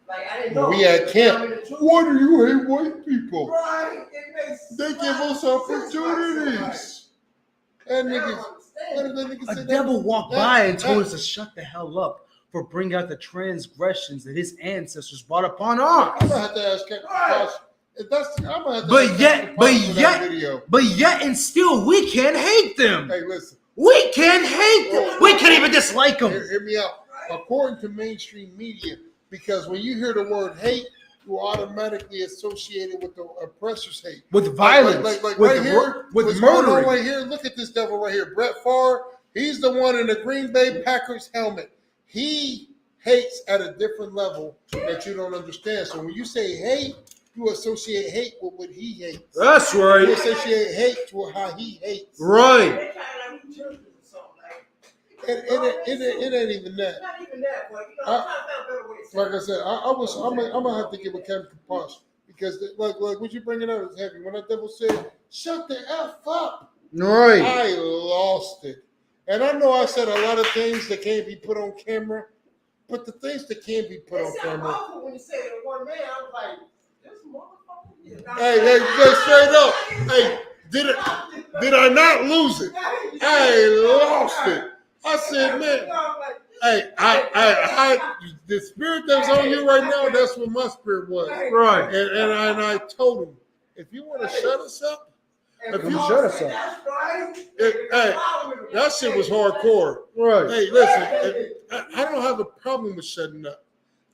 Speaker 8: like I didn't know.
Speaker 6: We at camp. Why do you hate white people?
Speaker 8: Right. It makes
Speaker 6: they give us opportunities. And niggas, what did that nigga say?
Speaker 7: A devil walked by and told us to shut the hell up for bringing out the transgressions that his ancestors brought upon us.
Speaker 6: I'm gonna have to ask Captain Kosh. If that's, I'm gonna have to ask Captain Kosh for that video.
Speaker 7: But yet and still, we can't hate them.
Speaker 6: Hey, listen.
Speaker 7: We can't hate them. We can't even dislike them.
Speaker 6: Hear me out. According to mainstream media, because when you hear the word hate, you automatically associate it with the oppressor's hate.
Speaker 7: With violence.
Speaker 6: Like
Speaker 7: with
Speaker 6: right here.
Speaker 7: With murder.
Speaker 6: Right here. Look at this devil right here. Brett Favre. He's the one in the Green Bay Packers helmet. He hates at a different level that you don't understand. So when you say hate, you associate hate with what he hates.
Speaker 7: That's right.
Speaker 6: You associate hate to how he hates.
Speaker 7: Right.
Speaker 6: It ain't even that.
Speaker 8: Not even that, but you know, I'm trying to find a better way to say
Speaker 6: Like I said, I'm gonna have to give a Captain Kaposh because like what you bringing out is heavy. When that devil said, "Shut the F up,"
Speaker 7: right,
Speaker 6: I lost it. And I know I said a lot of things that can't be put on camera, but the things that can be put on camera.
Speaker 8: Awful when you said it one man, I was like, "This motherfucker."
Speaker 6: Hey, straight up. Hey, did I not lose it? I lost it. I said, man, hey, I the spirit that's on you right now, that's what my spirit was.
Speaker 7: Right.
Speaker 6: And I told him, if you want to shut us up,
Speaker 7: shut us up.
Speaker 6: Hey, that shit was hardcore.
Speaker 7: Right.
Speaker 6: Hey, listen, I don't have a problem with shutting up.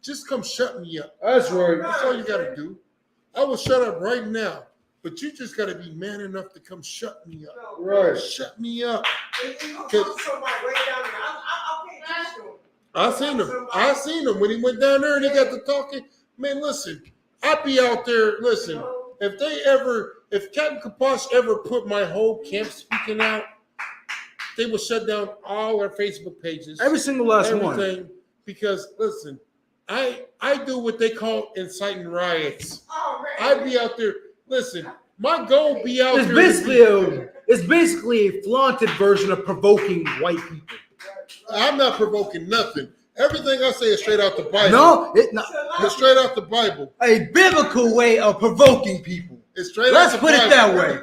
Speaker 6: Just come shut me up.
Speaker 7: That's right.
Speaker 6: That's all you got to do. I will shut up right now. But you just got to be man enough to come shut me up.
Speaker 7: Right.
Speaker 6: Shut me up. I seen him when he went down there and he got to talking. Man, listen, I be out there. Listen, if Captain Kaposh ever put my whole camp speaking out, they would shut down all our Facebook pages.
Speaker 7: Every single last one.
Speaker 6: Because listen, I do what they call inciting riots. I be out there. Listen, my goal be out there.
Speaker 7: It's basically a flaunted version of provoking white people.
Speaker 6: I'm not provoking nothing. Everything I say is straight out the Bible.
Speaker 7: No,
Speaker 6: it's straight out the Bible.
Speaker 7: A biblical way of provoking people.
Speaker 6: It's straight
Speaker 7: Let's
Speaker 6: out the
Speaker 7: put
Speaker 6: Bible.
Speaker 7: it that way.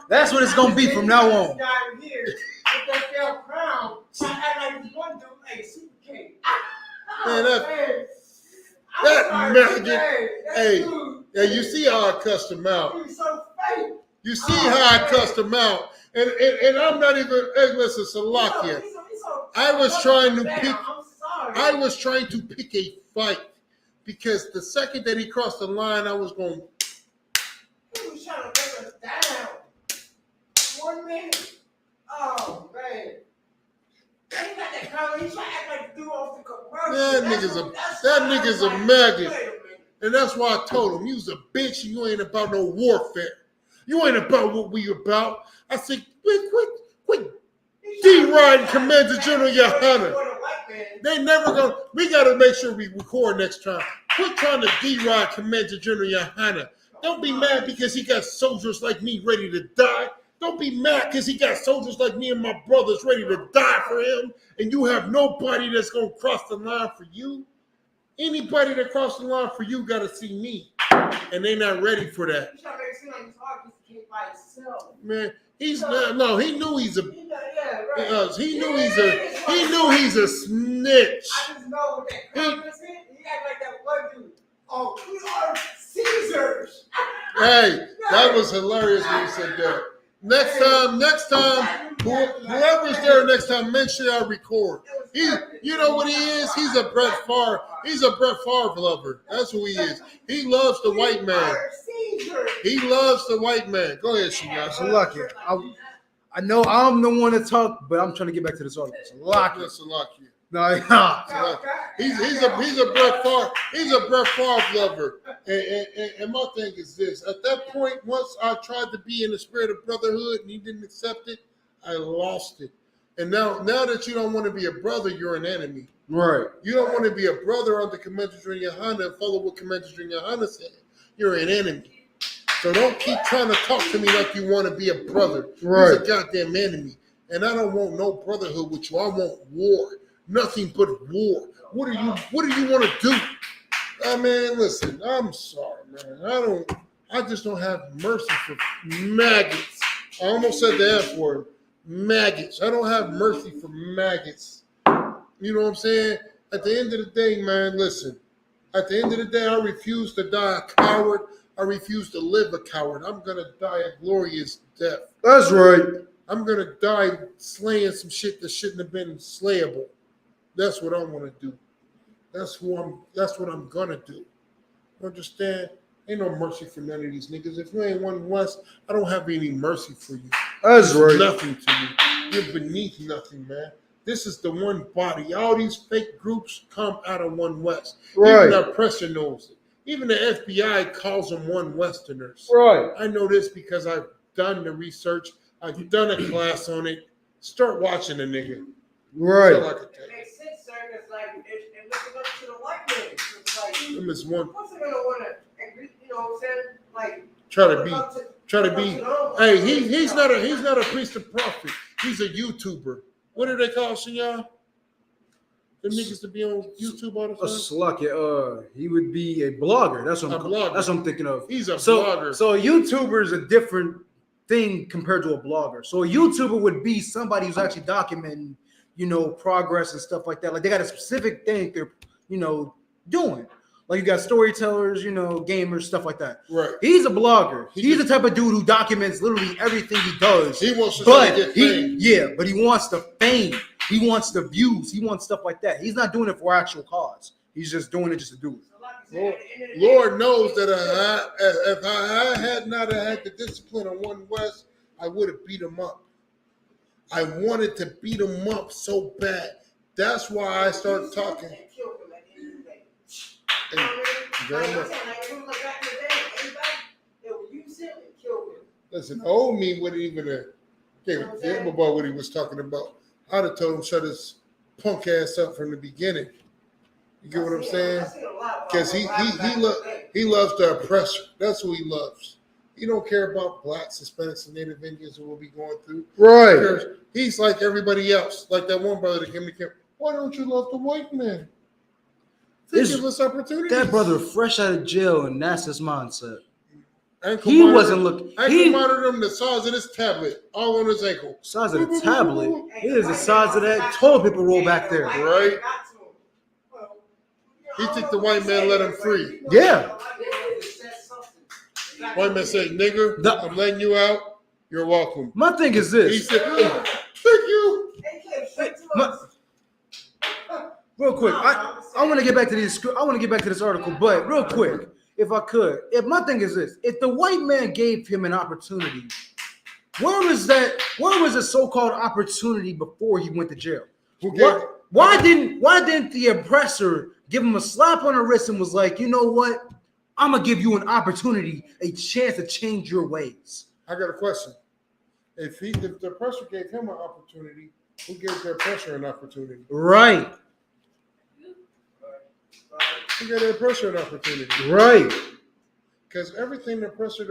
Speaker 7: That's what it's gonna be from now on.
Speaker 6: Man, that maggot. Hey, you see how I cussed him out. You see how I cussed him out. And I'm not even, hey, listen, Salakia. I was trying to pick a fight because the second that he crossed the line, I was going.
Speaker 8: He was trying to break us down. 1 minute. Oh, man. He got that color. He's trying to act like the dude off the commercial.
Speaker 6: That nigga's a maggot. And that's why I told him, you was a bitch and you ain't about no warfare. You ain't about what we about. I said, quit D-riding Commander General Yohana. They never gonna, we gotta make sure we record next time. Quit trying to D-ride Commander General Yohana. Don't be mad because he got soldiers like me ready to die. Don't be mad because he got soldiers like me and my brothers ready to die for him. And you have nobody that's gonna cross the line for you. Anybody that crossed the line for you gotta see me. And they not ready for that. Man, he's not. No, he knew he's a. He knew he's a snitch.
Speaker 8: I just know what that comment is. He act like that one dude. Oh, we are Caesars.
Speaker 6: Hey, that was hilarious when you said that. Next time, whoever's there next time, make sure I record. You know what he is? He's a Brett Favre. He's a Brett Favre lover. That's who he is. He loves the white man. He loves the white man. Go ahead, Shinya.
Speaker 7: So lucky. I know I'm the one to talk, but I'm trying to get back to this article. So lucky. No,
Speaker 6: He's a Brett Favre lover. And my thing is this: at that point, once I tried to be in the spirit of brotherhood and he didn't accept it, I lost it. And now that you don't want to be a brother, you're an enemy.
Speaker 7: Right.
Speaker 6: You don't want to be a brother under Commander Johanna and follow what Commander Johanna said. You're an enemy. So don't keep trying to talk to me like you want to be a brother.
Speaker 7: Right.
Speaker 6: You're a goddamn enemy. And I don't want no brotherhood with you. I want war. Nothing but war. What do you want to do? Man, listen, I'm sorry, man. I just don't have mercy for maggots. I almost said the F word. Maggots. I don't have mercy for maggots. You know what I'm saying? At the end of the day, man, listen. At the end of the day, I refuse to die a coward. I refuse to live a coward. I'm going to die a glorious death.
Speaker 7: That's right.
Speaker 6: I'm going to die slaying some shit that shouldn't have been slayable. That's what I want to do. That's what I'm going to do. Understand? Ain't no mercy for none of these niggas. If you ain't One West, I don't have any mercy for you.
Speaker 7: That's right.
Speaker 6: Nothing to you. You're beneath nothing, man. This is the one body. All these fake groups come out of One West.
Speaker 7: Right.
Speaker 6: Even the oppressor knows it. Even the FBI calls them One Westerners.
Speaker 7: Right.
Speaker 6: I know this because I've done the research. I've done a class on it. Start watching the nigga.
Speaker 7: Right.
Speaker 6: That's all I can tell you.
Speaker 8: It makes sense, sir. It's like it's looking up to the white man. It's like,
Speaker 6: Them is one.
Speaker 8: what's it gonna want to agree? You know what I'm saying? Like
Speaker 6: Try to be. Hey, he's not a priest or prophet. He's a YouTuber. What do they call y'all? The niggas to be on YouTube all the time.
Speaker 7: A sluck, he would be a blogger. That's what I'm thinking of.
Speaker 6: He's a blogger.
Speaker 7: So a YouTuber is a different thing compared to a blogger. So a YouTuber would be somebody who's actually documenting, progress and stuff like that. Like they got a specific thing they're, doing. Like you got storytellers, gamers, stuff like that.
Speaker 6: Right.
Speaker 7: He's a blogger. He's the type of dude who documents literally everything he does.
Speaker 6: He wants to
Speaker 7: get fame. But he wants the fame. He wants the views. He wants stuff like that. He's not doing it for actual cause. He's just doing it just to do it.
Speaker 6: Lord knows that if I had not had the discipline on One West, I would have beat him up. I wanted to beat him up so bad. That's why I started talking. Listen, old me wouldn't even gave a damn about what he was talking about. I'd have told him shut his punk ass up from the beginning. You get what I'm saying? Because he loves the oppressor. That's who he loves. He don't care about blacks, Hispanics, and Native Indians who will be going through.
Speaker 7: Right.
Speaker 6: He's like everybody else. Like that one brother that came to camp. Why don't you love the white man? They give us opportunities.
Speaker 7: That brother fresh out of jail, and that's his mindset.
Speaker 6: He wasn't looking. Ankle monitored him the size of this tablet, all on his ankle.
Speaker 7: Size of the tablet? It is the size of that toilet paper roll back there.
Speaker 6: Right? He think the white man let him free.
Speaker 7: Yeah.
Speaker 6: White man said, nigger, I'm letting you out. You're welcome.
Speaker 7: My thing is this.
Speaker 6: He said, thank you.
Speaker 7: Real quick, I want to get back to this. I want to get back to this article, but real quick, if I could, my thing is this: if the white man gave him an opportunity, where was that? Where was the so-called opportunity before he went to jail? Why didn't the oppressor give him a slap on the wrist and was like, you know what? I'm gonna give you an opportunity, a chance to change your ways.
Speaker 6: I got a question. If the oppressor gave him an opportunity, who gave the oppressor an opportunity?
Speaker 7: Right.
Speaker 6: Who gave the oppressor an opportunity?
Speaker 7: Right.
Speaker 6: Because everything the oppressor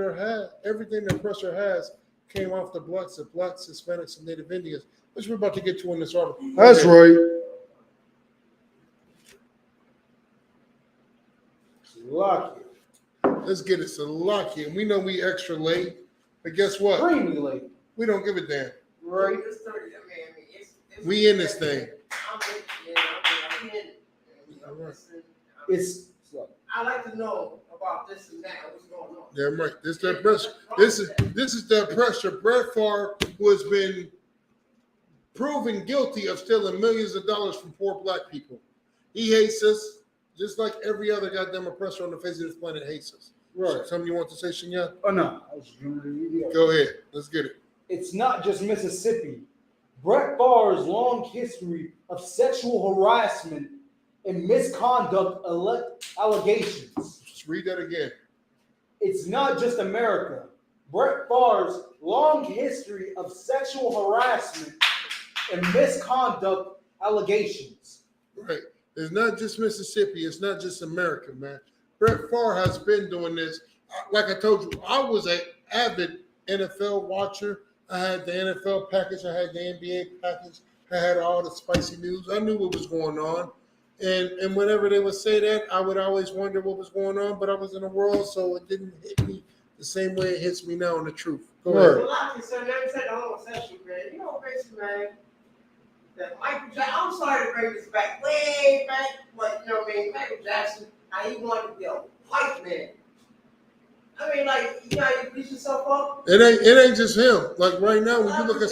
Speaker 6: has came off the blacks, Hispanics, and Native Indians, which we're about to get to in this article.
Speaker 7: That's right.
Speaker 6: Lucky. Let's get it. Lucky. And we know we extra late, but guess what?
Speaker 7: Extremely late.
Speaker 6: We don't give a damn.
Speaker 7: Right.
Speaker 6: We in this thing.
Speaker 8: I like to know about this and that. What's going on?
Speaker 6: Damn right. This is the oppressor. This is the oppressor, Brett Favre, who has been proven guilty of stealing millions of dollars from poor black people. He hates us, just like every other goddamn oppressor on the face of this planet hates us.
Speaker 7: Right.
Speaker 6: Something you want to say, Shinya?
Speaker 7: Oh no.
Speaker 6: Go ahead. Let's get it.
Speaker 7: It's not just Mississippi Brett Favre's long history of sexual harassment and misconduct allegations.
Speaker 6: Just read that again.
Speaker 7: It's not just America. Brett Favre's long history of sexual harassment and misconduct allegations.
Speaker 6: Right. It's not just Mississippi. It's not just America, man. Brett Favre has been doing this. Like I told you, I was an avid NFL watcher. I had the NFL package. I had the NBA package. I had all the spicy news. I knew what was going on. And whenever they would say that, I would always wonder what was going on. But I was in the world, so it didn't hit me the same way it hits me now in the truth. Go ahead.
Speaker 8: Well, I can say, let me say the homosexual, man. You know, basically, man, that Michael Jackson, I'm sorry to bring this back, way back, but you know what I mean? Michael Jackson, how he wanted to be a white man. I mean, like, you know, you beat yourself up.
Speaker 6: It ain't just him. Like right now, when you look at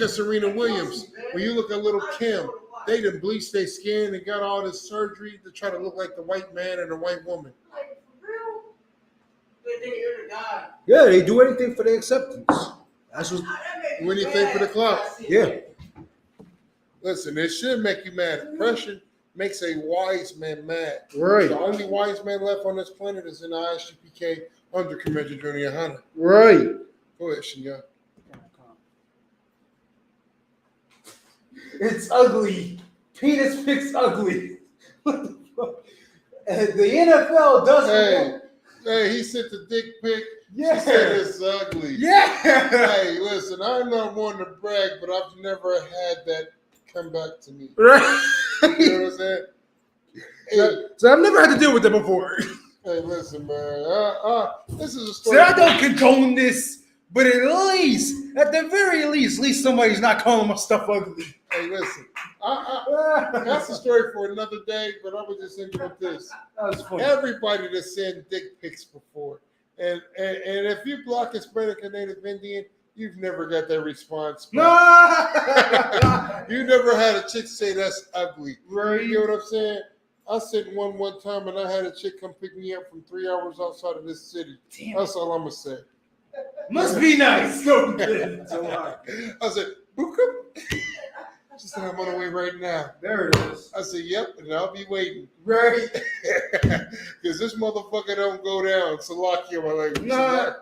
Speaker 6: Serena Williams, when you look at Little Kim, they done bleached their skin and got all this surgery to try to look like the white man and the white woman.
Speaker 8: Like, for real? They hear the God.
Speaker 7: Yeah, they do anything for their acceptance. That's what.
Speaker 6: Anything for the clout.
Speaker 7: Yeah.
Speaker 6: Listen, it should make you mad. Oppression makes a wise man mad.
Speaker 7: Right.
Speaker 6: The only wise man left on this planet is in the ISUPK under Commander Junior Hunter.
Speaker 7: Right.
Speaker 6: Go ahead, Shinya.
Speaker 7: It's ugly. Penis pics ugly. What the fuck? The NFL doesn't.
Speaker 6: Hey, he sent the dick pic.
Speaker 7: Yeah.
Speaker 6: She said it's ugly.
Speaker 7: Yeah.
Speaker 6: Hey, listen, I'm not one to brag, but I've never had that come back to me.
Speaker 7: Right.
Speaker 6: You know what I'm saying? Hey,
Speaker 7: so I've never had to deal with that before.
Speaker 6: Hey, listen, man. This is a story.
Speaker 7: So I don't condone this, but at the very least somebody's not calling my stuff ugly.
Speaker 6: Hey, listen. That's a story for another day, but I was just thinking with this.
Speaker 7: That was funny.
Speaker 6: Everybody that sent dick pics before. And if you block Hispanic and Native Indian, you've never got that response.
Speaker 7: No!
Speaker 6: You never had a chick say that's ugly.
Speaker 7: Right.
Speaker 6: You know what I'm saying? I sent one time and I had a chick come pick me up from 3 hours outside of this city.
Speaker 7: Damn.
Speaker 6: That's all I'm going to say.
Speaker 7: Must be nice.
Speaker 6: I said, Bookum. She said, I'm on the way right now.
Speaker 7: There it is.
Speaker 6: I said, yep, and I'll be waiting.
Speaker 7: Right.
Speaker 6: Because this motherfucker don't go down. Salakia, my language.
Speaker 7: Nah.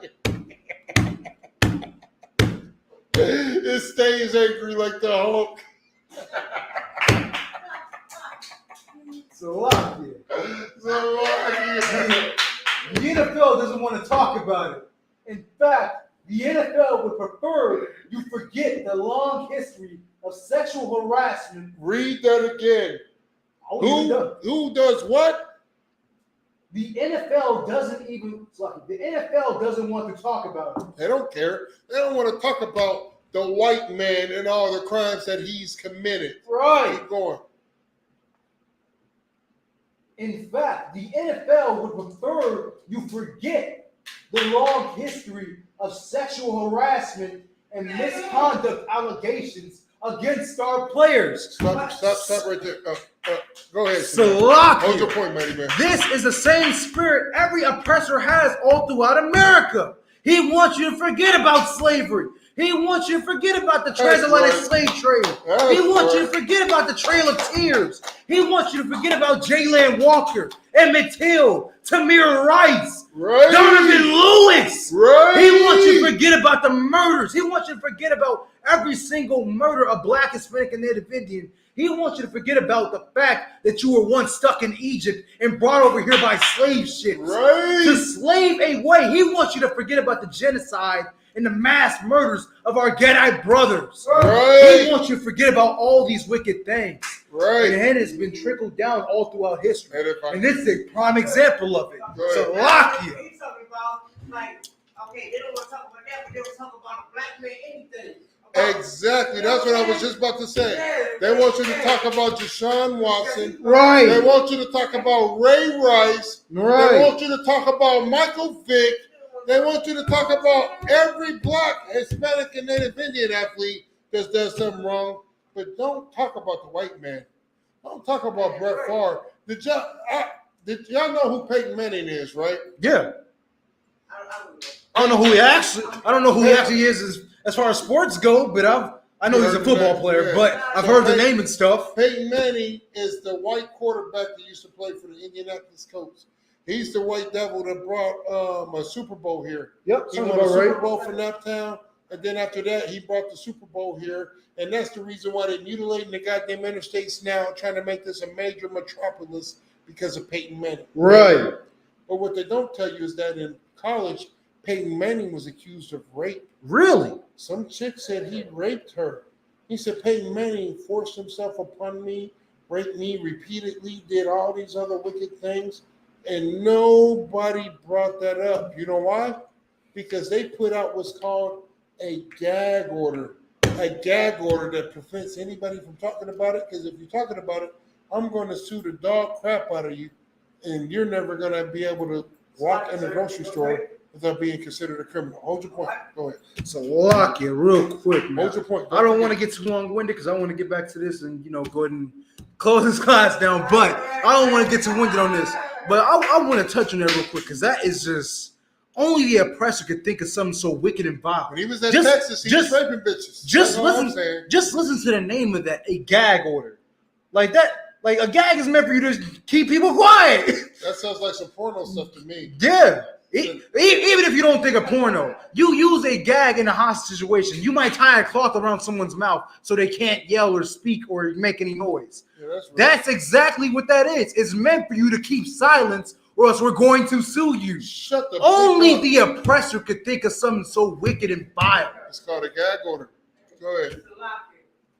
Speaker 6: It stays angry like the Hulk.
Speaker 7: Salakia.
Speaker 6: Salakia.
Speaker 7: The NFL doesn't want to talk about it. In fact, the NFL would prefer you forget the long history of sexual harassment.
Speaker 6: Read that again. Who does what?
Speaker 7: The NFL doesn't even. The NFL doesn't want to talk about it.
Speaker 6: They don't care. They don't want to talk about the white man and all the crimes that he's committed.
Speaker 7: Right.
Speaker 6: Keep going.
Speaker 7: In fact, the NFL would prefer you forget the long history of sexual harassment and misconduct allegations against our players.
Speaker 6: Stop right there. Go ahead.
Speaker 7: Salakia.
Speaker 6: Hold your point, mighty man.
Speaker 7: This is the same spirit every oppressor has all throughout America. He wants you to forget about slavery. He wants you to forget about the transatlantic slave trade. He wants you to forget about the Trail of Tears. He wants you to forget about Jayland Walker, Emmett Till, Tamir Rice, Donovan Lewis. He wants you to forget about the murders. He wants you to forget about every single murder of Black, Hispanic, and Native Indian. He wants you to forget about the fact that you were once stuck in Egypt and brought over here by slave ships to slave away. He wants you to forget about the genocide and the mass murders of our Ghetite brothers. He wants you to forget about all these wicked things. And it has been trickled down all throughout history. And this is a prime example of it. So Lakia.
Speaker 8: He's talking about, like, okay, they don't want to talk about that, but they want to talk about a black man, anything.
Speaker 6: Exactly. That's what I was just about to say. They want you to talk about Deshaun Watson.
Speaker 7: Right.
Speaker 6: They want you to talk about Ray Rice.
Speaker 7: Right.
Speaker 6: They want you to talk about Michael Vick. They want you to talk about every Black, Hispanic, and Native Indian athlete that does something wrong. But don't talk about the white man. Don't talk about Brett Favre. Did y'all know who Peyton Manning is, right?
Speaker 7: Yeah. I don't know who he actually is as far as sports go, but I know he's a football player, but I've heard the name and stuff.
Speaker 6: Peyton Manning is the white quarterback that used to play for the Indianapolis Colts. He's the white devil that brought a Super Bowl here.
Speaker 7: Yep,
Speaker 6: he won a Super Bowl for Naptown, and then after that, he brought the Super Bowl here. And that's the reason why they're mutilating the goddamn interstates now, trying to make this a major metropolis because of Peyton Manning.
Speaker 7: Right.
Speaker 6: But what they don't tell you is that in college, Peyton Manning was accused of rape.
Speaker 7: Really?
Speaker 6: Some chick said he raped her. He said Peyton Manning forced himself upon me, raped me repeatedly, did all these other wicked things, and nobody brought that up. You know why? Because they put out what's called a gag order. A gag order that prevents anybody from talking about it, because if you're talking about it, I'm going to sue the dog crap out of you, and you're never going to be able to walk in the grocery store without being considered a criminal. Hold your point. Go ahead.
Speaker 7: So lock it real quick, man.
Speaker 6: Hold your point.
Speaker 7: I don't want to get too long-winded because I want to get back to this and, go ahead and close this class down. But I don't want to get too winded on this. But I want to touch on that real quick because that is just only the oppressor could think of something so wicked and vile.
Speaker 6: When he was in Texas, he was raping bitches.
Speaker 7: Just listen to the name of that, a gag order. Like that. Like, a gag is meant for you to keep people quiet.
Speaker 6: That sounds like some porno stuff to me.
Speaker 7: Yeah. Even if you don't think of porno, you use a gag in a hostage situation. You might tie a cloth around someone's mouth so they can't yell or speak or make any noise.
Speaker 6: Yeah, that's right.
Speaker 7: That's exactly what that is. It's meant for you to keep silence or else we're going to sue you.
Speaker 6: Shut the
Speaker 7: Only
Speaker 6: fuck up.
Speaker 7: the oppressor could think of something so wicked and vile.
Speaker 6: It's called a gag order. Go ahead.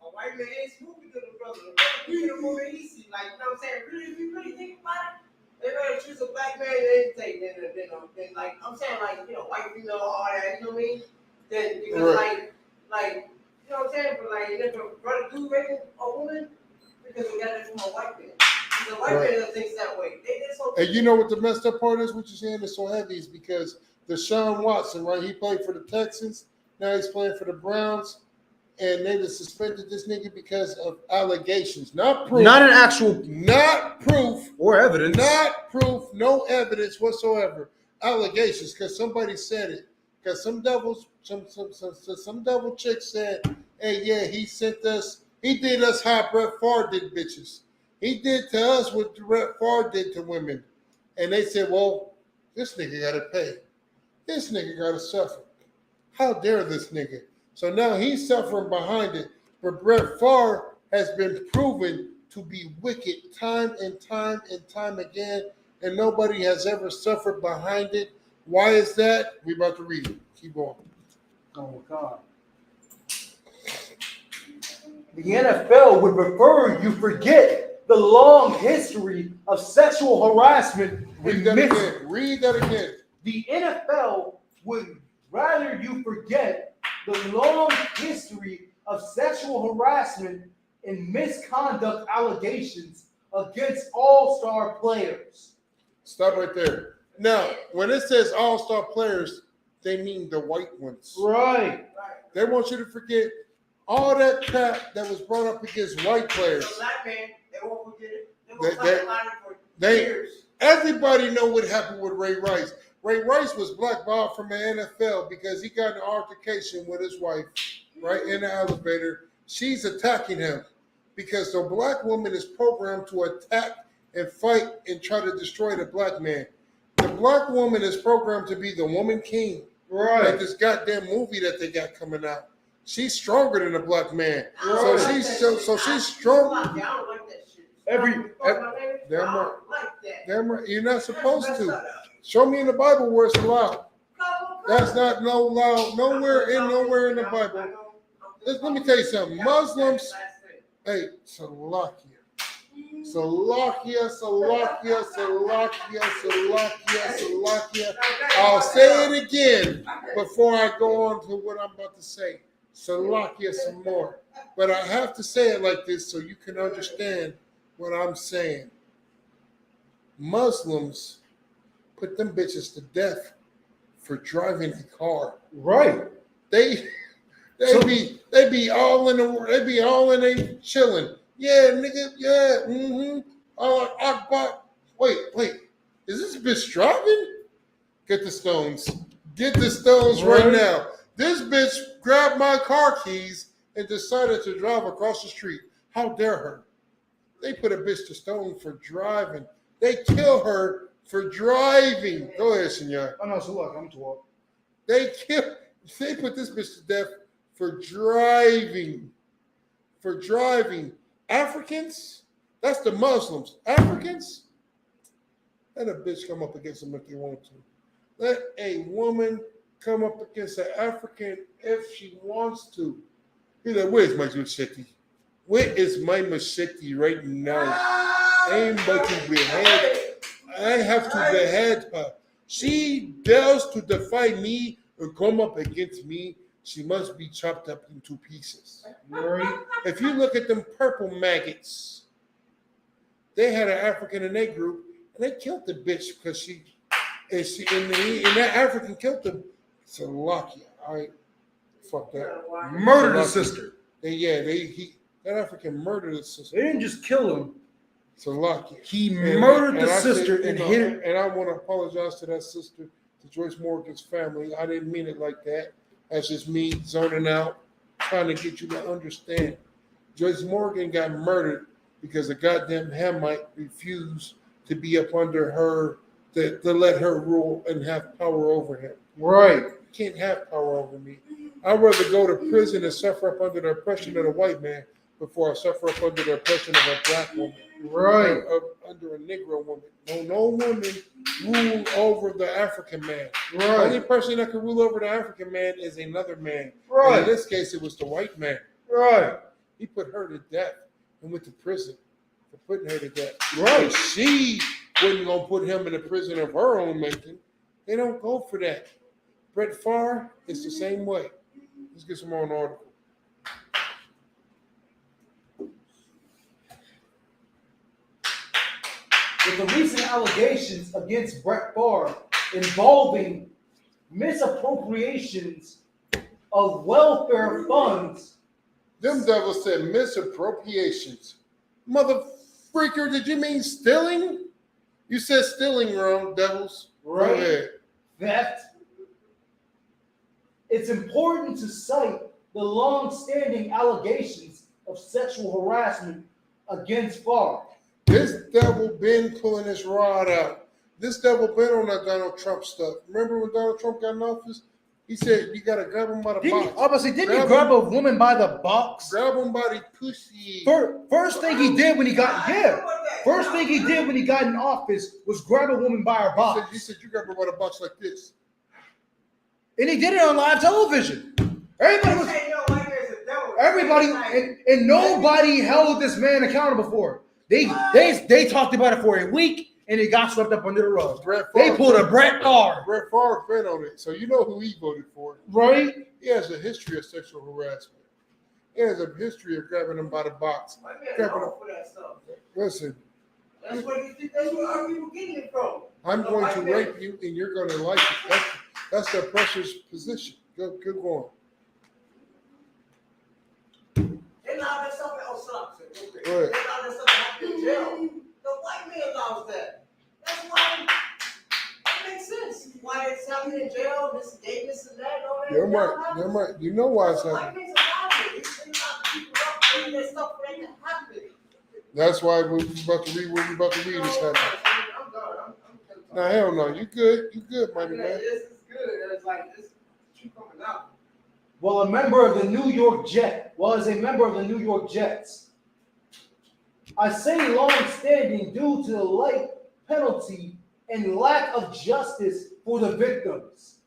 Speaker 8: A white man ain't smoothing to the brother. You the more easy, like, you know what I'm saying? Really, if you really think about it, they rather choose a black man than like, I'm saying, like, white female, all that, you know what I mean? Then, because,
Speaker 6: Right.
Speaker 8: like, you know what I'm saying? But, like, if a brother do raping a woman, because we got it from a white man. The white man thinks that way.
Speaker 6: And you know what the messed up part is? What you're saying is so heavy is because Deshaun Watson, right? He played for the Texans. Now he's playing for the Browns. And they just suspended this nigga because of allegations. Not proof.
Speaker 7: Not an actual.
Speaker 6: Not proof.
Speaker 7: Or evidence.
Speaker 6: Not proof. No evidence whatsoever. Allegations. Because somebody said it. Because some devil chick said, hey, yeah, he sent us. He did us how Brett Favre did bitches. He did to us what Brett Favre did to women. And they said, well, this nigga got to pay. This nigga got to suffer. How dare this nigga? So now he's suffering behind it. But Brett Favre has been proven to be wicked time and time and time again. And nobody has ever suffered behind it. Why is that? We're about to read it. Keep going.
Speaker 7: Oh, God. The NFL would prefer you forget the long history of sexual harassment.
Speaker 6: Read that again. Read that again.
Speaker 7: The NFL would rather you forget the long history of sexual harassment and misconduct allegations against all-star players.
Speaker 6: Stop right there. Now, when it says all-star players, they mean the white ones.
Speaker 7: Right.
Speaker 6: They want you to forget all that crap that was brought up against white players.
Speaker 8: Black man, they won't forget it. They won't talk about it for years.
Speaker 6: Everybody know what happened with Ray Rice. Ray Rice was blackballed from the NFL because he got in an altercation with his wife, right, in the elevator. She's attacking him because the black woman is programmed to attack and fight and try to destroy the black man. The black woman is programmed to be the woman king.
Speaker 7: Right.
Speaker 6: Like this goddamn movie that they got coming out. She's stronger than a black man.
Speaker 7: Right.
Speaker 6: So she's strong.
Speaker 8: I don't like that shit.
Speaker 6: Damn right. You're not supposed to. Show me in the Bible where it's allowed. That's not allowed nowhere in the Bible. Let me tell you something. Muslims, hey, Salakia. I'll say it again before I go on to what I'm about to say. Salakia some more. But I have to say it like this so you can understand what I'm saying. Muslims put them bitches to death for driving a car.
Speaker 7: Right.
Speaker 6: They be all in they chilling. Yeah, nigga, yeah, Akbar. Wait. Is this bitch driving? Get the stones. Get the stones right now. This bitch grabbed my car keys and decided to drive across the street. How dare her? They put a bitch to stone for driving. They kill her for driving. Go ahead, senor.
Speaker 7: Oh no, so look, I'm 12.
Speaker 6: They put this bitch to death for driving. For driving. Africans? That's the Muslims. Africans? Let a bitch come up against them if they want to. Let a woman come up against an African if she wants to. He's like, where's my machete? Where is my machete right now? I'm about to behead. I have to behead her. She dares to defy me and come up against me. She must be chopped up into pieces. Right? If you look at them purple maggots, they had an African in their group, and they killed the bitch because and that African killed them. Salakia, all right? Fuck that.
Speaker 7: Murdered his sister.
Speaker 6: That African murdered his sister.
Speaker 7: They didn't just kill him.
Speaker 6: Salakia.
Speaker 7: He murdered the sister and hit her.
Speaker 6: And I want to apologize to that sister, to Joyce Morgan's family. I didn't mean it like that. That's just me zoning out, trying to get you to understand. Joyce Morgan got murdered because a goddamn Hamite refused to be up under her, to let her rule and have power over him.
Speaker 7: Right.
Speaker 6: You can't have power over me. I'd rather go to prison and suffer up under the oppression of a white man before I suffer up under the oppression of a black woman.
Speaker 7: Right.
Speaker 6: Under a Negro woman. No woman rule over the African man.
Speaker 7: Right.
Speaker 6: The only person that can rule over the African man is another man.
Speaker 7: Right.
Speaker 6: And in this case, it was the white man.
Speaker 7: Right.
Speaker 6: He put her to death and went to prison for putting her to death.
Speaker 7: Right.
Speaker 6: But she wasn't going to put him in a prison of her own making. They don't go for that. Brett Favre is the same way. Let's get some more on the article.
Speaker 7: With the recent allegations against Brett Favre involving misappropriations of welfare funds.
Speaker 6: Them devils said misappropriations. Mother freaker, did you mean stealing? You said stealing wrong, devils.
Speaker 7: Right.
Speaker 6: Go ahead.
Speaker 7: Theft. It's important to cite the long-standing allegations of sexual harassment against Favre.
Speaker 6: This devil been pulling his rod out. This devil been on that Donald Trump stuff. Remember when Donald Trump got in office? He said, you got to grab him by the box.
Speaker 7: Didn't you grab a woman by the box?
Speaker 6: Grab him by the pussy.
Speaker 7: First thing he did when he got in office was grab a woman by her box.
Speaker 6: He said you grab her by the box like this.
Speaker 7: And he did it on live television. And nobody held this man accountable for it. They talked about it for a week and it got swept up under the rug. They pulled a Brett Favre.
Speaker 6: Brett Favre been on it, so you know who he voted for.
Speaker 7: Right?
Speaker 6: He has a history of sexual harassment. He has a history of grabbing them by the box. Grabbing them.
Speaker 8: For that stuff.
Speaker 6: Listen.
Speaker 8: That's where our people getting it from.
Speaker 6: I'm going to rape you and you're going to like it. That's the oppressor's position. Good going.
Speaker 8: They allowed that stuff on socks. They allowed that stuff to happen in jail. The white man allows that. That's why it makes sense. Why it's happening in jail, this and that, and all that.
Speaker 6: You're right. You know why it's happening.
Speaker 8: White men allow it. They allow people up doing that stuff for it to happen.
Speaker 6: That's why what we're about to read is happening.
Speaker 8: I'm done.
Speaker 6: Nah, hell no. You good, mighty man.
Speaker 8: This is good. It's like this keep coming out.
Speaker 7: Well, a member of the New York Jets. I say long-standing due to the light penalty and lack of justice for the victims.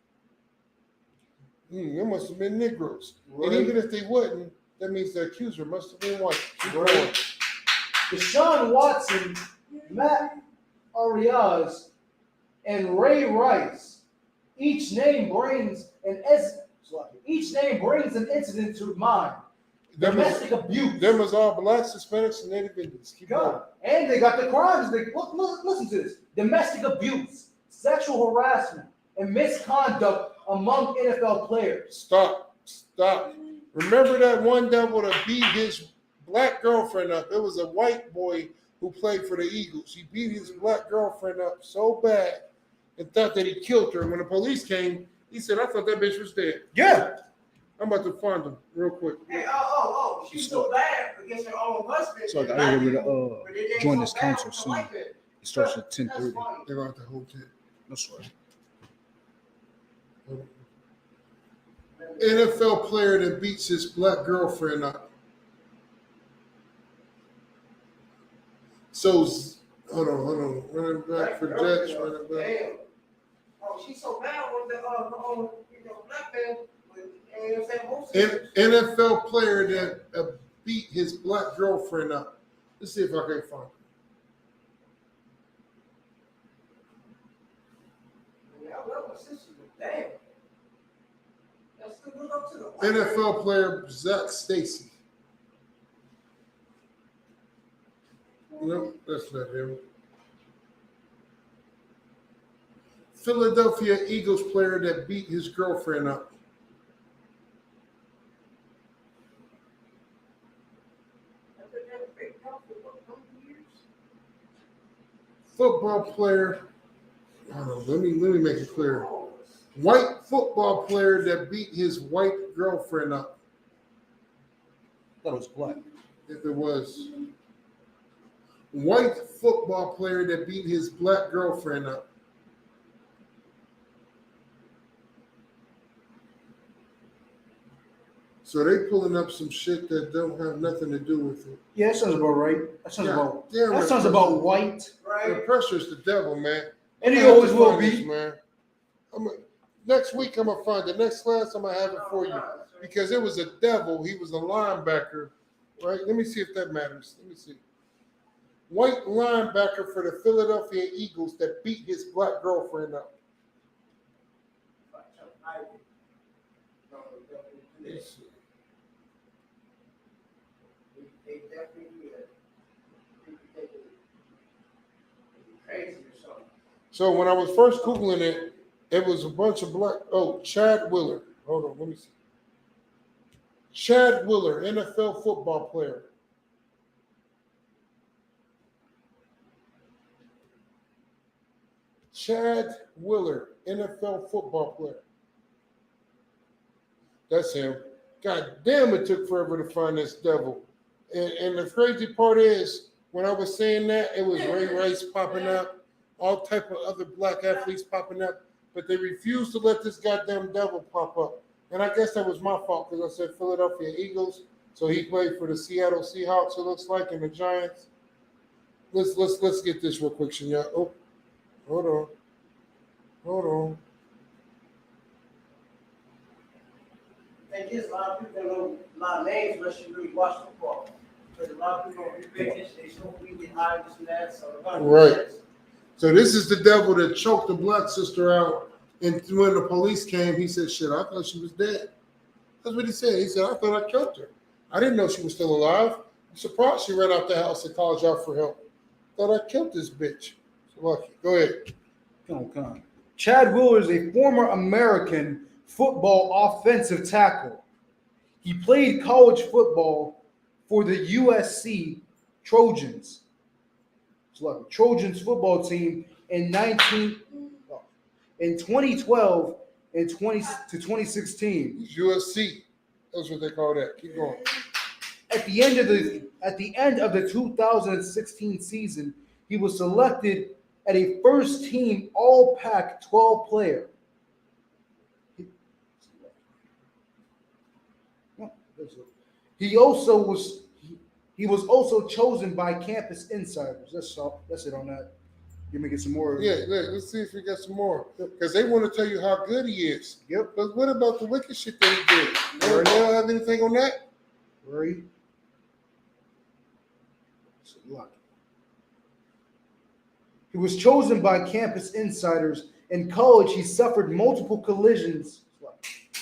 Speaker 6: There must have been Negroes. Right. And even if they wasn't, that means the accuser must have been white.
Speaker 7: Right. Deshaun Watson, Matt Arias, and Ray Rice, each name brings an incident to mind. Domestic abuse.
Speaker 6: Them was all blacks, Hispanics, and Native Indians. Keep going.
Speaker 7: And they got the crimes. Listen to this. Domestic abuse, sexual harassment, and misconduct among NFL players.
Speaker 6: Stop. Remember that one devil that beat his black girlfriend up? It was a white boy who played for the Eagles. He beat his black girlfriend up so bad and thought that he killed her. When the police came, he said, I thought that bitch was dead.
Speaker 7: Yeah.
Speaker 6: I'm about to find him real quick.
Speaker 8: Hey, she's so bad against her own husband.
Speaker 12: So I gotta get rid of join this council soon. It starts at 10:30.
Speaker 6: They're going to have to hold it.
Speaker 12: No sweat.
Speaker 6: NFL player that beats his black girlfriend up. So, hold on. Running back for Jets, running back.
Speaker 8: Damn. Oh, she's so bad with the black man. You know what I'm saying?
Speaker 6: NFL player that beat his black girlfriend up. Let's see if I can find it.
Speaker 8: Yeah, I love my sister, but damn. That's still good up to the
Speaker 6: NFL player Zach Stacy. Nope, that's not him. Philadelphia Eagles player that beat his girlfriend up. Football player. Hold on, let me make it clear. White football player that beat his white girlfriend up.
Speaker 12: That was black.
Speaker 6: If it was. White football player that beat his black girlfriend up. So they pulling up some shit that don't have nothing to do with it.
Speaker 12: Yeah, that sounds about right. That sounds about white.
Speaker 6: The pressure is the devil, man.
Speaker 12: And he always will be.
Speaker 6: Man. Next week I'm gonna find the next class. I'm gonna have it for you because it was a devil. He was a linebacker, right? Let me see if that matters. Let me see. White linebacker for the Philadelphia Eagles that beat his black girlfriend up. So when I was first Googling it, it was a bunch of black. Oh, Chad Willer. Hold on, let me see. Chad Willer, NFL football player. Chad Willer, NFL football player. That's him. God damn, it took forever to find this devil. And the crazy part is, when I was saying that, it was Ray Rice popping up, all type of other black athletes popping up, but they refused to let this goddamn devil pop up. And I guess that was my fault because I said Philadelphia Eagles, so he played for the Seattle Seahawks, it looks like, and the Giants. Let's get this real quick, Shania. Oh, hold on.
Speaker 8: Thing is, a lot of people don't know a lot of names unless you really watch football. Because a lot of people don't pay attention. They don't really get high, this and that. So
Speaker 6: right. So this is the devil that choked the black sister out. And when the police came, he said, shit, I thought she was dead. That's what he said. He said, I thought I killed her. I didn't know she was still alive. I'm surprised she ran out the house and called y'all for help. Thought I killed this bitch. So lucky. Go ahead.
Speaker 12: Come on. Chad Willer is a former American football offensive tackle. He played college football for the USC Trojans. Trojans football team in 2012 and 2016.
Speaker 6: USC. That's what they call that. Keep going.
Speaker 12: At the end of the 2016 season, he was selected as a first-team All-Pac-12 player. He was also chosen by Campus Insiders. That's it on that. Let me get some more.
Speaker 6: Yeah, let's see if we got some more. Because they want to tell you how good he is.
Speaker 12: Yep.
Speaker 6: But what about the wicked shit that he did? They don't have anything on that?
Speaker 12: Right. He was chosen by Campus Insiders. In college, he suffered multiple collisions.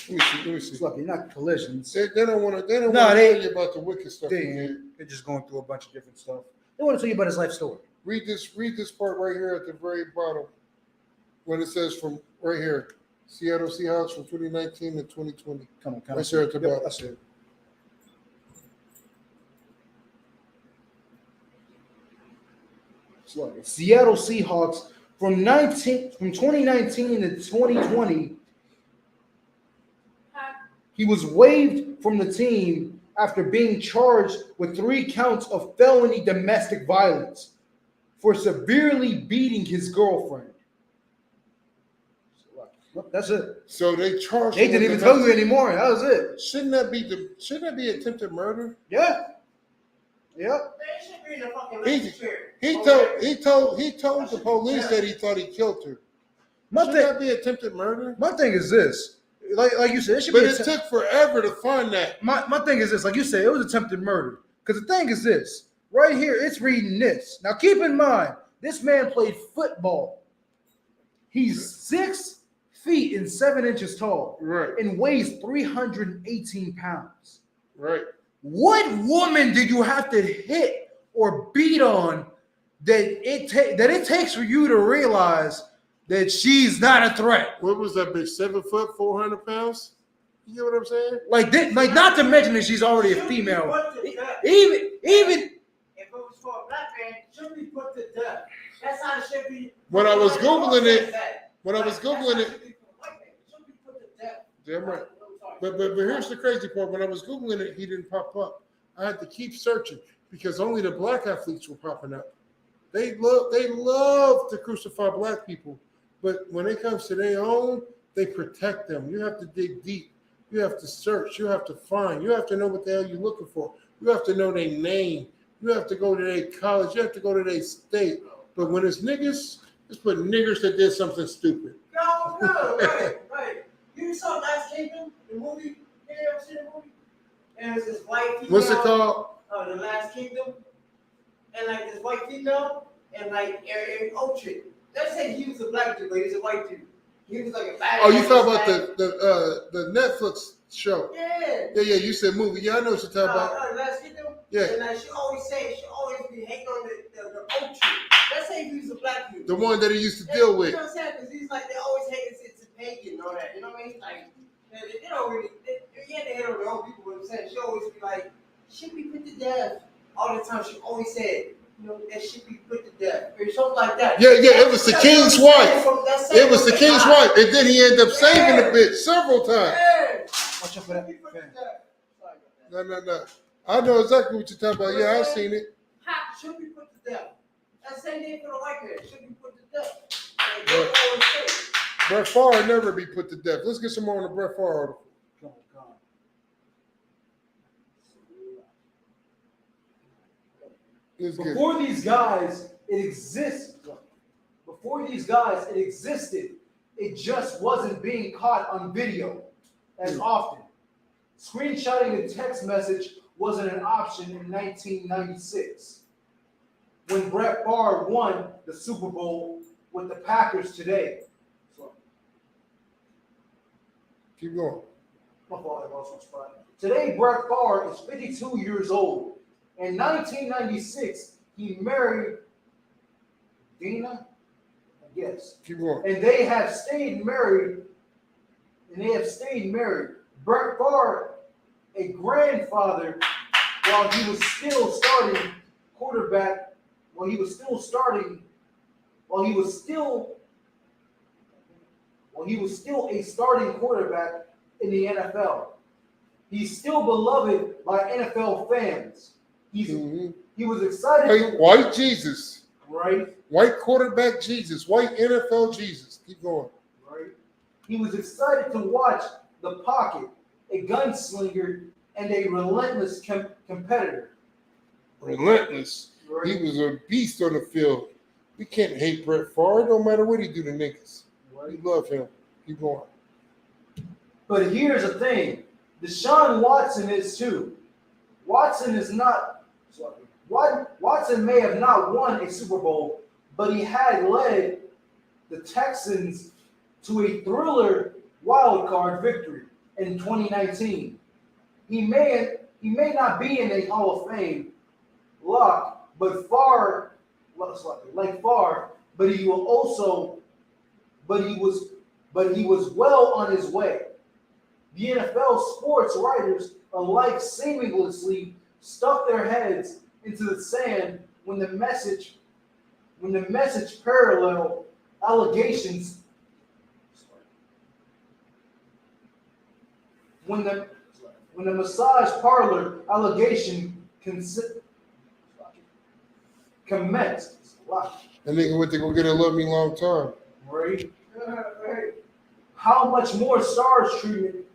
Speaker 6: Let me see.
Speaker 12: Lucky, not collisions.
Speaker 6: They don't want to. They don't want to tell you about the wicked stuff.
Speaker 12: They're just going through a bunch of different stuff. They want to tell you about his life story.
Speaker 6: Read this part right here at the very bottom, when it says from right here, Seattle Seahawks from 2019 to 2020.
Speaker 12: Come on.
Speaker 6: Right there at the bottom.
Speaker 12: That's it. Seattle Seahawks from 2019 to 2020. He was waived from the team after being charged with 3 counts of felony domestic violence for severely beating his girlfriend. That's it.
Speaker 6: So they charged.
Speaker 12: They didn't even tell you anymore. That was it.
Speaker 6: Shouldn't that be attempted murder?
Speaker 12: Yeah. Yep.
Speaker 6: He told the police that he thought he killed her. Shouldn't that be attempted murder?
Speaker 12: My thing is this. Like you said, it should
Speaker 6: but
Speaker 12: be.
Speaker 6: It took forever to find that.
Speaker 12: My thing is this. Like you said, it was attempted murder. Because the thing is this. Right here, it's reading this. Now keep in mind, this man played football. He's 6 feet and 7 inches tall.
Speaker 6: Right.
Speaker 12: And weighs 318 pounds.
Speaker 6: Right.
Speaker 12: What woman did you have to hit or beat on that it takes for you to realize that she's not a threat?
Speaker 6: What was that bitch? 7 foot, 400 pounds? You get what I'm saying?
Speaker 12: Like not to mention that she's already a female. Even
Speaker 8: if it was for a black man, should be put to death. That's how it should be.
Speaker 6: When I was googling it, damn right. But here's the crazy part. When I was googling it, he didn't pop up. I had to keep searching because only the black athletes were popping up. They love to crucify black people, but when it comes to their own, they protect them. You have to dig deep. You have to search. You have to find. You have to know what the hell you're looking for. You have to know their name. You have to go to their college. You have to go to their state. But when it's niggas, just put niggers that did something stupid.
Speaker 8: No, right. You saw Last Kingdom, the movie? You ever seen the movie? And it's this white female.
Speaker 6: What's it called?
Speaker 8: The Last Kingdom. And like this white female and like Eric Ocean. Let's say he was a black dude, but he's a white dude. He was like a bad.
Speaker 6: Oh, you talking about the Netflix show?
Speaker 8: Yeah.
Speaker 6: You said movie. Yeah, I know what you're talking about.
Speaker 8: Last Kingdom.
Speaker 6: Yeah.
Speaker 8: And like she always be hating on the Ocean. Let's say he was a black dude.
Speaker 6: The one that he used to deal with.
Speaker 8: You know what I'm saying? Because he's like, they always hate it's pagan and all that. You know what I mean? Like, they don't really, they hate on their own people. What I'm saying, she always be like, should be put to death. All the time, she always said, that should be put to death. Or something like that.
Speaker 6: Yeah, it was the king's wife. It was the king's wife. And then he ended up saving the bitch several times.
Speaker 8: Yeah.
Speaker 12: Watch out for that.
Speaker 6: No. I know exactly what you're talking about. Yeah, I've seen it.
Speaker 8: Should be put to death. That same thing for the white man. Should be put to death.
Speaker 6: Brett Favre never be put to death. Let's get some more on the Brett Favre article.
Speaker 12: Before these guys, it existed. It just wasn't being caught on video as often. Screenshotting a text message wasn't an option in 1996 when Brett Favre won the Super Bowl with the Packers today.
Speaker 6: Keep going.
Speaker 12: Today, Brett Favre is 52 years old. In 1996, he married Dina, I guess.
Speaker 6: Keep going.
Speaker 12: And they have stayed married. Brett Favre, a grandfather, while he was still starting quarterback, while he was still a starting quarterback in the NFL. He's still beloved by NFL fans. He was excited.
Speaker 6: White Jesus.
Speaker 12: Right.
Speaker 6: White quarterback Jesus. White NFL Jesus. Keep going.
Speaker 12: Right. He was excited to watch the pocket, a gunslinger, and a relentless competitor.
Speaker 6: Relentless. Right. He was a beast on the field. We can't hate Brett Favre. It don't matter what he do to niggas. Right. We love him. Keep going.
Speaker 12: But here's the thing. Deshaun Watson is too. Watson may have not won a Super Bowl, but he had led the Texans to a thriller wild card victory in 2019. He may not be in a Hall of Fame lock, but Favre, but he was well on his way. The NFL sports writers alike seamlessly stuck their heads into the sand when the message parallel allegations when the massage parlor allegation commenced.
Speaker 6: And nigga went to go get a Love Me Long Time.
Speaker 12: Right. How much more star treatment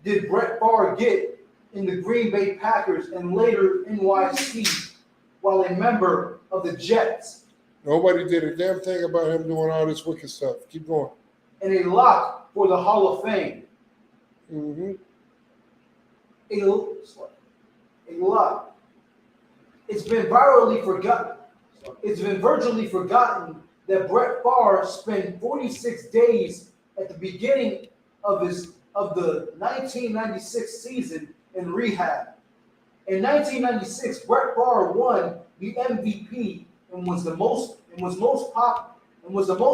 Speaker 12: did Brett Favre get in the Green Bay Packers and later NYC while a member of the Jets?
Speaker 6: Nobody did a damn thing about him doing all this wicked stuff. Keep going.
Speaker 12: And a lock for the Hall of Fame.
Speaker 6: Mm-hmm.
Speaker 12: A lock. It's been virtually forgotten that Brett Favre spent 46 days at the beginning of the 1996 season in rehab. In 1996, Brett Favre won the MVP and was the most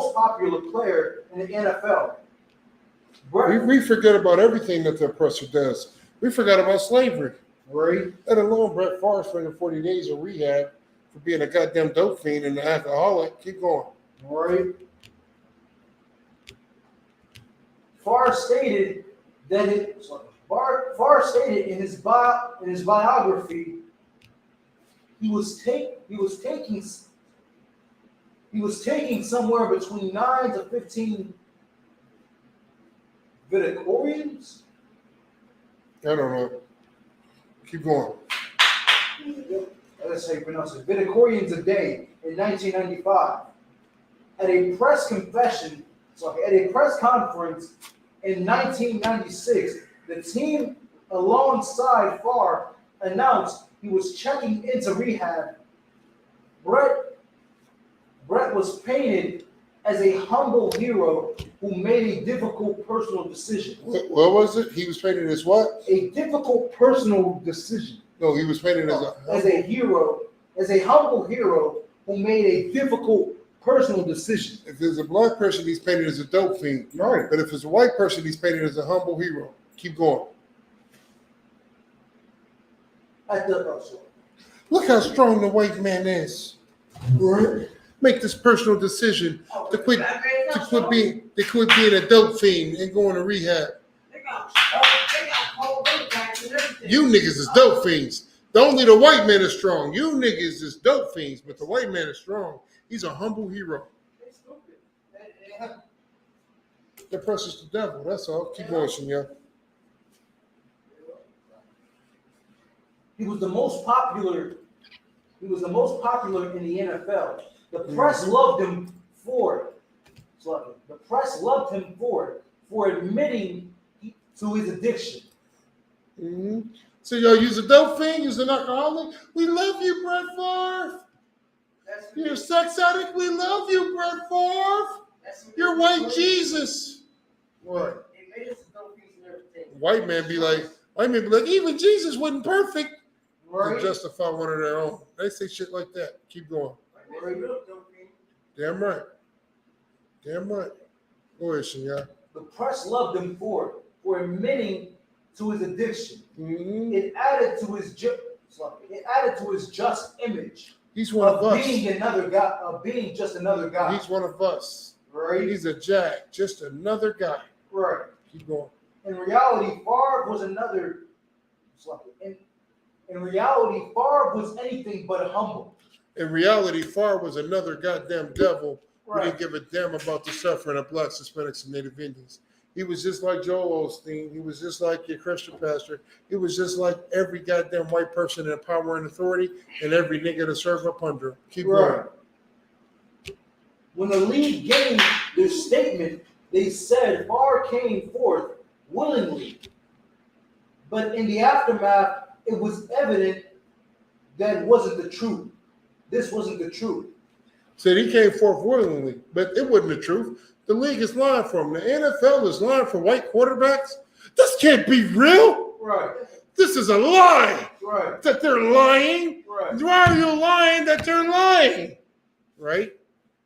Speaker 12: popular player in the NFL.
Speaker 6: We forget about everything that the oppressor does. We forgot about slavery.
Speaker 12: Right.
Speaker 6: Let alone Brett Favre spending 40 days in rehab for being a goddamn dope fiend and an alcoholic. Keep going.
Speaker 12: Right. Favre stated in his biography he was taking somewhere between 9 to 15 Vidicorians.
Speaker 6: I don't know. Keep going.
Speaker 12: That's how you pronounce it. Vidicorians a day in 1995. At a press conference in 1996, the team alongside Favre announced he was checking into rehab. Brett was painted as a humble hero who made a difficult personal decision.
Speaker 6: What was it? He was painted as what?
Speaker 12: A difficult personal decision.
Speaker 6: No, he was painted
Speaker 12: as a hero, as a humble hero who made a difficult personal decision.
Speaker 6: If there's a black person, he's painted as a dope fiend.
Speaker 12: Right.
Speaker 6: But if it's a white person, he's painted as a humble hero. Keep going. Look how strong the white man is. Right. Make this personal decision to quit being a dope fiend and going to rehab. You niggas is dope fiends. Only the white man is strong. You niggas is dope fiends, but the white man is strong. He's a humble hero. The pressure's the devil. That's all. Keep going, Shinyan.
Speaker 12: He was the most popular in the NFL. The press loved him for it. The press loved him for admitting to his addiction.
Speaker 6: Mm-hmm. So y'all use a dope fiend, use an alcoholic. We love you, Brett Favre. You're a sex addict. We love you, Brett Favre. You're white Jesus. What? White man be like, even Jesus wasn't perfect. Right. To justify one of their own. They say shit like that. Keep going. Damn right. Damn right. Go ahead, Shinya.
Speaker 12: The press loved him for admitting to his addiction.
Speaker 6: Mm-hmm.
Speaker 12: It added to his just image.
Speaker 6: He's one of us.
Speaker 12: Being just another guy.
Speaker 6: He's one of us.
Speaker 12: Right.
Speaker 6: He's a jack, just another guy.
Speaker 12: Right.
Speaker 6: Keep going.
Speaker 12: In reality, Favre was anything but humble.
Speaker 6: In reality, Favre was another goddamn devil
Speaker 12: Right.
Speaker 6: who didn't give a damn about the suffering of blacks, Hispanics, and Native Indians. He was just like Joel Osteen. He was just like your Christian pastor. He was just like every goddamn white person in power and authority and every nigga to serve up under him. Keep going.
Speaker 12: When the league gave their statement, they said Favre came forth willingly. But in the aftermath, it was evident that wasn't the truth. This wasn't the truth.
Speaker 6: Said he came forth willingly, but it wasn't the truth. The league is lying for him. The NFL is lying for white quarterbacks. This can't be real.
Speaker 12: Right.
Speaker 6: This is a lie.
Speaker 12: Right.
Speaker 6: That they're lying.
Speaker 12: Right.
Speaker 6: Why are you lying that they're lying? Right?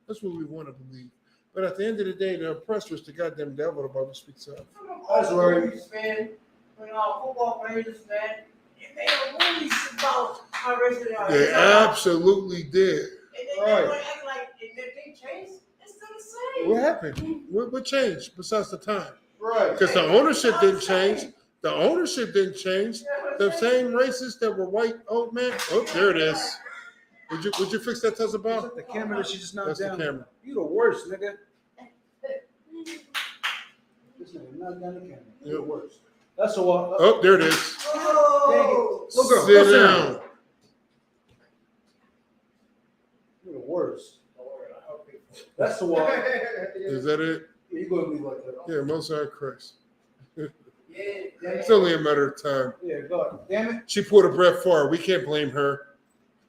Speaker 6: That's what we want to believe. But at the end of the day, the oppressor is the goddamn devil. The Bible speaks of.
Speaker 8: That's right. Man, when football players, man, they made a movie about how racist they are.
Speaker 6: They absolutely did.
Speaker 8: And they act like if they changed, it's still the same.
Speaker 6: What happened? What changed besides the time?
Speaker 12: Right.
Speaker 6: Because the ownership didn't change. The ownership didn't change. The same racists that were white old man. Oh, there it is. Would you fix that Tesla ball?
Speaker 12: Is that the camera that she just knocked
Speaker 6: That's
Speaker 12: down?
Speaker 6: the camera.
Speaker 12: You the worst, nigga. This nigga knocked down the camera. You the worst. That's a while.
Speaker 6: Oh, there it is.
Speaker 12: Oh, little girl,
Speaker 6: Sit
Speaker 12: go
Speaker 6: down.
Speaker 12: You're the worst. That's the while.
Speaker 6: Is that it?
Speaker 12: Yeah, you gonna leave like that.
Speaker 6: Yeah, most are Christ.
Speaker 12: Yeah,
Speaker 6: It's only a matter of time.
Speaker 12: yeah, go ahead. Damn it.
Speaker 6: She pulled a Brett Favre. We can't blame her.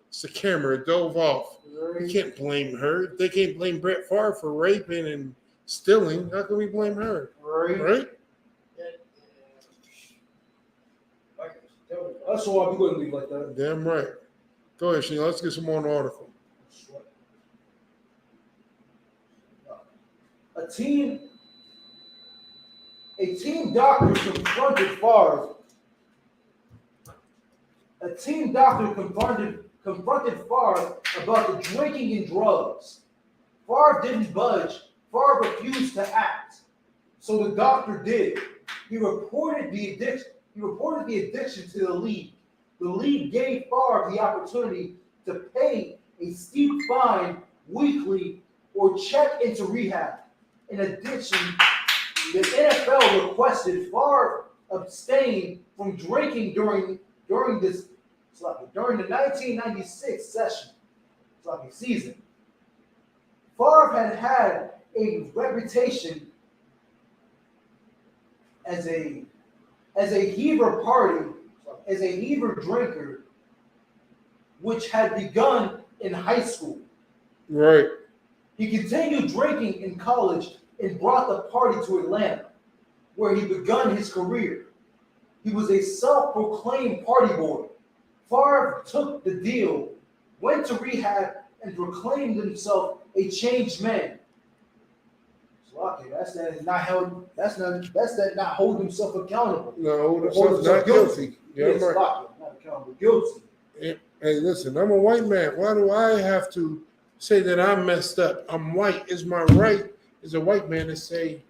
Speaker 6: It's the camera. It dove off. We can't blame her. They can't blame Brett Favre for raping and stealing. How can we blame her? Right?
Speaker 12: That's why we wouldn't leave like that.
Speaker 6: Damn right. Go ahead, Sheena. Let's get some more on the article.
Speaker 12: A team doctor confronted Favre. A team doctor confronted Favre about the drinking and drugs. Favre didn't budge. Favre refused to act. So the doctor did. He reported the addiction to the league. The league gave Favre the opportunity to pay a steep fine weekly or check into rehab. In addition, the NFL requested Favre abstain from drinking during the 1996 season. Favre had a reputation as a heaver drinker, which had begun in high school.
Speaker 6: Right.
Speaker 12: He continued drinking in college and brought the party to Atlanta, where he begun his career. He was a self-proclaimed party boy. Favre took the deal, went to rehab, and proclaimed himself a changed man. So, that's not hold himself accountable.
Speaker 6: No, hold himself not guilty. Yeah,
Speaker 12: Yes,
Speaker 6: right.
Speaker 12: not accountable, guilty.
Speaker 6: Hey, listen, I'm a white man. Why do I have to say that I'm messed up? I'm white. Is my right as a white man to say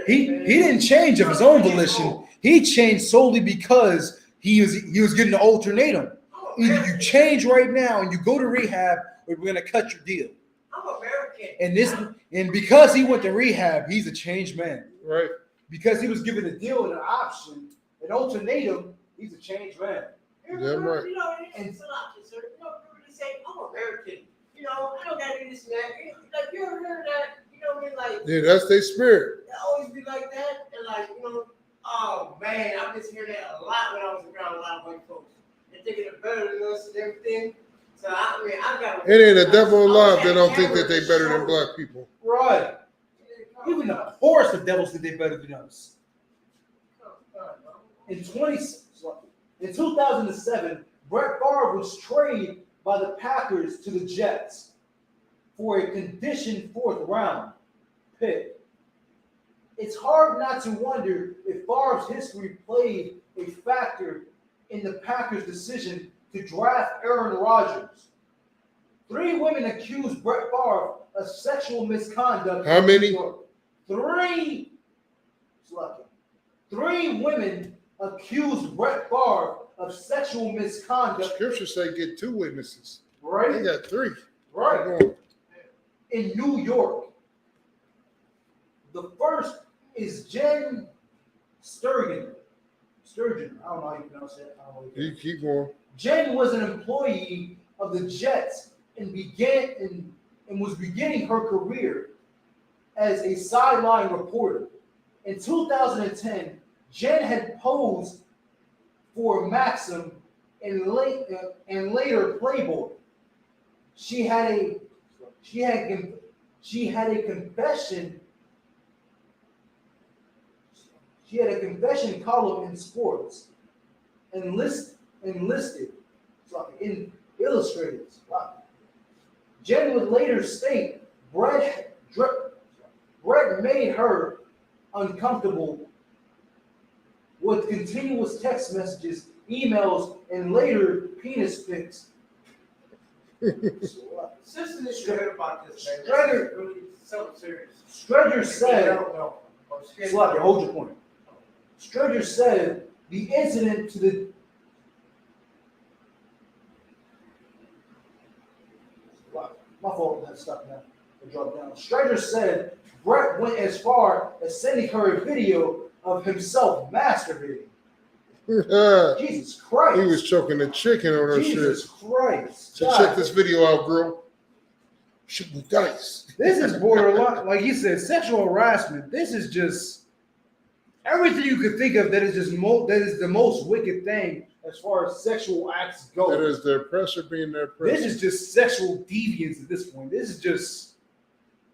Speaker 12: He didn't change of his own volition. He changed solely because he was getting an ultimatum. Either you change right now and you go to rehab, or we're gonna cut your deal.
Speaker 8: I'm American.
Speaker 12: And because he went to rehab, he's a changed man.
Speaker 6: right?
Speaker 12: Because he was given a deal and an option, an ultimatum, he's a changed man.
Speaker 6: Damn right.
Speaker 8: You know, it's a lot, sir. You know, people say, I'm American. You know, I don't gotta do this and that. Like, you ever heard that? You know what I mean? Like,
Speaker 6: Yeah, that's their spirit.
Speaker 8: they always be like that. And like, you know, oh man, I've been hearing that a lot when I was around a lot of white folks. They're thinking they're better than us and everything. So I mean, I got.
Speaker 6: It ain't a devil alive that don't think that they better than black people.
Speaker 12: Right. Even the poorest of devils think they better than us. In 2007, Brett Favre was traded by the Packers to the Jets for a conditioned fourth round pick. It's hard not to wonder if Favre's history played a factor in the Packers' decision to draft Aaron Rodgers. 3 women accused Brett Favre of sexual misconduct.
Speaker 6: How many?
Speaker 12: 3. Three women accused Brett Favre of sexual misconduct.
Speaker 6: Scripture say get 2 witnesses.
Speaker 12: Right?
Speaker 6: They got 3.
Speaker 12: Right. In New York. The first is Jen Sturgeon. Sturgeon. I don't know how you pronounce it.
Speaker 6: You keep going.
Speaker 12: Jen was an employee of the Jets and was beginning her career as a sideline reporter. In 2010, Jen had posed for Maxim and later Playboy. She had a confession. She had a confession column in sports, enlisted in Illustrated. Wow. Jen would later state Brett made her uncomfortable with continuous text messages, emails, and later penis pics.
Speaker 8: Sisters should hear about this, man.
Speaker 12: Strader,
Speaker 8: Really so serious.
Speaker 12: Strader said,
Speaker 8: I don't know.
Speaker 12: Sloppy, hold your point. Stranger said the incident to the my fault, that stuff now. It dropped down. Stranger said Brett went as far as sending her a video of himself masturbating. Jesus Christ.
Speaker 6: He was choking the chicken on her
Speaker 12: Jesus
Speaker 6: shit.
Speaker 12: Christ.
Speaker 6: So check this video out, girl. Shooting dice.
Speaker 12: This is borderline, like you said, sexual harassment. This is just everything you could think of that is just that is the most wicked thing as far as sexual acts go.
Speaker 6: That is the oppressor being the oppressor.
Speaker 12: This is just sexual deviance at this point. This is just.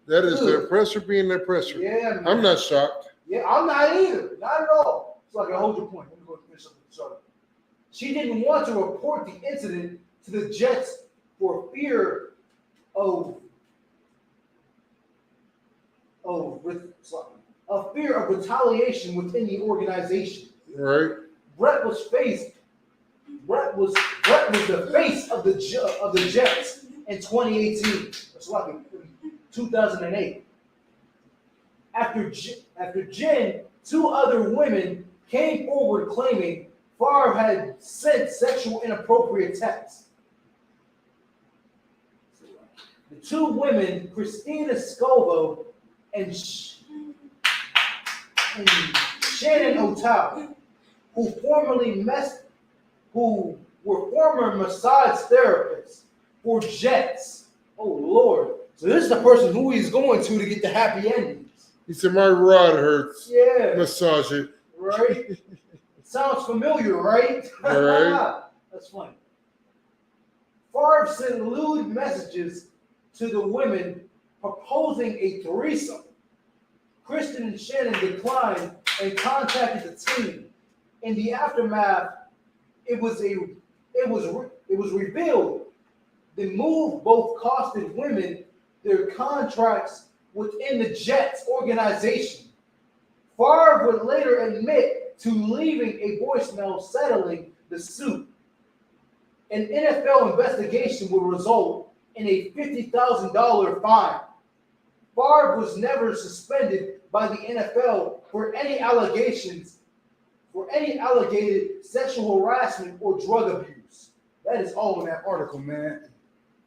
Speaker 6: That is the oppressor being the oppressor.
Speaker 12: Yeah, man.
Speaker 6: I'm not shocked.
Speaker 12: Yeah, I'm not either. Not at all. So I can hold your point. Let me go finish up with the story. She didn't want to report the incident to the Jets for fear of retaliation within the organization.
Speaker 6: Right.
Speaker 12: Brett was the face of the Jets in 2018. That's like 2008. After Jen, two other women came forward claiming Favre had sent sexual inappropriate texts. The two women, Christina Scoville and Shannon O'Toole, who were former massage therapists for Jets. Oh Lord! So this is the person who he's going to get the happy endings.
Speaker 6: He said, "My rod hurts.
Speaker 12: Yeah.
Speaker 6: Massage it."
Speaker 12: Right. Sounds familiar, right?
Speaker 6: Right.
Speaker 12: That's funny. Favre sent lewd messages to the women proposing a threesome. Kristen and Shannon declined and contacted the team. In the aftermath, it was revealed the move both costed women their contracts within the Jets organization. Favre would later admit to leaving a voicemail settling the suit. An NFL investigation would result in a $50,000 fine. Favre was never suspended by the NFL for any alleged sexual harassment or drug abuse. That is all in that article, man.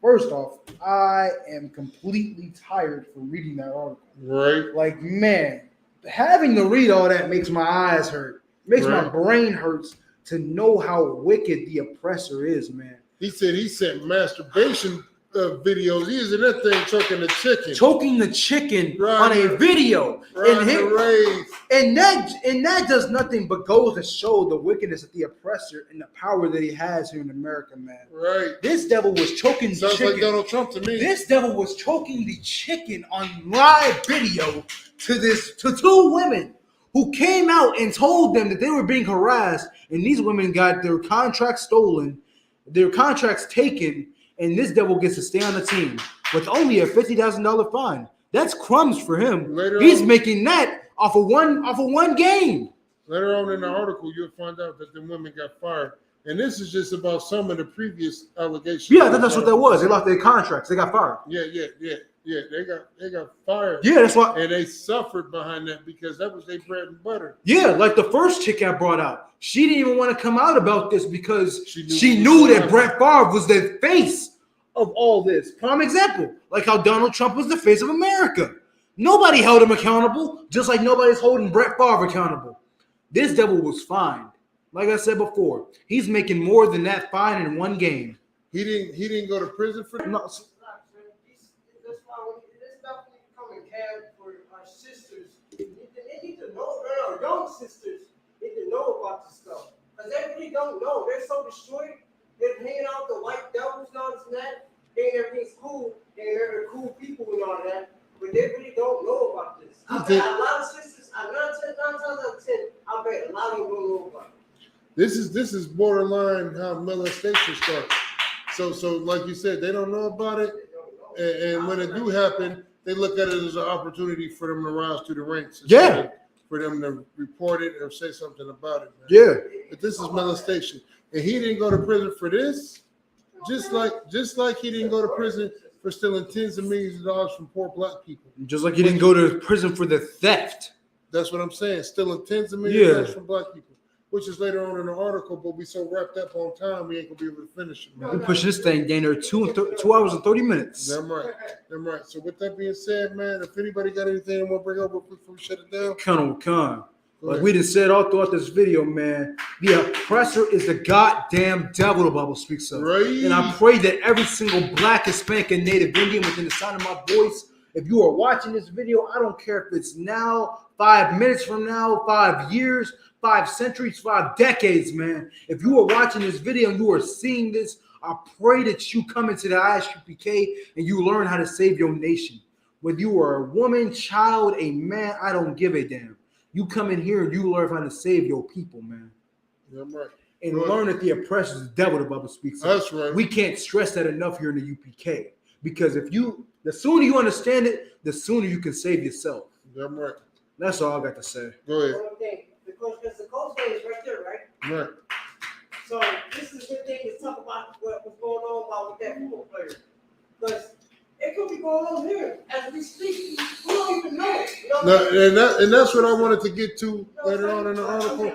Speaker 12: First off, I am completely tired from reading that article.
Speaker 6: Right.
Speaker 12: Like, man, having to read all that makes my eyes hurt. Makes my brain hurts to know how wicked the oppressor is, man.
Speaker 6: He said he sent masturbation videos. He was in that thing choking the chicken.
Speaker 12: Choking the chicken on a video. And that does nothing but goes to show the wickedness of the oppressor and the power that he has here in America, man.
Speaker 6: Right.
Speaker 12: This devil was choking the chicken.
Speaker 6: Sounds like Donald Trump to me.
Speaker 12: This devil was choking the chicken on live video to two women who came out and told them that they were being harassed, and these women got their contracts stolen, their contracts taken, and this devil gets to stay on the team with only a $50,000 fine. That's crumbs for him. He's making that off of one game.
Speaker 6: Later on in the article, you'll find out that the women got fired. And this is just about some of the previous allegations.
Speaker 12: Yeah, that's what that was. They lost their contracts. They got fired.
Speaker 6: Yeah. They got fired.
Speaker 12: Yeah, that's what.
Speaker 6: And they suffered behind that because that was their bread and butter.
Speaker 12: Yeah, like the first chick I brought out. She didn't even want to come out about this because she knew that Brett Favre was the face of all this. Prime example, like how Donald Trump was the face of America. Nobody held him accountable, just like nobody's holding Brett Favre accountable. This devil was fined. Like I said before, he's making more than that fine in one game.
Speaker 6: He didn't go to prison for
Speaker 12: no.
Speaker 8: This stuff need to come in cab for our sisters. They need to know, our young sisters need to know about this stuff. Because they really don't know. They're so destroyed. They're hanging out the white devils and all this and that. Thinking everything's cool. And they're cool people and all that. But they really don't know about this. I bet a lot of sisters, 9 times out of 10, I bet a lot of them don't know about it.
Speaker 6: This is borderline how molestation starts. So like you said, they don't know about it. And when it do happen, they look at it as an opportunity for them to rise to the ranks.
Speaker 12: Yeah.
Speaker 6: For them to report it or say something about it. Man.
Speaker 12: Yeah.
Speaker 6: But this is molestation. And he didn't go to prison for this. Just like he didn't go to prison for stealing tens of millions of dollars from poor black people.
Speaker 12: Just like he didn't go to prison for the theft
Speaker 6: That's what I'm saying. Stealing tens of millions of dollars from black people, which is later on in the article, but we so wrapped up on time, we ain't gonna be able to finish it.
Speaker 12: We push this thing down there 2 hours and 30 minutes.
Speaker 6: Damn right. Damn right. So with that being said, man, if anybody got anything they want to bring up before we shut it down,
Speaker 12: Con. Like we just said all throughout this video, man, the oppressor is the goddamn devil the Bible speaks of.
Speaker 6: Right.
Speaker 12: And I pray that every single black, Hispanic, and Native Indian within the sound of my voice, if you are watching this video, I don't care if it's now, 5 minutes from now, 5 years, 5 centuries, 5 decades, man. If you are watching this video and you are seeing this, I pray that you come into the ISUPK and you learn how to save your nation. Whether you are a woman, child, a man, I don't give a damn. You come in here and you learn how to save your people, man.
Speaker 6: Yeah, I'm right.
Speaker 12: And learn that the oppressor is the devil the Bible speaks of.
Speaker 6: That's right.
Speaker 12: We can't stress that enough here in the UPK. Because the sooner you understand it, the sooner you can save yourself.
Speaker 6: Yeah, I'm right.
Speaker 12: That's all I got to say.
Speaker 6: Go ahead.
Speaker 8: One thing, because the coach is right there, right?
Speaker 6: Right.
Speaker 8: So this is the thing to talk about what's going on with that football player. Because it could be going on here as we speak. We don't even know it. You know
Speaker 6: No, and that's what I wanted to get to later on in the article.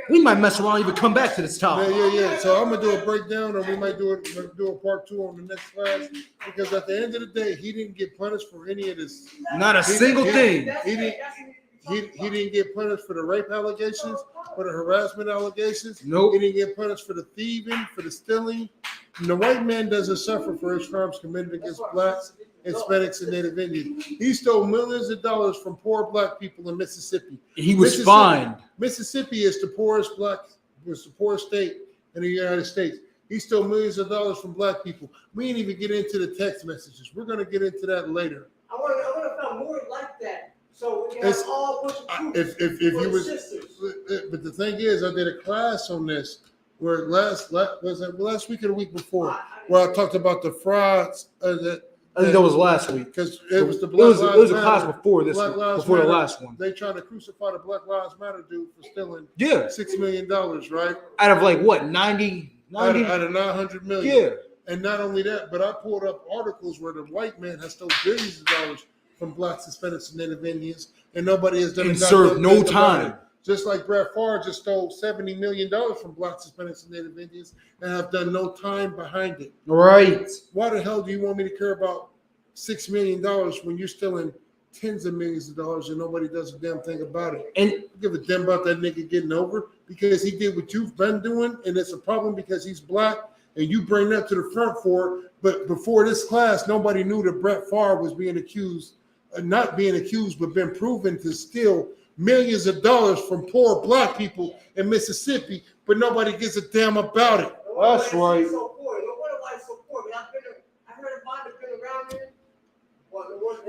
Speaker 12: We might mess around and even come back to this topic.
Speaker 6: Yeah. So I'm gonna do a breakdown, or we might do a part 2 on the next class, because at the end of the day, he didn't get punished for any of this.
Speaker 12: Not a single thing.
Speaker 6: He didn't get punished for the rape allegations, for the harassment allegations.
Speaker 12: Nope.
Speaker 6: He didn't get punished for the thieving, for the stealing. And the white man doesn't suffer for his crimes committed against blacks, Hispanics, and Native Indians. He stole millions of dollars from poor black people in Mississippi.
Speaker 12: He was fined.
Speaker 6: Mississippi is the poorest state in the United States. He stole millions of dollars from black people. We didn't even get into the text messages. We're going to get into that later.
Speaker 8: I want to find more like that. So we can have all bunch of
Speaker 6: if you was, but the thing is, I did a class on this where last week or the week before, where I talked about the frauds.
Speaker 12: I think that was last week
Speaker 6: because it was the
Speaker 12: Black Lives Matter. It was a class before this, before the last one.
Speaker 6: They tried to crucify the Black Lives Matter dude for stealing $6 million, right?
Speaker 12: Out of like what 90
Speaker 6: out of 900 million.
Speaker 12: Yeah.
Speaker 6: And not only that, but I pulled up articles where the white man has stole billions of dollars from blacks, Hispanics, and Native Indians, and nobody has done
Speaker 12: and served no time.
Speaker 6: Just like Brett Favre just stole $70 million from blacks, Hispanics, and Native Indians, and have done no time behind it.
Speaker 12: Right.
Speaker 6: Why the hell do you want me to care about $6 million when you're stealing tens of millions of dollars and nobody does a damn thing about it?
Speaker 12: And
Speaker 6: give a damn about that nigga getting over because he did what you've been doing, and it's a problem because he's black, and you bring that to the front for it. But before this class, nobody knew that Brett Favre was being accused, not being accused, but been proven to steal millions of dollars from poor black people in Mississippi, but nobody gives a damn about it.
Speaker 12: That's right.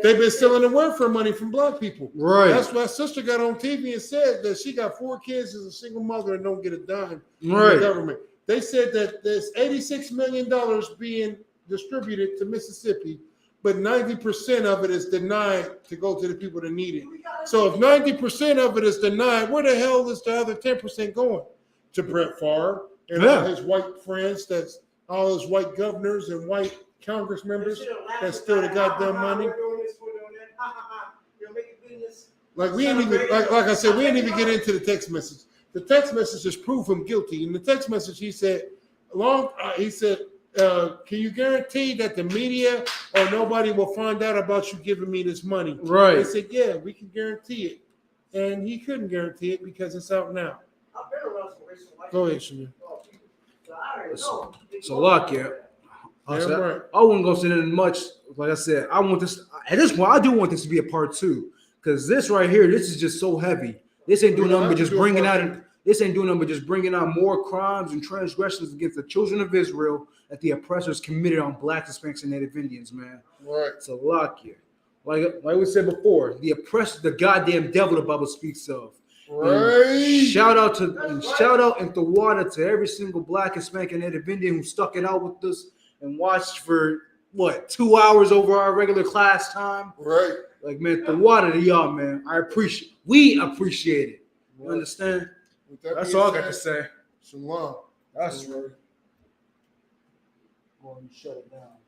Speaker 6: They've been stealing the welfare money from black people.
Speaker 12: Right.
Speaker 6: That's why sister got on TV and said that she got 4 kids as a single mother and don't get a dime from the government. They said that there's $86 million being distributed to Mississippi, but 90% of it is denied to go to the people that need it. So if 90% of it is denied, where the hell is the other 10% going? To Brett Favre and all his white friends, that's all his white governors and white Congress members that steal the goddamn money. Like we ain't even like I said, we ain't even get into the text message. The text messages prove him guilty. In the text message, he said, can you guarantee that the media or nobody will find out about you giving me this money?
Speaker 12: Right.
Speaker 6: They said, yeah, we can guarantee it. And he couldn't guarantee it because it's out now. Go ahead, Shamir.
Speaker 12: So lock it. I wouldn't go sit in much. Like I said, I want this at this point. I do want this to be a part 2 because this right here, this is just so heavy. This ain't doing nothing but just bringing out. This ain't doing nothing but just bringing out more crimes and transgressions against the children of Israel that the oppressors committed on blacks, Hispanics, and Native Indians, man.
Speaker 6: Right.
Speaker 12: So lock it. Like we said before, the oppressor, the goddamn devil the Bible speaks of.
Speaker 6: Right.
Speaker 12: And shout out and the water to every single black, Hispanic, and Native Indian who stuck it out with us and watched for 2 hours over our regular class time.
Speaker 6: Right.
Speaker 12: Like, man, the water to y'all, man. We appreciate it. You understand? That's all I got to say.
Speaker 6: Shalom.
Speaker 12: That's right. Go and shut it down.